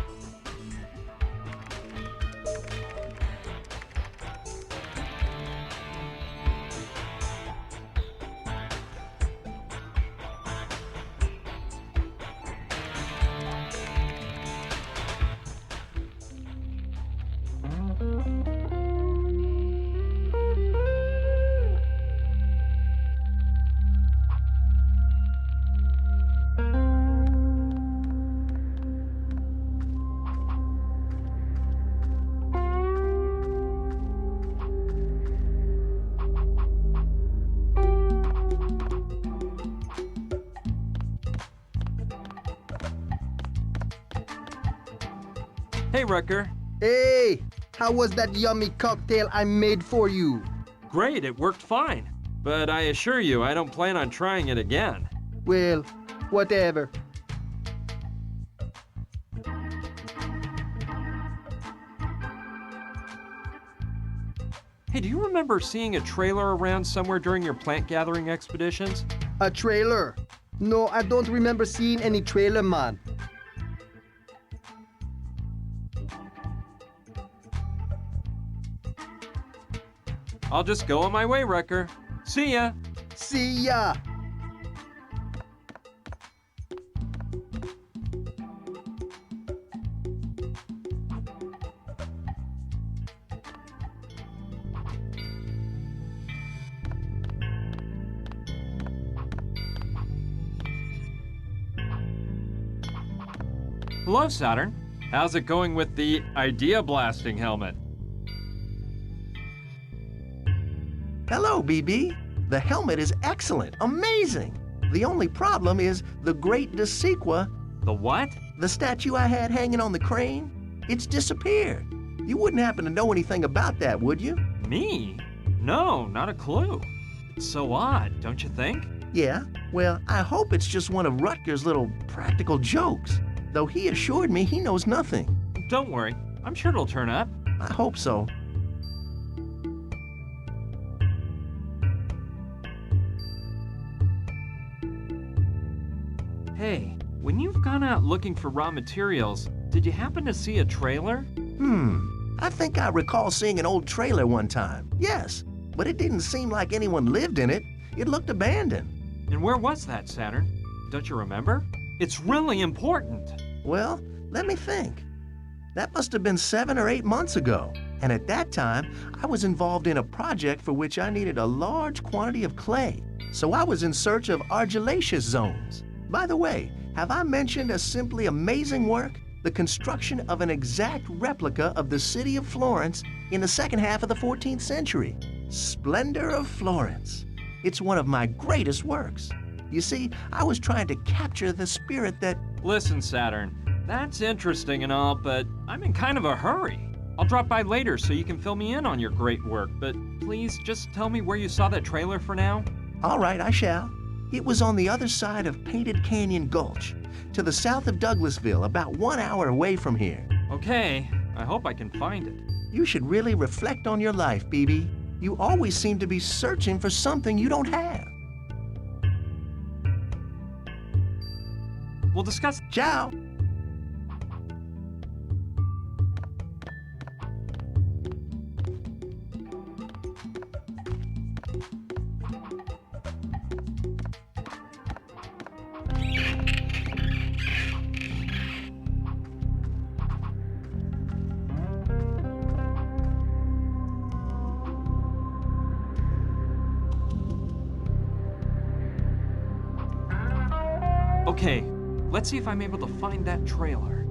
Hey, Rutger. Hey, how was that yummy cocktail I made for you? Great, it worked fine. But I assure you, I don't plan on trying it again. Well, whatever. Hey, do you remember seeing a trailer around somewhere during your plant gathering expeditions? A trailer? No, I don't remember seeing any trailer, man. I'll just go on my way, Rutger. See ya! See ya! Hello, Saturn. How's it going with the idea blasting helmet? Hello, BB. The helmet is excellent, amazing. The only problem is the Great Desequa. The what? The statue I had hanging on the crane. It's disappeared. You wouldn't happen to know anything about that, would you? Me? No, not a clue. It's so odd, don't you think? Yeah, well, I hope it's just one of Rutger's little practical jokes, though he assured me he knows nothing. Don't worry, I'm sure it'll turn up. I hope so. Hey, when you've gone out looking for raw materials, did you happen to see a trailer? I think I recall seeing an old trailer one time. Yes, but it didn't seem like anyone lived in it. It looked abandoned. And where was that, Saturn? Don't you remember? It's really important. Well, let me think. That must have been 7 or 8 months ago. And at that time, I was involved in a project for which I needed a large quantity of clay. So I was in search of argillaceous zones. By the way, have I mentioned a simply amazing work? The construction of an exact replica of the city of Florence in the second half of the 14th century. Splendor of Florence. It's one of my greatest works. You see, I was trying to capture the spirit that... Listen, Saturn, that's interesting and all, but I'm in kind of a hurry. I'll drop by later so you can fill me in on your great work, but please just tell me where you saw that trailer for now. All right, I shall. It was on the other side of Painted Canyon Gulch, to the south of Douglasville, about 1 hour away from here. Okay, I hope I can find it. You should really reflect on your life, BB. You always seem to be searching for something you don't have. We'll discuss. Ciao. Okay, let's see if I'm able to find that trailer.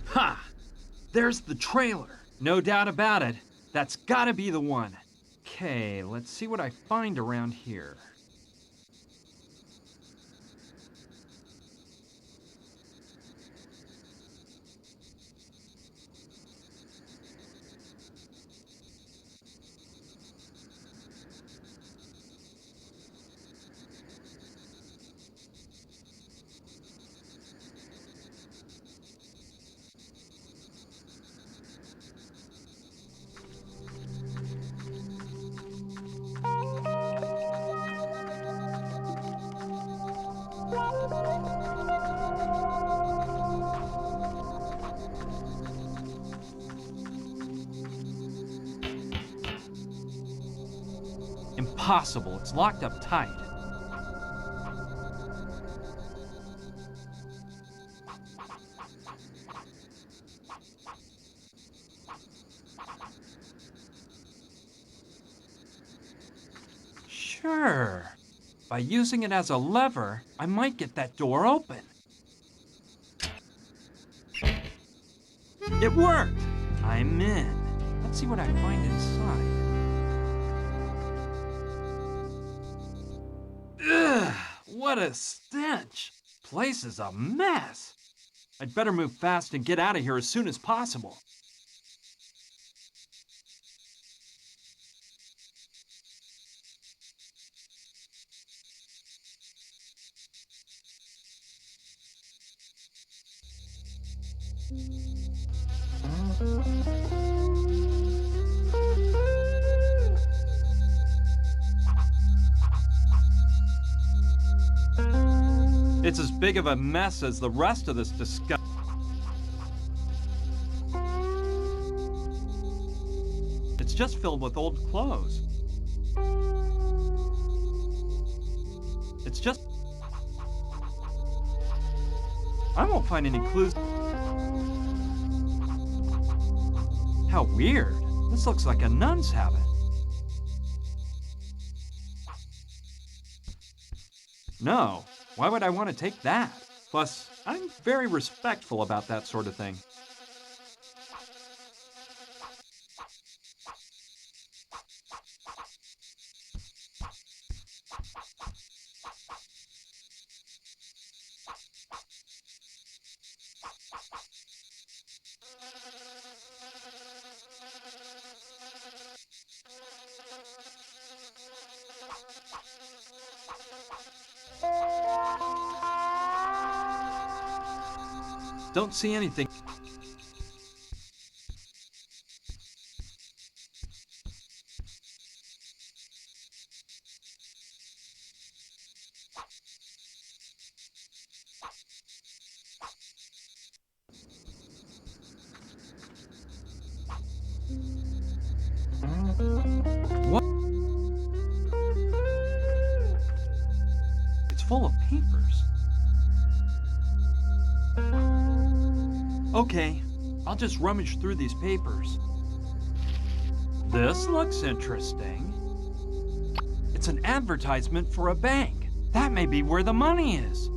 Ha! There's the trailer. No doubt about it. That's gotta be the one. Okay, let's see what I find around here. Impossible. It's locked up tight. Sure. By using it as a lever, I might get that door open. It worked! I'm in. Let's see what I find inside. Ugh! What a stench! Place is a mess. I'd better move fast and get out of here as soon as possible. It's as big of a mess as the rest of this disgust. It's just filled with old clothes. It's just... I won't find any clues. How weird. This looks like a nun's habit. No. Why would I want to take that? Plus, I'm very respectful about that sort of thing. Don't see anything. What? It's full of papers. Okay, I'll just rummage through these papers. This looks interesting. It's an advertisement for a bank. That may be where the money is.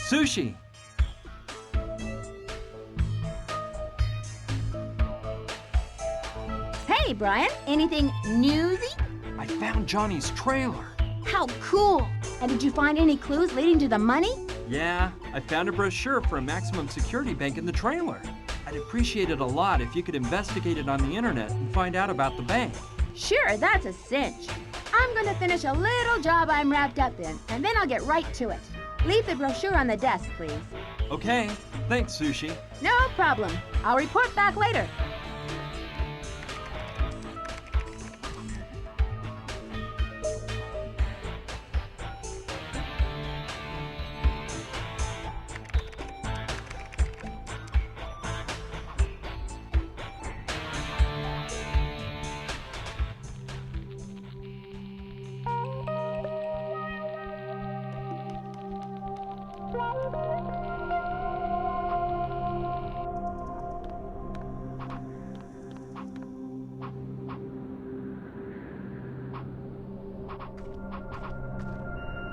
Sushi! Hey, Brian, anything newsy? I found Johnny's trailer. How cool! And did you find any clues leading to the money? Yeah, I found a brochure for a maximum security bank in the trailer. I'd appreciate it a lot if you could investigate it on the internet and find out about the bank. Sure, that's a cinch. I'm gonna finish a little job I'm wrapped up in, and then I'll get right to it. Leave the brochure on the desk, please. Okay, thanks, Sushi. No problem. I'll report back later.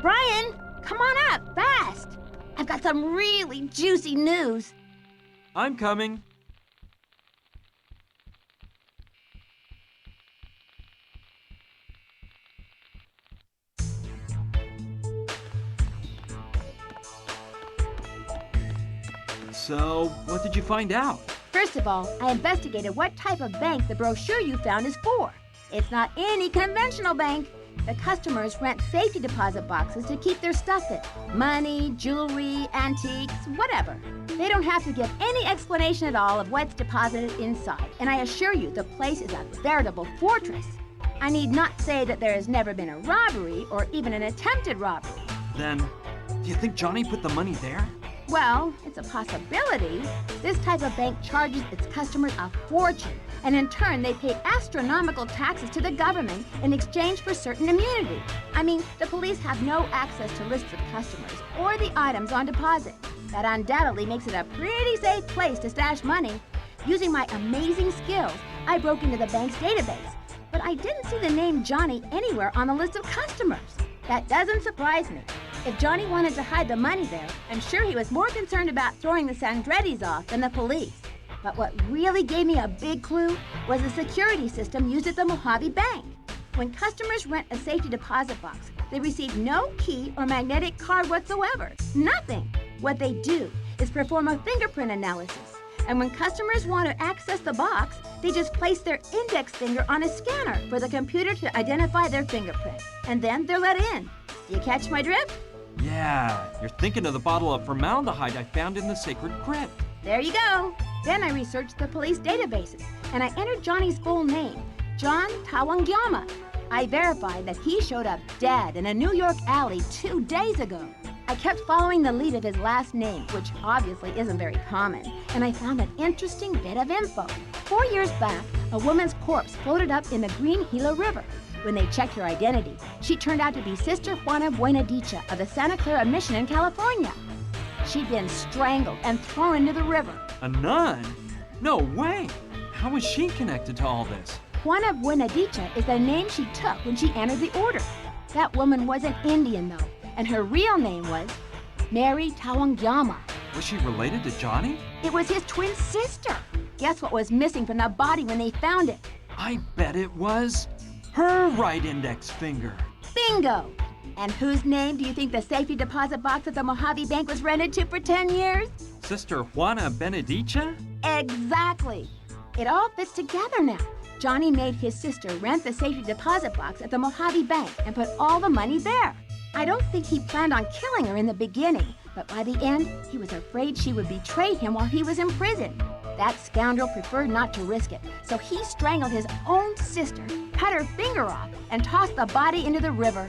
Brian, come on up, fast! I've got some really juicy news. I'm coming. So, what did you find out? First of all, I investigated what type of bank the brochure you found is for. It's not any conventional bank. The customers rent safety deposit boxes to keep their stuff in. Money, jewelry, antiques, whatever. They don't have to give any explanation at all of what's deposited inside. And I assure you, the place is a veritable fortress. I need not say that there has never been a robbery or even an attempted robbery. Then, do you think Johnny put the money there? Well, it's a possibility. This type of bank charges its customers a fortune, and in turn they pay astronomical taxes to the government in exchange for certain immunity. I mean, the police have no access to lists of customers or the items on deposit. That undoubtedly makes it a pretty safe place to stash money. Using my amazing skills, I broke into the bank's database, but I didn't see the name Johnny anywhere on the list of customers. That doesn't surprise me. If Johnny wanted to hide the money there, I'm sure he was more concerned about throwing the Sandrettis off than the police. But what really gave me a big clue was the security system used at the Mojave Bank. When customers rent a safety deposit box, they receive no key or magnetic card whatsoever. Nothing. What they do is perform a fingerprint analysis. And when customers want to access the box, they just place their index finger on a scanner for the computer to identify their fingerprint. And then they're let in. Do you catch my drift? Yeah, you're thinking of the bottle of formaldehyde I found in the sacred crypt. There you go. Then I researched the police databases, and I entered Johnny's full name, John Tawangyama. I verified that he showed up dead in a New York alley 2 days ago. I kept following the lead of his last name, which obviously isn't very common, and I found an interesting bit of info. 4 years back, a woman's corpse floated up in the Green Gila River. When they checked her identity, she turned out to be Sister Juana Buenadicha of the Santa Clara Mission in California. She'd been strangled and thrown into the river. A nun? No way! How was she connected to all this? Juana Buenadicha is the name she took when she entered the order. That woman was an Indian, though, and her real name was Mary Tawangyama. Was she related to Johnny? It was his twin sister. Guess what was missing from the body when they found it? I bet it was her right index finger. Bingo! And whose name do you think the safety deposit box at the Mojave Bank was rented to for 10 years? Sister Juana Benedicha? Exactly. It all fits together now. Johnny made his sister rent the safety deposit box at the Mojave Bank and put all the money there. I don't think he planned on killing her in the beginning, but by the end, he was afraid she would betray him while he was in prison. That scoundrel preferred not to risk it, so he strangled his own sister, cut her finger off, and tossed the body into the river.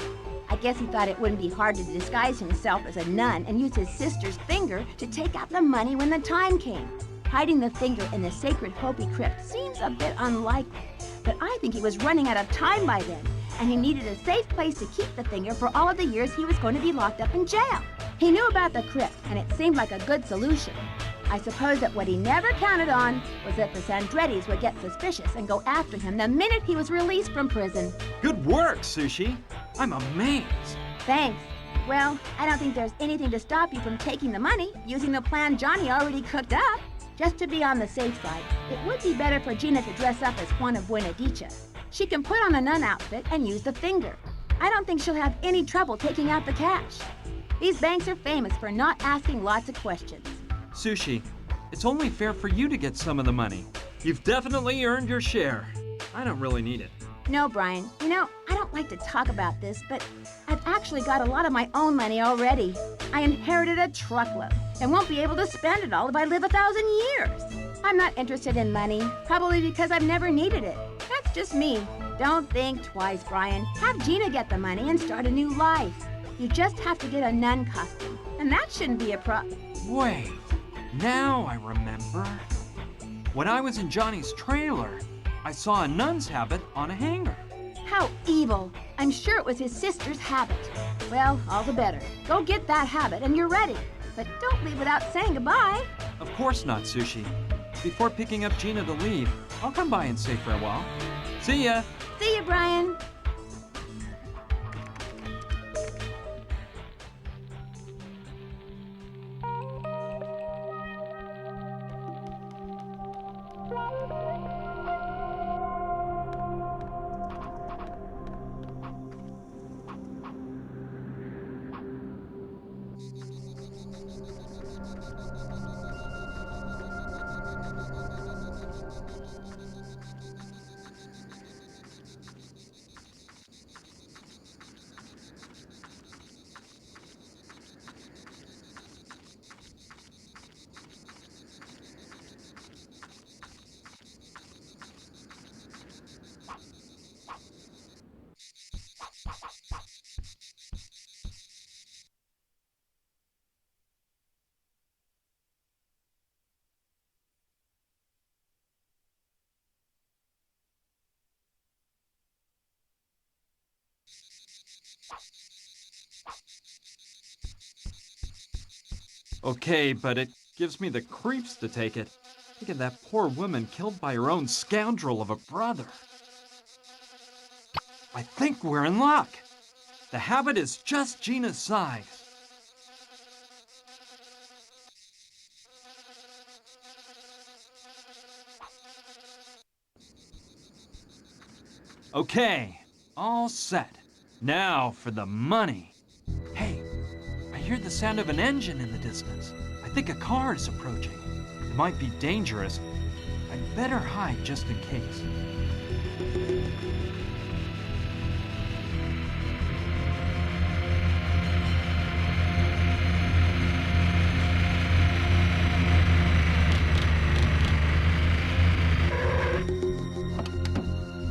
I guess he thought it wouldn't be hard to disguise himself as a nun and use his sister's finger to take out the money when the time came. Hiding the finger in the sacred Hopi crypt seems a bit unlikely, but I think he was running out of time by then, and he needed a safe place to keep the finger for all of the years he was going to be locked up in jail. He knew about the crypt, and it seemed like a good solution. I suppose that what he never counted on was that the Sandrettis would get suspicious and go after him the minute he was released from prison. Good work, Sushi. I'm amazed. Thanks. Well, I don't think there's anything to stop you from taking the money using the plan Johnny already cooked up. Just to be on the safe side, it would be better for Gina to dress up as Juana Buenadicha. She can put on a nun outfit and use the finger. I don't think she'll have any trouble taking out the cash. These banks are famous for not asking lots of questions. Sushi, it's only fair for you to get some of the money. You've definitely earned your share. I don't really need it. No, Brian. You know, I don't like to talk about this, but I've actually got a lot of my own money already. I inherited a truckload and won't be able to spend it all if I live 1,000 years. I'm not interested in money, probably because I've never needed it. That's just me. Don't think twice, Brian. Have Gina get the money and start a new life. You just have to get a nun costume, and that shouldn't be a problem. Wait, now I remember. When I was in Johnny's trailer, I saw a nun's habit on a hanger. How evil. I'm sure it was his sister's habit. Well, all the better. Go get that habit and you're ready. But don't leave without saying goodbye. Of course not, Sushi. Before picking up Gina to leave, I'll come by and say farewell. See ya! See ya, Brian. Okay, but it gives me the creeps to take it. Think of that poor woman killed by her own scoundrel of a brother. I think we're in luck. The habit is just Gina's size. Okay, all set. Now for the money. Hey, I hear the sound of an engine in the distance. I think a car is approaching. It might be dangerous. I'd better hide just in case.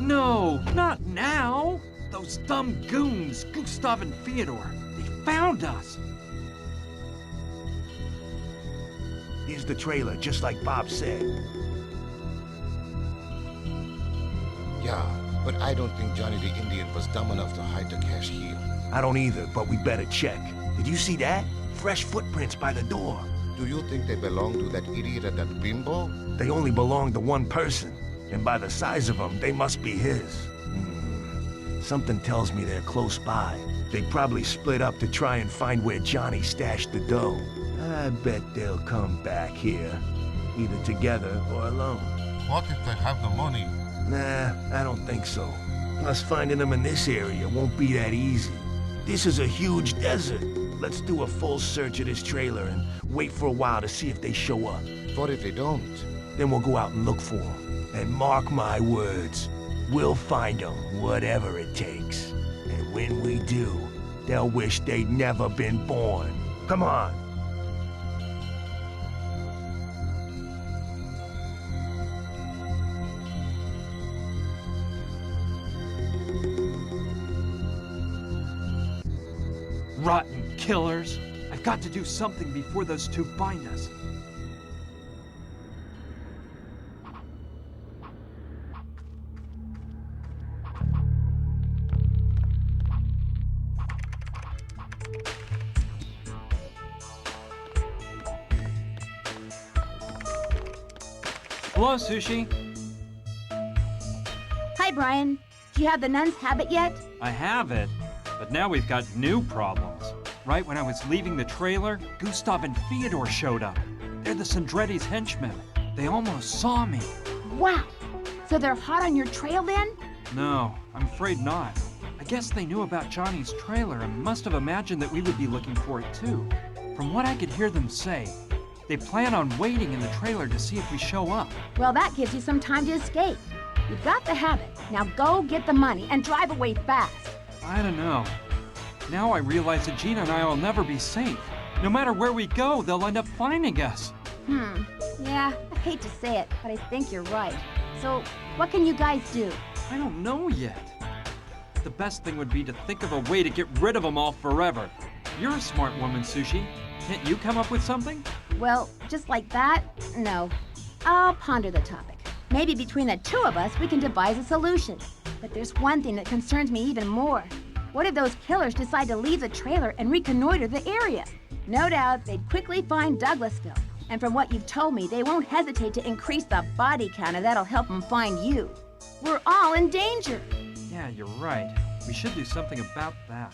No, not now! Those dumb goons, Gustav and Fyodor, they found us! Here's the trailer, just like Bob said. Yeah, but I don't think Johnny the Indian was dumb enough to hide the cash here. I don't either, but we better check. Did you see that? Fresh footprints by the door. Do you think they belong to that idiot at that bimbo? They only belong to one person, and by the size of them, they must be his. Something tells me they're close by. They probably split up to try and find where Johnny stashed the dough. I bet they'll come back here, either together or alone. What if they have the money? Nah, I don't think so. Plus, finding them in this area won't be that easy. This is a huge desert. Let's do a full search of this trailer and wait for a while to see if they show up. What if they don't? Then we'll go out and look for them. And mark my words, we'll find them, whatever it takes. And when we do, they'll wish they'd never been born. Come on. Rotten killers! I've got to do something before those two find us. Hello, Sushi. Hi, Brian. Do you have the nun's habit yet? I have it, but now we've got new problems. Right when I was leaving the trailer, Gustav and Fyodor showed up. They're the Sandretti's henchmen. They almost saw me. Wow. So they're hot on your trail then? No, I'm afraid not. I guess they knew about Johnny's trailer and must have imagined that we would be looking for it too. From what I could hear them say, they plan on waiting in the trailer to see if we show up. Well, that gives you some time to escape. You've got the habit. Now go get the money and drive away fast. I don't know. Now I realize that Gina and I will never be safe. No matter where we go, they'll end up finding us. Yeah, I hate to say it, but I think you're right. So, what can you guys do? I don't know yet. The best thing would be to think of a way to get rid of them all forever. You're a smart woman, Sushi. Can't you come up with something? Well, just like that? No. I'll ponder the topic. Maybe between the two of us, we can devise a solution. But there's one thing that concerns me even more. What if those killers decide to leave the trailer and reconnoiter the area? No doubt they'd quickly find Douglasville. And from what you've told me, they won't hesitate to increase the body count, and that'll help them find you. We're all in danger. Yeah, you're right. We should do something about that.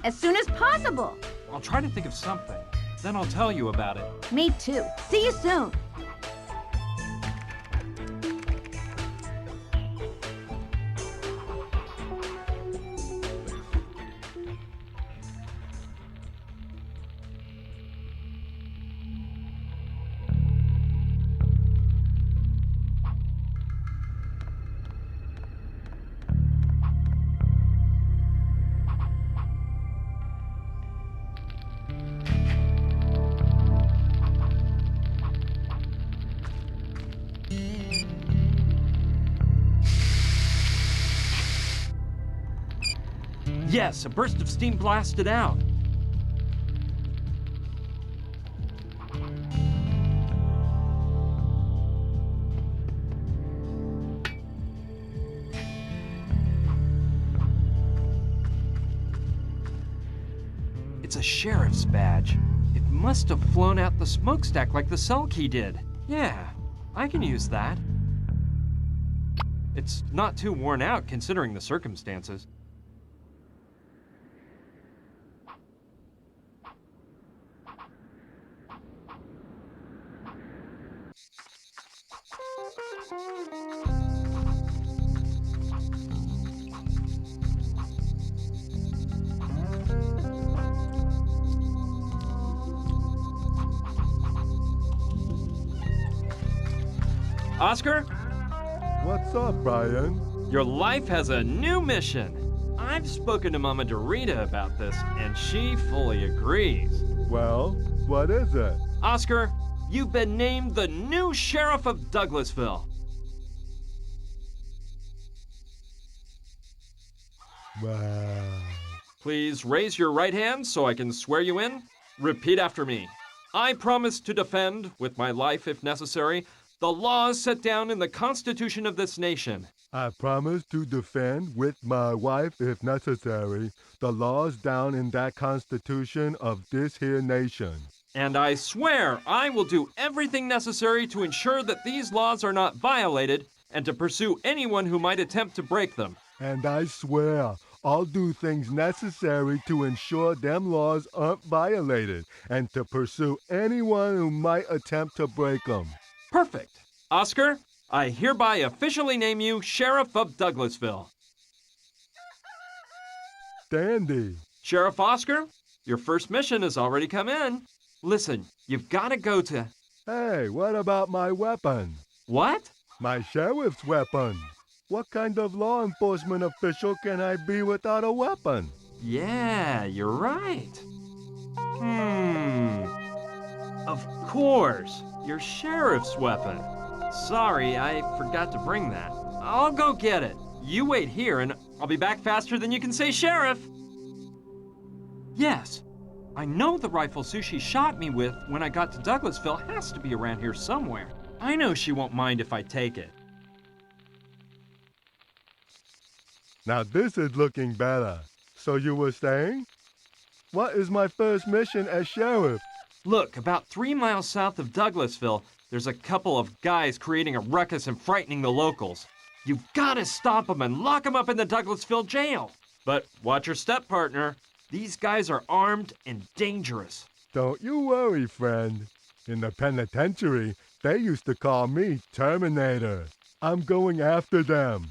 As soon as possible. I'll try to think of something. Then I'll tell you about it. Me too. See you soon. Yes, a burst of steam blasted out. It's a sheriff's badge. It must have flown out the smokestack like the cell key did. Yeah, I can use that. It's not too worn out considering the circumstances. Oscar? What's up, Brian? Your life has a new mission. I've spoken to Mama Dorita about this, and she fully agrees. Well, what is it? Oscar, you've been named the new sheriff of Douglasville. Wow. Please raise your right hand so I can swear you in. Repeat after me. I promise to defend, with my life if necessary, the laws set down in the Constitution of this nation. I promise to defend, with my wife if necessary, the laws down in that Constitution of this here nation. And I swear I will do everything necessary to ensure that these laws are not violated and to pursue anyone who might attempt to break them. And I swear I'll do things necessary to ensure them laws aren't violated and to pursue anyone who might attempt to break them. Perfect. Oscar, I hereby officially name you Sheriff of Douglasville. Dandy. Sheriff Oscar, your first mission has already come in. Listen, you've got to go to... Hey, what about my weapon? What? My sheriff's weapon. What kind of law enforcement official can I be without a weapon? Yeah, you're right. Of course, your sheriff's weapon. Sorry, I forgot to bring that. I'll go get it. You wait here and I'll be back faster than you can say sheriff. Yes, I know the rifle Sushi shot me with when I got to Douglasville has to be around here somewhere. I know she won't mind if I take it. Now this is looking better. So you were saying? What is my first mission as sheriff? Look, about 3 miles south of Douglasville, there's a couple of guys creating a ruckus and frightening the locals. You've got to stop them and lock them up in the Douglasville jail. But watch your step, partner. These guys are armed and dangerous. Don't you worry, friend. In the penitentiary, they used to call me Terminator. I'm going after them.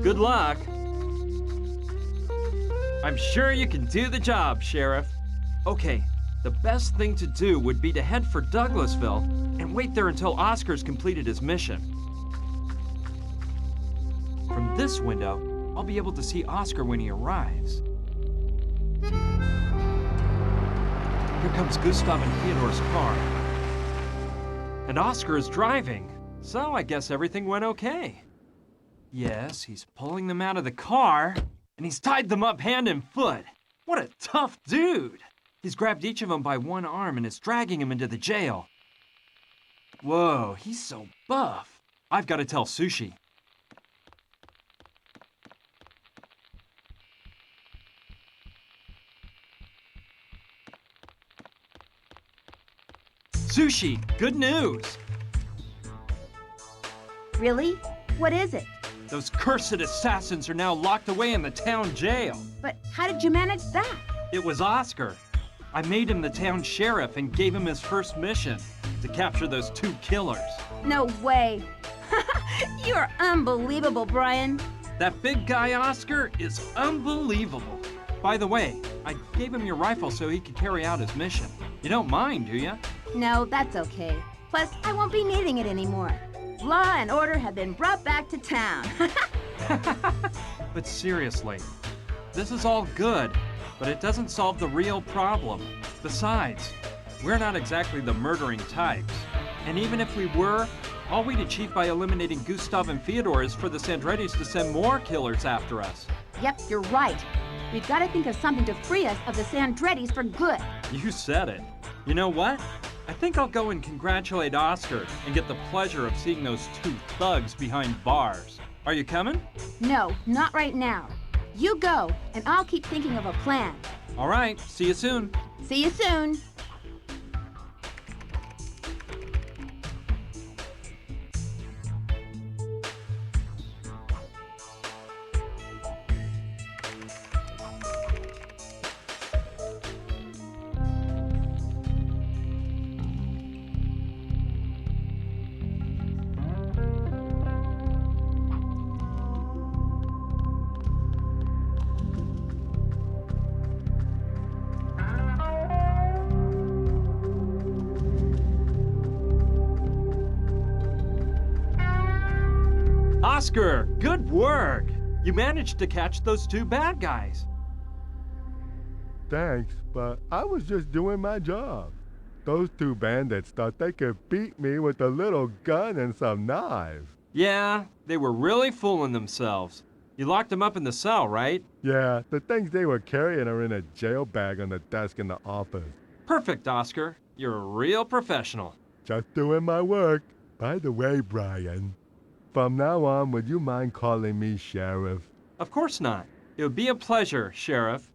Good luck. I'm sure you can do the job, Sheriff. Okay, the best thing to do would be to head for Douglasville and wait there until Oscar's completed his mission. From this window, I'll be able to see Oscar when he arrives. Here comes Gustav and Theodore's car. And Oscar is driving, so I guess everything went okay. Yes, he's pulling them out of the car, and he's tied them up hand and foot. What a tough dude! He's grabbed each of them by one arm and is dragging him into the jail. Whoa, he's so buff. I've got to tell Sushi. Sushi, good news! Really? What is it? Those cursed assassins are now locked away in the town jail. But how did you manage that? It was Oscar. I made him the town sheriff and gave him his first mission, to capture those two killers. No way. You're unbelievable, Brian. That big guy Oscar is unbelievable. By the way, I gave him your rifle so he could carry out his mission. You don't mind, do you? No, that's okay. Plus, I won't be needing it anymore. Law and order have been brought back to town. But seriously, this is all good, but it doesn't solve the real problem. Besides, we're not exactly the murdering types. And even if we were, all we'd achieve by eliminating Gustav and Fyodor is for the Sandrettis to send more killers after us. Yep, you're right. We've got to think of something to free us of the Sandrettis for good. You said it. You know what? I think I'll go and congratulate Oscar and get the pleasure of seeing those two thugs behind bars. Are you coming? No, not right now. You go, and I'll keep thinking of a plan. All right, see you soon. See you soon. Oscar, good work! You managed to catch those two bad guys. Thanks, but I was just doing my job. Those two bandits thought they could beat me with a little gun and some knives. Yeah, they were really fooling themselves. You locked them up in the cell, right? Yeah, the things they were carrying are in a jail bag on the desk in the office. Perfect, Oscar. You're a real professional. Just doing my work. By the way, Brian, from now on, would you mind calling me Sheriff? Of course not. It would be a pleasure, Sheriff.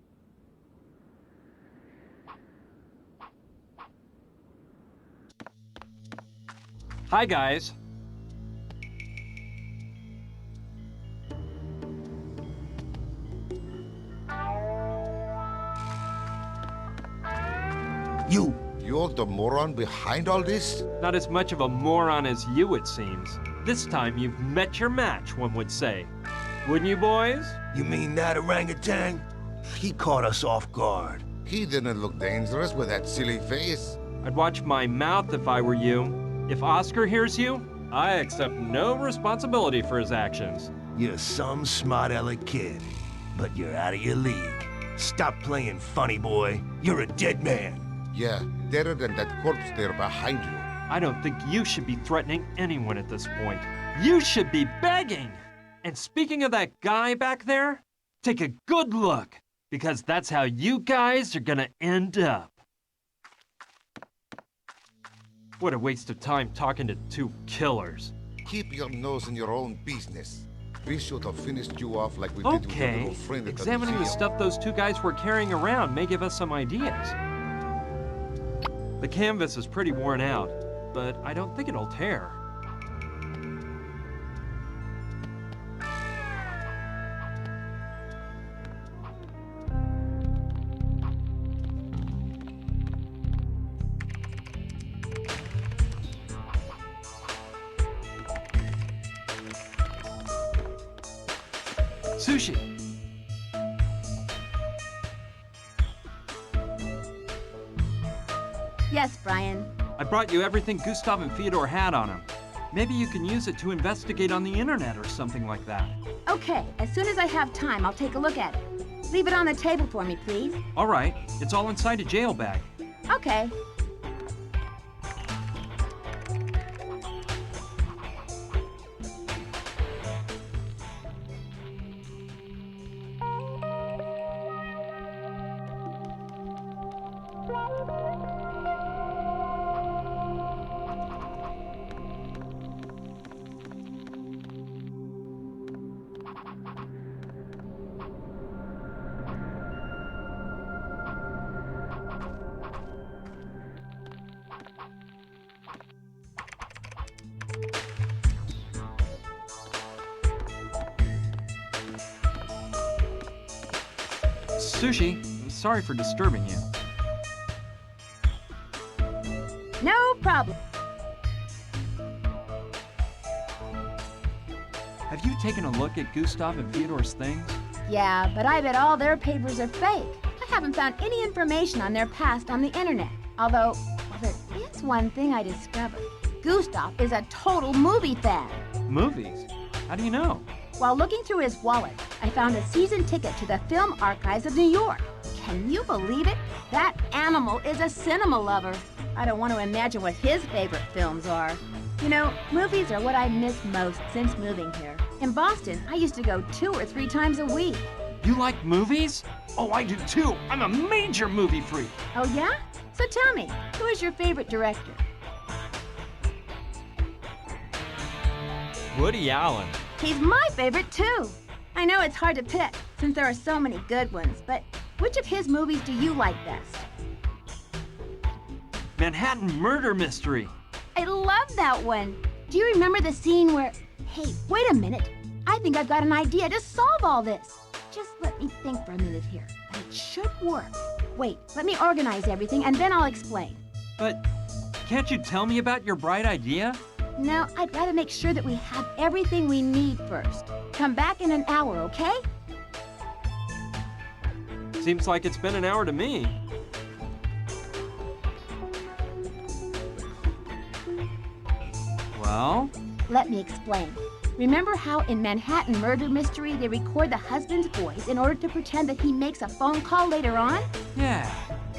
Hi, guys. You're the moron behind all this? Not as much of a moron as you, it seems. This time you've met your match, one would say. Wouldn't you, boys? You mean that orangutan? He caught us off guard. He didn't look dangerous with that silly face. I'd watch my mouth if I were you. If Oscar hears you, I accept no responsibility for his actions. You're some smart-aleck kid, but you're out of your league. Stop playing funny, boy. You're a dead man. Yeah, deader than that corpse there behind you. I don't think you should be threatening anyone at this point. You should be begging! And speaking of that guy back there, take a good look, because that's how you guys are gonna end up. What a waste of time talking to two killers. Keep your nose in your own business. We should have finished you off like we did with your little friend at Examining the stuff those two guys were carrying around may give us some ideas. The canvas is pretty worn out, but I don't think it'll tear. Sushi! Yes, Brian. I brought you everything Gustav and Fyodor had on him. Maybe you can use it to investigate on the internet or something like that. Okay, as soon as I have time, I'll take a look at it. Leave it on the table for me, please. All right, it's all inside a jail bag. Okay. Sushi, I'm sorry for disturbing you. No problem. Have you taken a look at Gustav and Fyodor's things? Yeah, but I bet all their papers are fake. I haven't found any information on their past on the internet. Although, well, there is one thing I discovered. Gustav is a total movie fan. Movies? How do you know? While looking through his wallet, I found a season ticket to the Film Archives of New York. Can you believe it? That animal is a cinema lover. I don't want to imagine what his favorite films are. You know, movies are what I miss most since moving here. In Boston, I used to go 2 or 3 times a week. You like movies? Oh, I do too. I'm a major movie freak. Oh, yeah? So tell me, who is your favorite director? Woody Allen. He's my favorite, too. I know it's hard to pick, since there are so many good ones, but which of his movies do you like best? Manhattan Murder Mystery. I love that one. Do you remember the scene where... Hey, wait a minute. I think I've got an idea to solve all this. Just let me think for a minute here, but it should work. Wait, let me organize everything, and then I'll explain. But can't you tell me about your bright idea? No, I'd rather make sure that we have everything we need first. Come back in an hour, okay? Seems like it's been an hour to me. Well? Let me explain. Remember how in Manhattan Murder Mystery they record the husband's voice in order to pretend that he makes a phone call later on? Yeah,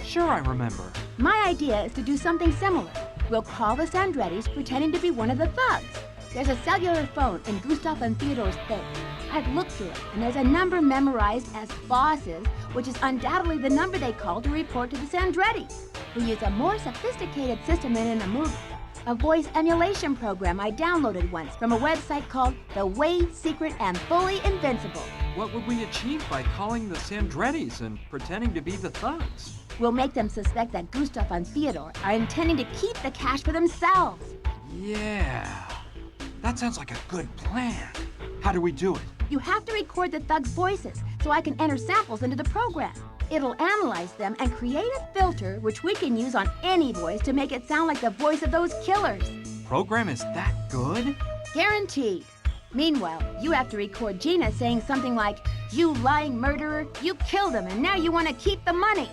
sure I remember. My idea is to do something similar. We'll call the Sandrettis pretending to be one of the thugs. There's a cellular phone in Gustav and Theodore's thing. I've looked through it, and there's a number memorized as bosses, which is undoubtedly the number they call to report to the Sandrettis, who use a more sophisticated system than in a movie. A voice emulation program I downloaded once from a website called The Way Secret and Fully Invincible. What would we achieve by calling the Sandrettis and pretending to be the thugs? We'll make them suspect that Gustav and Theodore are intending to keep the cash for themselves. Yeah, that sounds like a good plan. How do we do it? You have to record the thugs' voices so I can enter samples into the program. It'll analyze them and create a filter which we can use on any voice to make it sound like the voice of those killers. Program is that good? Guaranteed. Meanwhile, you have to record Gina saying something like, "You lying murderer, you killed him and now you want to keep the money."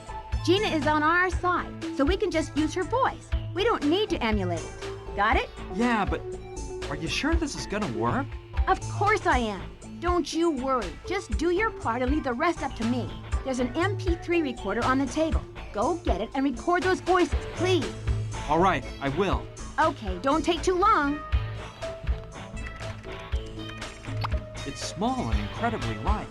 Gina is on our side, so we can just use her voice. We don't need to emulate it. Got it? Yeah, but are you sure this is gonna work? Of course I am. Don't you worry. Just do your part and leave the rest up to me. There's an MP3 recorder on the table. Go get it and record those voices, please. All right, I will. Okay, don't take too long. It's small and incredibly light.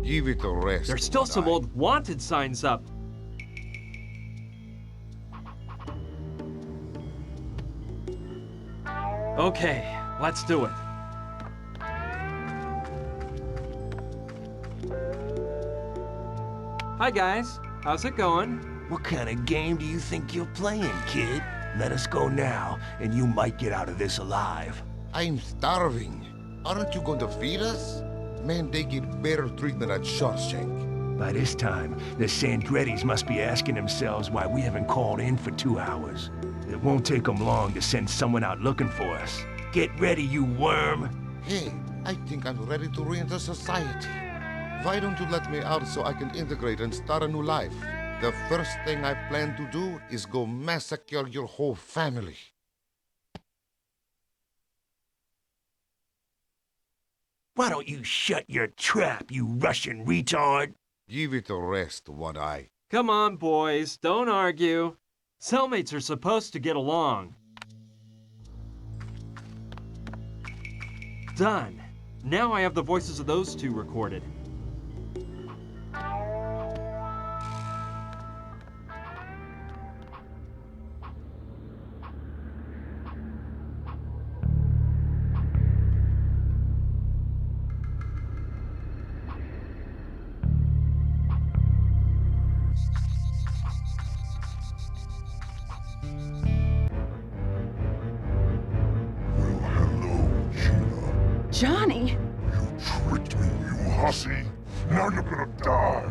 Give it a rest. There's still some old wanted signs up. Okay, let's do it. Hi guys, how's it going? What kind of game do you think you're playing, kid? Let us go now, and you might get out of this alive. I'm starving. Aren't you going to feed us? Man, they get better treatment at Shawshank. By this time, the Sandrettis must be asking themselves why we haven't called in for 2 hours. It won't take them long to send someone out looking for us. Get ready, you worm! Hey, I think I'm ready to re-enter society. Why don't you let me out so I can integrate and start a new life? The first thing I plan to do is go massacre your whole family. Why don't you shut your trap, you Russian retard? Give it a rest, One-Eye. Come on, boys, don't argue. Cellmates are supposed to get along. Done. Now I have the voices of those two recorded. Johnny! Tricked me, you hussy. Now you're gonna die.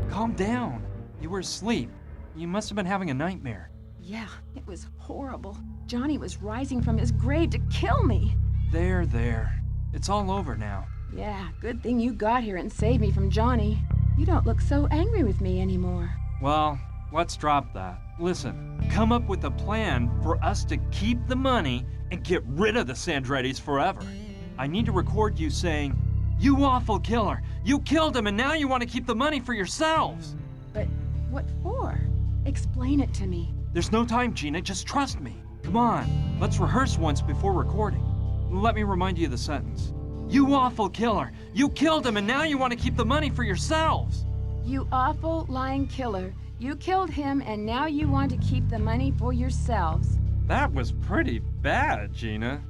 Calm down. You were asleep. You must have been having a nightmare. Yeah, it was horrible. Johnny was rising from his grave to kill me. There. It's all over now. Yeah, good thing you got here and saved me from Johnny. You don't look so angry with me anymore. Well, let's drop that. Listen, come up with a plan for us to keep the money and get rid of the Sandrettis forever. I need to record you saying, "You awful killer! You killed him and now you want to keep the money for yourselves!" But what for? Explain it to me. There's no time, Gina. Just trust me. Come on, let's rehearse once before recording. Let me remind you of the sentence. "You awful killer! You killed him and now you want to keep the money for yourselves!" You awful lying killer. You killed him and now you want to keep the money for yourselves. That was pretty bad, Gina.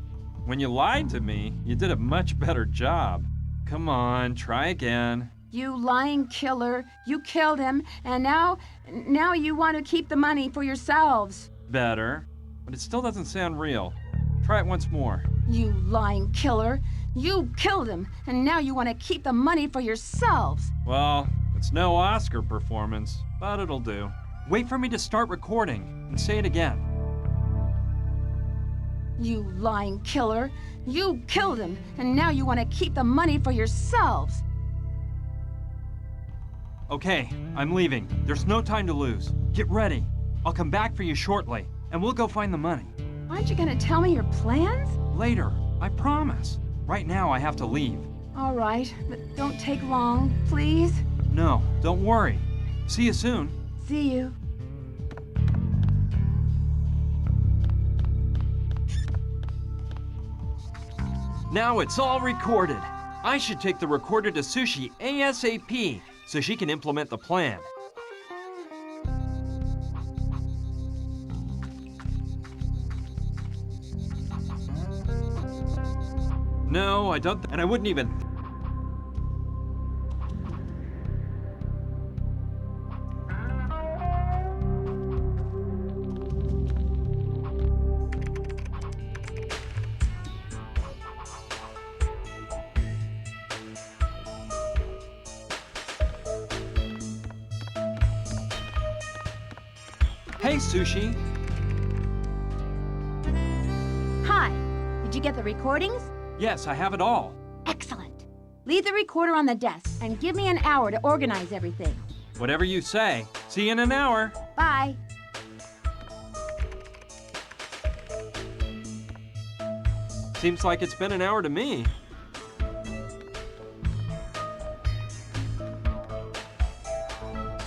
When you lied to me, you did a much better job. Come on, try again. You lying killer. You killed him and now you want to keep the money for yourselves. Better, but it still doesn't sound real. Try it once more. You lying killer. You killed him and now you want to keep the money for yourselves. Well, it's no Oscar performance, but it'll do. Wait for me to start recording and say it again. You lying killer. You killed him, and now you want to keep the money for yourselves. Okay, I'm leaving. There's no time to lose. Get ready. I'll come back for you shortly, and we'll go find the money. Aren't you going to tell me your plans? Later, I promise. Right now, I have to leave. All right, but don't take long, please. No, don't worry. See you soon. See you. Now it's all recorded. I should take the recorder to Sushi ASAP so she can implement the plan. No, I don't, and I wouldn't even. Hey, Sushi. Hi. Did you get the recordings? Yes, I have it all. Excellent. Leave the recorder on the desk and give me an hour to organize everything. Whatever you say. See you in an hour. Bye. Seems like it's been an hour to me.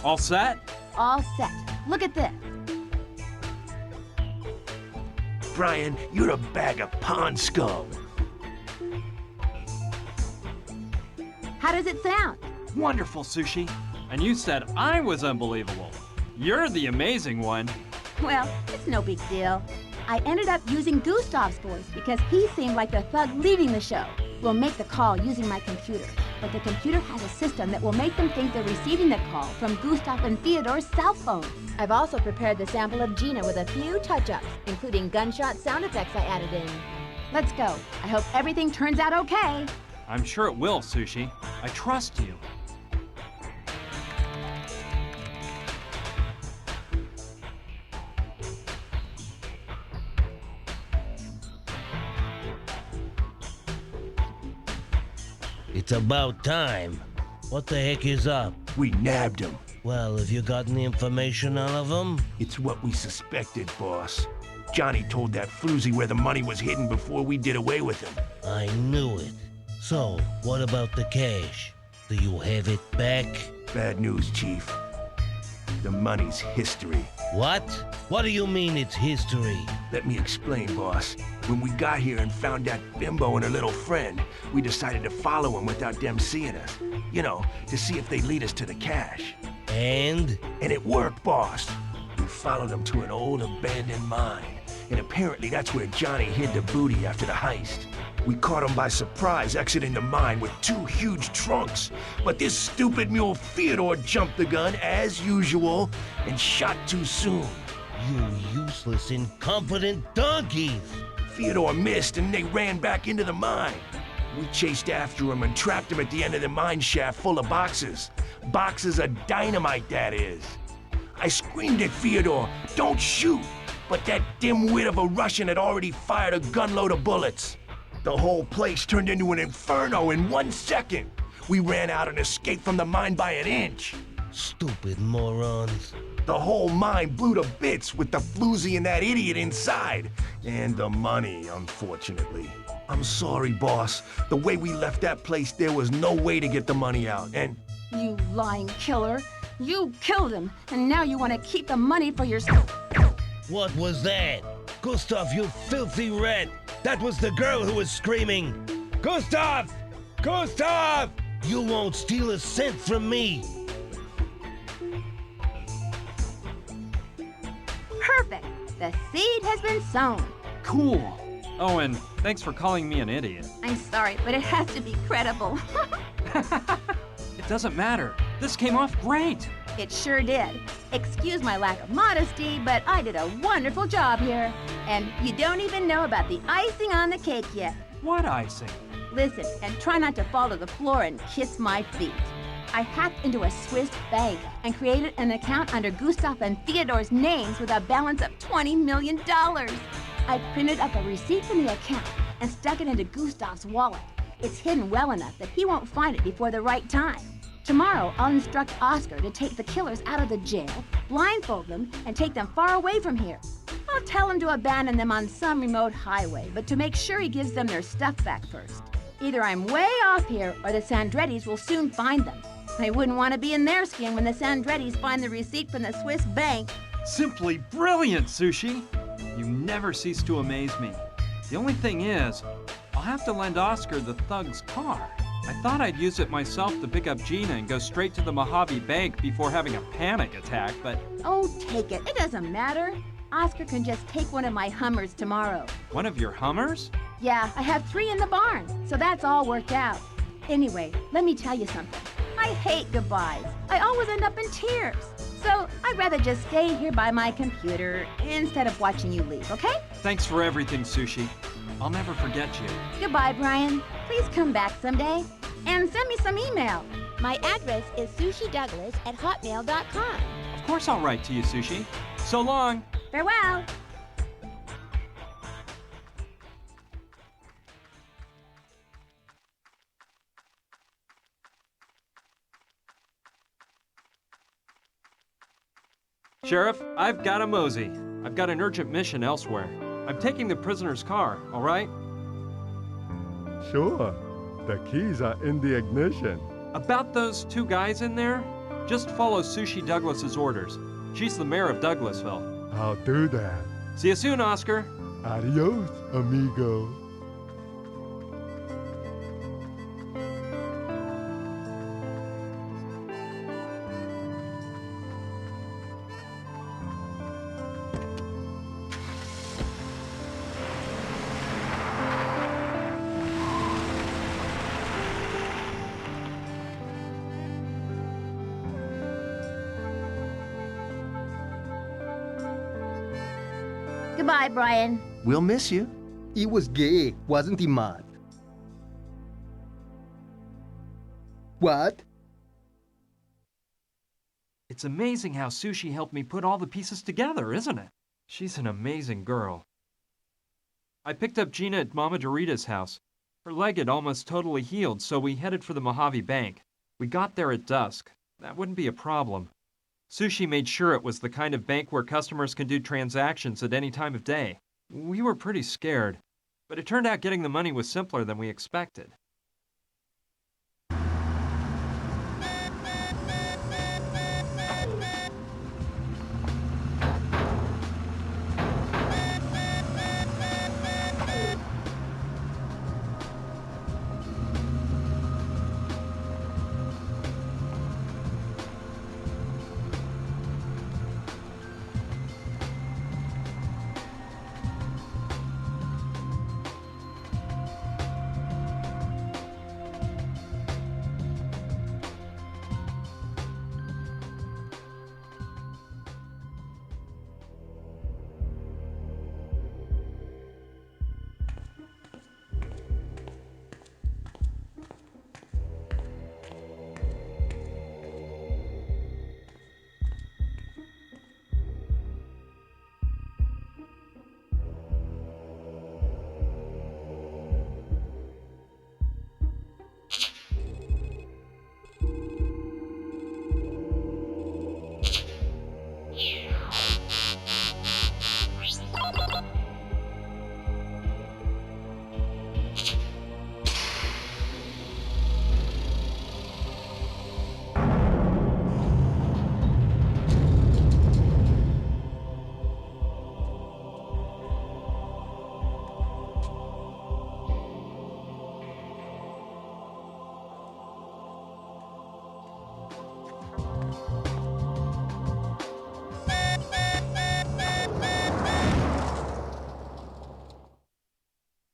All set? All set. Look at this. Brian, you're a bag of pond scum. How does it sound? Wonderful, Sushi. And you said I was unbelievable. You're the amazing one. Well, it's no big deal. I ended up using Gustav's voice because he seemed like the thug leading the show. We'll make the call using my computer, but the computer has a system that will make them think they're receiving the call from Gustav and Theodore's cell phone. I've also prepared the sample of Gina with a few touch-ups, including gunshot sound effects I added in. Let's go. I hope everything turns out okay. I'm sure it will, Sushi. I trust you. It's about time. What the heck is up? We nabbed him. Well, have you gotten the information out of him? It's what we suspected, boss. Johnny told that floozy where the money was hidden before we did away with him. I knew it. So, what about the cash? Do you have it back? Bad news, Chief. The money's history. What? What do you mean it's history? Let me explain, boss. When we got here and found that bimbo and her little friend, we decided to follow them without them seeing us. You know, to see if they'd lead us to the cash. And? And it worked, boss. We followed them to an old abandoned mine. And apparently that's where Johnny hid the booty after the heist. We caught him by surprise exiting the mine with 2 huge trunks. But this stupid mule Theodore jumped the gun, as usual, and shot too soon. You useless, incompetent donkeys! Theodore missed and they ran back into the mine. We chased after him and trapped him at the end of the mine shaft full of boxes. Boxes of dynamite, that is. I screamed at Theodore, "Don't shoot!" But that dimwit of a Russian had already fired a gunload of bullets. The whole place turned into an inferno in 1 second. We ran out and escaped from the mine by an inch. Stupid morons. The whole mine blew to bits with the floozy and that idiot inside. And the money, unfortunately. I'm sorry, boss. The way we left that place, there was no way to get the money out, and... You lying killer. You killed him, and now you want to keep the money for yourself. What was that? Gustav, you filthy rat! That was the girl who was screaming! Gustav! Gustav! You won't steal a cent from me! Perfect! The seed has been sown. Cool. Oh, and thanks for calling me an idiot. I'm sorry, but it has to be credible. It doesn't matter. This came off great. It sure did. Excuse my lack of modesty, but I did a wonderful job here. And you don't even know about the icing on the cake yet. What icing? Listen, and try not to fall to the floor and kiss my feet. I hacked into a Swiss bank and created an account under Gustav and Theodore's names with a balance of $20 million. I printed up a receipt from the account and stuck it into Gustav's wallet. It's hidden well enough that he won't find it before the right time. Tomorrow, I'll instruct Oscar to take the killers out of the jail, blindfold them, and take them far away from here. I'll tell him to abandon them on some remote highway, but to make sure he gives them their stuff back first. Either I'm way off here, or the Sandrettis will soon find them. I wouldn't want to be in their skin when the Sandrettis find the receipt from the Swiss bank. Simply brilliant, Sushi. You never cease to amaze me. The only thing is, I'll have to lend Oscar the thug's car. I thought I'd use it myself to pick up Gina and go straight to the Mojave Bank before having a panic attack, but... Oh, take it. It doesn't matter. Oscar can just take one of my Hummers tomorrow. One of your Hummers? Yeah, I have 3 in the barn, so that's all worked out. Anyway, let me tell you something. I hate goodbyes. I always end up in tears. So I'd rather just stay here by my computer instead of watching you leave, okay? Thanks for everything, Sushi. I'll never forget you. Goodbye, Brian. Please come back someday. And send me some email. My address is sushidouglas@hotmail.com. Of course I'll write to you, Sushi. So long. Farewell. Sheriff, I've got a mosey. I've got an urgent mission elsewhere. I'm taking the prisoner's car, all right? Sure. The keys are in the ignition. About those 2 guys in there, just follow Sushi Douglas's orders. She's the mayor of Douglasville. I'll do that. See you soon, Oscar. Adios, amigo. Goodbye, Brian. We'll miss you. He was gay, wasn't he, man? What? It's amazing how Sushi helped me put all the pieces together, isn't it? She's an amazing girl. I picked up Gina at Mama Dorita's house. Her leg had almost totally healed, so we headed for the Mojave Bank. We got there at dusk. That wouldn't be a problem. Sushi made sure it was the kind of bank where customers can do transactions at any time of day. We were pretty scared, but it turned out getting the money was simpler than we expected.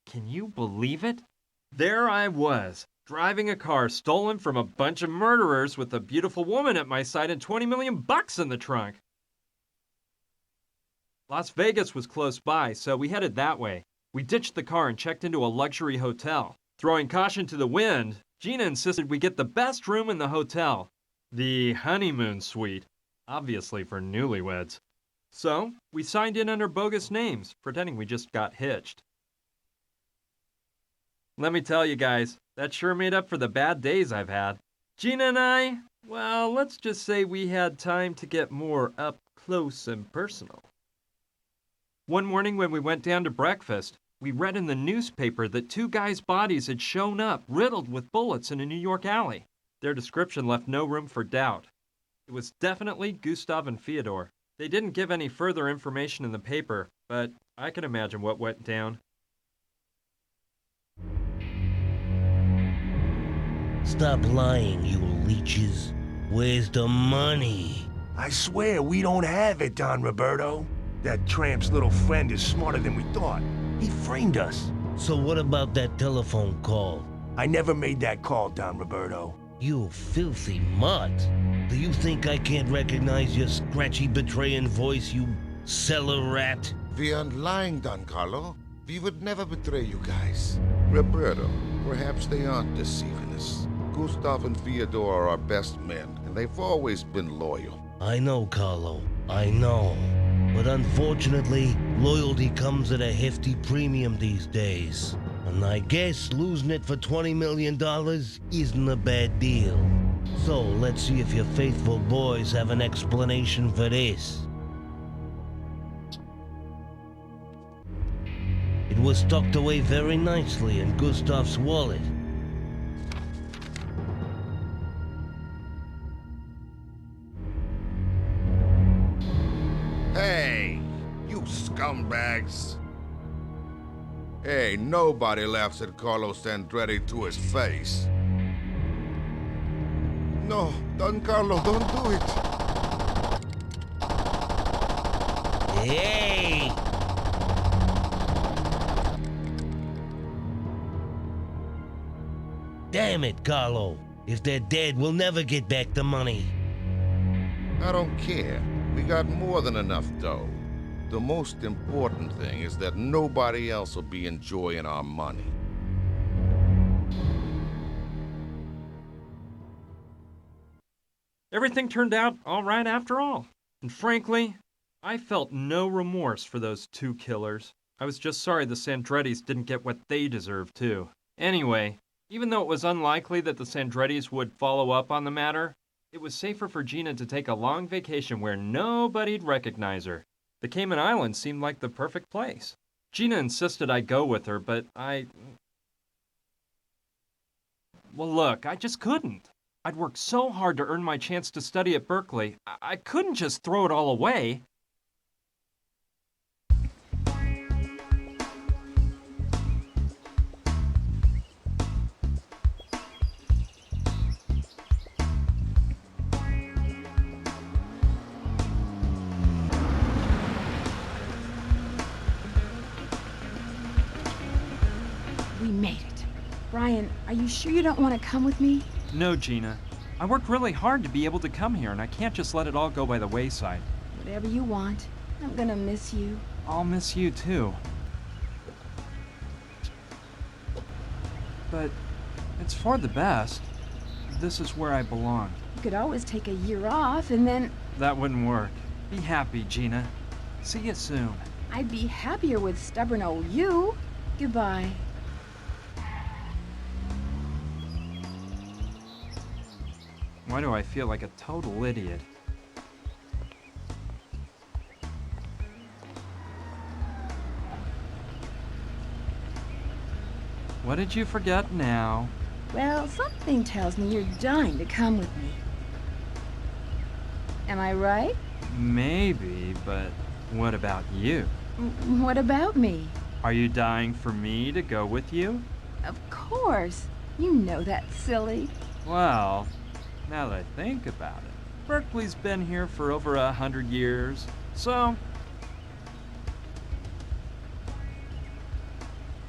Can you believe it? There I was, driving a car stolen from a bunch of murderers with a beautiful woman at my side and 20 million bucks in the trunk. Las Vegas was close by, so we headed that way. We ditched the car and checked into a luxury hotel. Throwing caution to the wind, Gina insisted we get the best room in the hotel. The honeymoon suite, obviously for newlyweds. So, we signed in under bogus names, pretending we just got hitched. Let me tell you guys, that sure made up for the bad days I've had. Gina and I, well, let's just say we had time to get more up close and personal. One morning when we went down to breakfast, we read in the newspaper that 2 guys' bodies had shown up riddled with bullets in a New York alley. Their description left no room for doubt. It was definitely Gustav and Fyodor. They didn't give any further information in the paper, but I can imagine what went down. Stop lying, you leeches. Where's the money? I swear we don't have it, Don Roberto. That tramp's little friend is smarter than we thought. He framed us. So what about that telephone call? I never made that call, Don Roberto. You filthy mutt. Do you think I can't recognize your scratchy, betraying voice, you cellar rat? We aren't lying, Don Carlo. We would never betray you guys. Roberto, perhaps they aren't deceiving us. Gustav and Fyodor are our best men, and they've always been loyal. I know, Carlo. I know. But unfortunately, loyalty comes at a hefty premium these days. And I guess losing it for $20 million isn't a bad deal. So let's see if your faithful boys have an explanation for this. It was tucked away very nicely in Gustav's wallet. Hey, you scumbags. Hey, nobody laughs at Carlos Andretti to his face. No, Don Carlo, don't do it. Hey! Damn it, Carlo. If they're dead, we'll never get back the money. I don't care. We got more than enough dough. The most important thing is that nobody else will be enjoying our money. Everything turned out all right after all. And frankly, I felt no remorse for those two killers. I was just sorry the Sandrettis didn't get what they deserved, too. Anyway, even though it was unlikely that the Sandrettis would follow up on the matter, it was safer for Gina to take a long vacation where nobody'd recognize her. The Cayman Islands seemed like the perfect place. Gina insisted I go with her, but well, look, I just couldn't. I'd worked so hard to earn my chance to study at Berkeley. I couldn't just throw it all away. We made it. Brian, are you sure you don't want to come with me? No, Gina. I worked really hard to be able to come here, and I can't just let it all go by the wayside. Whatever you want. I'm gonna miss you. I'll miss you, too. But it's for the best. This is where I belong. You could always take a year off and then... That wouldn't work. Be happy, Gina. See you soon. I'd be happier with stubborn old you. Goodbye. Why do I feel like a total idiot? What did you forget now? Well, something tells me you're dying to come with me. Am I right? Maybe, but what about you? What about me? Are you dying for me to go with you? Of course. You know that's silly. Well, now that I think about it, Berkeley's been here for over 100 years, so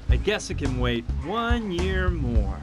I guess it can wait 1 year more.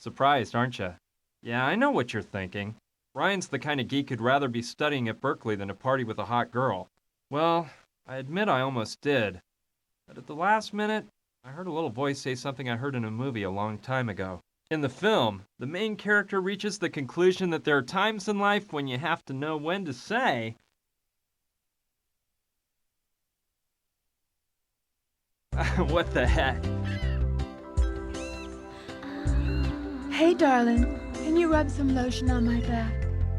Surprised, aren't you? Yeah, I know what you're thinking. Ryan's the kind of geek who'd rather be studying at Berkeley than to party with a hot girl. Well, I admit I almost did. But at the last minute, I heard a little voice say something I heard in a movie a long time ago. In the film, the main character reaches the conclusion that there are times in life when you have to know when to say, what the heck? Hey, darling, can you rub some lotion on my back?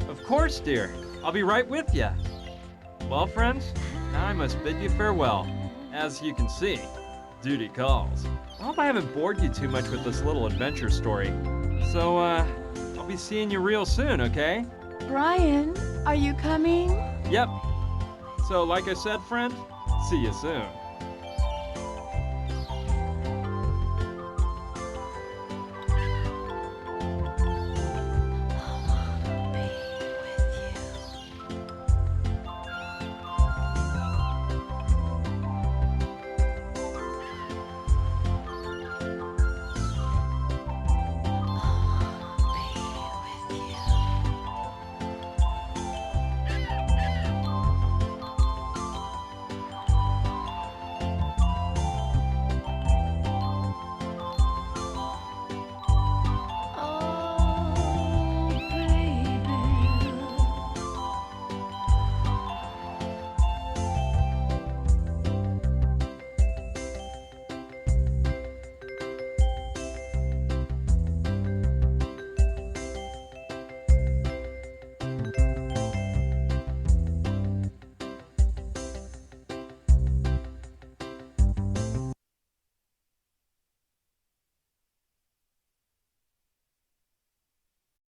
Of course, dear. I'll be right with you. Well, friends, now I must bid you farewell. As you can see, duty calls. I hope I haven't bored you too much with this little adventure story. So, I'll be seeing you real soon, okay? Brian, are you coming? Yep. So, like I said, friend, see you soon.